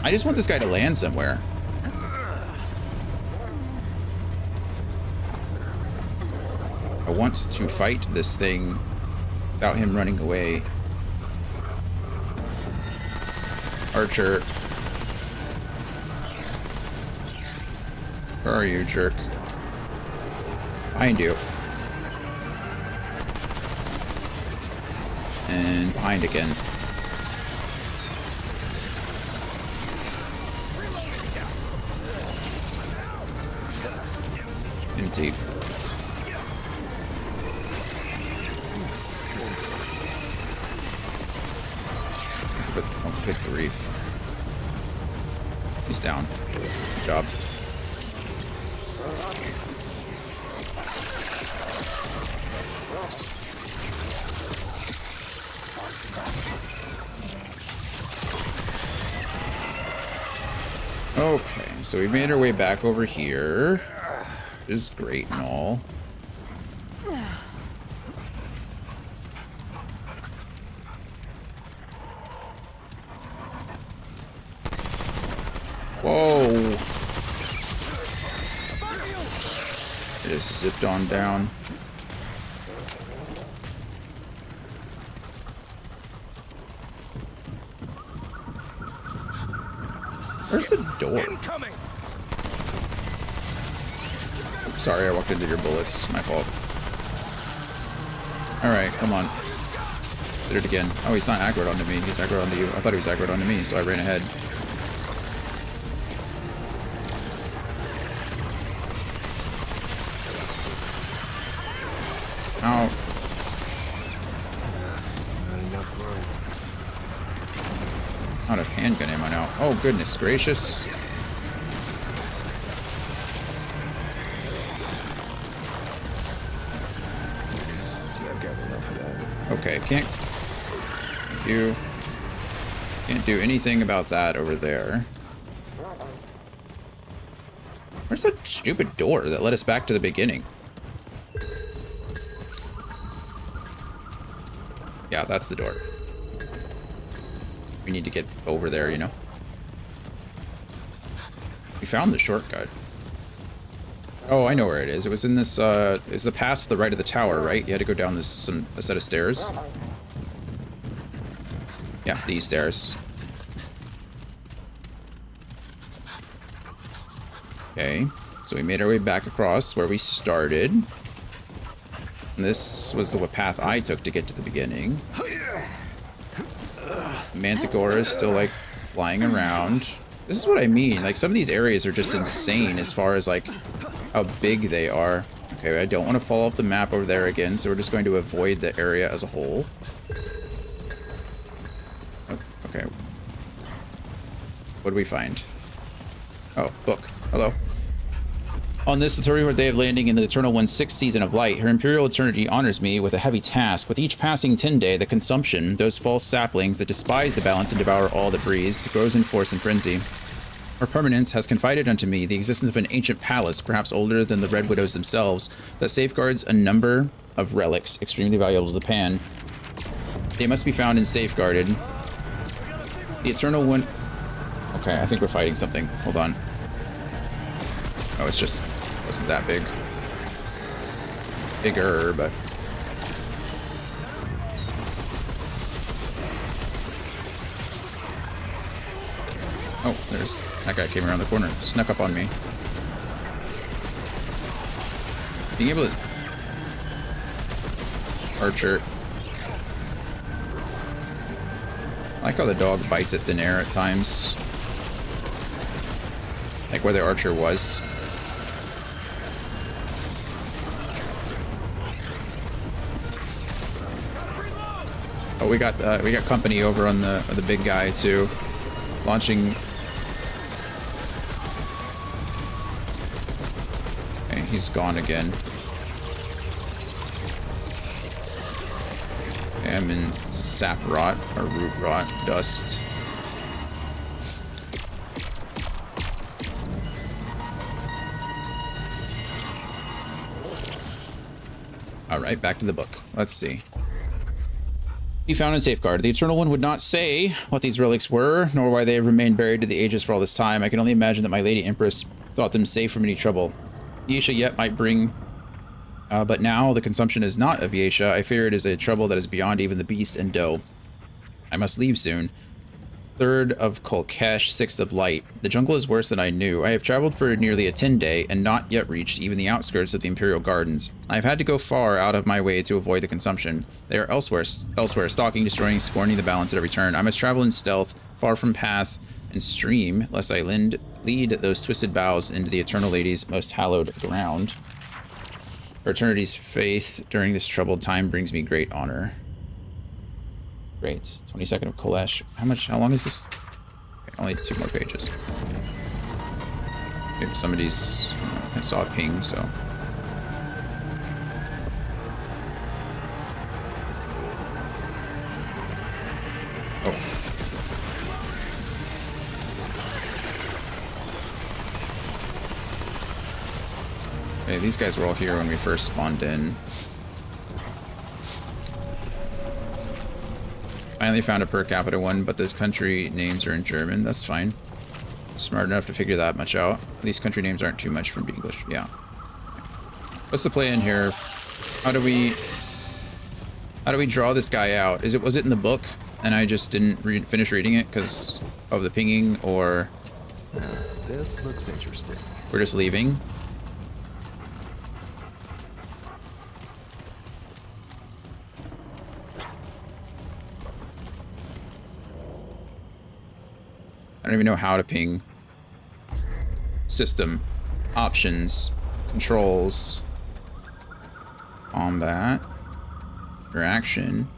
Speaker 1: I just want this guy to land somewhere. I want to fight this thing without him running away. Archer. Where are you, jerk? Behind you. And behind again. Empty. But, oh, good grief. He's down. Good job. Okay, so we made our way back over here, which is great and all. Whoa! It just zipped on down. Where's the door?
Speaker 9: Incoming.
Speaker 1: Sorry, I walked into your bullets. My fault. Alright, come on. Did it again. Oh, he's not aggroed onto me. He's aggroed onto you. I thought he was aggroed onto me, so I ran ahead. Ow. Out of handgun ammo now. Oh, goodness gracious.
Speaker 4: I've got enough of that.
Speaker 1: Okay, can't do anything about that over there. Where's that stupid door that led us back to the beginning? Yeah, that's the door. We need to get over there, you know. We found the shortcut. Oh, I know where it is. It was in this, it's the path to the right of the tower, right? You had to go down a set of stairs. Yeah, these stairs. Okay, so we made our way back across where we started. And this was the path I took to get to the beginning. Manticore is still, like, flying around. This is what I mean. Like, some of these areas are just insane as far as, like, how big they are. Okay, I don't want to fall off the map over there again, so we're just going to avoid the area as a whole. Okay. What do we find? Oh, book. Hello. On this, the 34th day of landing in the Eternal One's 6th season of light, her Imperial Eternity honors me with a heavy task. With each passing 10 day, the consumption, those false saplings that despise the balance and devour all that breathes, grows in force and frenzy. Her permanence has confided unto me the existence of an ancient palace, perhaps older than the Red Widows themselves, that safeguards a number of relics extremely valuable to the Pan. They must be found and safeguarded. The Eternal One... Okay, I think we're fighting something. Hold on. Oh, it's just... wasn't that big. Bigger, but... Oh, there's... That guy came around the corner. Snuck up on me. Being able to... Archer. I like how the dog bites at thin air at times. Like where the archer was. Oh, we got company over on the big guy too, launching. Okay, he's gone again. Okay, I'm in sap rot or root rot dust. All right, back to the book. Let's see. Be found and safeguarded. The Eternal One would not say what these relics were, nor why they have remained buried to the ages for all this time. I can only imagine that my Lady Empress thought them safe from any trouble. Yesha yet might bring, but now the consumption is not of Yesha. I fear it is a trouble that is beyond even the beast and doe. I must leave soon. 3rd of Kolkesh, 6th of Light. The jungle is worse than I knew. I have traveled for nearly a 10-day and not yet reached even the outskirts of the Imperial Gardens. I have had to go far out of my way to avoid the consumption. They are elsewhere, stalking, destroying, scorning the balance at every turn. I must travel in stealth, far from path and stream, lest I lead those twisted boughs into the Eternal Lady's most hallowed ground. Her eternity's faith during this troubled time brings me great honor. Great. 22nd of Kolkesh. How long is this? Okay, only 2 more pages. Okay, somebody's... I saw a ping, so... Oh. Okay, these guys were all here when we first spawned in. Finally found a per capita one, but the country names are in German. That's fine. Smart enough to figure that much out. These country names aren't too much from English. Yeah. What's the play in here? How do we draw this guy out? Was it in the book and I just didn't finish reading it because of the pinging, or
Speaker 4: This looks interesting.
Speaker 1: we're just leaving? I don't even know how to ping. System. Options. Controls. Combat. Interaction.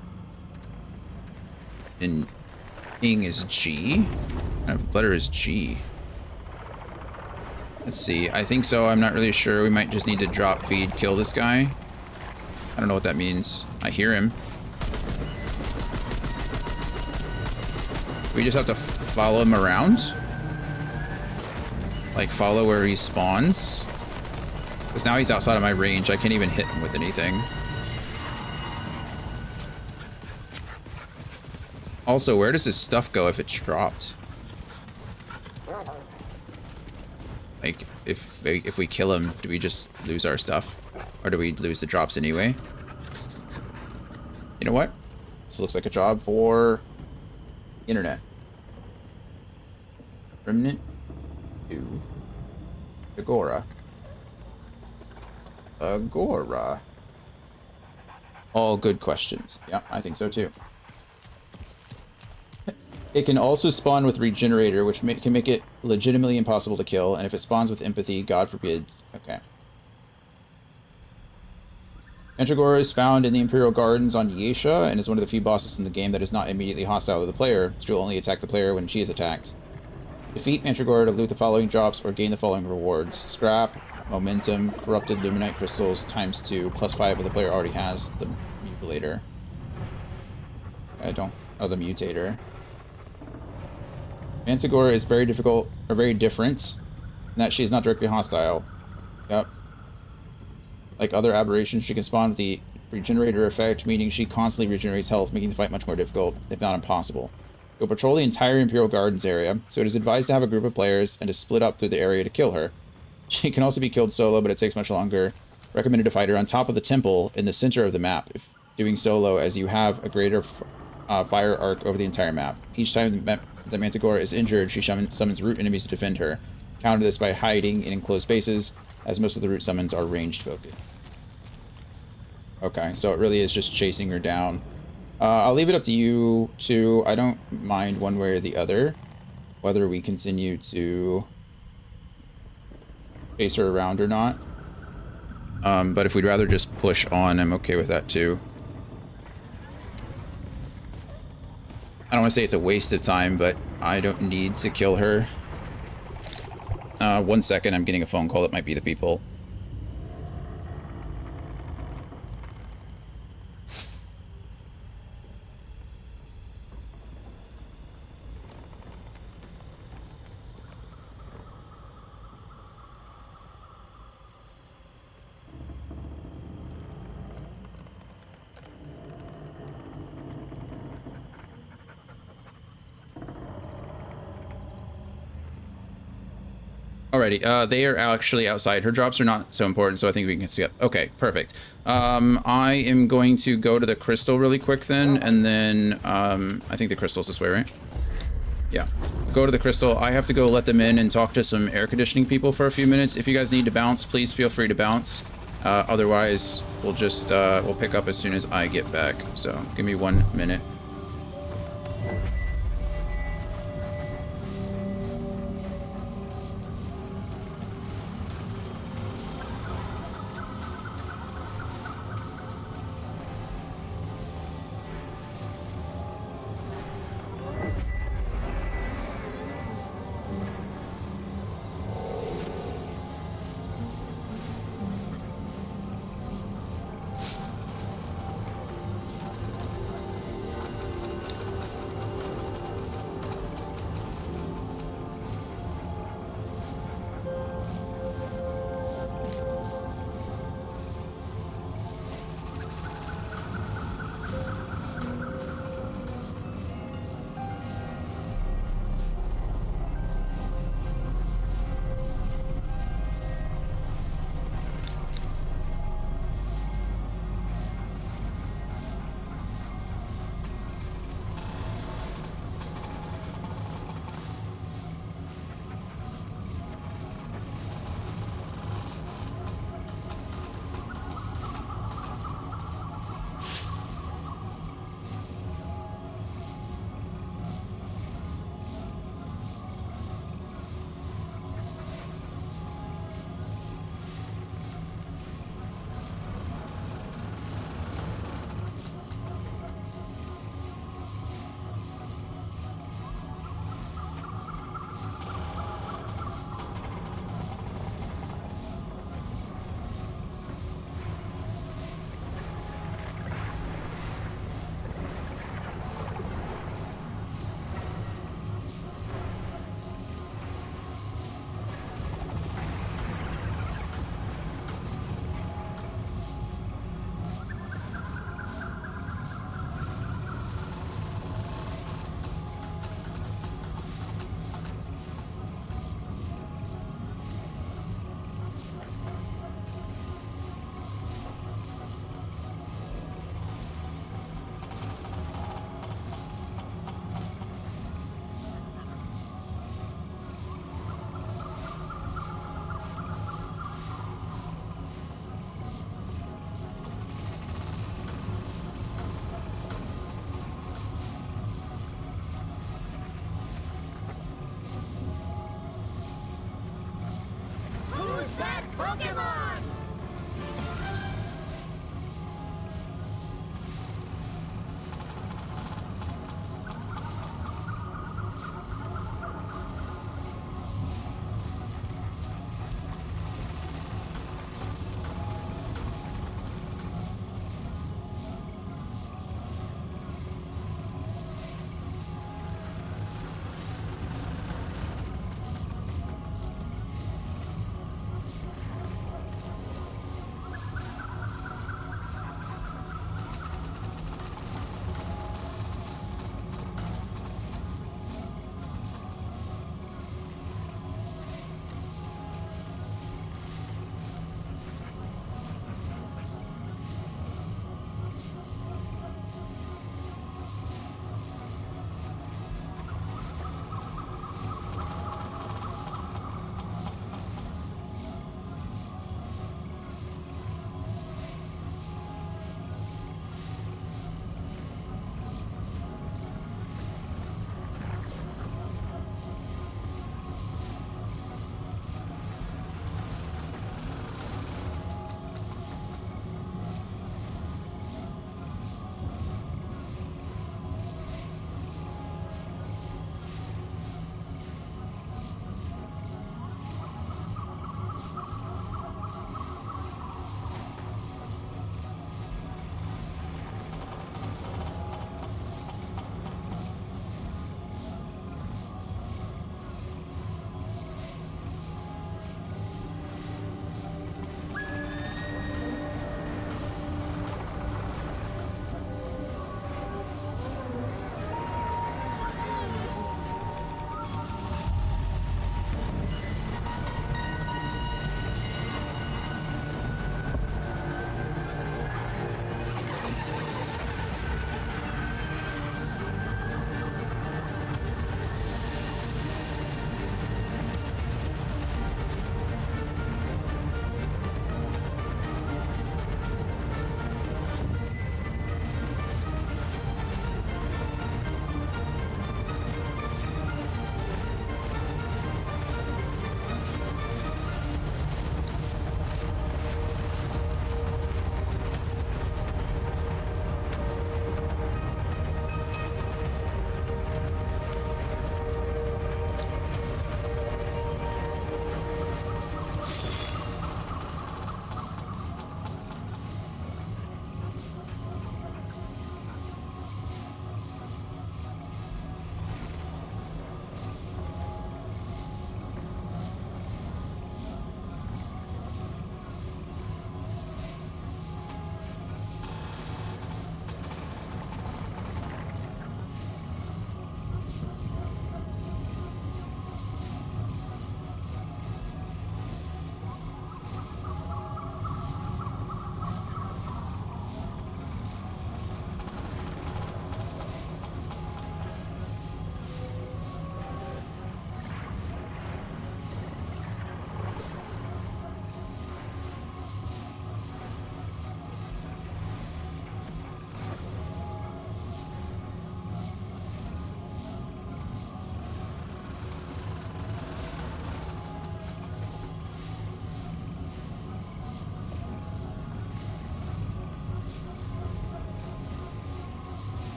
Speaker 1: And ping is G? What kind of letter is G? Let's see. I think so. I'm not really sure. We might just need to drop, feed, kill this guy. I don't know what that means. I hear him. We just have to follow him around? Like, follow where he spawns? Because now he's outside of my range. I can't even hit him with anything. Also, where does his stuff go if it's dropped? Like, if we kill him, do we just lose our stuff? Or do we lose the drops anyway? You know what? This looks like a job for... internet. Remnant to Agora. Agora. All good questions. Yeah, I think so too. It can also spawn with Regenerator, which can make it legitimately impossible to kill, and if it spawns with Empathy, God forbid. Okay. Mantragora is found in the Imperial Gardens on Yesha, and is one of the few bosses in the game that is not immediately hostile to the player. She will only attack the player when she is attacked. Defeat Mantragora to loot the following drops or gain the following rewards. Scrap, Momentum, Corrupted Luminite Crystals ×2, +5 if the player already has the Mutilator. I don't... oh, the Mutator. Manticore is very difficult, are very different, and that she is not directly hostile. Yep. Like other aberrations, she can spawn with the regenerator effect, meaning she constantly regenerates health, making the fight much more difficult, if not impossible. You'll patrol the entire Imperial Gardens area, so it is advised to have a group of players and to split up through the area to kill her. She can also be killed solo, but it takes much longer. Recommended to fight her on top of the temple in the center of the map, if doing solo, as you have a greater fire arc over the entire map. Each time the Manticore is injured, she summons root enemies to defend her. Counter this by hiding in enclosed spaces, as most of the root summons are ranged focused. Okay, so it really is just chasing her down. I'll leave it up to you two. I don't mind one way or the other, whether we continue to chase her around or not. But if we'd rather just push on, I'm okay with that too. I don't want to say it's a waste of time, but I don't need to kill her. 1 second, I'm getting a phone call. That might be the people. Alrighty, they are actually outside. Her drops are not so important, so I think we can skip. Okay, perfect. I am going to go to the crystal really quick then, and then I think the crystal's this way, right? Yeah. Go to the crystal. I have to go let them in and talk to some air conditioning people for a few minutes. If you guys need to bounce, please feel free to bounce. Otherwise, we'll just we'll pick up as soon as I get back. So give me 1 minute.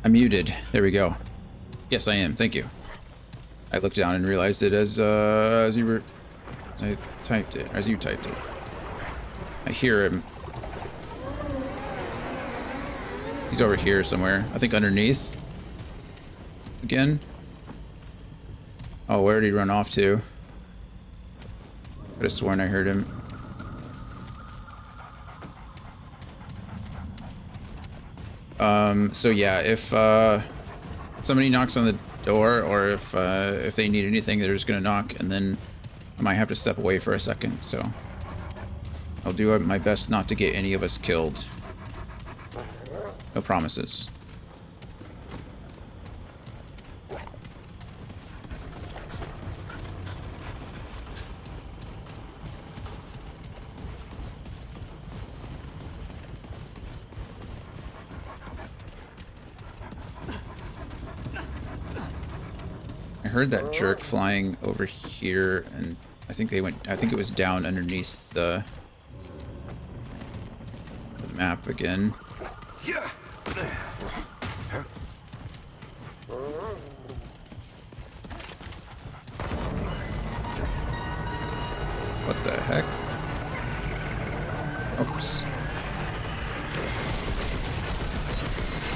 Speaker 1: I'm muted. There we go. Yes, I am. Thank you. I looked down and realized it as you were... As I typed it. As you typed it. I hear him. He's over here somewhere. I think underneath. Again. Oh, where did he run off to? Could have sworn I heard him. So yeah, if somebody knocks on the door, or if they need anything, they're just gonna knock, and then I might have to step away for a second. So I'll do my best not to get any of us killed. No promises. I heard that jerk flying over here, and I think they went. I think it was down underneath the map again. What the heck? Oops.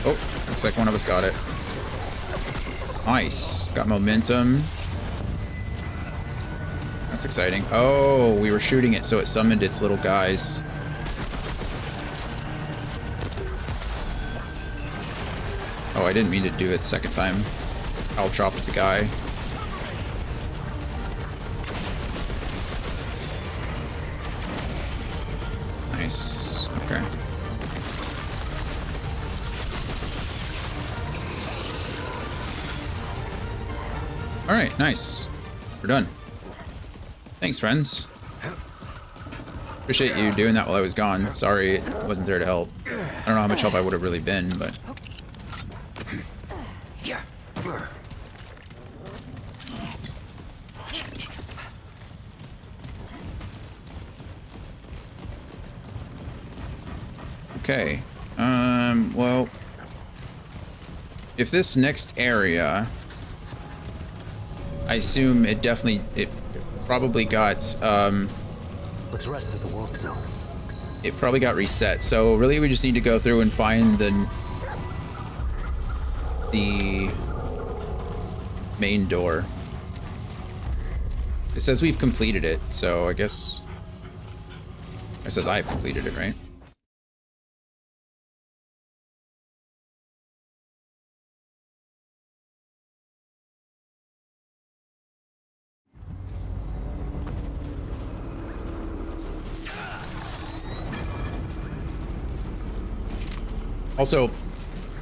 Speaker 1: Oh, looks like one of us got it. Nice. Got momentum. That's exciting. Oh, we were shooting it, so it summoned its little guys. Oh, I didn't mean to do it second time. I'll chop the guy. Nice. Okay. Alright, nice. We're done. Thanks, friends. Appreciate you doing that while I was gone. Sorry I wasn't there to help. I don't know how much help I would have really been, but... Okay. Well... If this next area... I assume it probably got,
Speaker 10: What's the rest of the world know?
Speaker 1: It probably got reset. So really we just need to go through and find the main door. It says we've completed it, so I guess it says I've completed it, right? Also,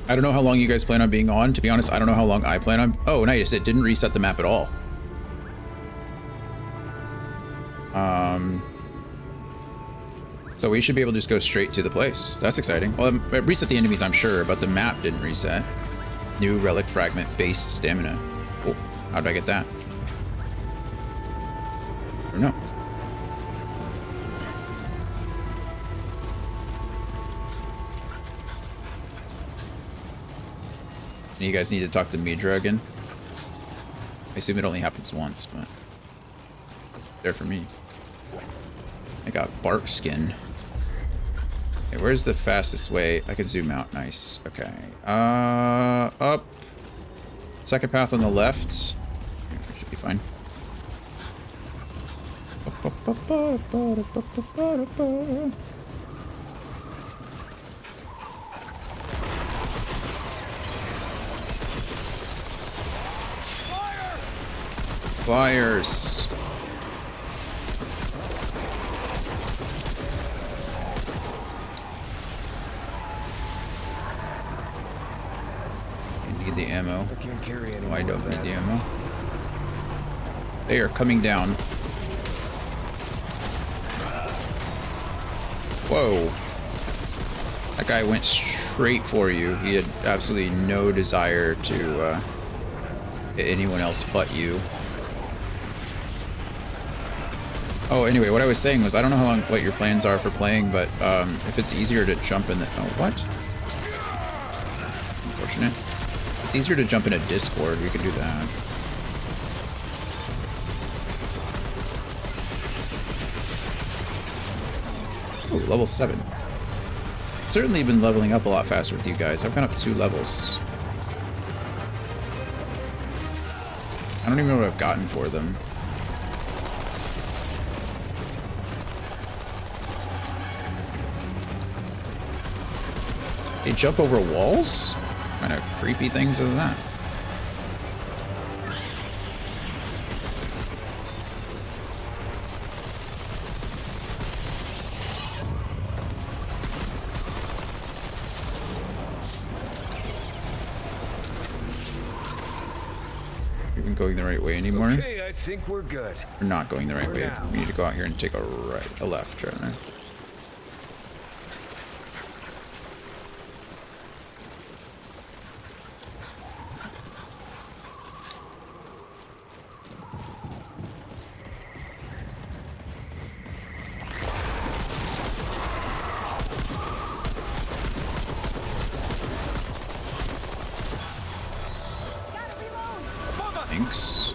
Speaker 1: I don't know how long you guys plan on being on. To be honest, I don't know how long I plan on. Oh, nice. It didn't reset the map at all. So we should be able to just go straight to the place. That's exciting. Well, it reset the enemies, I'm sure, but the map didn't reset. New relic fragment, base stamina. Oh, how did I get that? I don't know. You guys need to talk to Midra again. I assume it only happens once, but there for me. I got bark skin. Okay, where's the fastest way? I can zoom out. Nice. Okay. Up. Second path on the left. Okay, should be fine. Flyers. I need the ammo.
Speaker 4: I can't carry any
Speaker 1: Oh, I
Speaker 4: more
Speaker 1: don't
Speaker 4: of
Speaker 1: need
Speaker 4: that.
Speaker 1: the ammo. They are coming down. Whoa. That guy went straight for you. He had absolutely no desire to hit anyone else but you. Oh, anyway, what I was saying was I don't know what your plans are for playing, but if it's easier to jump in the... Oh, what? Unfortunate. It's easier to jump in a Discord. We could do that. Ooh, level 7. Certainly been leveling up a lot faster with you guys. I've gone up 2 levels. I don't even know what I've gotten for them. They jump over walls? What kind of creepy things are that? Even going the right way anymore?
Speaker 9: Okay, I think we're good.
Speaker 1: We're not going the right
Speaker 9: For
Speaker 1: way.
Speaker 9: now.
Speaker 1: We need to go out here and take a left right there. Thanks.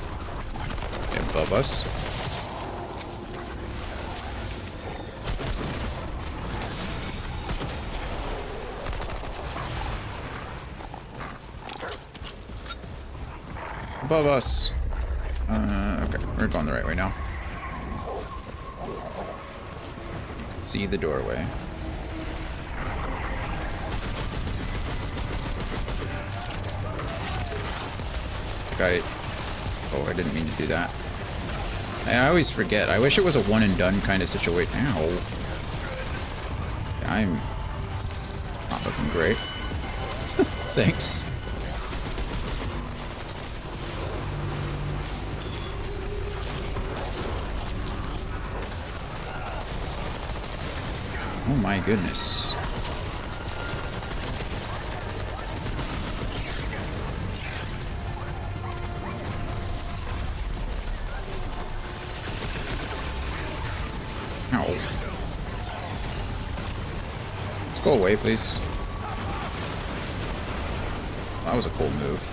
Speaker 1: Okay, above us. Above us. Okay, we're going the right way now. See the doorway. Okay. Oh, I didn't mean to do that. I always forget. I wish it was a one and done kind of situation. Ow. I'm not looking great. Thanks. Oh my goodness. Ow. Let's go away, please. That was a cool move.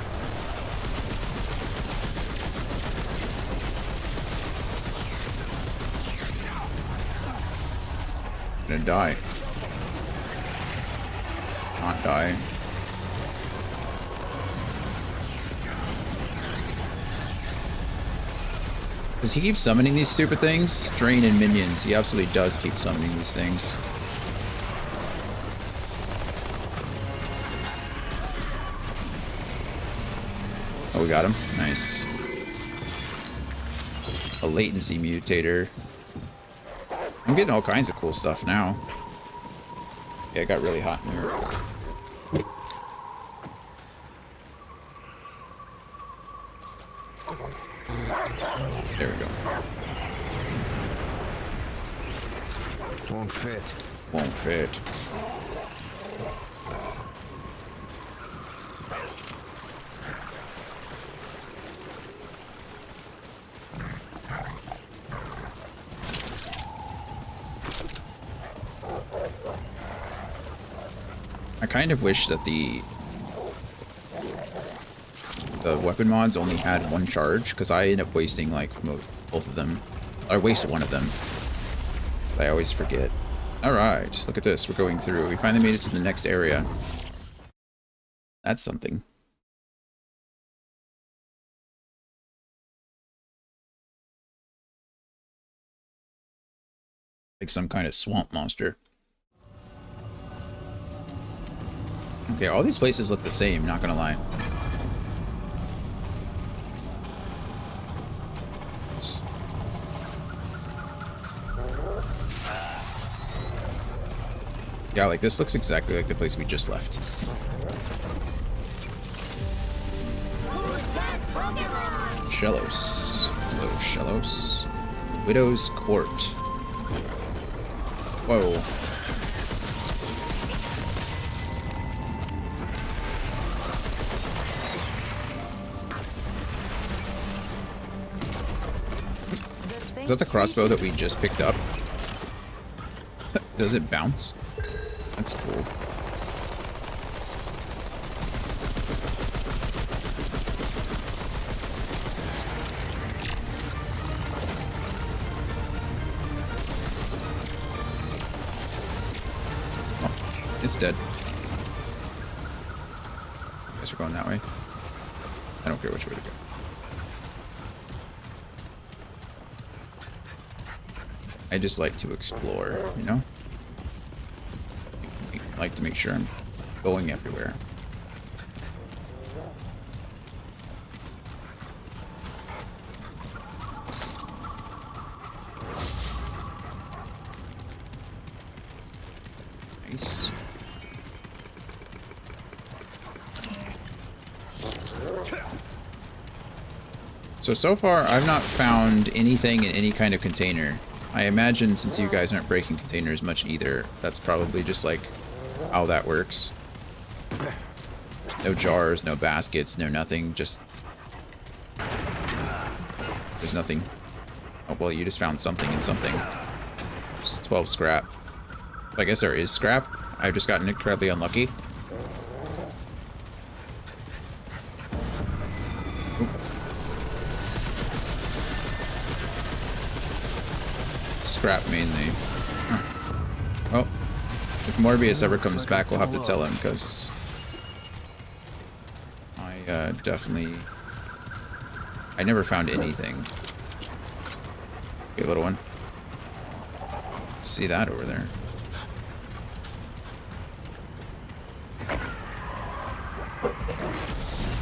Speaker 1: Gonna die. Not die. Does he keep summoning these stupid things? Drain and minions. He absolutely does keep summoning these things. Oh, we got him. Nice. A latency mutator. I'm getting all kinds of cool stuff now. Yeah, it got really hot in here. There we go.
Speaker 4: Won't fit.
Speaker 1: Won't fit. I kind of wish that the weapon mods only had one charge, because I end up wasting like both of them. I wasted one of them. I always forget. Alright, look at this. We're going through. We finally made it to the next area. That's something. Like some kind of swamp monster. Okay, all these places look the same, not gonna lie. Yeah, like this looks exactly like the place we just left. Shellos. Hello, Shellos. Widow's Court. Whoa. Is that the crossbow that we just picked up? Does it bounce? That's cool. It's dead. Guess we're going that way. I don't care which way to go. I just like to explore, you know? I like to make sure I'm going everywhere. Nice. So far, I've not found anything in any kind of container. I imagine since you guys aren't breaking containers much either, that's probably just like how that works. No jars, no baskets, no nothing, just... There's nothing. Oh, well, you just found something in something. It's 12 scrap. I guess there is scrap. I've just gotten incredibly unlucky. Scrap mainly. Huh. Well, if Morbius ever comes back, we'll have to tell him, because I definitely... I never found anything. Okay, little one. See that over there.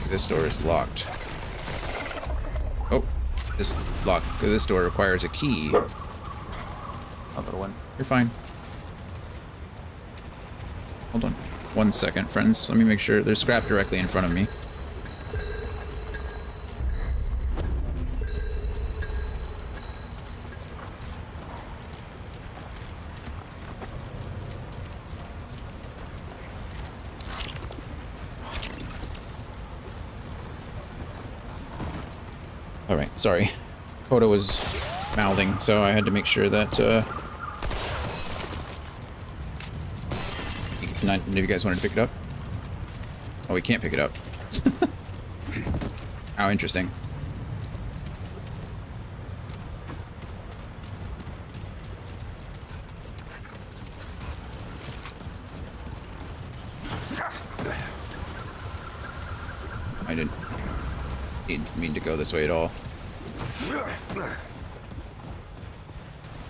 Speaker 1: This door is locked. Oh, this door requires a key. Oh, little one. You're fine. Hold on. 1 second, friends. Let me make sure. There's scrap directly in front of me. Alright, sorry. Koda was mouthing, so I had to make sure that, none of you guys wanted to pick it up? Oh, we can't pick it up. How interesting. I didn't mean to go this way at all.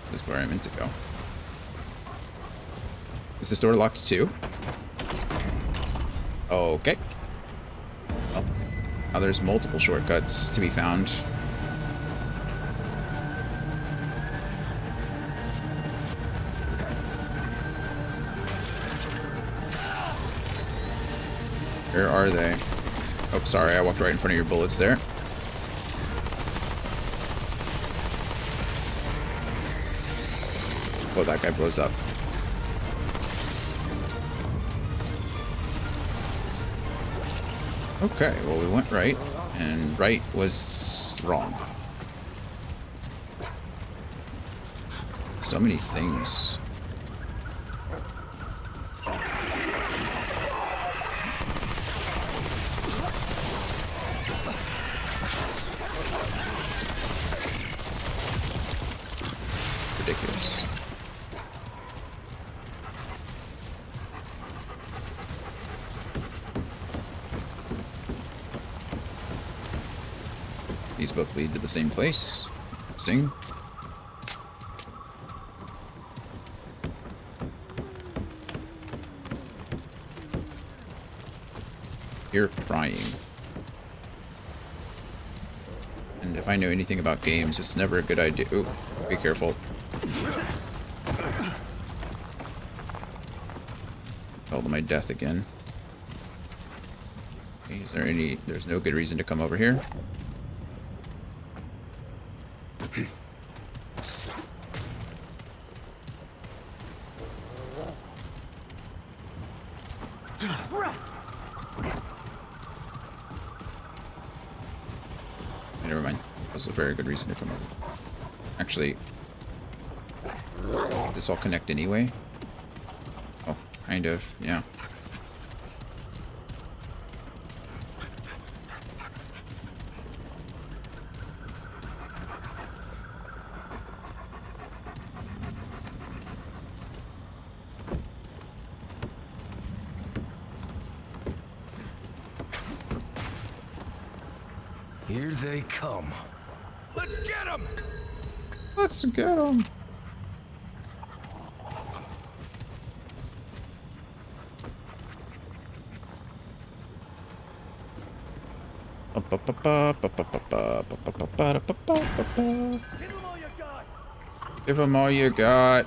Speaker 1: This is where I meant to go. Is this door locked too? Okay. Well, now there's multiple shortcuts to be found. Where are they? Oh, sorry, I walked right in front of your bullets there. Oh, that guy blows up. Okay, well, we went right, and right was wrong. So many things. Ridiculous. These both lead to the same place. Interesting. You're crying. And if I know anything about games, it's never a good idea. Ooh, be careful. Fell to my death again. Okay, is there any... There's no good reason to come over here. Never mind. That was a very good reason to come over. Actually, does this all connect anyway? Oh, kind of, yeah.
Speaker 4: Here they come.
Speaker 9: Let's get him!
Speaker 1: Let's get him. Give him all you got.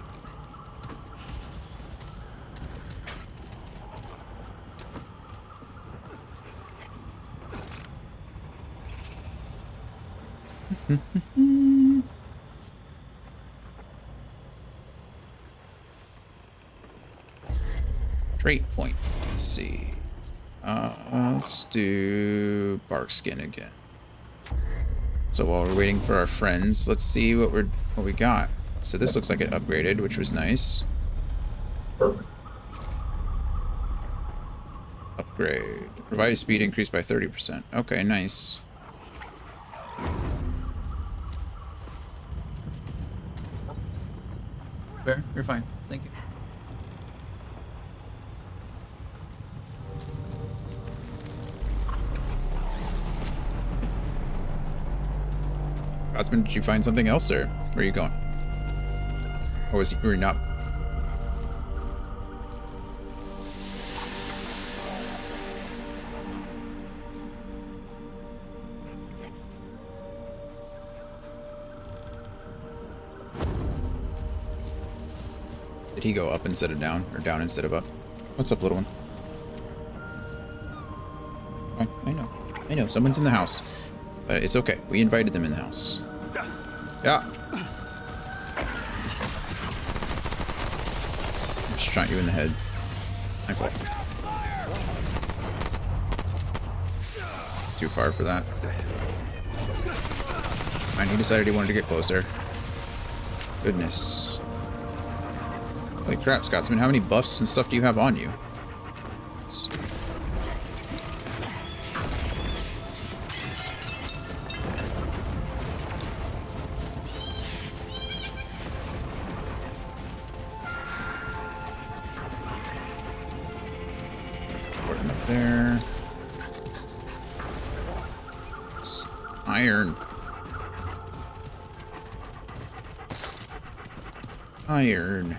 Speaker 1: Trait point. Let's see. Let's do bark skin again. So while we're waiting for our friends, let's see what we got. So this looks like it upgraded, which was nice. Upgrade. Revive speed increased by 30%. Okay, nice. Bear, you're fine. Thank you. Godsman, did you find something else, or where are you going? Or were you not? Did he go up instead of down, or down instead of up? What's up, little one? Oh, I know, someone's in the house. But it's okay. We invited them in the house. Yeah. Just shot you in the head. My fault. Too far for that. And he decided he wanted to get closer. Goodness. Holy crap, Scotsman. How many buffs and stuff do you have on you? There. Iron. Iron.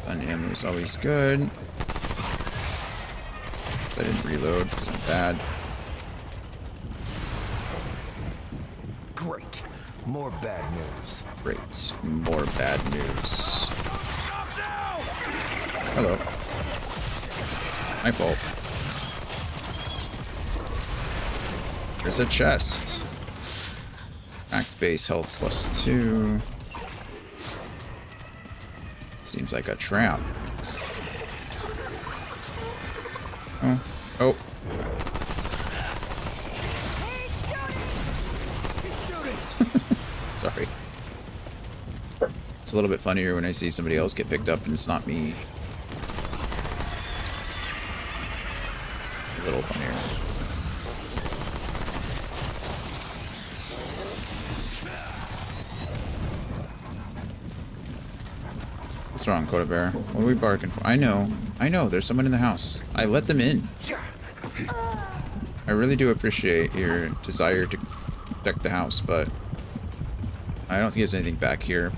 Speaker 1: Gun ammo is always good. I didn't reload because I'm bad.
Speaker 4: Great. More bad news.
Speaker 1: Great. More bad news. Hello. My fault. There's a chest. Act base health +2. Seems like a trap. Oh. Oh. Sorry. It's a little bit funnier when I see somebody else get picked up and it's not me. A little funnier. What's wrong, Coda Bear? What are we barking for? I know, there's someone in the house. I let them in. I really do appreciate your desire to protect the house, but I don't think there's anything back here.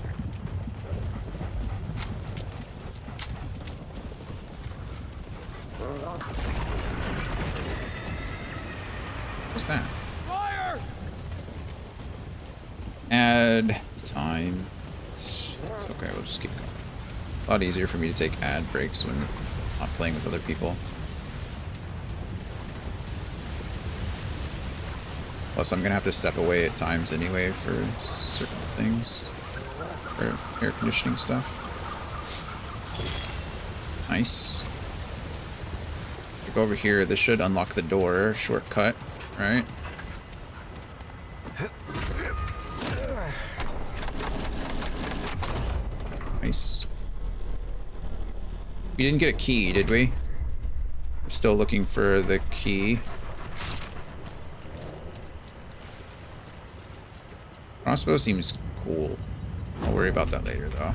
Speaker 1: What's that?
Speaker 9: Fire!
Speaker 1: Add time. It's okay, we'll just keep going. A lot easier for me to take ad breaks when not playing with other people. Plus, I'm gonna have to step away at times anyway for certain things. For air conditioning stuff. Nice. Go over here. This should unlock the door. Shortcut, right? Nice. We didn't get a key, did we? We're still looking for the key. Crossbow seems cool. I'll worry about that later, though.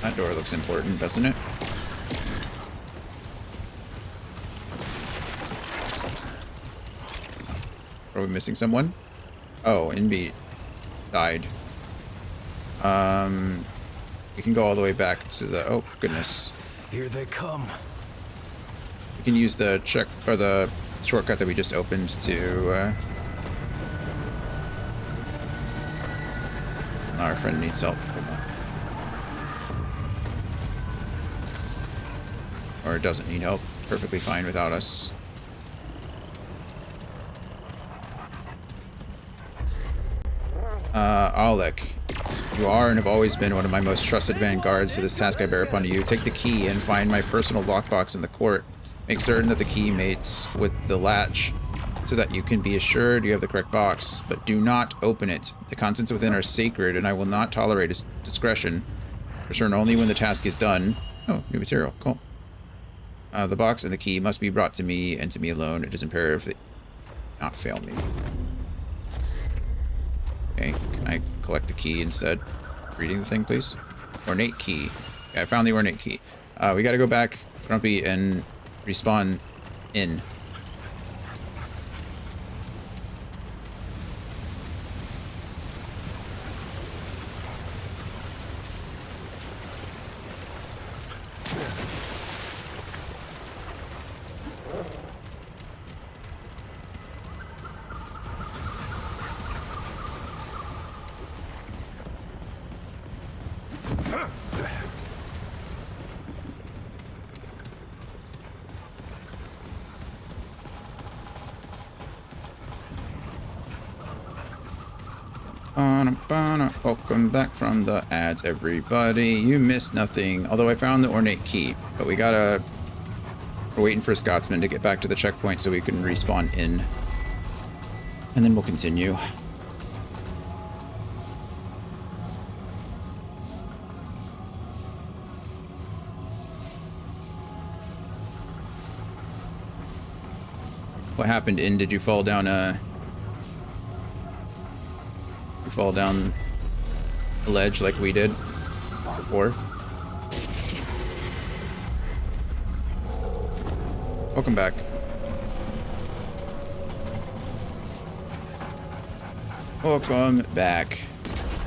Speaker 1: That door looks important, doesn't it? Are we missing someone? Oh, Inbeat died. We can go all the way back to the... Oh, goodness.
Speaker 4: Here they come.
Speaker 1: We can use the check or the shortcut that we just opened to... Our friend needs help. Hold on. Or doesn't need help. Perfectly fine without us. Alec, you are and have always been one of my most trusted vanguards, so this task I bear upon you. Take the key and find my personal lockbox in the court. Make certain that the key mates with the latch, so that you can be assured you have the correct box, but do not open it. The contents within are sacred, and I will not tolerate discretion. Return only when the task is done. Oh, new material. Cool. The box and the key must be brought to me, and to me alone. It is imperative that you not fail me. Okay, can I collect the key instead of reading the thing, please? Ornate key. Yeah, I found the ornate key. We gotta go back, Grumpy, and respawn in. Welcome back from the ads, everybody. You missed nothing. Although I found the ornate key, but we're waiting for Scotsman to get back to the checkpoint so we can respawn in, and then we'll continue. What happened? Did you fall down a ledge like we did before? Welcome back. Welcome back.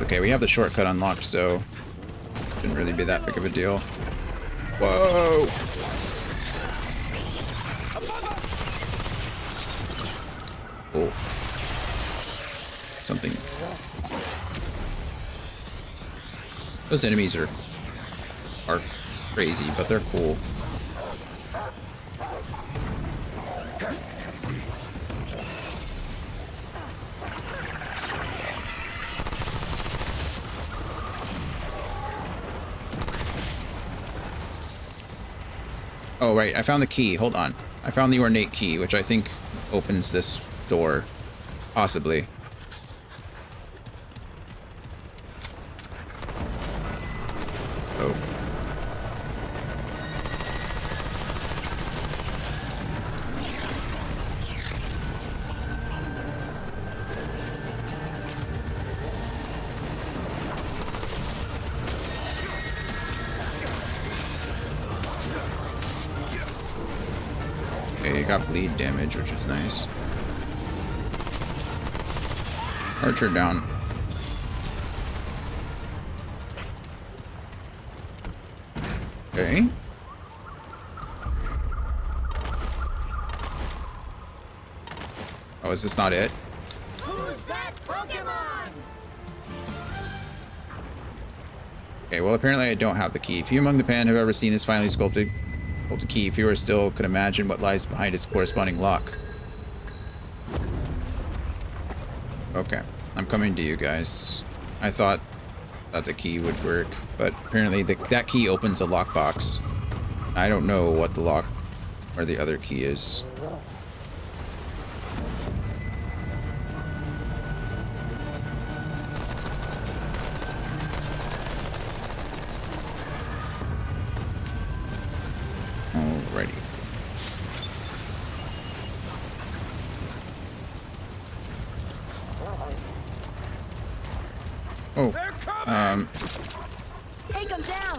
Speaker 1: Okay, we have the shortcut unlocked, so shouldn't really be that big of a deal. Whoa! Oh. Something. Those enemies are crazy, but they're cool. Oh, right. I found the key. Hold on. I found the ornate key, which I think opens this door. Possibly. Oh. Okay, you got bleed damage, which is nice. Archer down. Okay. Oh, is this not it?
Speaker 3: Who's that Pokemon?
Speaker 1: Okay, well apparently I don't have the key. Few among the pan have ever seen this finely sculpted key. Fewer still could imagine what lies behind its corresponding lock. Okay, I'm coming to you guys. I thought that the key would work, but apparently that key opens a lockbox. I don't know what the lock or the other key is. Oh.
Speaker 12: Take them down.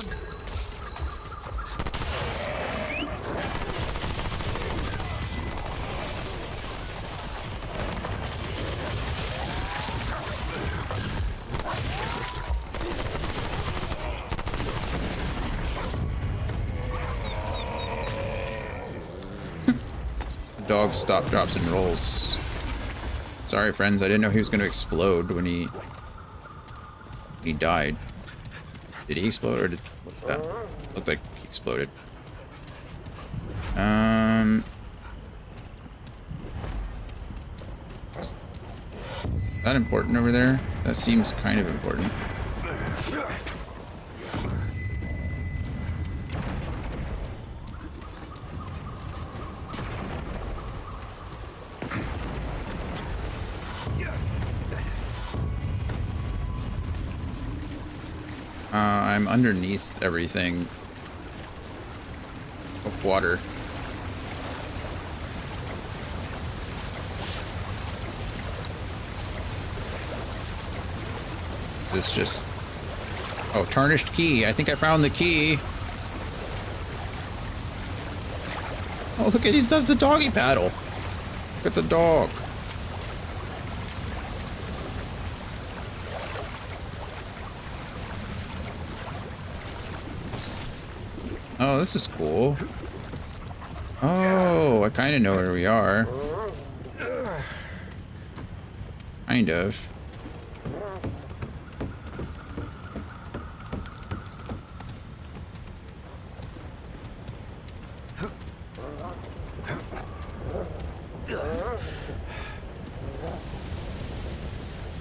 Speaker 1: Dog stop, drops, and rolls. Sorry, friends. I didn't know he was going to explode when he died. Did he explode or did what's that? Looked like he exploded. Is that important over there? That seems kind of important. I'm underneath everything of water. Is this just... Oh, tarnished key. I think I found the key. Oh, look at he does the doggy paddle. Look at the dog. Oh, this is cool. Oh, I kind of know where we are. Kind of.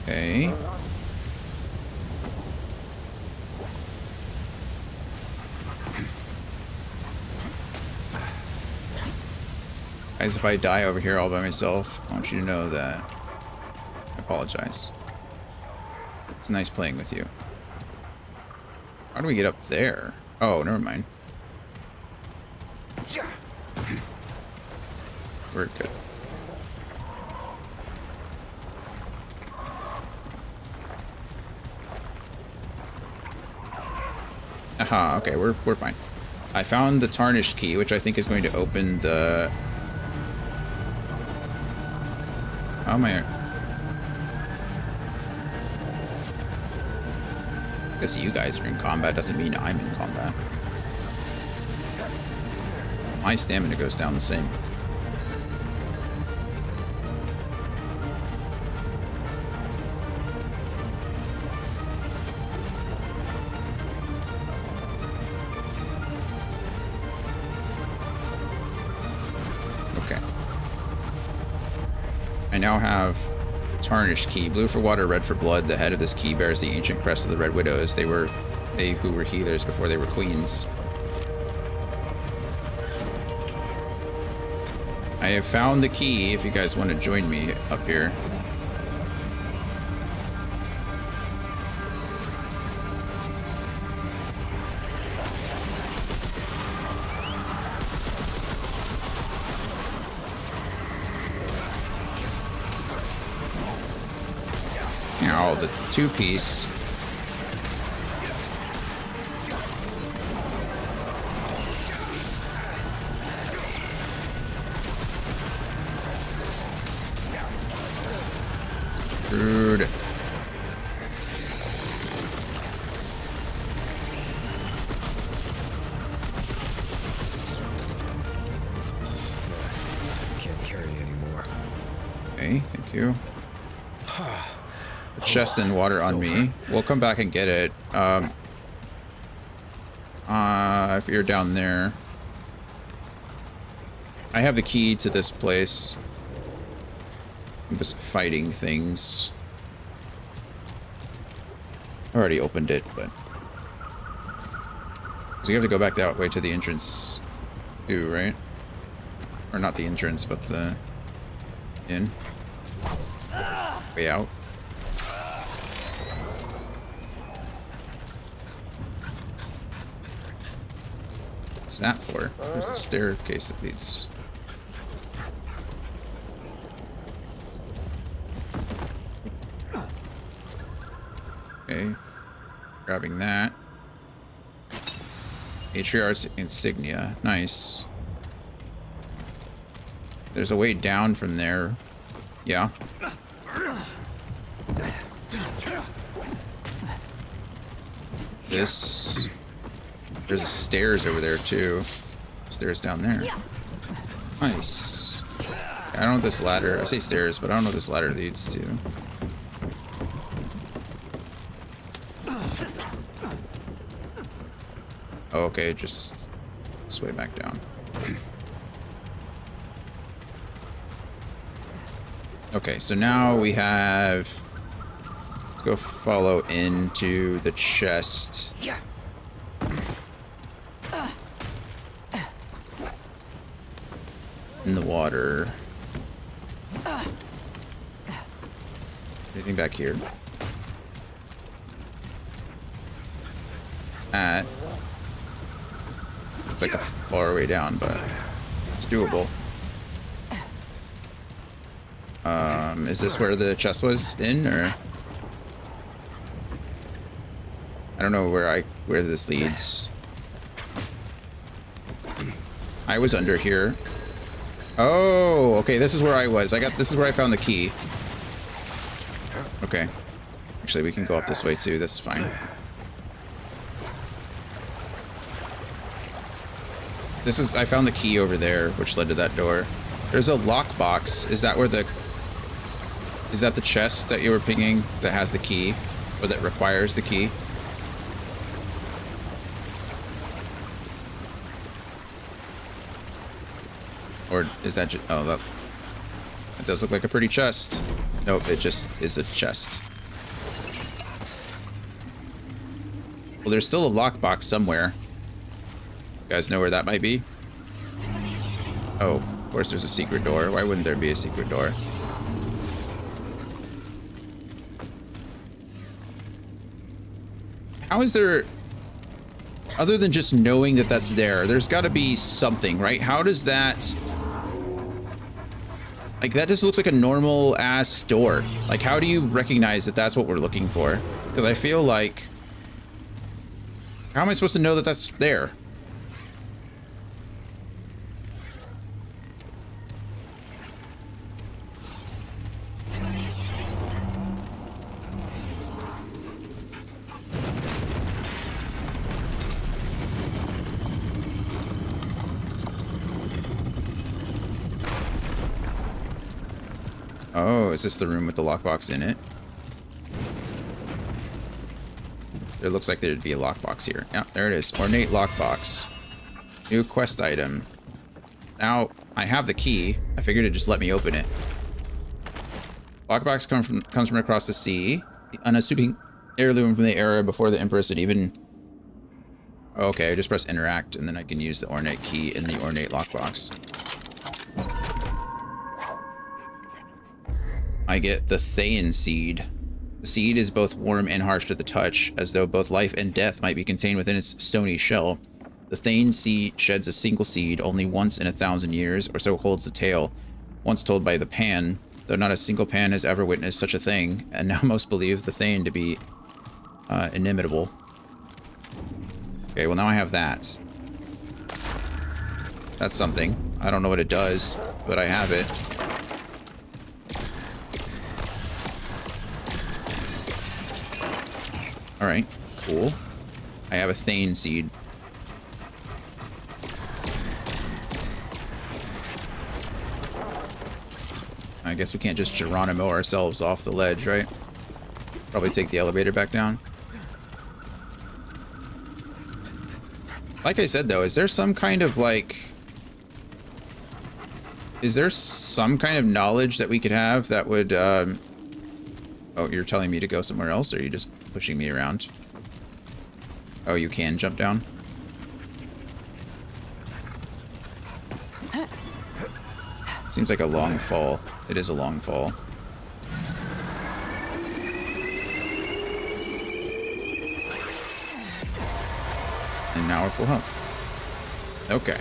Speaker 1: Okay. Guys, if I die over here all by myself, I want you to know that I apologize. It's nice playing with you. How do we get up there? Oh, never mind. We're good. Aha, okay, we're fine. I found the tarnished key, which I think is going to open the... How am I... Because you guys are in combat doesn't mean I'm in combat. My stamina goes down the same. Okay. I now have tarnished key. Blue for water, red for blood. The head of this key bears the ancient crest of the Red Widows. They who were healers before they were queens. I have found the key if you guys want to join me up here. Now the two-piece. Rude.
Speaker 4: Can't carry anymore.
Speaker 1: Okay, thank you. Chest and water on me. We'll come back and get it. If you're down there. I have the key to this place. I'm just fighting things. I already opened it, but... So you have to go back that way to the entrance too, right? Or not the entrance, but the... in. Way out. What's that for? There's a staircase that leads. Okay. Grabbing that. Atriarch's insignia. Nice. There's a way down from there. Yeah. This. There's a stairs over there too. Stairs down there. Nice. I don't know what this ladder. I say stairs, but I don't know what this ladder leads to. Oh, okay, just this way back down. Okay, so now we have. Let's go follow into the chest. In the water. Anything back here? It's like a far way down, but it's doable. Is this where the chest was in, or? I don't know where this leads. I was under here. Oh, okay, this is where I was. This is where I found the key. Okay. Actually, we can go up this way too. That's fine. I found the key over there, which led to that door. There's a lockbox. Is that the chest that you were pinging that has the key, or that requires the key? Or is that just, oh, that does look like a pretty chest. Nope, it just is a chest. Well, there's still a lockbox somewhere. You guys know where that might be? Oh, of course there's a secret door. Why wouldn't there be a secret door? How is there, other than just knowing that that's there, there's got to be something, right? How does that, like, that just looks like a normal ass door. Like, how do you recognize that that's what we're looking for? Because I feel like, how am I supposed to know that that's there? Oh, is this the room with the lockbox in it? It looks like there'd be a lockbox here. Yeah, there it is. Ornate lockbox. New quest item. Now, I have the key. I figured it'd just let me open it. Lockbox comes from across the sea. The unassuming heirloom from the era before the Empress had even... Okay, I just press interact, and then I can use the ornate key in the ornate lockbox. I get the Thayan seed. The seed is both warm and harsh to the touch, as though both life and death might be contained within its stony shell. The Thayan seed sheds a single seed only once in 1,000 years, or so holds the tale, once told by the Pan, though not a single Pan has ever witnessed such a thing, and now most believe the Thayan to be inimitable. Okay, well now I have that. That's something. I don't know what it does, but I have it. Alright, cool. I have a Thayan seed. I guess we can't just Geronimo ourselves off the ledge, right? Probably take the elevator back down. Like I said, though, is there some kind of, like... Is there some kind of knowledge that we could have that would, Oh, you're telling me to go somewhere else, or are you just pushing me around? Oh, you can jump down? Seems like a long fall. It is a long fall. And now we're full health. Okay.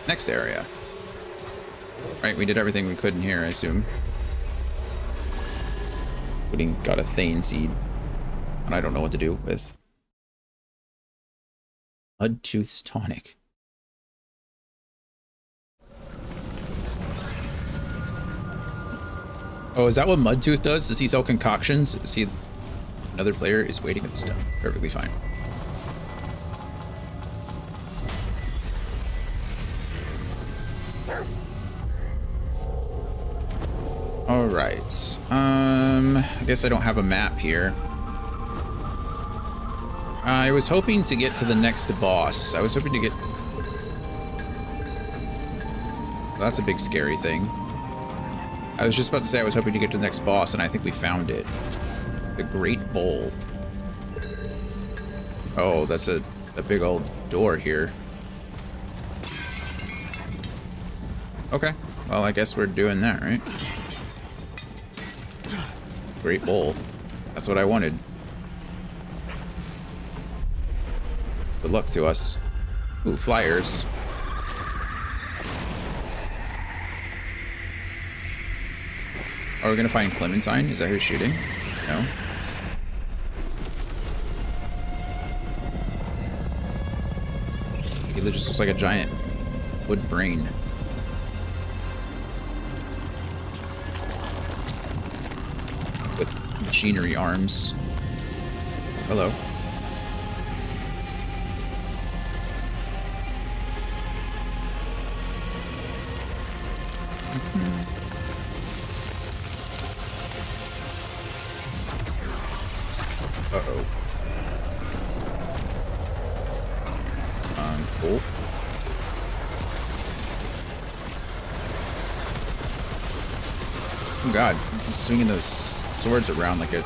Speaker 1: Next area. Right, we did everything we could in here, I assume. Putting got a Thane seed, and I don't know what to do with. Mudtooth's tonic. Oh, is that what Mudtooth does? Does he sell concoctions? Is he... Another player is waiting at the stone. Perfectly fine. Alright. I guess I don't have a map here. I was hoping to get to the next boss. I was hoping to get... That's a big scary thing. I was just about to say I was hoping to get to the next boss, and I think we found it. The Great Bowl. Oh, that's a big old door here. Okay. Well, I guess we're doing that, right? Great Bowl. That's what I wanted. Good luck to us. Ooh, flyers. Are we gonna find Clementine? Is that who's shooting? No. He just looks like a giant wood brain. With machinery arms. Hello. Uh-oh. Cool. Oh god, he's swinging those swords around like it.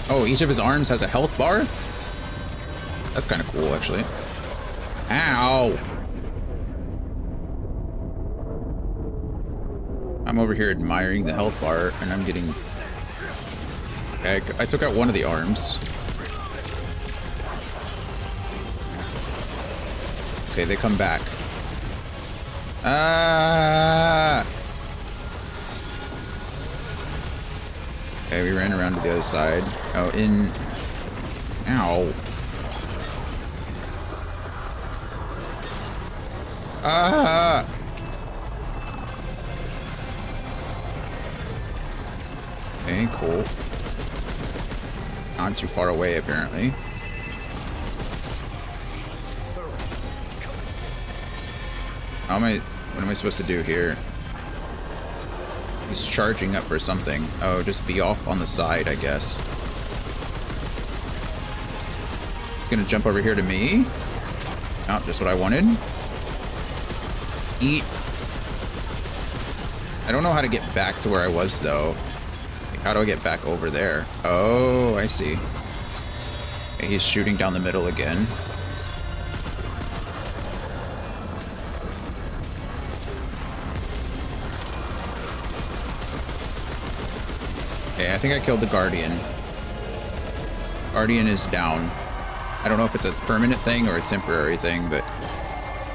Speaker 1: Oh, each of his arms has a health bar? That's kind of cool, actually. Ow! I'm over here admiring the health bar, and I'm getting... Okay, I took out one of the arms. Okay, they come back. Ah! Okay, we ran around to the other side. Oh, in... Ow. Ah! Okay, cool. Not too far away, apparently. How am I... What am I supposed to do here? He's charging up for something. Oh, just be off on the side, I guess. He's gonna jump over here to me. Oh, just what I wanted. Eat. I don't know how to get back to where I was, though. How do I get back over there? Oh, I see. Okay, he's shooting down the middle again. Okay, I think I killed the Guardian. Guardian is down. I don't know if it's a permanent thing or a temporary thing, but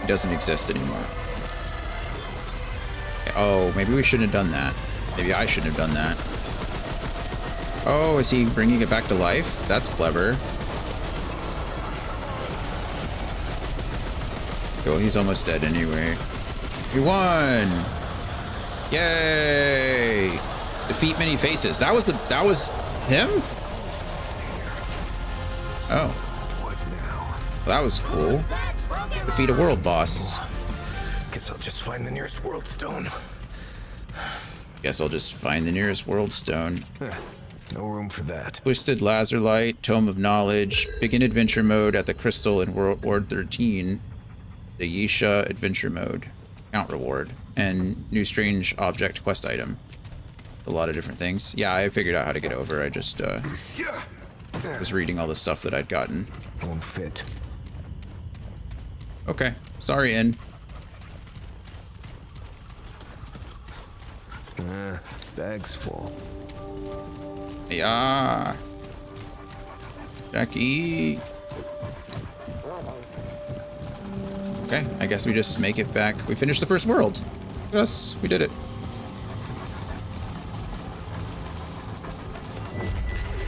Speaker 1: it doesn't exist anymore. Okay, oh, maybe we shouldn't have done that. Maybe I shouldn't have done that. Oh, is he bringing it back to life? That's clever. Cool, he's almost dead anyway. We won! Yay! Defeat many faces. That was him? Oh.
Speaker 4: What now?
Speaker 1: Well, that was cool. Defeat a world boss.
Speaker 4: Guess I'll just find the nearest world stone.
Speaker 1: Guess I'll just find the nearest world stone.
Speaker 4: No room for that.
Speaker 1: Twisted Lazarlight, Tome of Knowledge, begin adventure mode at the Crystal in World War 13. The Yisha adventure mode, count reward, and new strange object quest item. A lot of different things. Yeah, I figured out how to get over. I just was reading all the stuff that I'd gotten.
Speaker 4: Won't fit.
Speaker 1: Okay, sorry, Inn.
Speaker 4: Bag's full.
Speaker 1: Yeah. Jackie. Okay, I guess we just make it back. We finished the first world. Look at us. We did it.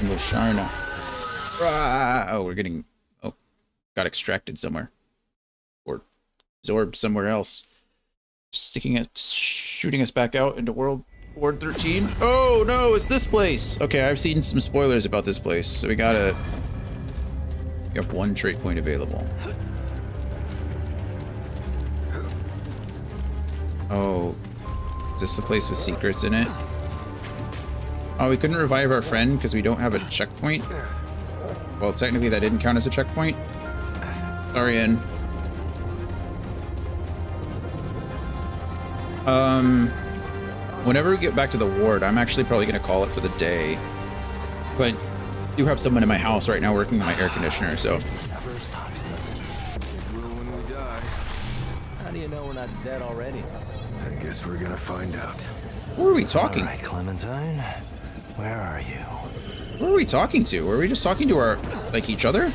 Speaker 1: Mosharna. Oh, we're getting... Oh, got extracted somewhere. Or absorbed somewhere else. Shooting us back out into Ward 13. Oh, no, it's this place. Okay, I've seen some spoilers about this place. So we gotta... You have 1 trait point available. Oh, is this the place with secrets in it? Oh, we couldn't revive our friend because we don't have a checkpoint. Well, technically that didn't count as a checkpoint. Sorry, Ian. Whenever we get back to the ward, I'm actually probably going to call it for the day. Because I do have someone in my house right now working on my air conditioner, so...
Speaker 4: How do you know we're not dead already?
Speaker 8: I guess we're gonna find out.
Speaker 1: Who are we talking?
Speaker 4: All right, Clementine, where are you?
Speaker 1: Who are we talking to? Were we just talking to our, like, each other?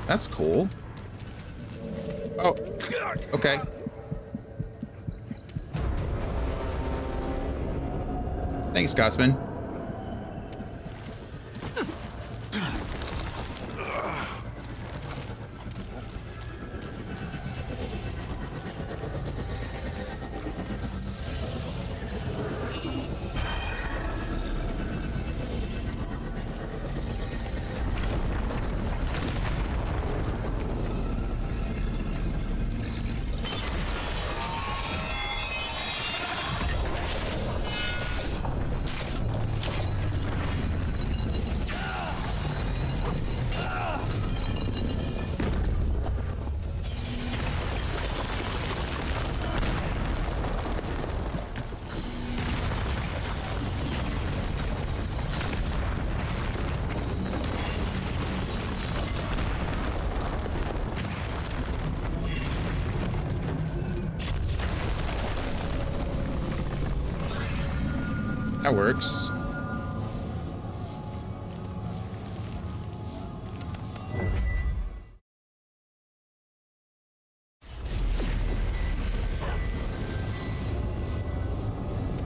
Speaker 1: That's cool. Oh, okay. Thanks, Scotsman. That works.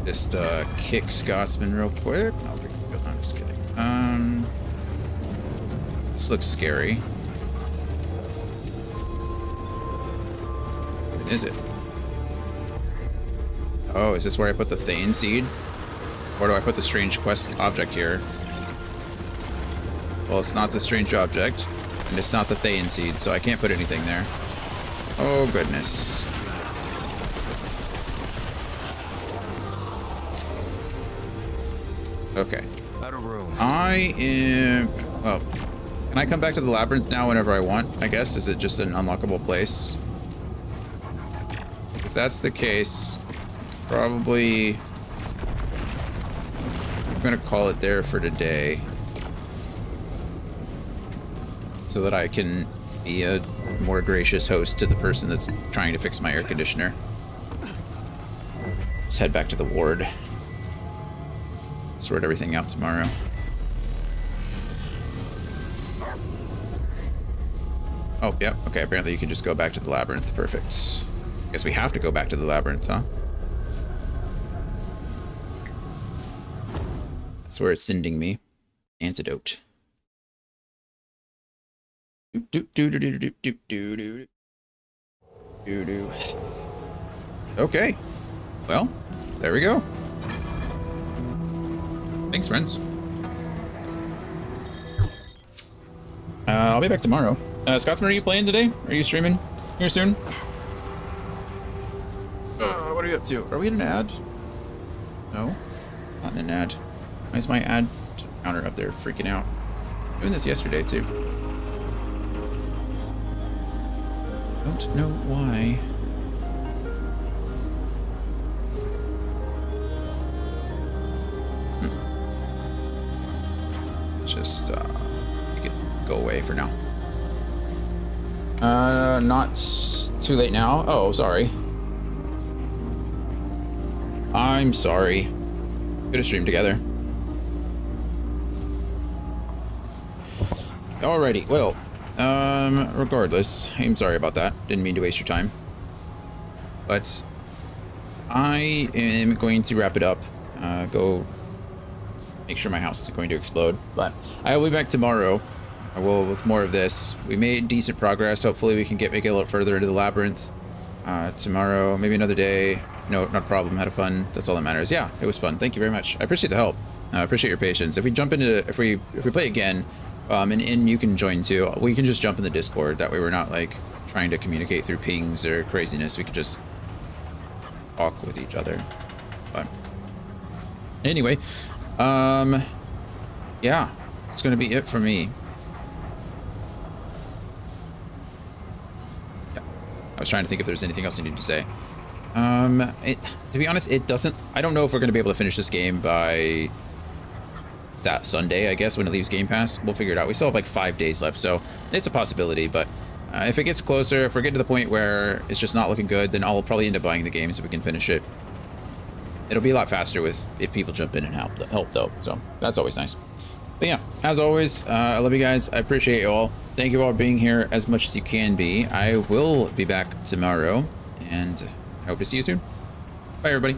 Speaker 1: Just kick Scotsman real quick. No, I'm just kidding. This looks scary. What is it? Oh, is this where I put the Thane seed? Or do I put the strange quest object here? Well, it's not the strange object, and it's not the Thane seed, so I can't put anything there. Oh, goodness. Okay. I am... Well, can I come back to the labyrinth now whenever I want, I guess? Is it just an unlockable place? If that's the case, probably... I'm gonna call it there for today. So that I can be a more gracious host to the person that's trying to fix my air conditioner. Let's head back to the ward. Sort everything out tomorrow. Oh, yeah, okay, apparently you can just go back to the labyrinth. Perfect. Guess we have to go back to the labyrinth, huh? That's where it's sending me. Antidote. Okay. Well, there we go. Thanks, friends. I'll be back tomorrow. Scotsman, are you playing today? Are you streaming here soon? What are you up to? Are we in an ad? No, not in an ad. Why is my ad counter up there freaking out? Doing this yesterday too. Don't know why. Just make it go away for now. Not too late now. Oh, sorry. I'm sorry. Could have streamed together. Alrighty, well, Regardless, I'm sorry about that. Didn't mean to waste your time. But I am going to wrap it up. Go make sure my house isn't going to explode. But I will be back tomorrow. I will with more of this. We made decent progress. Hopefully we can make it a little further into the labyrinth. Tomorrow, maybe another day. No, not a problem. Had fun. That's all that matters. Yeah, it was fun. Thank you very much. I appreciate the help. I appreciate your patience. If we jump into, if we play again, and you can join too, we can just jump in the Discord. That way we're not like trying to communicate through pings or craziness. We could just talk with each other. But anyway, yeah, it's gonna be it for me. Yeah, I was trying to think if there's anything else I need to say. To be honest, it doesn't. I don't know if we're gonna be able to finish this game by that Sunday, I guess, when it leaves Game Pass. We'll figure it out. We still have like 5 days left, so it's a possibility. But if it gets closer, if we're getting to the point where it's just not looking good, then I'll probably end up buying the game so we can finish it. It'll be a lot faster if people jump in and help though, so that's always nice. But yeah, as always, I love you guys. I appreciate you all. Thank you all for being here as much as you can be. I will be back tomorrow, and I hope to see you soon. Bye, everybody.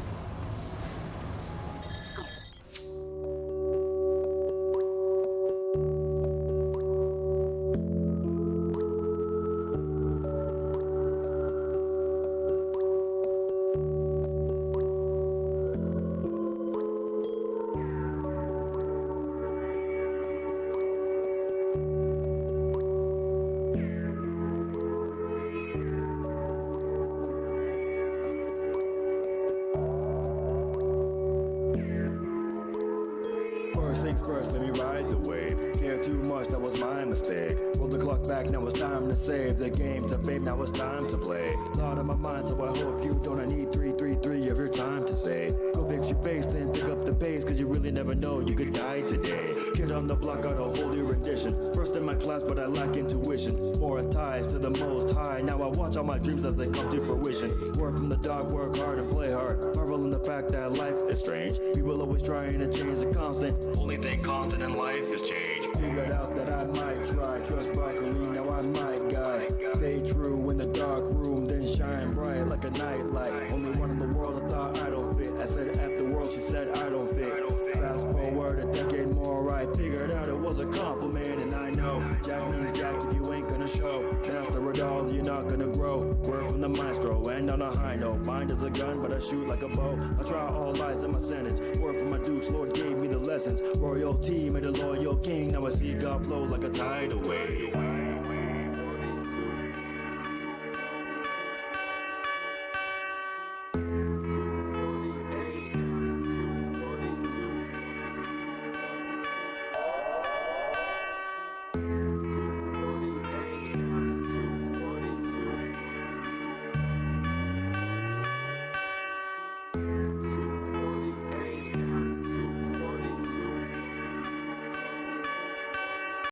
Speaker 13: First things first, let me ride the wave. Care too much, that was my mistake. Roll the clock back, now it's time to save the game to fame, now it's time to play. Thought on my mind, so I hope you don't. I need 333 of your time to say. Go fix your face, then pick up the pace, cause you really never know, you could die today. Kid on the block, got a whole new rendition. First in my class, but I lack intuition. More ties to the most high. Now I watch all my dreams as they come to fruition. Work from the dark, work hard and play hard. Marvel in the fact that life is strange. People always trying to change the constant. Only thing constant in life is change. Figured out that I might try. Trust broccoli, now I might guy. Stay true in the dark room, then shine bright like a nightlight. Only one in the world I thought I don't fit. I said F the world, she said I don't fit. Fast forward a decade more, I figured out it was a compliment. And I know Jack means Jack if you ain't gonna show. Master it all, you're not gonna grow. Word from the maestro, and on a high note. Mind is a gun, but I shoot like a bow. I try all lies in my sentence. Word from my dukes, Lord gave me the lessons. Royalty made a loyal king, now I see God flow like a tidal wave.